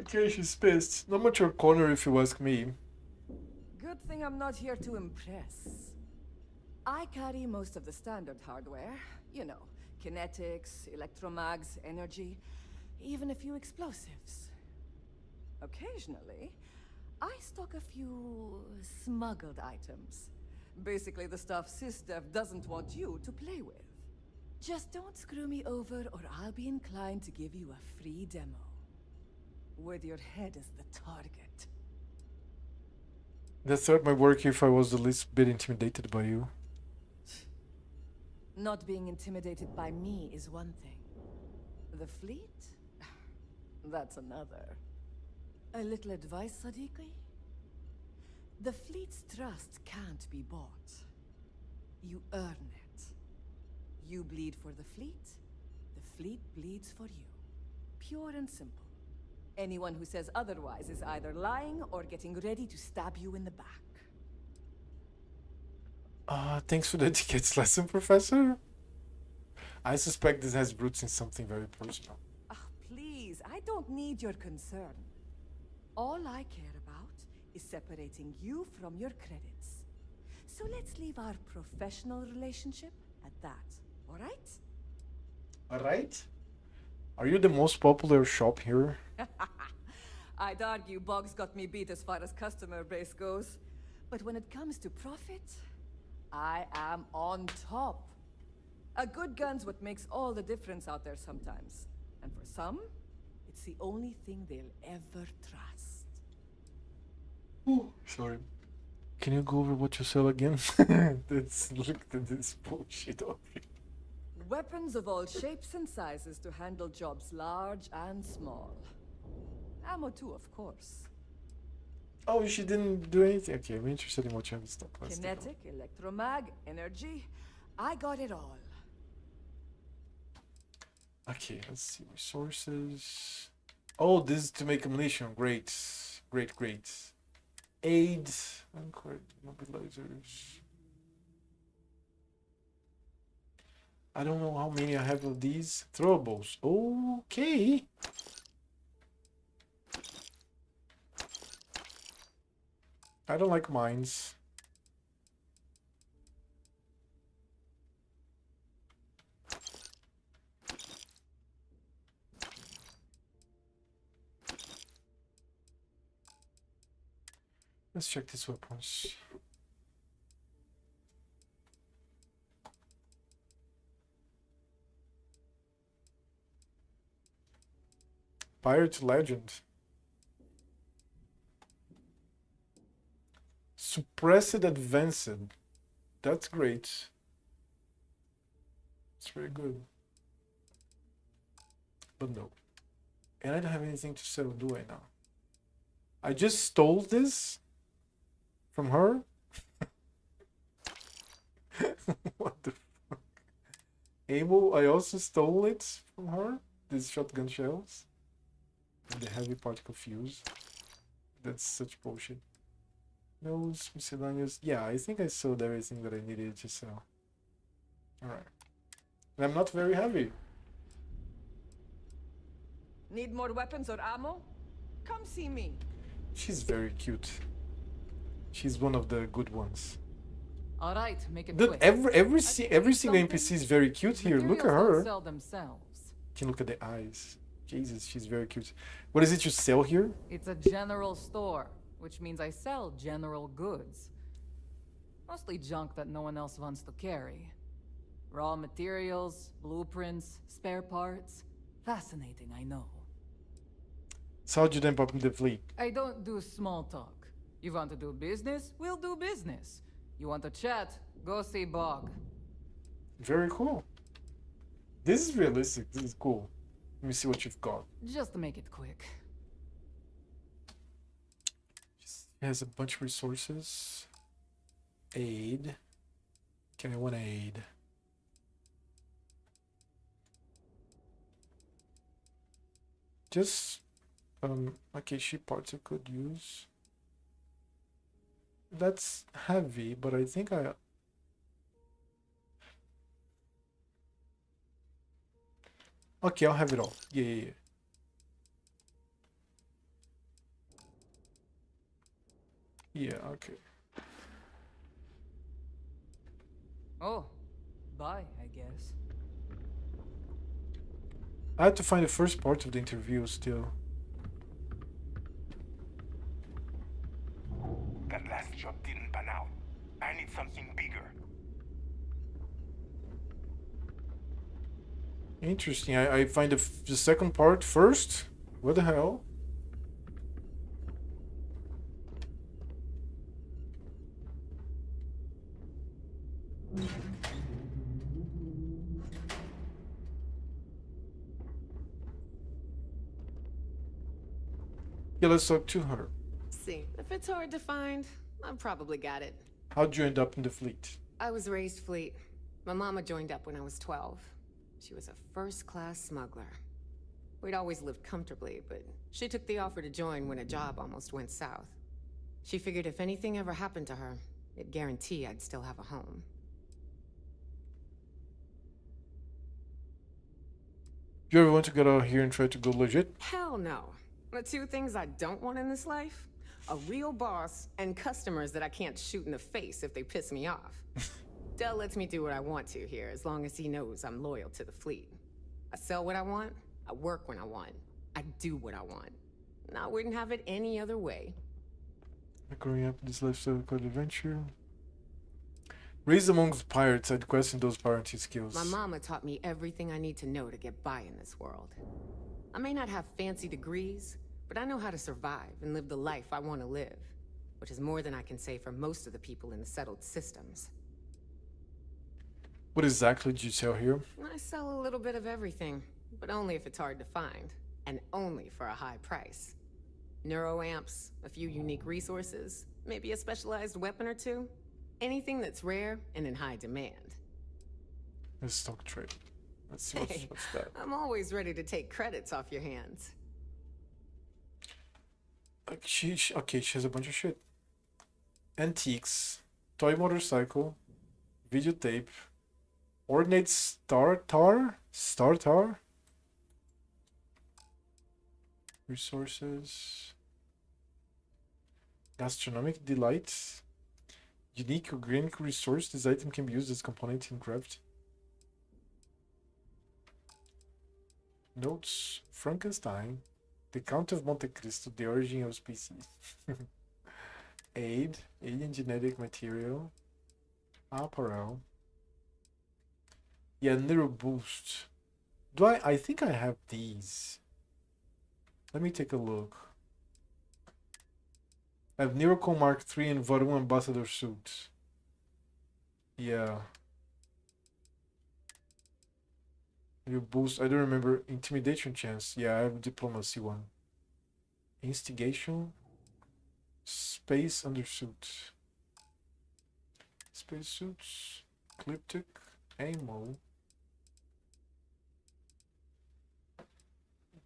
Okay, she's pissed. Not much your corner if you ask me. Good thing I'm not here to impress. I carry most of the standard hardware. You know, kinetics, electromags, energy, even a few explosives. Occasionally, I stock a few smuggled items. Basically the stuff SysDev doesn't want you to play with. Just don't screw me over or I'll be inclined to give you a free demo. With your head as the target. That thought might work if I was the least bit intimidated by you. Not being intimidated by me is one thing. The fleet? That's another. A little advice, Sadiqi? The fleet's trust can't be bought. You earn it. You bleed for the fleet bleeds for you. pure and simple. Anyone who says otherwise is either lying or getting ready to stab you in the back. Thanks for the etiquette lesson, Professor. I suspect this has roots in something very personal. Please, I don't need your concern. All I care about is separating you from your credits. So let's leave our professional relationship at that, all right? Alright? Are you the most popular shop here? I'd argue Bog's got me beat as far as customer base goes. But when it comes to profit, I am on top. A good gun's what makes all the difference out there sometimes. And for some, it's the only thing they'll ever trust. Ooh, sorry. Can you go over what you sell again? Let's look at this bullshit over here. Weapons of all shapes and sizes to handle jobs large and small. Ammo too, of course. Oh, she didn't do anything. Okay, I'm interested in what you have in stock. Let's take a look. Kinetic, electromag, energy. I got it all. Okay, let's see. Resources. Oh, this is to make ammunition. Great. Great, great. Aid. Mobilizers. I don't know how many I have of these. Throwables. Okay. I don't like mines. Let's check these weapons. Pirate Legend. Suppressed Advanced. That's great. It's very good. But no. And I don't have anything to sell, do I now? I just stole this from her? What the fuck? Ammo, I also stole it from her. These shotgun shells. And the heavy particle fuse. That's such bullshit. Those miscellaneous. Yeah, I think I sold everything that I needed to sell. Alright. And I'm not very heavy. Need more weapons or ammo? Come see me. She's very cute. She's one of the good ones. All right, make it Dude, quick. every single NPC is very cute here. Look at Materials her. don't sell themselves. You can look at the eyes. Jesus, she's very cute. What is it you sell here? It's a general store, which means I sell general goods. Mostly junk that no one else wants to carry. Raw materials, blueprints, spare parts. Fascinating, I know. So how'd you then pop in the fleet? I don't do small talk. You want to do business? We'll do business. You want to chat? Go see Bog. Very cool. This is realistic. This is cool. Let me see what you've got. Just to make it quick. It has a bunch of resources. Aid. Okay, I want aid. Just okay, ship parts I could use. That's heavy, but I think I okay, I'll have it all. Yeah. Yeah, okay. Oh, bye, I guess. I had to find the first part of the interview still. That last job didn't pan out. I need something bigger. Interesting. I find the second part first. What the hell? Yeah, let's talk to her. See, if it's hard to find, I've probably got it. How'd you end up in the fleet? I was raised fleet. My mama joined up when I was 12. She was a first-class smuggler. We'd always lived comfortably, but she took the offer to join when a job almost went south. She figured if anything ever happened to her, it'd guarantee I'd still have a home. Do you ever want to get out here and try to go legit? Hell no. The two things I don't want in this life, a real boss and customers that I can't shoot in the face if they piss me off. Del lets me do what I want to here, as long as he knows I'm loyal to the fleet. I sell what I want, I work when I want, I do what I want. And I wouldn't have it any other way. Growing up in this lifestyle called adventure. Raised amongst pirates, I'd question those parenting skills. My mama taught me everything I need to know to get by in this world. I may not have fancy degrees, but I know how to survive and live the life I want to live, which is more than I can say for most of the people in the settled systems. What exactly did you sell here? I sell a little bit of everything, but only if it's hard to find, and only for a high price. Neuroamps, a few unique resources, maybe a specialized weapon or two. Anything that's rare and in high demand. A stock trade. Let's see what's that. I'm always ready to take credits off your hands. Okay, she has a bunch of shit. Antiques, toy motorcycle, videotape, ornate startar, resources, gastronomic delights, unique organic resource. This item can be used as component in craft. Notes, Frankenstein, the Count of Monte Cristo, the origin of species. Aid, alien genetic material, apparel. Yeah, Neuro Boost. I think I have these. Let me take a look. I have Neurocon Mark III and Varum Ambassador suits. Yeah. You boost, I don't remember. Intimidation chance. Yeah, I have diplomacy one. Instigation. Space undersuit. Space suits. Ecliptic. Ammo.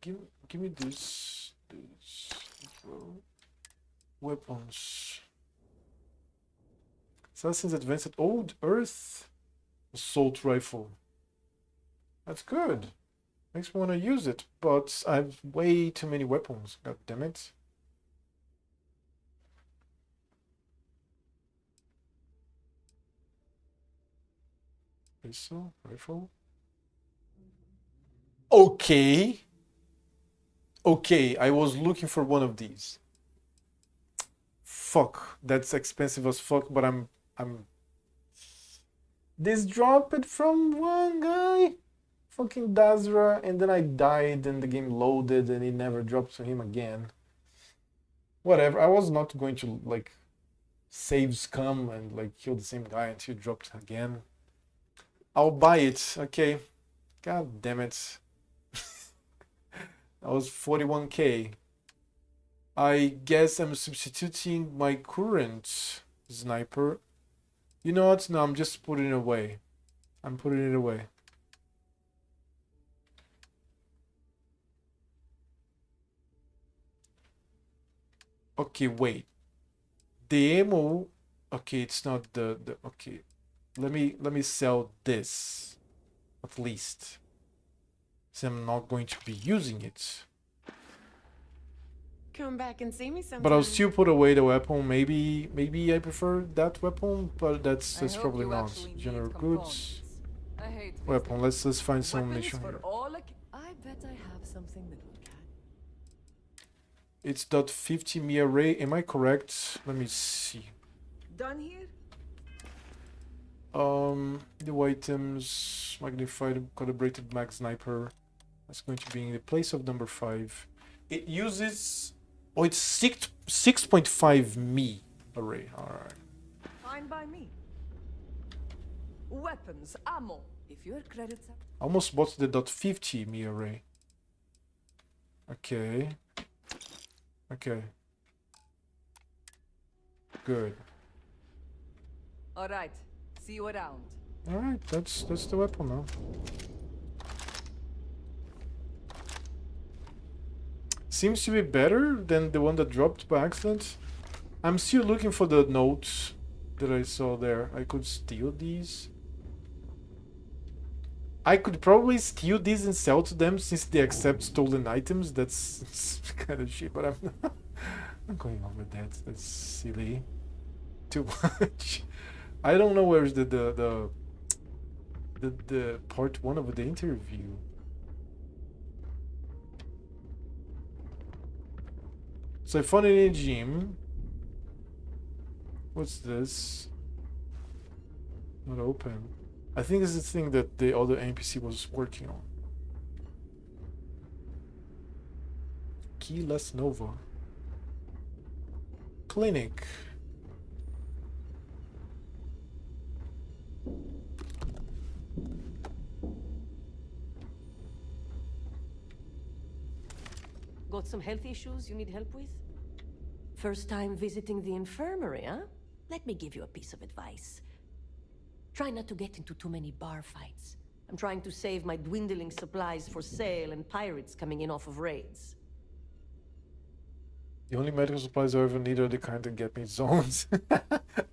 Give me this. This as well. Weapons. Assassin's Advanced Old Earth Assault Rifle. That's good. Makes me want to use it, but I have way too many weapons. God damn it. Pistol, rifle. Okay. Okay, I was looking for one of these. Fuck, that's expensive as fuck, but I'm this dropped from one guy, fucking Dazra, and then I died and the game loaded and it never dropped to him again. Whatever, I was not going to like save scum and like kill the same guy until it dropped again. I'll buy it, okay. God damn it. That was 41k. I guess I'm substituting my current sniper. You know what? No, I'm just putting it away. I'm putting it away. Okay, wait. The ammo. Okay, it's not the okay. Let me sell this at least. So I'm not going to be using it. Come back and see me sometime. But I'll still put away the weapon. Maybe I prefer that weapon, but that's probably not. General goods. Weapon. Let's find some ammunition here. I bet I have something that will catch. It's .50 me array. Am I correct? Let me see. Done here? The items, magnified calibrated mag sniper. That's going to be in the place of number 5. It uses, oh, it's 6.5 me array. All right. Fine by me. Weapons, ammo. If your credits are... Almost bought the .50 me array. Okay. Okay. Good. All right. See you around. All right, that's the weapon now. Seems to be better than the one that dropped by accident. I'm still looking for the notes that I saw there. I could steal these. I could probably steal these and sell to them since they accept stolen items. That's kind of shit, but I'm not, I'm going over that. That's silly. Too much. I don't know where's the part one of the interview. So I found it in a gym. What's this? Not open. I think it's the thing that the other NPC was working on. Key Las Nova. Clinic. Got some health issues you need help with? First time visiting the infirmary, huh? Let me give you a piece of advice. Try not to get into too many bar fights. I'm trying to save my dwindling supplies for sale and pirates coming in off of raids. The only medical supplies I ever need are the kind that get me zones.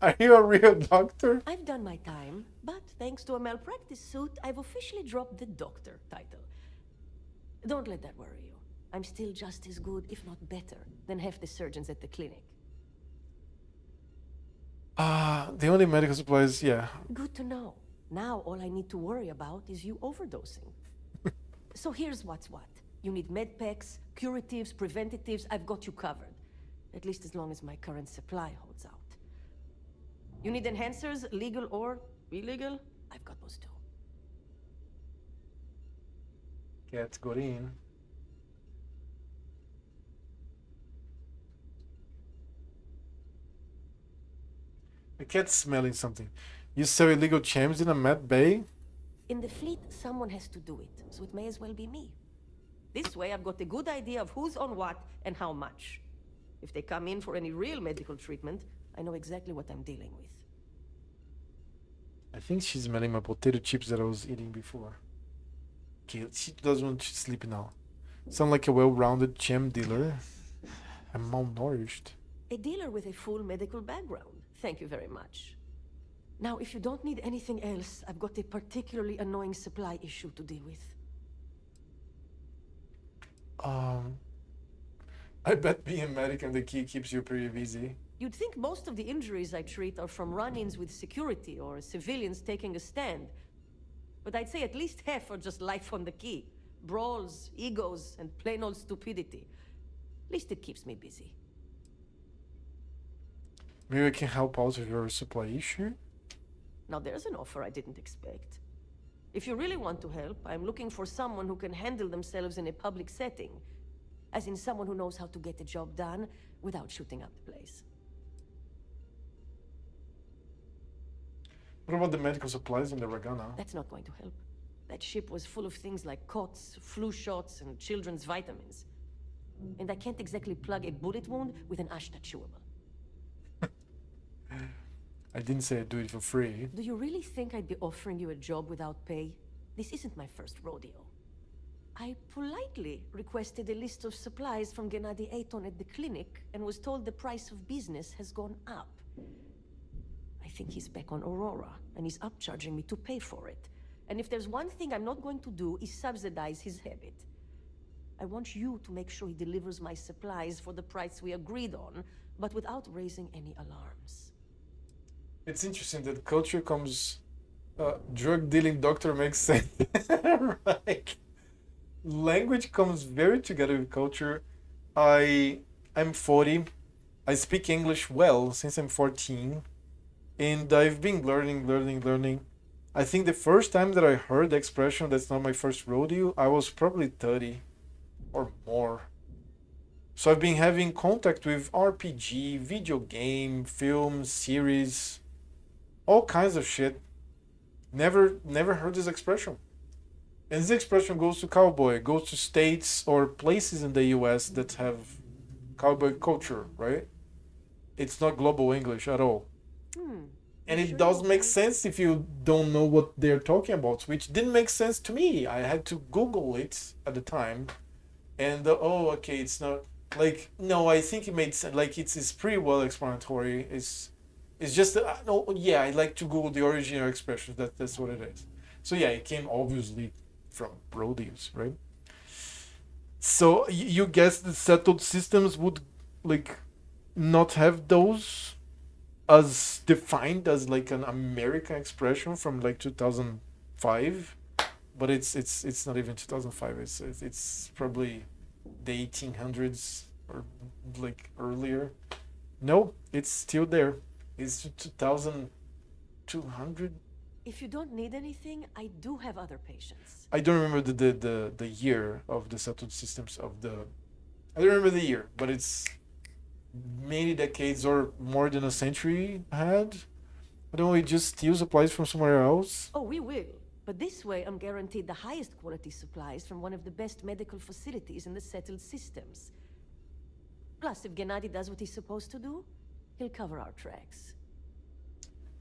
Are you a real doctor? I've done my time, but thanks to a malpractice suit, I've officially dropped the doctor title. Don't let that worry you. I'm still just as good, if not better, than half the surgeons at the clinic. The only medical supplies, yeah. Good to know. Now all I need to worry about is you overdosing. So here's what's what. You need med packs, curatives, preventatives, I've got you covered. At least as long as my current supply holds out. You need enhancers, legal or illegal? I've got those too. Cat got in. The cat's smelling something. You sell illegal gems in a med bay? In the fleet, someone has to do it, so it may as well be me. This way, I've got a good idea of who's on what and how much. If they come in for any real medical treatment, I know exactly what I'm dealing with. I think she's smelling my potato chips that I was eating before. Okay, she doesn't want to sleep now. Sound like a well-rounded gem dealer. I'm malnourished. A dealer with a full medical background. Thank you very much. Now, if you don't need anything else, I've got a particularly annoying supply issue to deal with. I bet being a medic and the key keeps you pretty busy. You'd think most of the injuries I treat are from run-ins with security or civilians taking a stand. But I'd say at least half are just life on the key. Brawls, egos, and plain old stupidity. At least it keeps me busy. Maybe I can help out with your supply issue? Now there's an offer I didn't expect. If you really want to help, I'm looking for someone who can handle themselves in a public setting. As in someone who knows how to get the job done without shooting up the place. What about the medical supplies in the Ragana? That's not going to help. That ship was full of things like cots, flu shots, and children's vitamins. And I can't exactly plug a bullet wound with an Ashta chewable. I didn't say I'd do it for free. Do you really think I'd be offering you a job without pay? This isn't my first rodeo. I politely requested a list of supplies from Gennady Aton at the clinic and was told the price of business has gone up. I think he's back on Aurora, and he's upcharging me to pay for it. And if there's one thing I'm not going to do is subsidize his habit. I want you to make sure he delivers my supplies for the price we agreed on, but without raising any alarms. It's interesting that culture comes... drug dealing doctor makes sense. Right. Language comes very together with culture. I'm 40. I speak English well since I'm 14. And I've been learning. I think the first time that I heard the expression, that's not my first rodeo, I was probably 30 or more. So I've been having contact with RPG, video game, films, series, all kinds of shit. Never heard this expression. And this expression goes to cowboy, goes to states or places in the US that have cowboy culture, right? It's not global English at all. And it does make sense if you don't know what they're talking about, which didn't make sense to me. I had to Google it at the time. And oh, okay, it's not like no. I think it made sense. Like it's pretty well explanatory. It's just no. Yeah, I like to Google the original expressions. That's what it is. So yeah, it came obviously from Rhodius, right? So you guess the settled systems would like not have those as defined as like an American expression from like 2005, but it's not even 2005. It's probably the 1800s or like earlier. No, it's still there. It's 2200. If you don't need anything, I do have other patients. I don't remember the year of the settled systems of the. I don't remember the year, but it's many decades or more than a century ahead. I don't know. It just steal supplies from somewhere else. Oh, we will. But this way, I'm guaranteed the highest quality supplies from one of the best medical facilities in the settled systems. Plus, if Gennady does what he's supposed to do, he'll cover our tracks.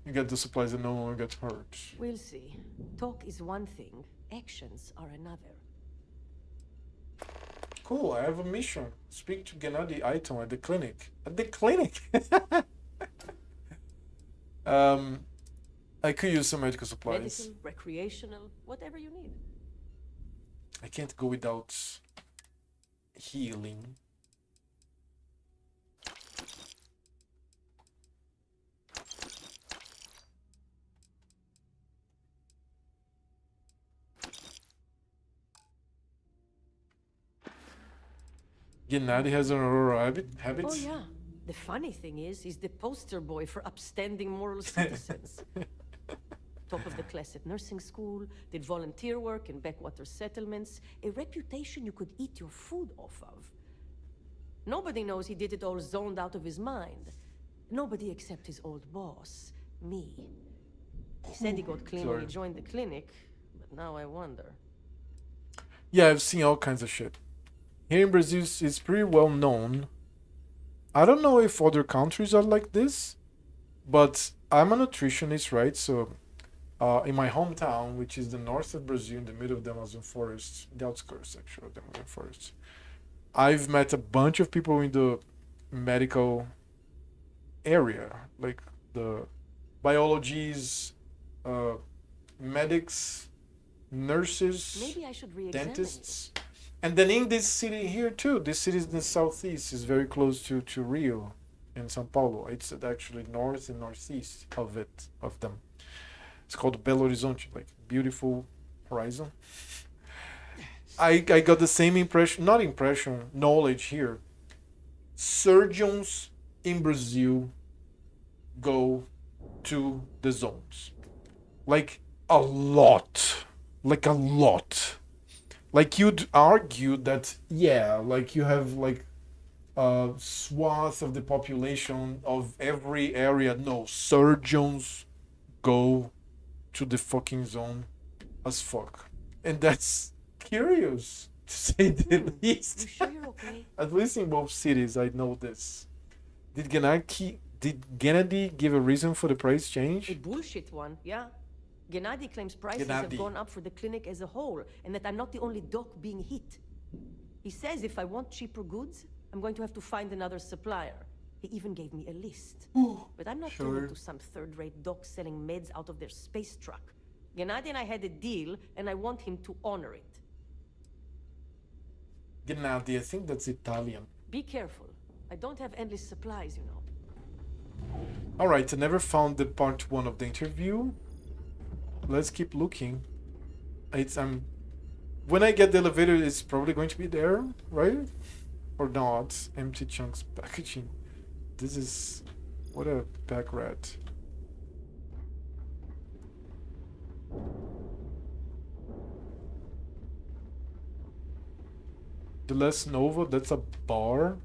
You get the supplies and no one gets hurt. We'll see. Talk is one thing, actions are another. Cool, I have a mission. Speak to Gennady Aiton at the clinic. At the clinic? I could use some medical supplies. Medicine, recreational, whatever you need. I can't go without healing. Gennady has an aurora habit? Oh yeah. The funny thing is, he's the poster boy for upstanding moral citizens. Top of the class at nursing school, did volunteer work in backwater settlements, a reputation you could eat your food off of. Nobody knows he did it all zoned out of his mind. Nobody except his old boss, me. He said he got clean when he joined the clinic, but now I wonder. Yeah, I've seen all kinds of shit. Here in Brazil, it's pretty well known. I don't know if other countries are like this, but I'm a nutritionist, right? So, in my hometown, which is the north of Brazil, in the middle of the Amazon forest, the outskirts actually of the Amazon forest, I've met a bunch of people in the medical area, like the biologists, medics, nurses, Maybe I should re-examine dentists. And then in this city here too, this city is in the southeast, is very close to Rio and São Paulo. It's actually north and northeast of them. It's called Belo Horizonte, like beautiful horizon. I got the same knowledge here. Surgeons in Brazil go to the zones. Like a lot. Like you'd argue that, yeah, like you have like a swath of the population of every area. No, surgeons go to the fucking zone as fuck. And that's curious, to say the least. You sure you're okay? At least in both cities, I know this. Did Gennady give a reason for the price change? A bullshit one, yeah. Gennady claims prices have gone up for the clinic as a whole, and that I'm not the only doc being hit. He says if I want cheaper goods, I'm going to have to find another supplier. He even gave me a list. But I'm not going to some third-rate doc selling meds out of their space truck. Gennady and I had a deal, and I want him to honor it. Gennady, I think that's Italian. Be careful. I don't have endless supplies, you know. Alright, I never found the part 1 of the interview. Let's keep looking. When I get the elevator, it's probably going to be there, right? Or not? Empty chunks packaging. This is what a pack rat. The Last Nova, that's a bar.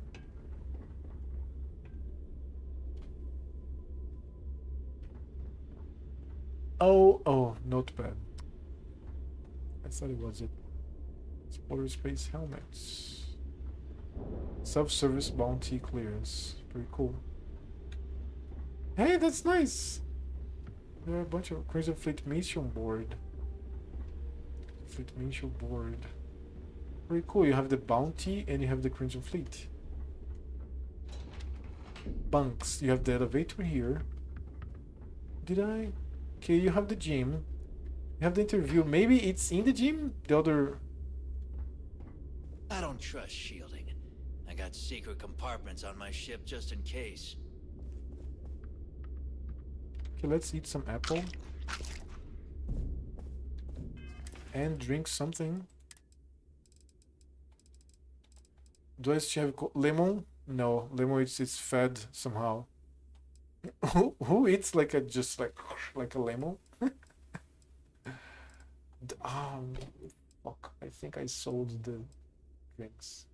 Oh, not bad. I thought it was it. Explorer space helmets. Self-service bounty clearance. Pretty cool. Hey, that's nice. There are a bunch of Crimson Fleet mission board. Pretty cool. You have the bounty and you have the Crimson Fleet. Bunks. You have the elevator here. Did I? Okay, you have the gym. You have the interview. Maybe it's in the gym? The other... I don't trust shielding. I got secret compartments on my ship just in case. Okay, let's eat some apple. And drink something. Do I still have lemon? No, lemon it's fed somehow. Who eats like a just like a lemon? Fuck! I think I sold the drinks.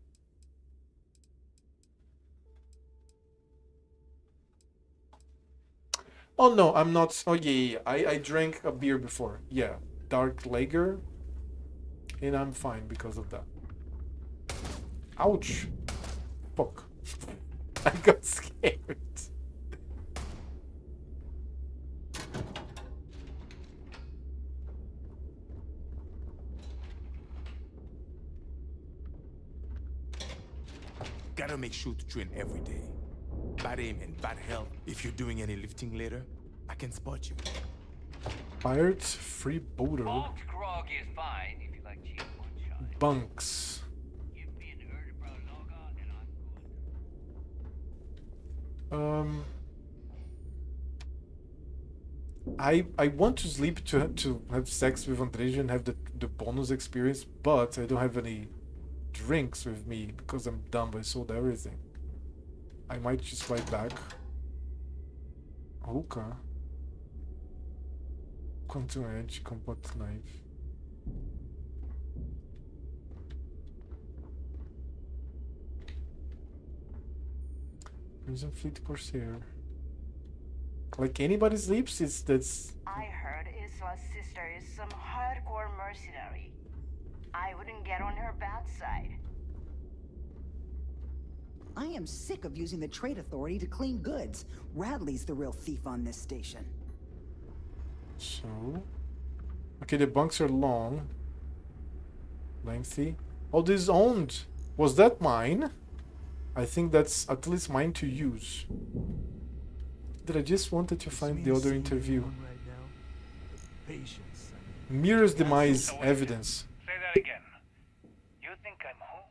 Oh no, I'm not. Oh yeah. I drank a beer before. Yeah, dark lager, and I'm fine because of that. Ouch! Fuck! I got scared. Gotta make sure to train every day. Bad aim and bad health. If you're doing any lifting later, I can spot you. Pirates, freebooter. Malt grog is fine if you like cheap moonshine. Bunks. Give me an Erdebrow lager and I'm good. I want to sleep to have sex with Andreja and have the bonus experience, but I don't have any drinks with me because I'm dumb. I sold everything. I might just buy back. Hookah. Quantum Edge, Compact Knife. Crimson Fleet Corsair. Like anybody sleeps, that's... I heard Isla's sister is some hardcore mercenary. I wouldn't get on her bad side. I am sick of using the trade authority to clean goods. Radley's the real thief on this station. So... Okay, the bunks are long. Lengthy. Oh, this is owned. Was that mine? I think that's at least mine to use. I just wanted to find the other interview. Mirror's demise evidence. Say that again. You think I'm who?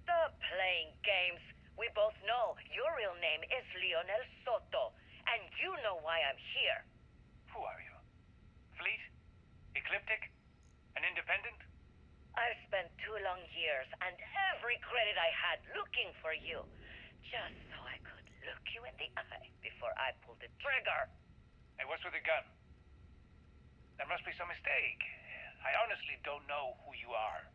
Stop playing games. We both know your real name is Leonel Soto, and you know why I'm here. Who are you? Fleet? Ecliptic? An independent? I've spent 2 long years and every credit I had looking for you, just so I could look you in the eye before I pulled the trigger. Hey, what's with the gun? There must be some mistake. I honestly don't know who you are.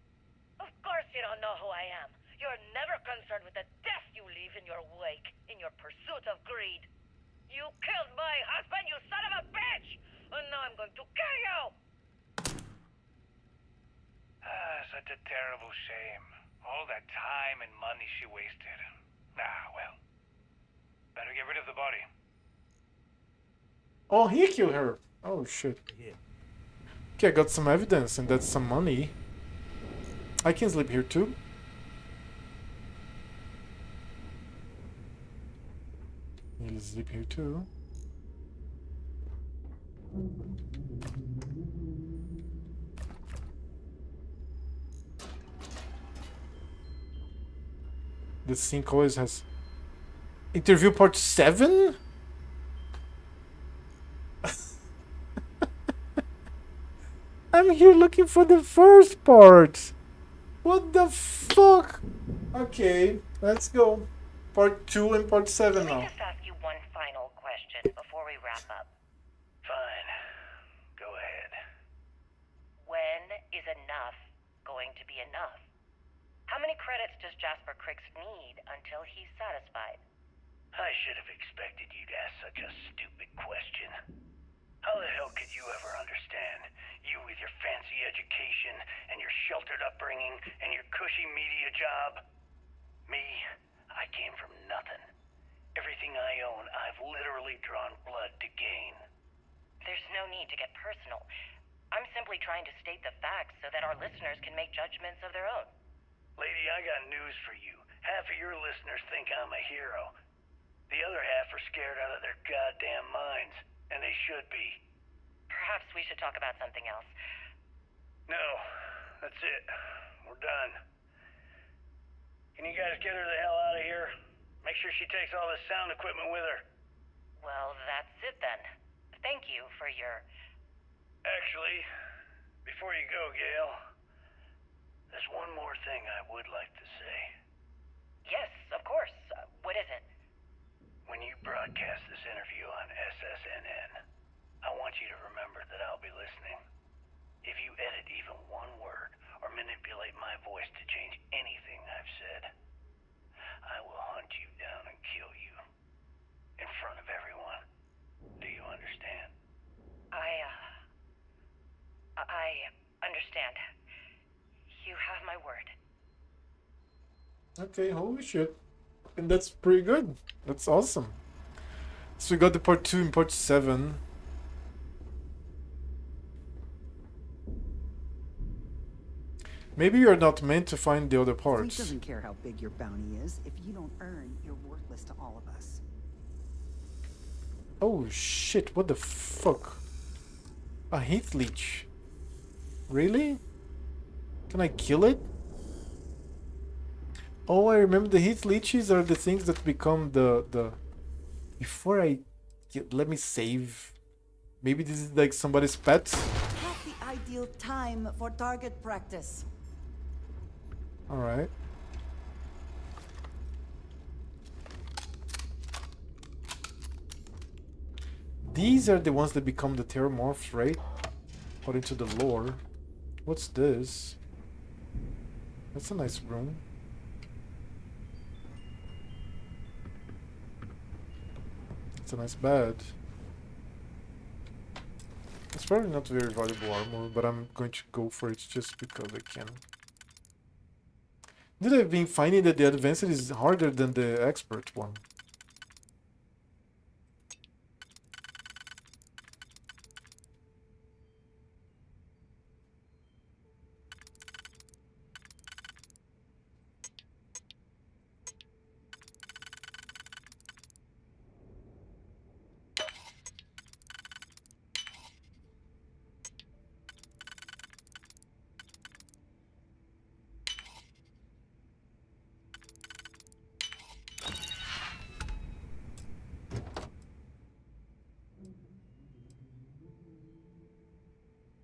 Of course you don't know who I am. You're never concerned with the death you leave in your wake, in your pursuit of greed. You killed my husband, you son of a bitch! And now I'm going to kill you! Such a terrible shame. All that time and money she wasted. Ah, well. Better get rid of the body. Oh, he killed her. Oh, shit. Okay, I got some evidence, and that's some money. I can sleep here too. You'll sleep here too. This sync always has... Interview part 7? I'm here looking for the first part. What the fuck? Okay, let's go. Part 2 and part 7 now. Let me just ask you one final question before we wrap up. Fine. Go ahead. When is enough going to be enough? How many credits does Jasper Criggs need until he's satisfied? I should have expected you to ask such a stupid question. How the hell could you ever understand? You with your fancy education and your sheltered upbringing and your cushy media job. Me, I came from nothing. Everything I own, I've literally drawn blood to gain. There's no need to get personal. I'm simply trying to state the facts so that our listeners can make judgments of their own. Lady, I got news for you. Half of your listeners think I'm a hero. The other half are scared out of their goddamn minds, and they should be. Perhaps we should talk about something else. No, that's it. We're done. Can you guys get her the hell out of here? Make sure she takes all this sound equipment with her. Well, that's it then. Thank you for your... Actually, before you go, Gail, there's one more thing I would like to say. Yes, of course. What is it? When you broadcast this interview on SSNN, I want you to remember that I'll be listening. If you edit even one word or manipulate my voice to change anything I've said, I will hunt you down and kill you. In front of everyone. Do you understand? I understand. You have my word. Okay, holy shit. And that's pretty good. That's awesome. So we got the part 2 and part 7. Maybe you're not meant to find the other Fleet parts. doesn't care how big your bounty is. If you don't earn, you're worthless to all of us. Oh shit, what the fuck? A heat leech. Really? Can I kill it? Oh, I remember the heat leeches are the things that become the... Before I... Let me save. Maybe this is like somebody's pet? Not the ideal time for target practice. Alright. These are the ones that become the Terramorphs, right? According to the lore. What's this? That's a nice room. It's a nice bed. It's probably not very valuable armor, but I'm going to go for it just because I can. Did I've been finding that the advanced is harder than the expert one?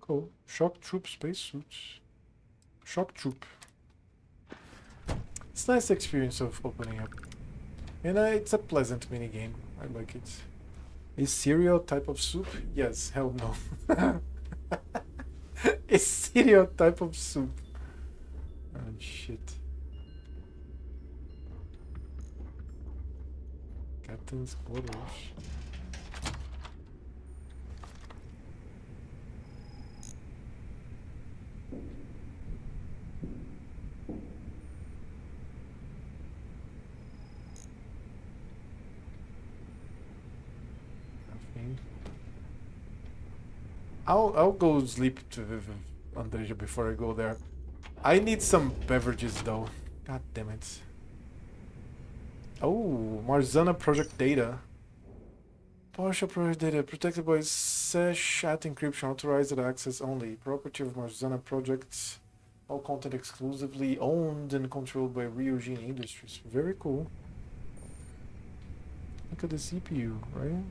Cool. Shock troop spacesuits. Shock troop. It's a nice experience of opening up. And it's a pleasant minigame. I like it. Is cereal type of soup? Yes, hell no. Is cereal type of soup? Oh shit. Captain's orders. I'll go sleep to Andreja before I go there. I need some beverages though. God damn it. Oh, Marzana project data. Partial project data protected by chat encryption, authorized access only. Property of Marzana projects. All content exclusively owned and controlled by Ryujin Industries. Very cool. Look at the CPU, right?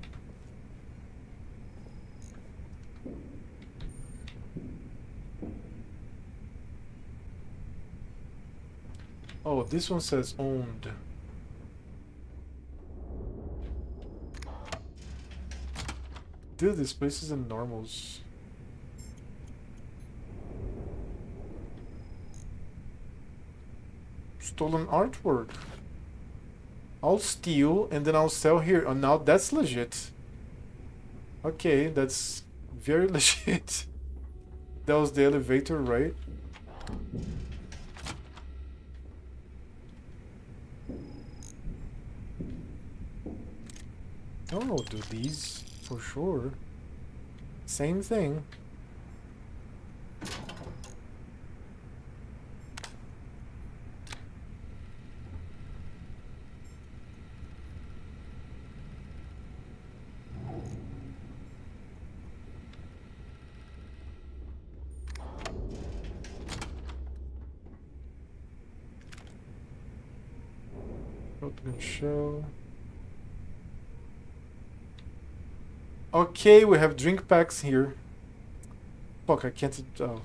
Oh, this one says owned. Dude, this place is enormous. Stolen artwork. I'll steal and then I'll sell here. Oh, now that's legit. Okay, that's very legit. That was the elevator, right? Oh, do these for sure. Same thing. Shotgun shell. Okay, we have drink packs here. Fuck, I can't. Oh.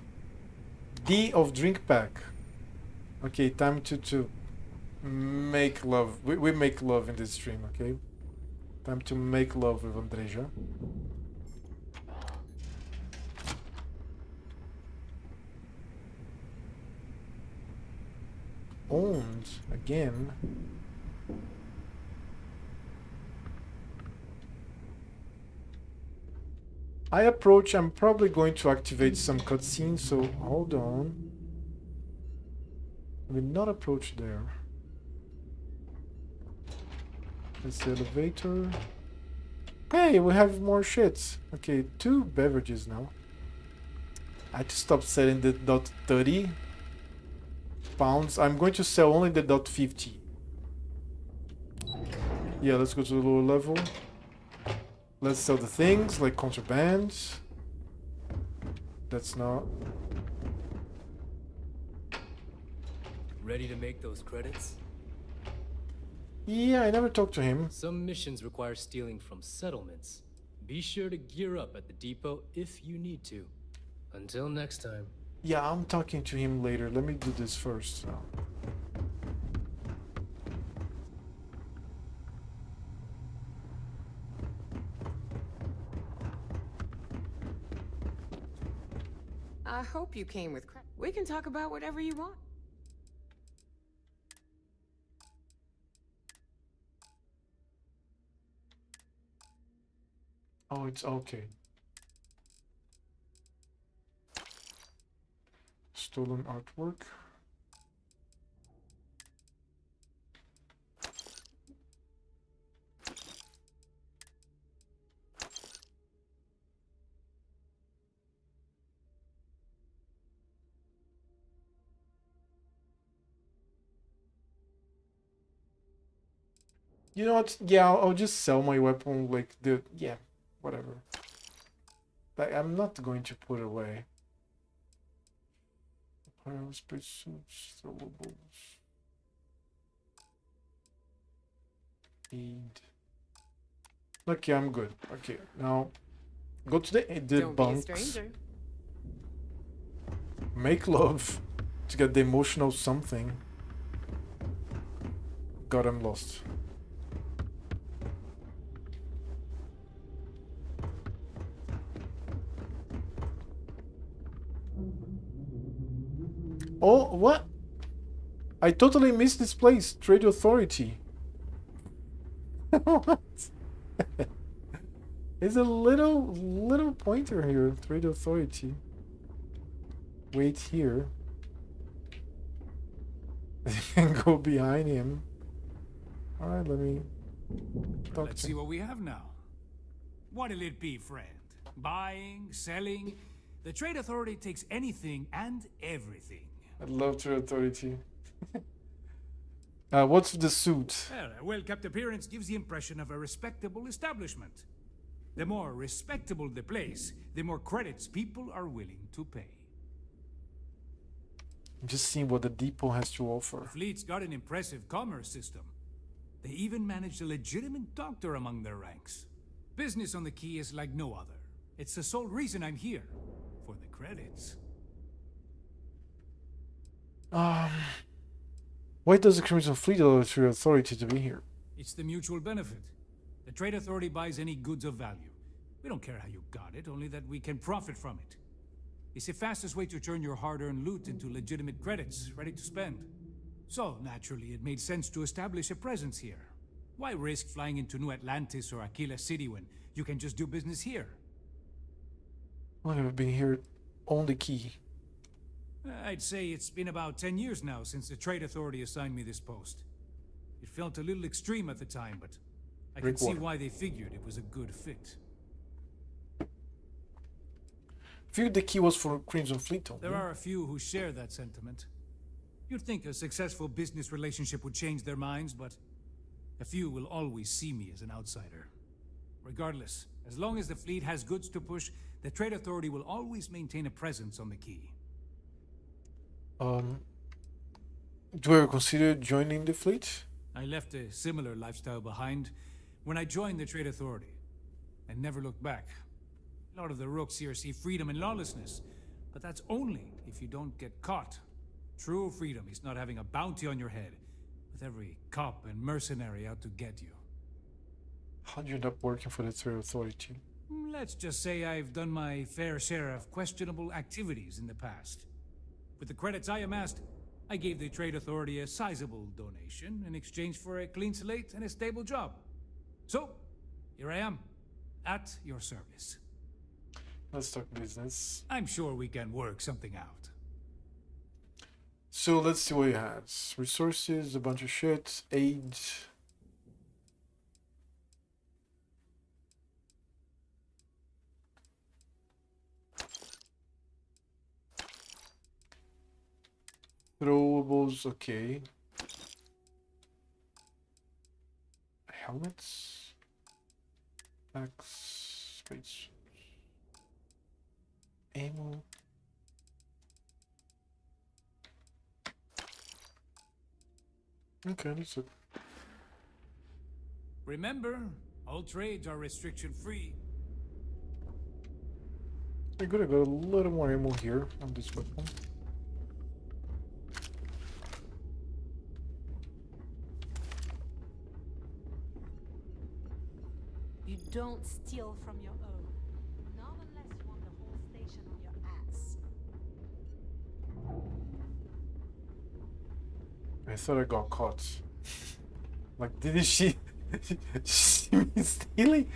D of drink pack. Okay, time to make love. We make love in this stream, okay? Time to make love with Andreja. Owned again. I approach, I'm probably going to activate some cutscenes, so hold on. I will not approach there. That's the elevator. Hey, we have more shits. Okay, 2 beverages now. I had to stop selling the .30 pounds. I'm going to sell only the .50. Yeah, let's go to the lower level. Let's sell the things like contraband. That's not. Ready to make those credits? Yeah, I never talked to him. Some missions require stealing from settlements. Be sure to gear up at the depot if you need to. Until next time. Yeah, I'm talking to him later. Let me do this first. I hope you came with credit. We can talk about whatever you want. Oh, it's okay. Stolen artwork. You know what? Yeah, I'll just sell my weapon, like the whatever. Like, I'm not going to put away. Space suits, throwables. Aid. Okay, I'm good. Okay, now go to the Don't bunks. be a stranger. Make love to get the emotional something. God, I'm lost. Oh, what? I totally missed this place. Trade Authority. What? There's a little pointer here. Trade Authority. Wait here. And go behind him. Alright, let me talk Let's to see him. what we have now. What'll it be, friend? Buying, selling? The Trade Authority takes anything and everything. I'd love Trade Authority. What's the suit? Well, a well-kept appearance gives the impression of a respectable establishment. The more respectable the place, the more credits people are willing to pay. I'm just seeing what the depot has to offer. The fleet's got an impressive commerce system. They even managed a legitimate doctor among their ranks. Business on the Key is like no other. It's the sole reason I'm here. For the credits. Why does the Crimson Fleet allow the Trade Authority to be here? It's the mutual benefit. The Trade Authority buys any goods of value. We don't care how you got it, only that we can profit from it. It's the fastest way to turn your hard-earned loot into legitimate credits, ready to spend. So, naturally, it made sense to establish a presence here. Why risk flying into New Atlantis or Aquila City when you can just do business here? Well, I've been here on the Key. I'd say it's been about 10 years now since the Trade Authority assigned me this post. It felt a little extreme at the time, but I can see why they figured it was a good fit. Figured the Key was for Crimson Fleet only. There are a few who share that sentiment. You'd think a successful business relationship would change their minds, but a few will always see me as an outsider. Regardless, as long as the fleet has goods to push, the Trade Authority will always maintain a presence on the Key. Do you ever consider joining the fleet? I left a similar lifestyle behind when I joined the Trade Authority. I never looked back. A lot of the rooks here see freedom and lawlessness, but that's only if you don't get caught. True freedom is not having a bounty on your head, with every cop and mercenary out to get you. How'd you end up working for the Trade Authority? Let's just say I've done my fair share of questionable activities in the past. With the credits I amassed, I gave the Trade Authority a sizable donation in exchange for a clean slate and a stable job. So, here I am, at your service. Let's talk business. I'm sure we can work something out. So let's see what he has. Resources, a bunch of shit, aid. Throwables, okay. Helmets. Packs, space. Ammo. Okay, that's it. Remember, all trades are restriction-free. I got a little more ammo here on this weapon. You don't steal from your own. Not unless you want the whole station on your ass. I thought I got caught. Like, did she see me stealing?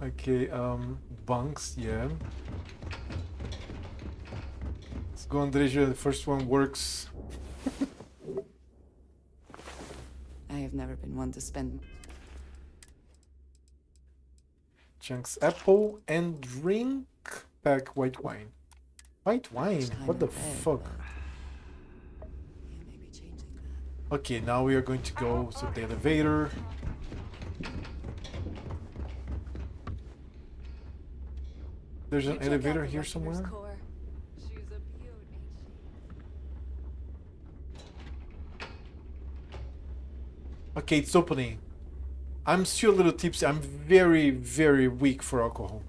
Okay, bunks, yeah. Let's go, Andreja. The first one works. I have never been one to spend. Chunks apple and drink pack white wine. White wine? What the fuck? Okay, now we are going to go to the elevator. There's an elevator here somewhere. Okay, it's opening. I'm still a little tipsy. I'm very, very weak for alcohol.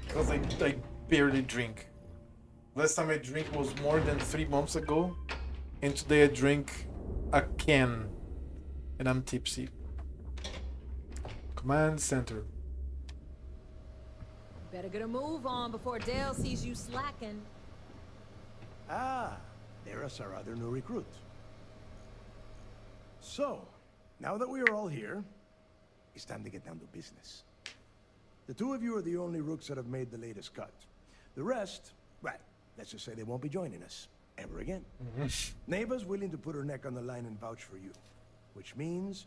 Because I barely drink. Last time I drink was more than 3 months ago. And today I drink a can. And I'm tipsy. Command center. Better get a move on before Dale sees you slacking. Ah, there is our other new recruit. So, now that we are all here, it's time to get down to business. The two of you are the only rooks that have made the latest cut. The rest, well, let's just say they won't be joining us ever again. Neva's willing to put her neck on the line and vouch for you, which means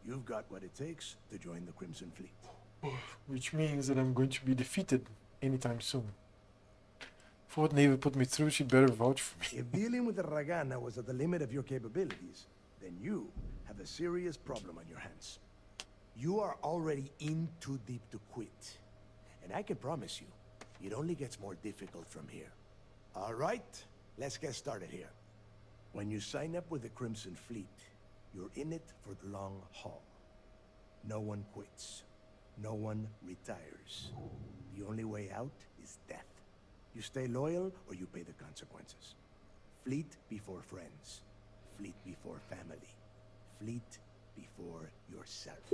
you've got what it takes to join the Crimson Fleet. Which means that I'm going to be defeated anytime soon. For what Neva put me through, she better vouch for me. If dealing with the Ragana was at the limit of your capabilities, then you have a serious problem on your hands. You are already in too deep to quit. And I can promise you, it only gets more difficult from here. All right, let's get started here. When you sign up with the Crimson Fleet, you're in it for the long haul. No one quits. No one retires. The only way out is death. You stay loyal or you pay the consequences. Fleet before friends. Fleet before family. Fleet before yourself.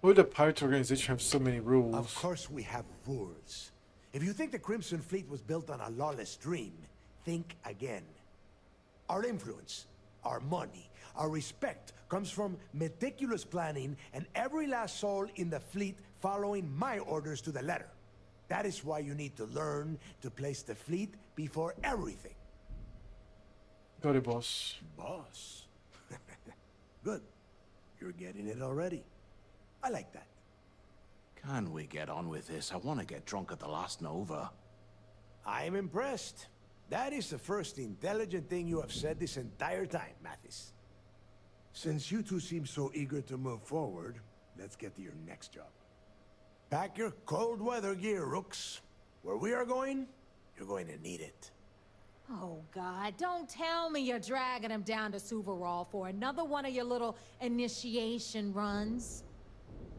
Why the pirate organization have so many rules? Of course we have rules. If you think the Crimson Fleet was built on a lawless dream, think again. Our influence, our money, our respect comes from meticulous planning and every last soul in the fleet following my orders to the letter. That is why you need to learn to place the fleet before everything. Got it, boss. Boss? Good. You're getting it already. I like that. Can we get on with this? I want to get drunk at the last Nova. I am impressed. That is the first intelligent thing you have said this entire time, Mathis. Since you two seem so eager to move forward, let's get to your next job. Pack your cold weather gear, rooks. Where we are going, You're going to need it. Oh, God, don't tell me you're dragging him down to Suvorov for another one of your little initiation runs.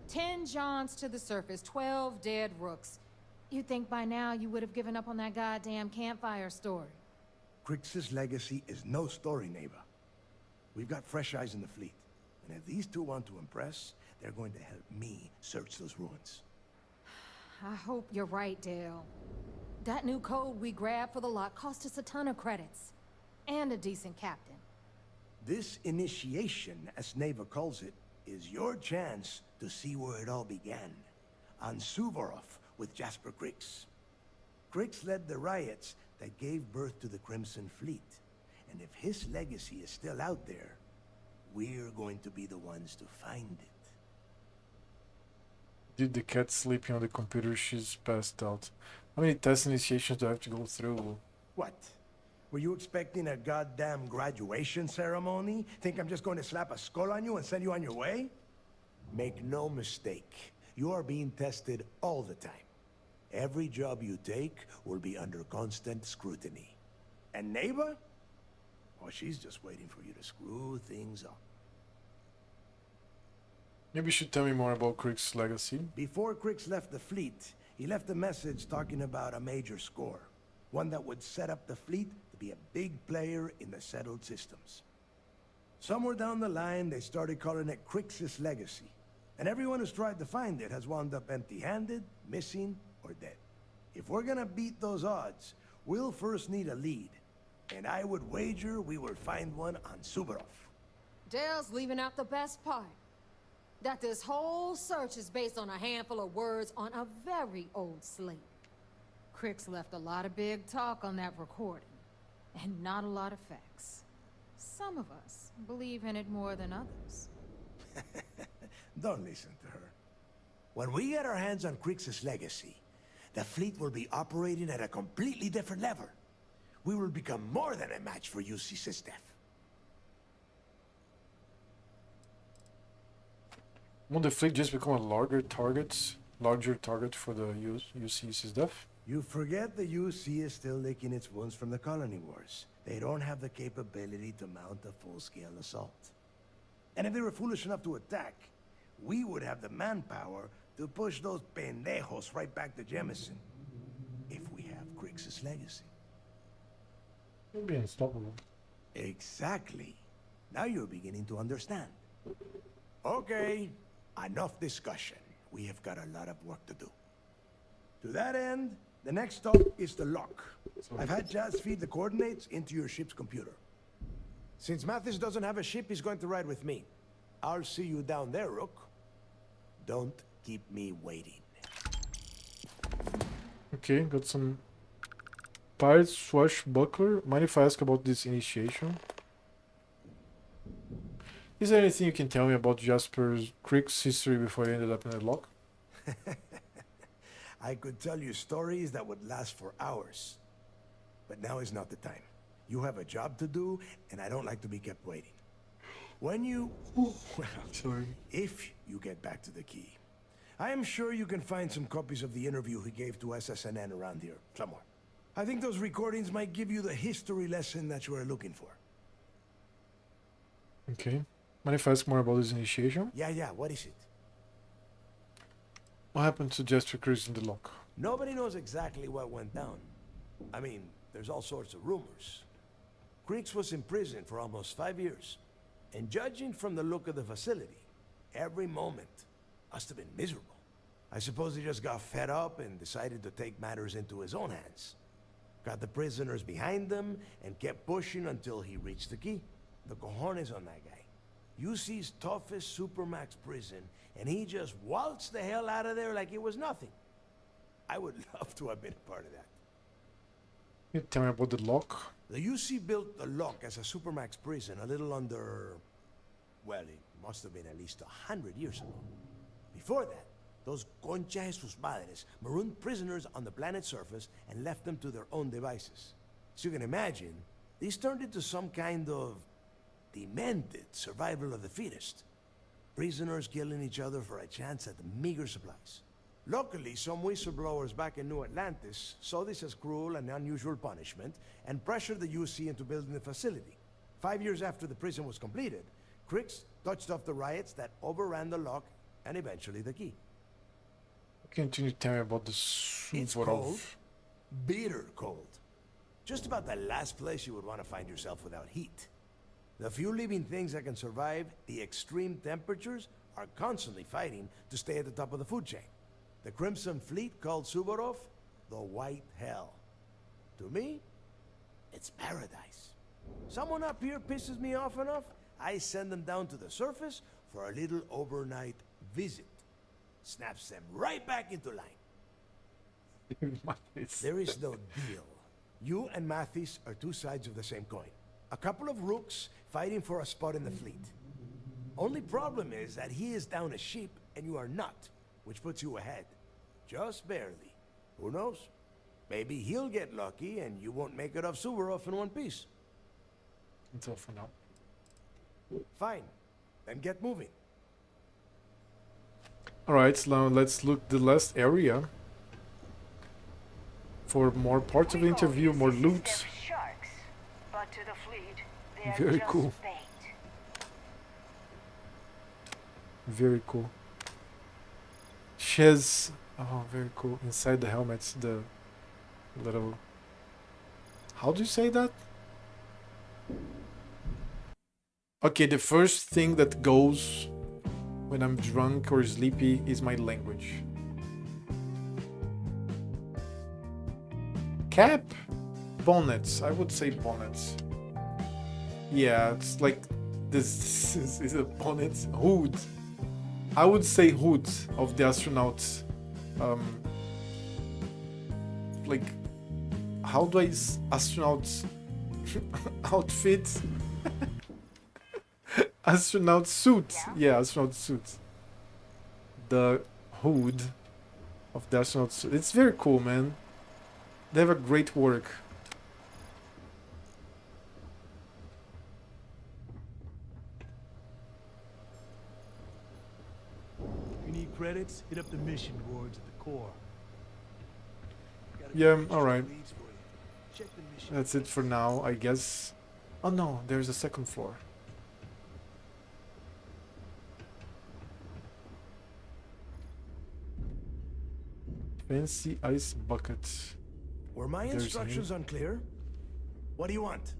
10 Johns to the surface, 12 dead rooks. You'd think by now you would have given up on that goddamn campfire story. Crix's legacy is no story, neighbor. We've got fresh eyes in the fleet. And if these two want to impress, they're going to help me search those ruins. I hope you're right, Dale. That new code we grabbed for the lot cost us a ton of credits. And a decent captain. This initiation, as Neva calls it, is your chance to see where it all began. On Suvorov with Jasper Crix. Crix led the riots that gave birth to the Crimson Fleet. And if his legacy is still out there, we're going to be the ones to find it. Did the cat sleeping on the computer? She's passed out. How many test initiations do I have to go through? What? Were you expecting a goddamn graduation ceremony? Think I'm just going to slap a skull on you and send you on your way? Make no mistake. You are being tested all the time. Every job you take will be under constant scrutiny. And Neva? Oh, she's just waiting for you to screw things up. Maybe you should tell me more about Crick's legacy. Before Crix left the fleet, he left a message talking about a major score. One that would set up the fleet to be a big player in the settled systems. Somewhere down the line, they started calling it Crix's legacy. And everyone who's tried to find it has wound up empty-handed, missing, or dead. If we're gonna beat those odds, we'll first need a lead. And I would wager we will find one on Suvorov. Dale's leaving out the best part. That this whole search is based on a handful of words on a very old slate. Crix left a lot of big talk on that recording, and not a lot of facts. Some of us believe in it more than others. Don't listen to her. When we get our hands on Crix's legacy, the fleet will be operating at a completely different level. We will become more than a match for UC Systef. Won't the fleet just become a larger target for the UC SysDef? You forget the UC is still licking its wounds from the colony wars. They don't have the capability to mount a full-scale assault. And if they were foolish enough to attack, we would have the manpower to push those pendejos right back to Jemison. If we have Crix's legacy. It'll be unstoppable. Exactly. Now you're beginning to understand. Okay, enough discussion. We have got a lot of work to do. To that end, the next stop is the lock. I've had Jazz feed the coordinates into your ship's computer. Since Mathis doesn't have a ship, he's going to ride with me. I'll see you down there, Rook. Don't keep me waiting. Okay, got some Pirate Swashbuckler. Mind if I ask about this initiation? Is there anything you can tell me about Jasper Crick's history before he ended up in the lock? I could tell you stories that would last for hours. But now is not the time. You have a job to do, and I don't like to be kept waiting. When you... well, sorry. If you get back to the key, I am sure you can find some copies of the interview he gave to SSNN around here, somewhere. I think those recordings might give you the history lesson that you are looking for. Okay. Mind if I ask more about this initiation? Yeah, what is it? What happened to Jasper Crick in the lock? Nobody knows exactly what went down. I mean, there's all sorts of rumors. Crix was in prison for almost 5 years. And judging from the look of the facility, every moment must have been miserable. I suppose he just got fed up and decided to take matters into his own hands. Got the prisoners behind him and kept pushing until he reached the key. The cojones on that guy. UC's toughest Supermax prison, and he just waltzed the hell out of there like it was nothing. I would love to have been a part of that. You tell me about the lock? The UC built the lock as a Supermax prison a little under... well, it must have been at least 100 years ago. Before that, those concha de sus madres marooned prisoners on the planet's surface and left them to their own devices. As you can imagine, these turned into some kind of demented survival of the fittest. Prisoners killing each other for a chance at the meager supplies. Luckily, some whistleblowers back in New Atlantis saw this as cruel and unusual punishment and pressured the UC into building the facility. 5 years after the prison was completed, Crix touched off the riots that overran the lock and eventually the key. Continue to tell me about the soup. It's cold, bitter cold. Just about the last place you would want to find yourself without heat. The few living things that can survive the extreme temperatures are constantly fighting to stay at the top of the food chain. The Crimson Fleet called Suvorov the White Hell. To me, it's paradise. Someone up here pisses me off enough, I send them down to the surface for a little overnight visit. Snaps them right back into line. There is no deal. You and Mathis are two sides of the same coin. A couple of rooks fighting for a spot in the fleet. Only problem is that he is down a ship and you are not, which puts you ahead. Just barely. Who knows? Maybe he'll get lucky and you won't make it off Suvorov in one piece. That's all for now. Fine. Then get moving. Alright, so now let's look the last area. For more parts of the interview, more loot. Sharks, but to the fleet, they're Very just cool. bait. Very cool. She has, oh, very cool. Inside the helmets, the little, how do you say that? Okay, the first thing that goes when I'm drunk or sleepy is my language. Cap? Bonnets. I would say bonnets. Yeah, it's like this is a bonnet. Hood. I would say hood of the astronauts. Like, how do I astronauts outfit? Astronaut suit. Yeah, astronaut suit. The hood of the astronaut suit. It's very cool, man. They have a great work. If you need credits, hit up the mission boards at the core. Yeah, alright. That's it for now, I guess. Oh no, there's a second floor. Fancy ice bucket. Were my There's instructions unclear? What do you want?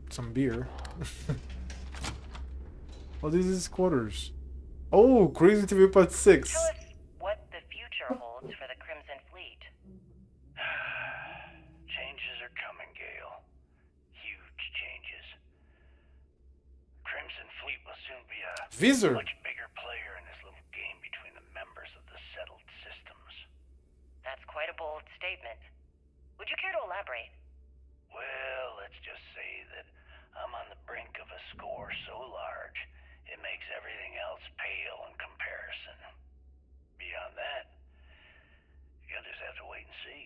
Some beer. Oh, this is quarters. Oh, Crazy TV Part 6. Tell us what the future holds for the Crimson Fleet. Changes are coming, Gale. Huge changes. Crimson Fleet will soon be a Visor. much bigger player in this little game between the members of the settled systems. That's quite a bold statement. Would you care to elaborate? Well, let's just say that I'm on the brink of a score so large, it makes everything else pale in comparison. Beyond that, you'll just have to wait and see.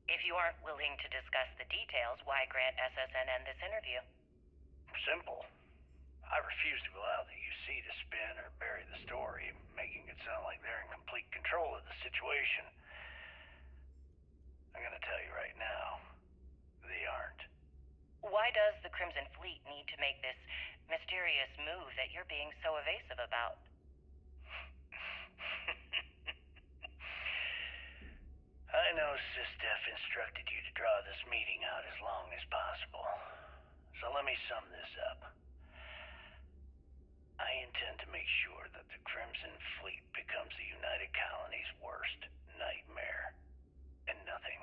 If you aren't willing to discuss the details, why grant SSNN this interview? Simple. I refuse to allow the UC to spin or bury the story, making it sound like they're in complete control of the situation. I'm gonna tell you right now, they aren't. Why does the Crimson Fleet need to make this mysterious move that you're being so evasive about? I know SysDef instructed you to draw this meeting out as long as possible. So let me sum this up. I intend to make sure that the Crimson Fleet becomes the United Colony's worst nightmare. And nothing,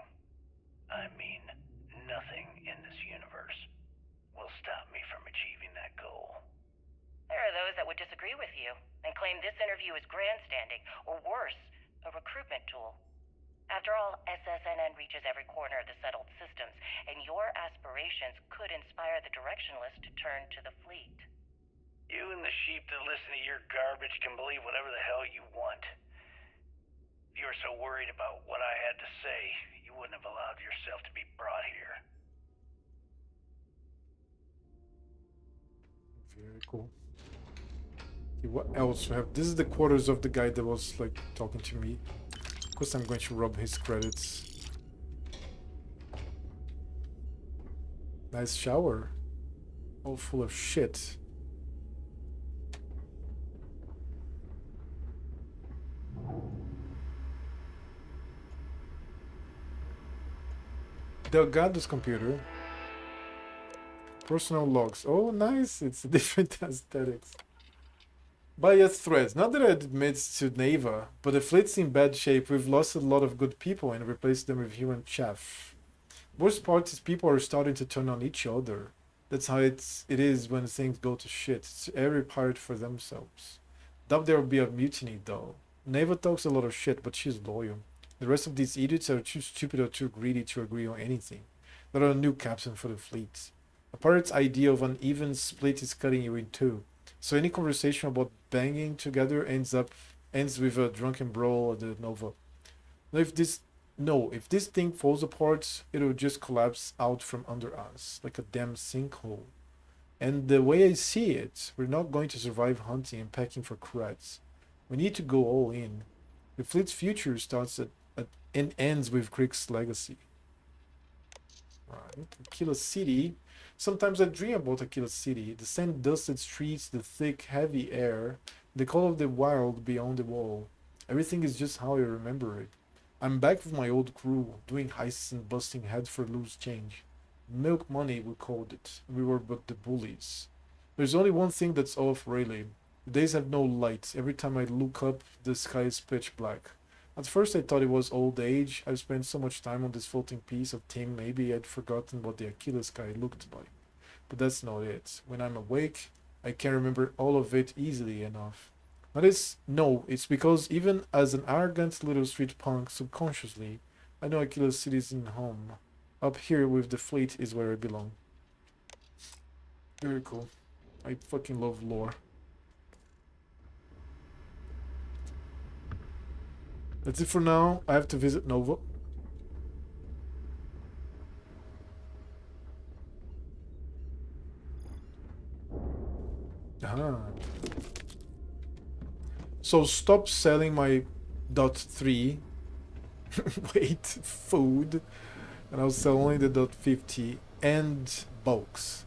I mean nothing in this universe, will stop me from achieving that goal. There are those that would disagree with you and claim this interview is grandstanding, or worse, a recruitment tool. After all, SSNN reaches every corner of the settled systems, and your aspirations could inspire the directionless to turn to the fleet. You and the sheep that listen to your garbage can believe whatever the hell you want. If you were so worried about what I had to say, you wouldn't have allowed yourself to be brought here. Very cool. What else we have? This is the quarters of the guy that was like talking to me. Of course I'm going to rob his credits. Nice shower. All full of shit. Delgado's computer. Personal logs. Oh, nice. It's different aesthetics. Bias threads. Not that it admits to Neva, but the fleet's in bad shape. We've lost a lot of good people and replaced them with human chaff. Worst part is people are starting to turn on each other. That's how it is when things go to shit. It's every pirate for themselves. Doubt there will be a mutiny though. Neva talks a lot of shit, but she's loyal. The rest of these idiots are too stupid or too greedy to agree on anything. They're a new captain for the fleet. A pirate's idea of an even split is cutting you in two. So any conversation about banging together ends with a drunken brawl at the Nova. Now if this thing falls apart, it'll just collapse out from under us, like a damn sinkhole. And the way I see it, we're not going to survive hunting and packing for creds. We need to go all in. The fleet's future starts and ends with Krieg's legacy. Right, Aquila City. Sometimes I dream about Aquila City. The sand-dusted streets, the thick, heavy air, the call of the wild beyond the wall. Everything is just how I remember it. I'm back with my old crew, doing heists and busting heads for loose change. Milk money, we called it. We were but the bullies. There's only one thing that's off, really. The days have no light. Every time I look up, the sky is pitch black. At first I thought it was old age. I've spent so much time on this floating piece of tin, maybe I'd forgotten what the Aquila sky looked like. But that's not it. When I'm awake, I can remember all of it easily enough. It's because even as an arrogant little street punk, subconsciously, I know Aquila City's in home. Up here with the fleet is where I belong. Very cool. I fucking love lore. That's it for now. I have to visit Nova. So stop selling my .3 weight food, and I'll sell only the .50 and bulks.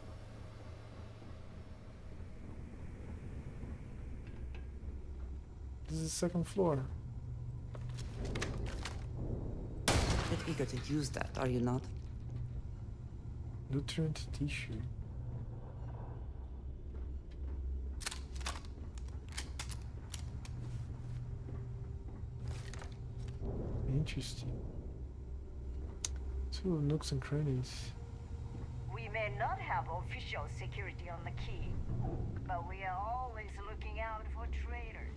This is the second floor. Bit eager to use that, are you not? Nutrient tissue. Interesting. Two nooks and crannies. We may not have official security on the key, but we are always looking out for traitors.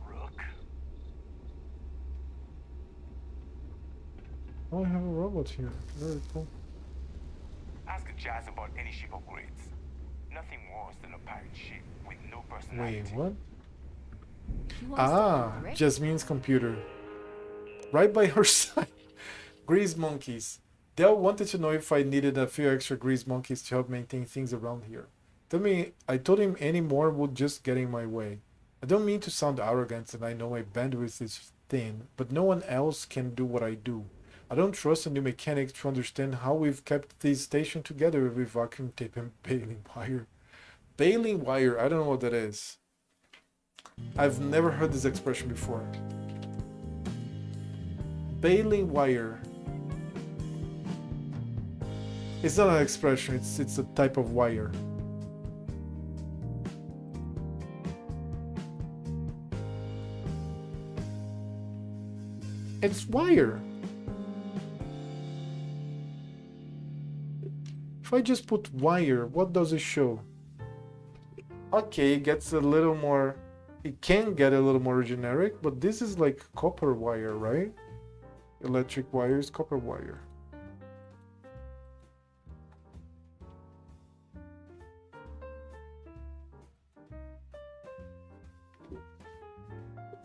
Rook? Oh, I have a robot here. Very cool. Ask Jazz about any ship upgrades. Nothing worse than a pirate ship with no personality. Wait, what? Ah, Jasmine's computer. Right by her side. Grease monkeys. Dell wanted to know if I needed a few extra grease monkeys to help maintain things around here. I told him any more would just get in my way. I don't mean to sound arrogant and I know my bandwidth is thin, but no one else can do what I do. I don't trust a new mechanic to understand how we've kept this station together with vacuum tape and baling wire. Baling wire, I don't know what that is. I've never heard this expression before. Baling wire. It's not an expression, it's a type of wire. It's wire. If I just put wire, what does it show? Okay, it gets a little more... It can get a little more generic, but this is like copper wire, right? Electric wire is copper wire.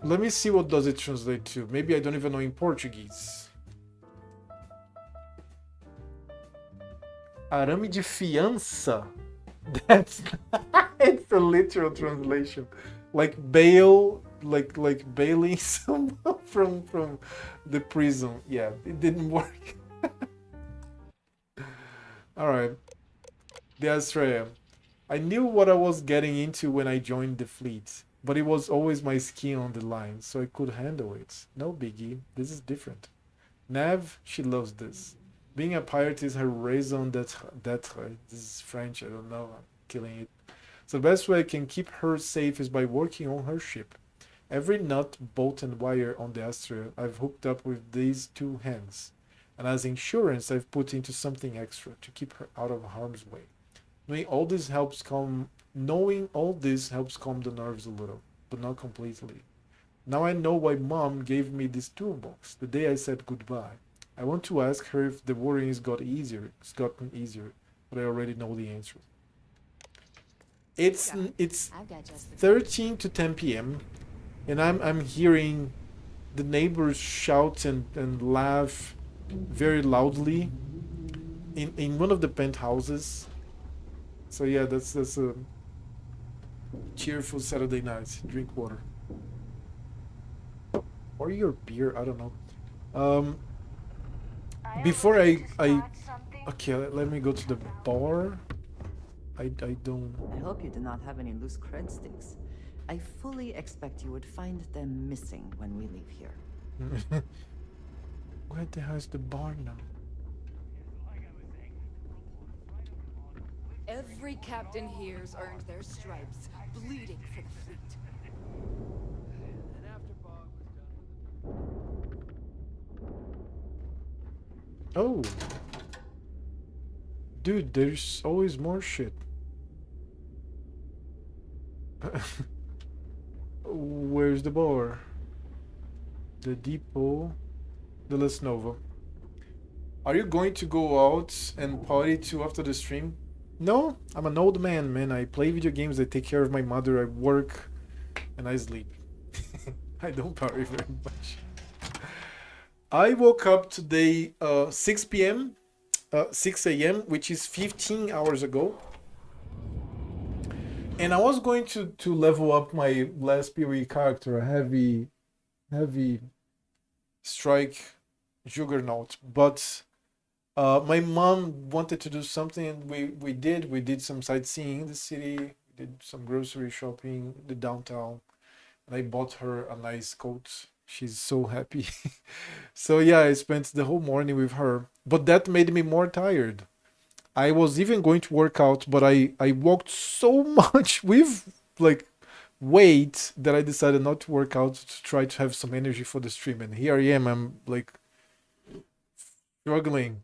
Let me see what does it translate to. Maybe I don't even know in Portuguese. Arame de fiança. That's it's a literal translation. Like bail, like bailing someone from the prison. Yeah, it didn't work. All right. The Astrea. I knew what I was getting into when I joined the fleet, but it was always my skin on the line, so I could handle it. No biggie. This is different. Nav, she loves this. Being a pirate is her raison d'être. This is French, I don't know. I'm killing it. So the best way I can keep her safe is by working on her ship. Every nut, bolt, and wire on the Astrea I've hooked up with these two hands. And as insurance, I've put into something extra to keep her out of harm's way. Knowing all this helps calm the nerves a little, but not completely. Now I know why Mom gave me this toolbox the day I said goodbye. I want to ask her if the worrying's gotten easier, but I already know the answer. It's 13 to 10 p.m. and I'm hearing the neighbors shout and laugh very loudly in one of the penthouses. So yeah, that's a cheerful Saturday night. Drink water. Or your beer, I don't know. Before I okay, let me go to the bar. I don't. I hope you do not have any loose cred sticks. I fully expect you would find them missing when we leave here. Where the hell is the bar now? Every captain here's earned their stripes, bleeding for the fleet. Oh. Dude, there's always more shit. Where's the bar? The depot. The Lesnova. Are you going to go out and party too after the stream? No, I'm an old man. I play video games, I take care of my mother, I work, and I sleep. I don't party very much. I woke up today 6 p.m., 6 a.m., which is 15 hours ago. And I was going to level up my last PoE character, a heavy strike juggernaut, but my mom wanted to do something, and we did some sightseeing in the city, we did some grocery shopping in the downtown, and I bought her a nice coat. She's so happy. So yeah, I spent the whole morning with her, but that made me more tired. I was even going to work out, but I walked so much with like weight that I decided not to work out to try to have some energy for the stream. And here I am, I'm like struggling.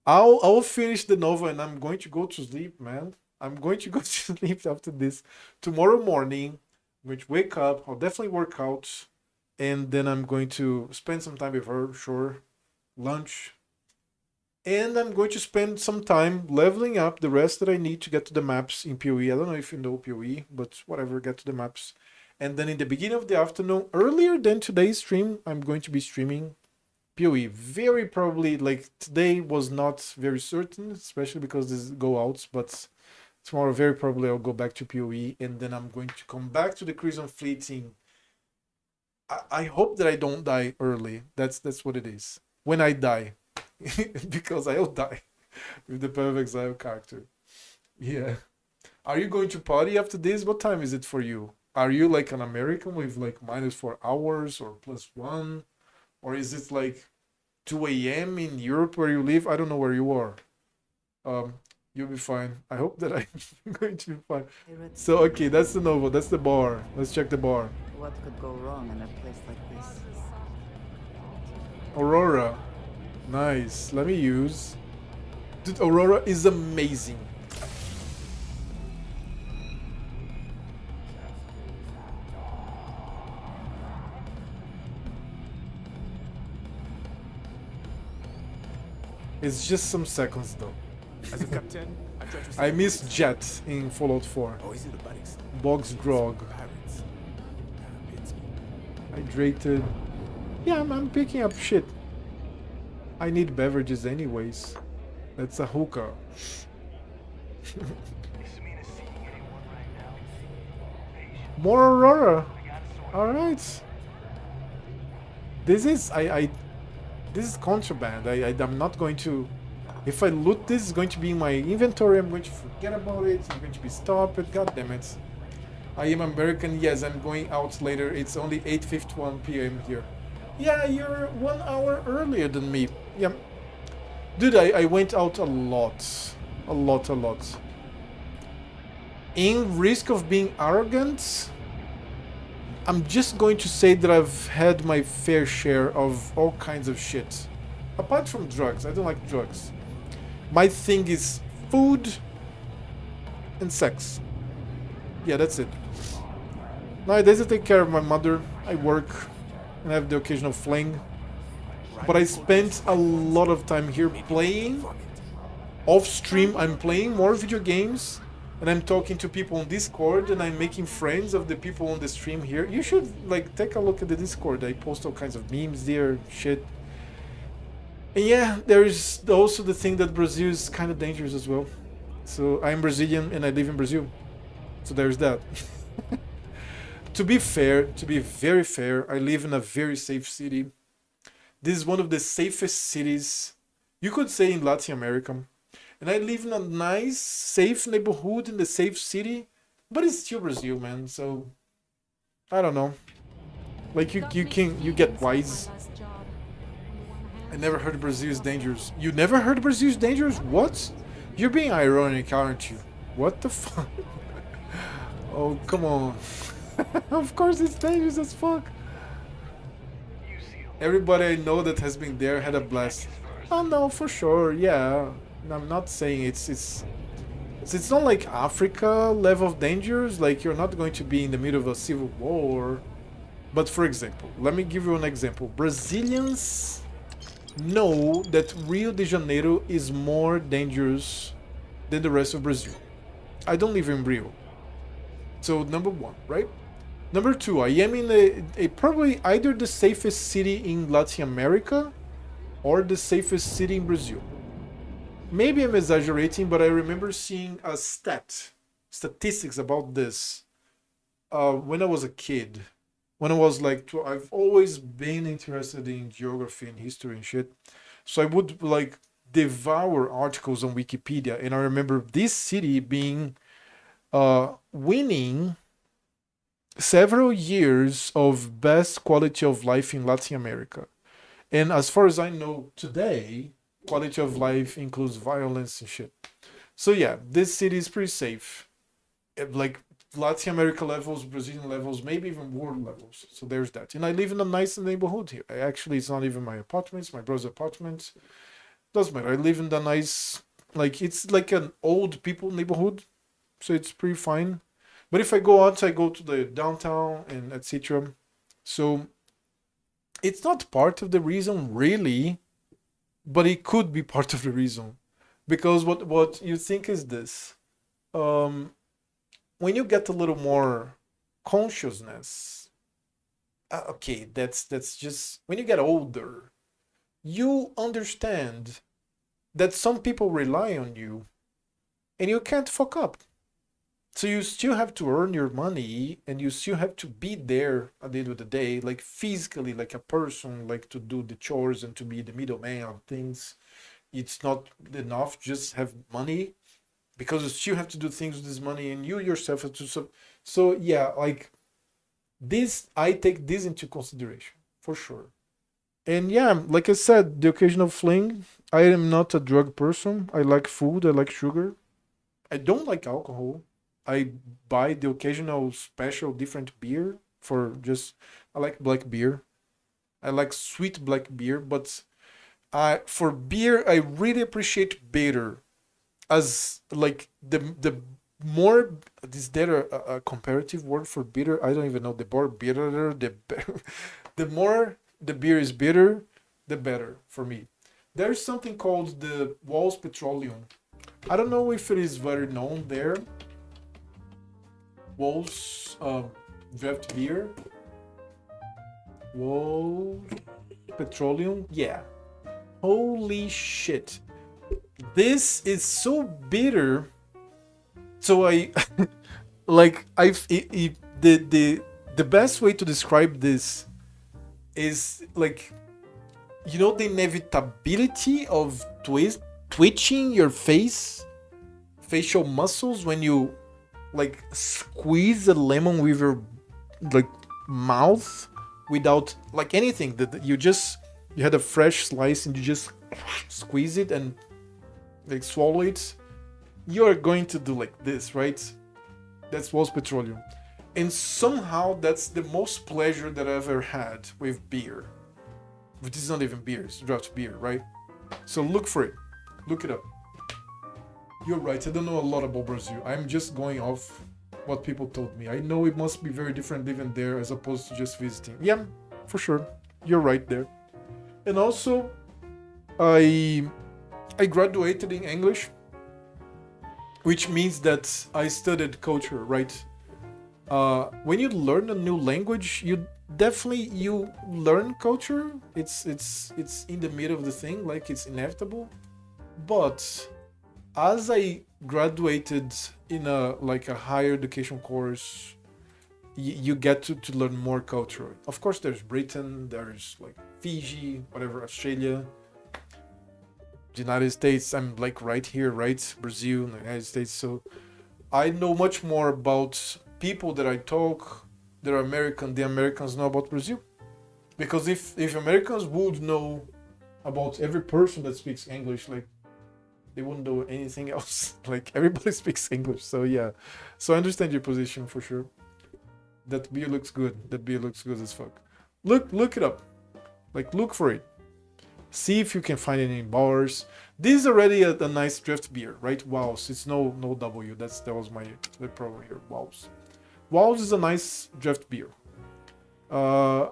I'll finish the novel and I'm going to go to sleep, man. I'm going to go to sleep after this. Tomorrow morning, I'm going to wake up. I'll definitely work out. And then I'm going to spend some time with her, sure. Lunch. And I'm going to spend some time leveling up the rest that I need to get to the maps in PoE. I don't know if you know PoE, but whatever, get to the maps. And then in the beginning of the afternoon, earlier than today's stream, I'm going to be streaming PoE. Very probably, like, today was not very certain, especially because this go outs, but tomorrow very probably I'll go back to PoE, and then I'm going to come back to the Crimson Fleet in... I hope that I don't die early. That's what it is. When I die. Because I'll die with the Path of Exile character. Yeah. Are you going to party after this? What time is it for you? Are you like an American with like -4 hours or +1? Or is it like 2 a.m. in Europe where you live? I don't know where you are. You'll be fine. I hope that I'm going to be fine. So, okay, that's the novel. That's the bar. Let's check the bar. What could go wrong in a place like this? Aurora. Nice. Let me use... Dude, Aurora is amazing. It's just some seconds though. As a captain, I miss Jet in Fallout 4. Oh, is it the barracks? Bog's Grog. Pirates. Hydrated. Yeah, I'm picking up shit. I need beverages anyways. That's a hookah. More Aurora. Alright. This is this is contraband. I'm not going to. If I loot this, it's going to be in my inventory. I'm going to forget about it. I'm going to be stopped. God damn it. I am American. Yes, I'm going out later. It's only 8:51 p.m. here. Yeah, you're 1 hour earlier than me. Yeah. Dude, I went out a lot. A lot. In risk of being arrogant, I'm just going to say that I've had my fair share of all kinds of shit. Apart from drugs, I don't like drugs. My thing is food and sex. Yeah, that's it. Nowadays I take care of my mother, I work, and I have the occasional fling. But I spent a lot of time here playing. Off stream, I'm playing more video games. And I'm talking to people on Discord, and I'm making friends of the people on the stream here. You should like take a look at the Discord. I post all kinds of memes there, shit. And yeah, there's also the thing that Brazil is kind of dangerous as well. So I'm Brazilian and I live in Brazil. So there's that. To be fair, to be very fair, I live in a very safe city. This is one of the safest cities, you could say, in Latin America. And I live in a nice, safe neighborhood in the safe city, but it's still Brazil, man. So I don't know. Like you get wise. I never heard Brazil is dangerous. You never heard Brazil is dangerous? What? You're being ironic, aren't you? What the fuck? Oh, come on. Of course it's dangerous as fuck. Everybody I know that has been there had a blast. Oh no, for sure, yeah. I'm not saying it's not like Africa level of dangers, like you're not going to be in the middle of a civil war. But for example, let me give you an example. Brazilians know that Rio de Janeiro is more dangerous than the rest of Brazil. I don't live in Rio. So number one, right? Number two, I am in a probably either the safest city in Latin America or the safest city in Brazil. Maybe I'm exaggerating, but I remember seeing a statistics about this when I was a kid. When I was like, I've always been interested in geography and history and shit. So I would like devour articles on Wikipedia, and I remember this city being winning several years of best quality of life in Latin America. And as far as I know today, quality of life includes violence and shit. So yeah, this city is pretty safe. Like Latin America levels, Brazilian levels, maybe even world levels. So there's that. And I live in a nice neighborhood here. Actually, it's not even my apartment, it's my brother's apartment. Doesn't matter. I live in the nice, like it's like an old people neighborhood. So it's pretty fine. But if I go out, I go to the downtown and etc. So it's not part of the reason really, but it could be part of the reason. Because what you think is this. When you get a little more consciousness, okay, that's just when you get older, you understand that some people rely on you and you can't fuck up. So you still have to earn your money and you still have to be there at the end of the day, like physically, like a person, like to do the chores and to be the middleman of things. It's not enough just have money, because you still have to do things with this money and you yourself have to. So yeah, like this, I take this into consideration for sure. And yeah, like I said, the occasional fling. I am not a drug person. I like food. I like sugar. I don't like alcohol. I buy the occasional special different beer for just. I like black beer. I like sweet black beer, but for beer I really appreciate bitter. As like the more, is there a comparative word for bitter? I don't even know. The more bitter, the more the beer is bitter, the better for me. There's something called the Walls Petroleum. I don't know if it is very known there. Walls draft beer. Walls Petroleum. Yeah. Holy shit. This is so bitter So I like the best way to describe this is like, you know, the inevitability of twitching your facial muscles when you like squeeze a lemon with your like mouth without like anything, that you had a fresh slice and you just squeeze it and like swallow it. You're going to do like this, right? That's Walls Petroleum. And somehow that's the most pleasure that I've ever had with beer. Which is not even beer, it's draft beer, right? So look for it. Look it up. You're right, I don't know a lot about Brazil. I'm just going off what people told me. I know it must be very different living there as opposed to just visiting. Yeah, for sure. You're right there. And also, I graduated in English, which means that I studied culture, right? When you learn a new language, you learn culture. It's in the middle of the thing, like it's inevitable. But as I graduated in a higher education course, you get to learn more culture. Of course, there's Britain, there's like Fiji, whatever, Australia, the United States. I'm like right here, right? Brazil, the United States. So I know much more about people that I talk that are American. The Americans know about Brazil, because if Americans would know about every person that speaks English, like they wouldn't know anything else. Like everybody speaks English, so yeah. So I understand your position for sure. That beer looks good. That beer looks good as fuck. Look it up. Like look for it. See if you can find it in bars. This is already a nice draft beer, right? Wows. It's no W. That was the problem here. Wows. Wows is a nice draft beer. Yeah,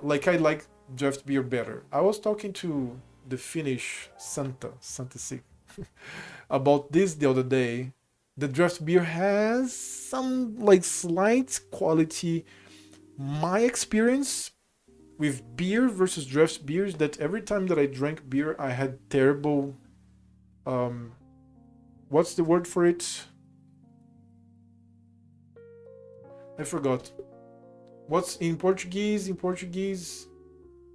like I like draft beer better. I was talking to the Finnish Santa Sig about this the other day. The draft beer has some like slight quality. My experience with beer versus draft beers, that every time that I drank beer, I had terrible. What's the word for it? I forgot. What's in Portuguese? In Portuguese,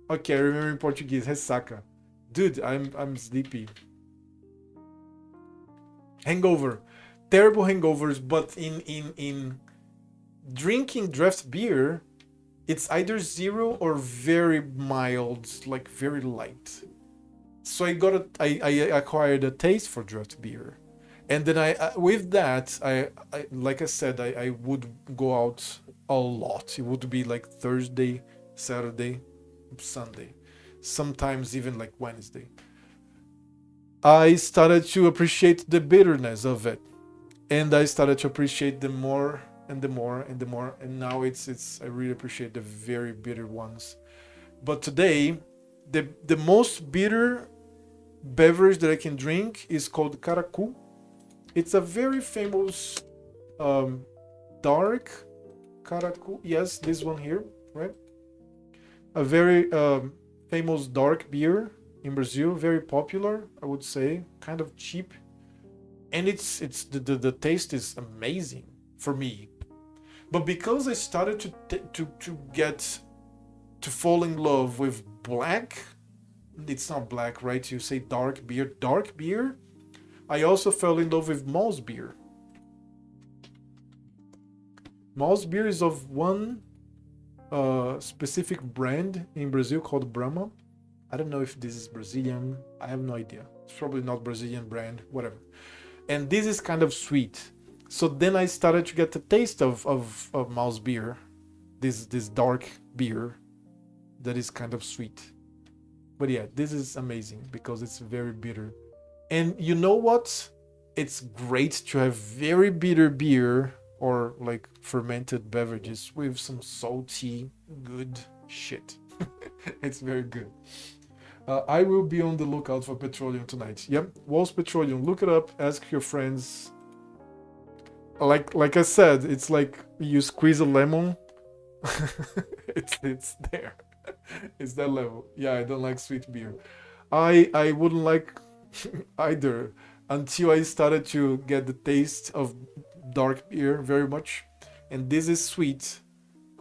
okay, I remember in Portuguese. Ressaca. Dude, I'm sleepy. Hangover. Terrible hangovers, but in drinking draft beer, it's either zero or very mild, like very light. So I acquired a taste for draft beer, and then with that I like I said, I would go out a lot. It would be like Thursday, Saturday, Sunday, sometimes even like Wednesday. I started to appreciate the bitterness of it, and I started to appreciate the more and the more and the more, and now it's I really appreciate the very bitter ones. But today, the most bitter beverage that I can drink is called Caracu. It's a very famous dark Caracu. Yes, this one here, right? A very famous dark beer in Brazil, very popular, I would say, kind of cheap, and it's the taste is amazing for me. But because I started to get to fall in love with black, it's not black, right? You say dark beer. I also fell in love with Moll's beer. Moll's beer is of one specific brand in Brazil called Brahma. I don't know if this is Brazilian. I have no idea. It's probably not Brazilian brand, whatever. And this is kind of sweet. So then I started to get the taste of Mouse beer, this dark beer that is kind of sweet. But yeah, this is amazing because it's very bitter. And you know what? It's great to have very bitter beer or like fermented beverages with some salty, good shit. It's very good. I will be on the lookout for petroleum tonight. Yep, Walls Petroleum. Look it up. Ask your friends. Like I said, it's like you squeeze a lemon. it's there. It's that level. Yeah, I don't like sweet beer. I wouldn't like either until I started to get the taste of dark beer very much. And this is sweet,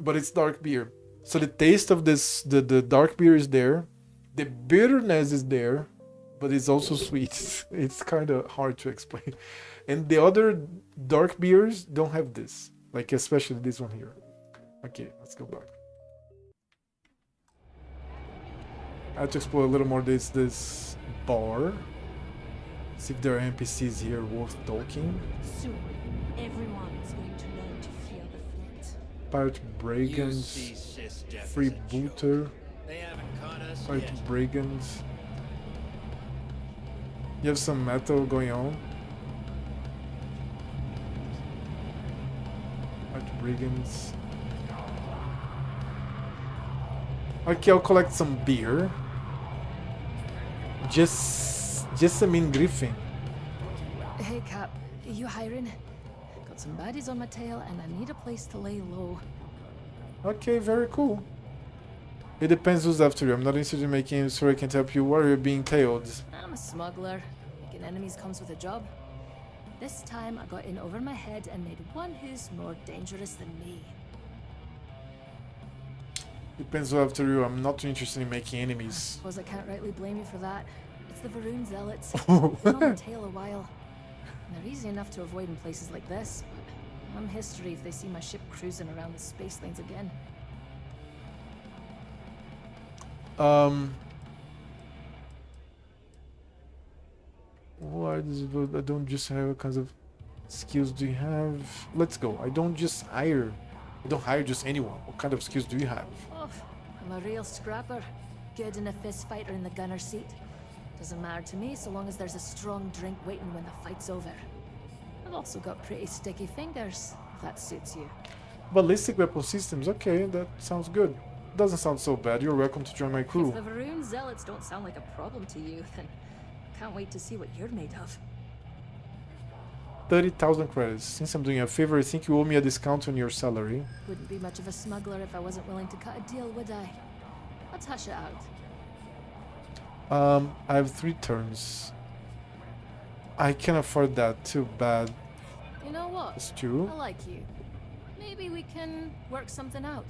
but it's dark beer. So the taste of this, the dark beer is there. The bitterness is there, but it's also sweet. It's kind of hard to explain. And the other dark beers don't have this, like especially this one here. Okay, let's go back. I have to explore a little more this bar. See if there are NPCs here worth talking. Soon, everyone is going to learn to fear the fleet. Pirate brigands, freebooter, pirate brigands. You have some metal going on. Pirate brigands. Okay, I'll collect some beer. Just a mean griffin. Hey Cap, you hiring? Got some baddies on my tail and I need a place to lay low. Okay, very cool. It depends who's after you. I'm not interested in making him so I can help you. Why are you being tailed? I'm a smuggler. Making enemies comes with a job. This time I got in over my head and made one who's more dangerous than me. Depends who's after you. I'm not too interested in making enemies. Suppose I can't rightly blame you for that. It's the Varun Zealots. Been on the tail a while. And they're easy enough to avoid in places like this, but I'm history if they see my ship cruising around the space lanes again. Why does it, I don't just have what kinds of skills do you have? Let's go. I don't hire just anyone. What kind of skills do you have? Oh, I'm a real scrapper. Good in a fist fighter in the gunner seat. Doesn't matter to me so long as there's a strong drink waiting when the fight's over. I've also got pretty sticky fingers, if that suits you. Ballistic weapon systems. Okay, that sounds good. Doesn't sound so bad. You're welcome to join my crew. If the Varun Zealots don't sound like a problem to you, then can't wait to see what you're made of. 30,000 credits. Since I'm doing a favor, I think you owe me a discount on your salary. Wouldn't be much of a smuggler if I wasn't willing to cut a deal, would I? Let's hash it out. I have 3 turns. I can afford that. Too bad. You know what? It's true. I like you. Maybe we can work something out.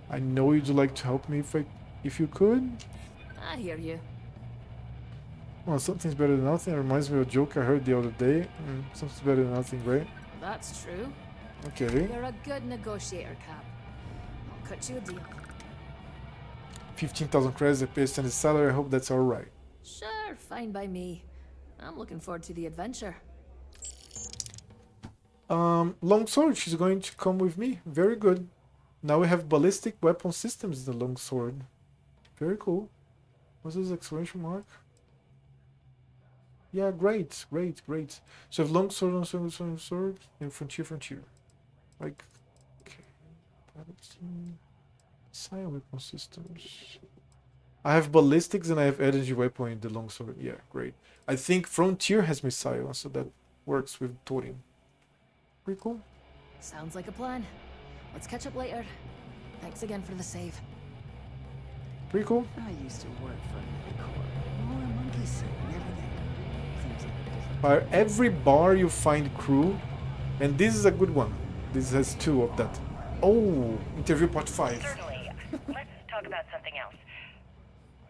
I know you'd like to help me if you could. I hear you. Well, something's better than nothing. It reminds me of a joke I heard the other day. Something's better than nothing, right? That's true. Okay. You're a good negotiator, Cap. I'll cut you a deal. 15,000 credits I pay a standard salary. I hope that's alright. Sure, fine by me. I'm looking forward to the adventure. Longsword, she's going to come with me. Very good. Now we have ballistic weapon systems in the longsword. Very cool. What's this exclamation mark? Yeah, great. So we have longsword, and frontier. Like, okay. Science weapon systems. I have ballistics and I have energy weapon in the longsword. Yeah, great. I think frontier has missile, so that works with Thorin. Pretty cool. Sounds like a plan. Let's catch up later. Thanks again for the save. Pretty cool. I used to work for Moar monkey suit and everything. Seems like a different... By every bar you find crew, and this is a good one. This has 2 of that. Oh, interview part 5. Certainly. Let's talk about something else.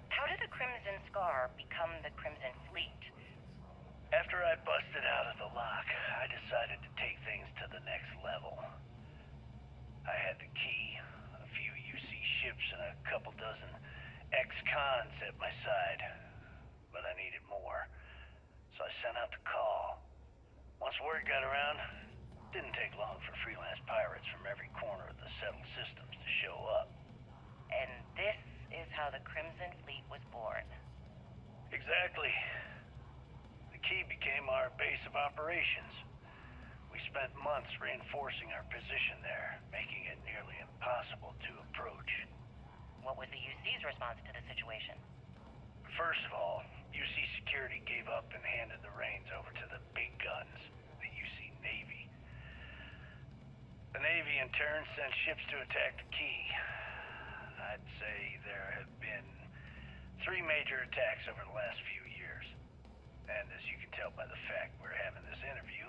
How did the Crimson Scar become the Crimson Fleet? After I busted out of the lock, I decided to take things to the next level. I had the key, a few UC ships, and a couple dozen ex-cons at my side. But I needed more, so I sent out the call. Once word got around, it didn't take long for freelance pirates from every corner of the settled systems to show up. And this is how the Crimson Fleet was born. Exactly. The key became our base of operations. We spent months reinforcing our position there, making it nearly impossible to approach. What was the UC's response to the situation? First of all, UC Security gave up and handed the reins over to the big guns, the UC Navy. The Navy in turn sent ships to attack the key. I'd say there have been 3 major attacks over the last few years. And as you can tell by the fact we're having this interview,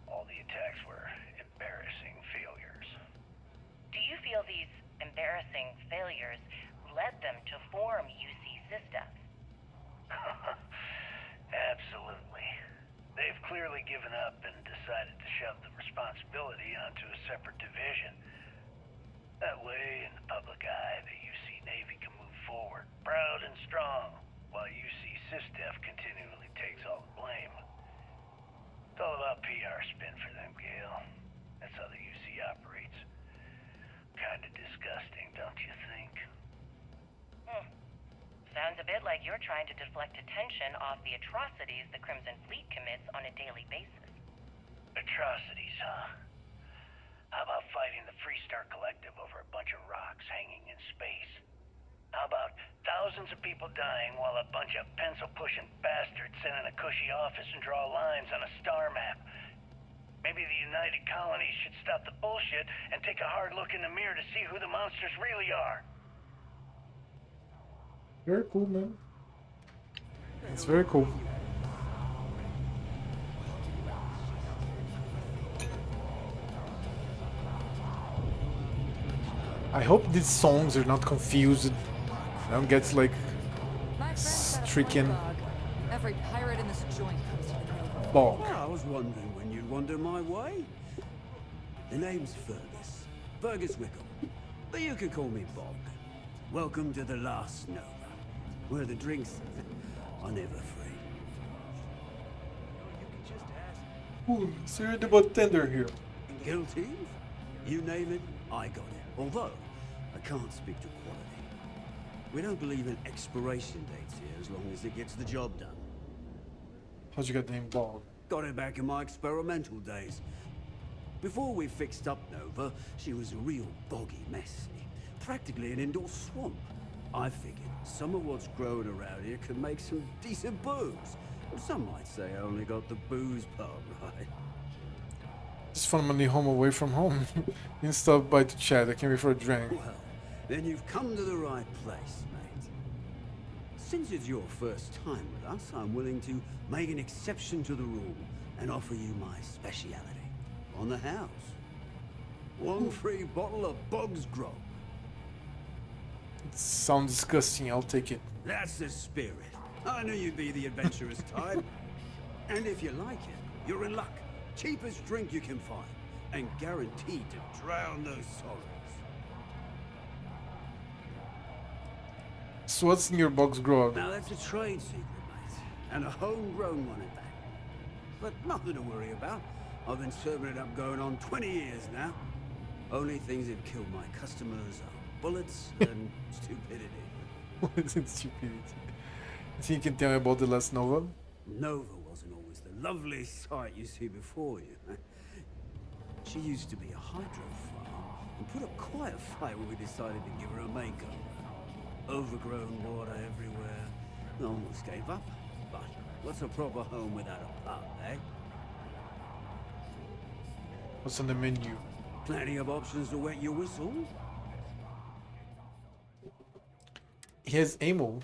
all the attacks were embarrassing failures. Do you feel these embarrassing failures led them to form UC Systems? Absolutely. They've clearly given up and decided to shove the responsibility onto a separate division. That way, in the public eye, the UC Navy can move forward, proud and strong, while UC SysDef continually takes all the blame. It's all about PR spin for them, Gale. That's how the UC operates. Kinda disgusting, don't you think? Sounds a bit like you're trying to deflect attention off the atrocities the Crimson Fleet commits on a daily basis. Atrocities, huh? How about fighting the Freestar Collective over a bunch of rocks hanging in space? How about thousands of people dying while a bunch of pencil-pushing bastards sit in a cushy office and draw lines on a star map? Maybe the United Colonies should stop the bullshit and take a hard look in the mirror to see who the monsters really are. Very cool, man. It's very cool. I hope these songs are not confused. I don't get like stricken. Every pirate in this joint comes to the Nova. Bog. Well, I was wondering when you'd wander my way. The name's Fergus Wickham, but you could call me Bog. Welcome to the last Nova, where the drinks are never free. Ooh, so you're the bartender here. Guilty? You name it, I got it. Although, I can't speak to quality. We don't believe in expiration dates here as long as it gets the job done. How'd you get the name Bog? Got it back in my experimental days. Before we fixed up Nova, she was a real boggy mess. Practically an indoor swamp. I figured some of what's growing around here could make some decent booze. Some might say I only got the booze part right. Just found money home away from home. Didn't stop by to chat. I came here for a drink. Well, then you've come to the right place, mate. Since it's your first time with us, I'm willing to make an exception to the rule and offer you my speciality. On the house. One free bottle of Bog's Grog. It sounds disgusting. I'll take it. That's the spirit. I knew you'd be the adventurous type. And if you like it, you're in luck. Cheapest drink you can find. And guaranteed to drown those sorrows. So what's in your box, Grog? Now that's a trade secret, mate. And a homegrown one at that. But nothing to worry about. I've been serving it up going on 20 years now. Only things that kill my customers are bullets and stupidity. Bullets and stupidity. You think you can tell me about the last Nova? Nova wasn't always the lovely sight you see before you. She used to be a hydro farm and put up quite a fight when we decided to give her a makeover. Overgrown water everywhere. I almost gave up. But what's a proper home without a pub, eh? What's on the menu? Plenty of options to wet your whistle. He has ammo.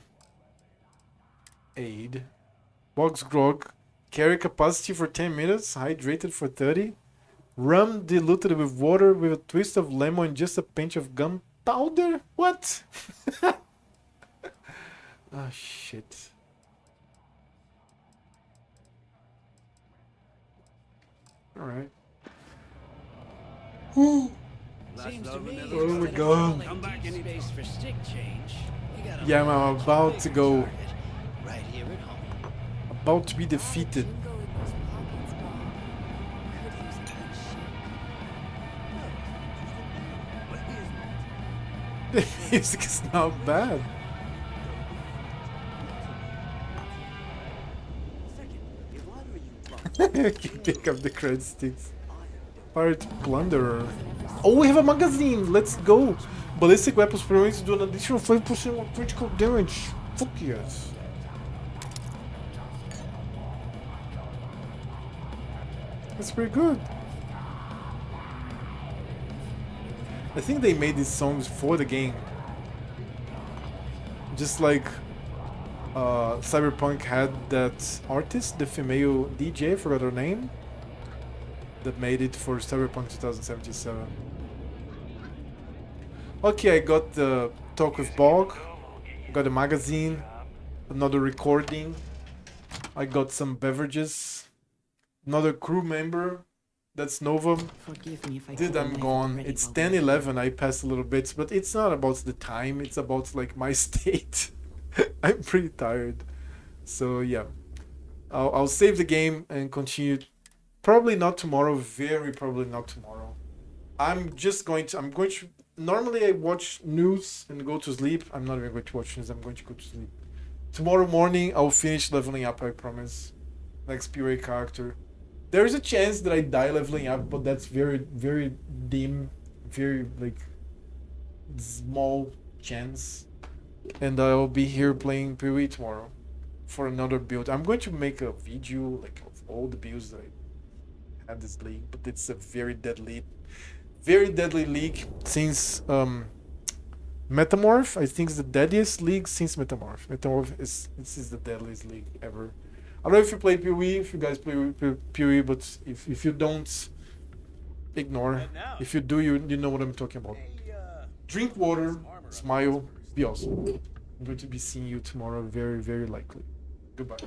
Aid. Box Grog. Carry capacity for 10 minutes. Hydrated for 30. Rum diluted with water with a twist of lemon and just a pinch of gunpowder? What? Oh shit. Alright. Ooh. Seems to me Oh my god. come back in space for stick change. Yeah, I'm about to go. Right here at home. About to be defeated. The music is not bad. You can pick up the credit sticks. Pirate Plunderer. Oh, we have a magazine! Let's go! Ballistic weapons permits do an additional 5% more critical damage. Fuck yes. That's pretty good. I think they made these songs for the game. Just like Cyberpunk had that artist, the female DJ, I forgot her name, that made it for Cyberpunk 2077. Okay, I got the talk with Bog, got a magazine, another recording, I got some beverages, another crew member, that's Novum. Forgive me if I Dude, took a I'm knife gone. already It's while 10:11. I passed a little bit, but it's not about the time. It's about like my state. I'm pretty tired. So yeah, I'll save the game and continue. Probably not tomorrow. Very probably not tomorrow. I'm going to. Normally I watch news and go to sleep. I'm not even going to watch news. I'm going to go to sleep. Tomorrow morning I'll finish leveling up. I promise. Next PUA character. There is a chance that I die leveling up, but that's very, very dim, very like small chance. And I'll be here playing PoE tomorrow for another build. I'm going to make a video like of all the builds that I have this league, but it's a very deadly league since Metamorph. I think it's the deadliest league since Metamorph. Metamorph is the deadliest league ever. I don't know if you play PoE, if you guys play PoE, but if you don't, ignore. If you do, you know what I'm talking about. Drink water, smile, be awesome. I'm going to be seeing you tomorrow, very, very likely. Goodbye.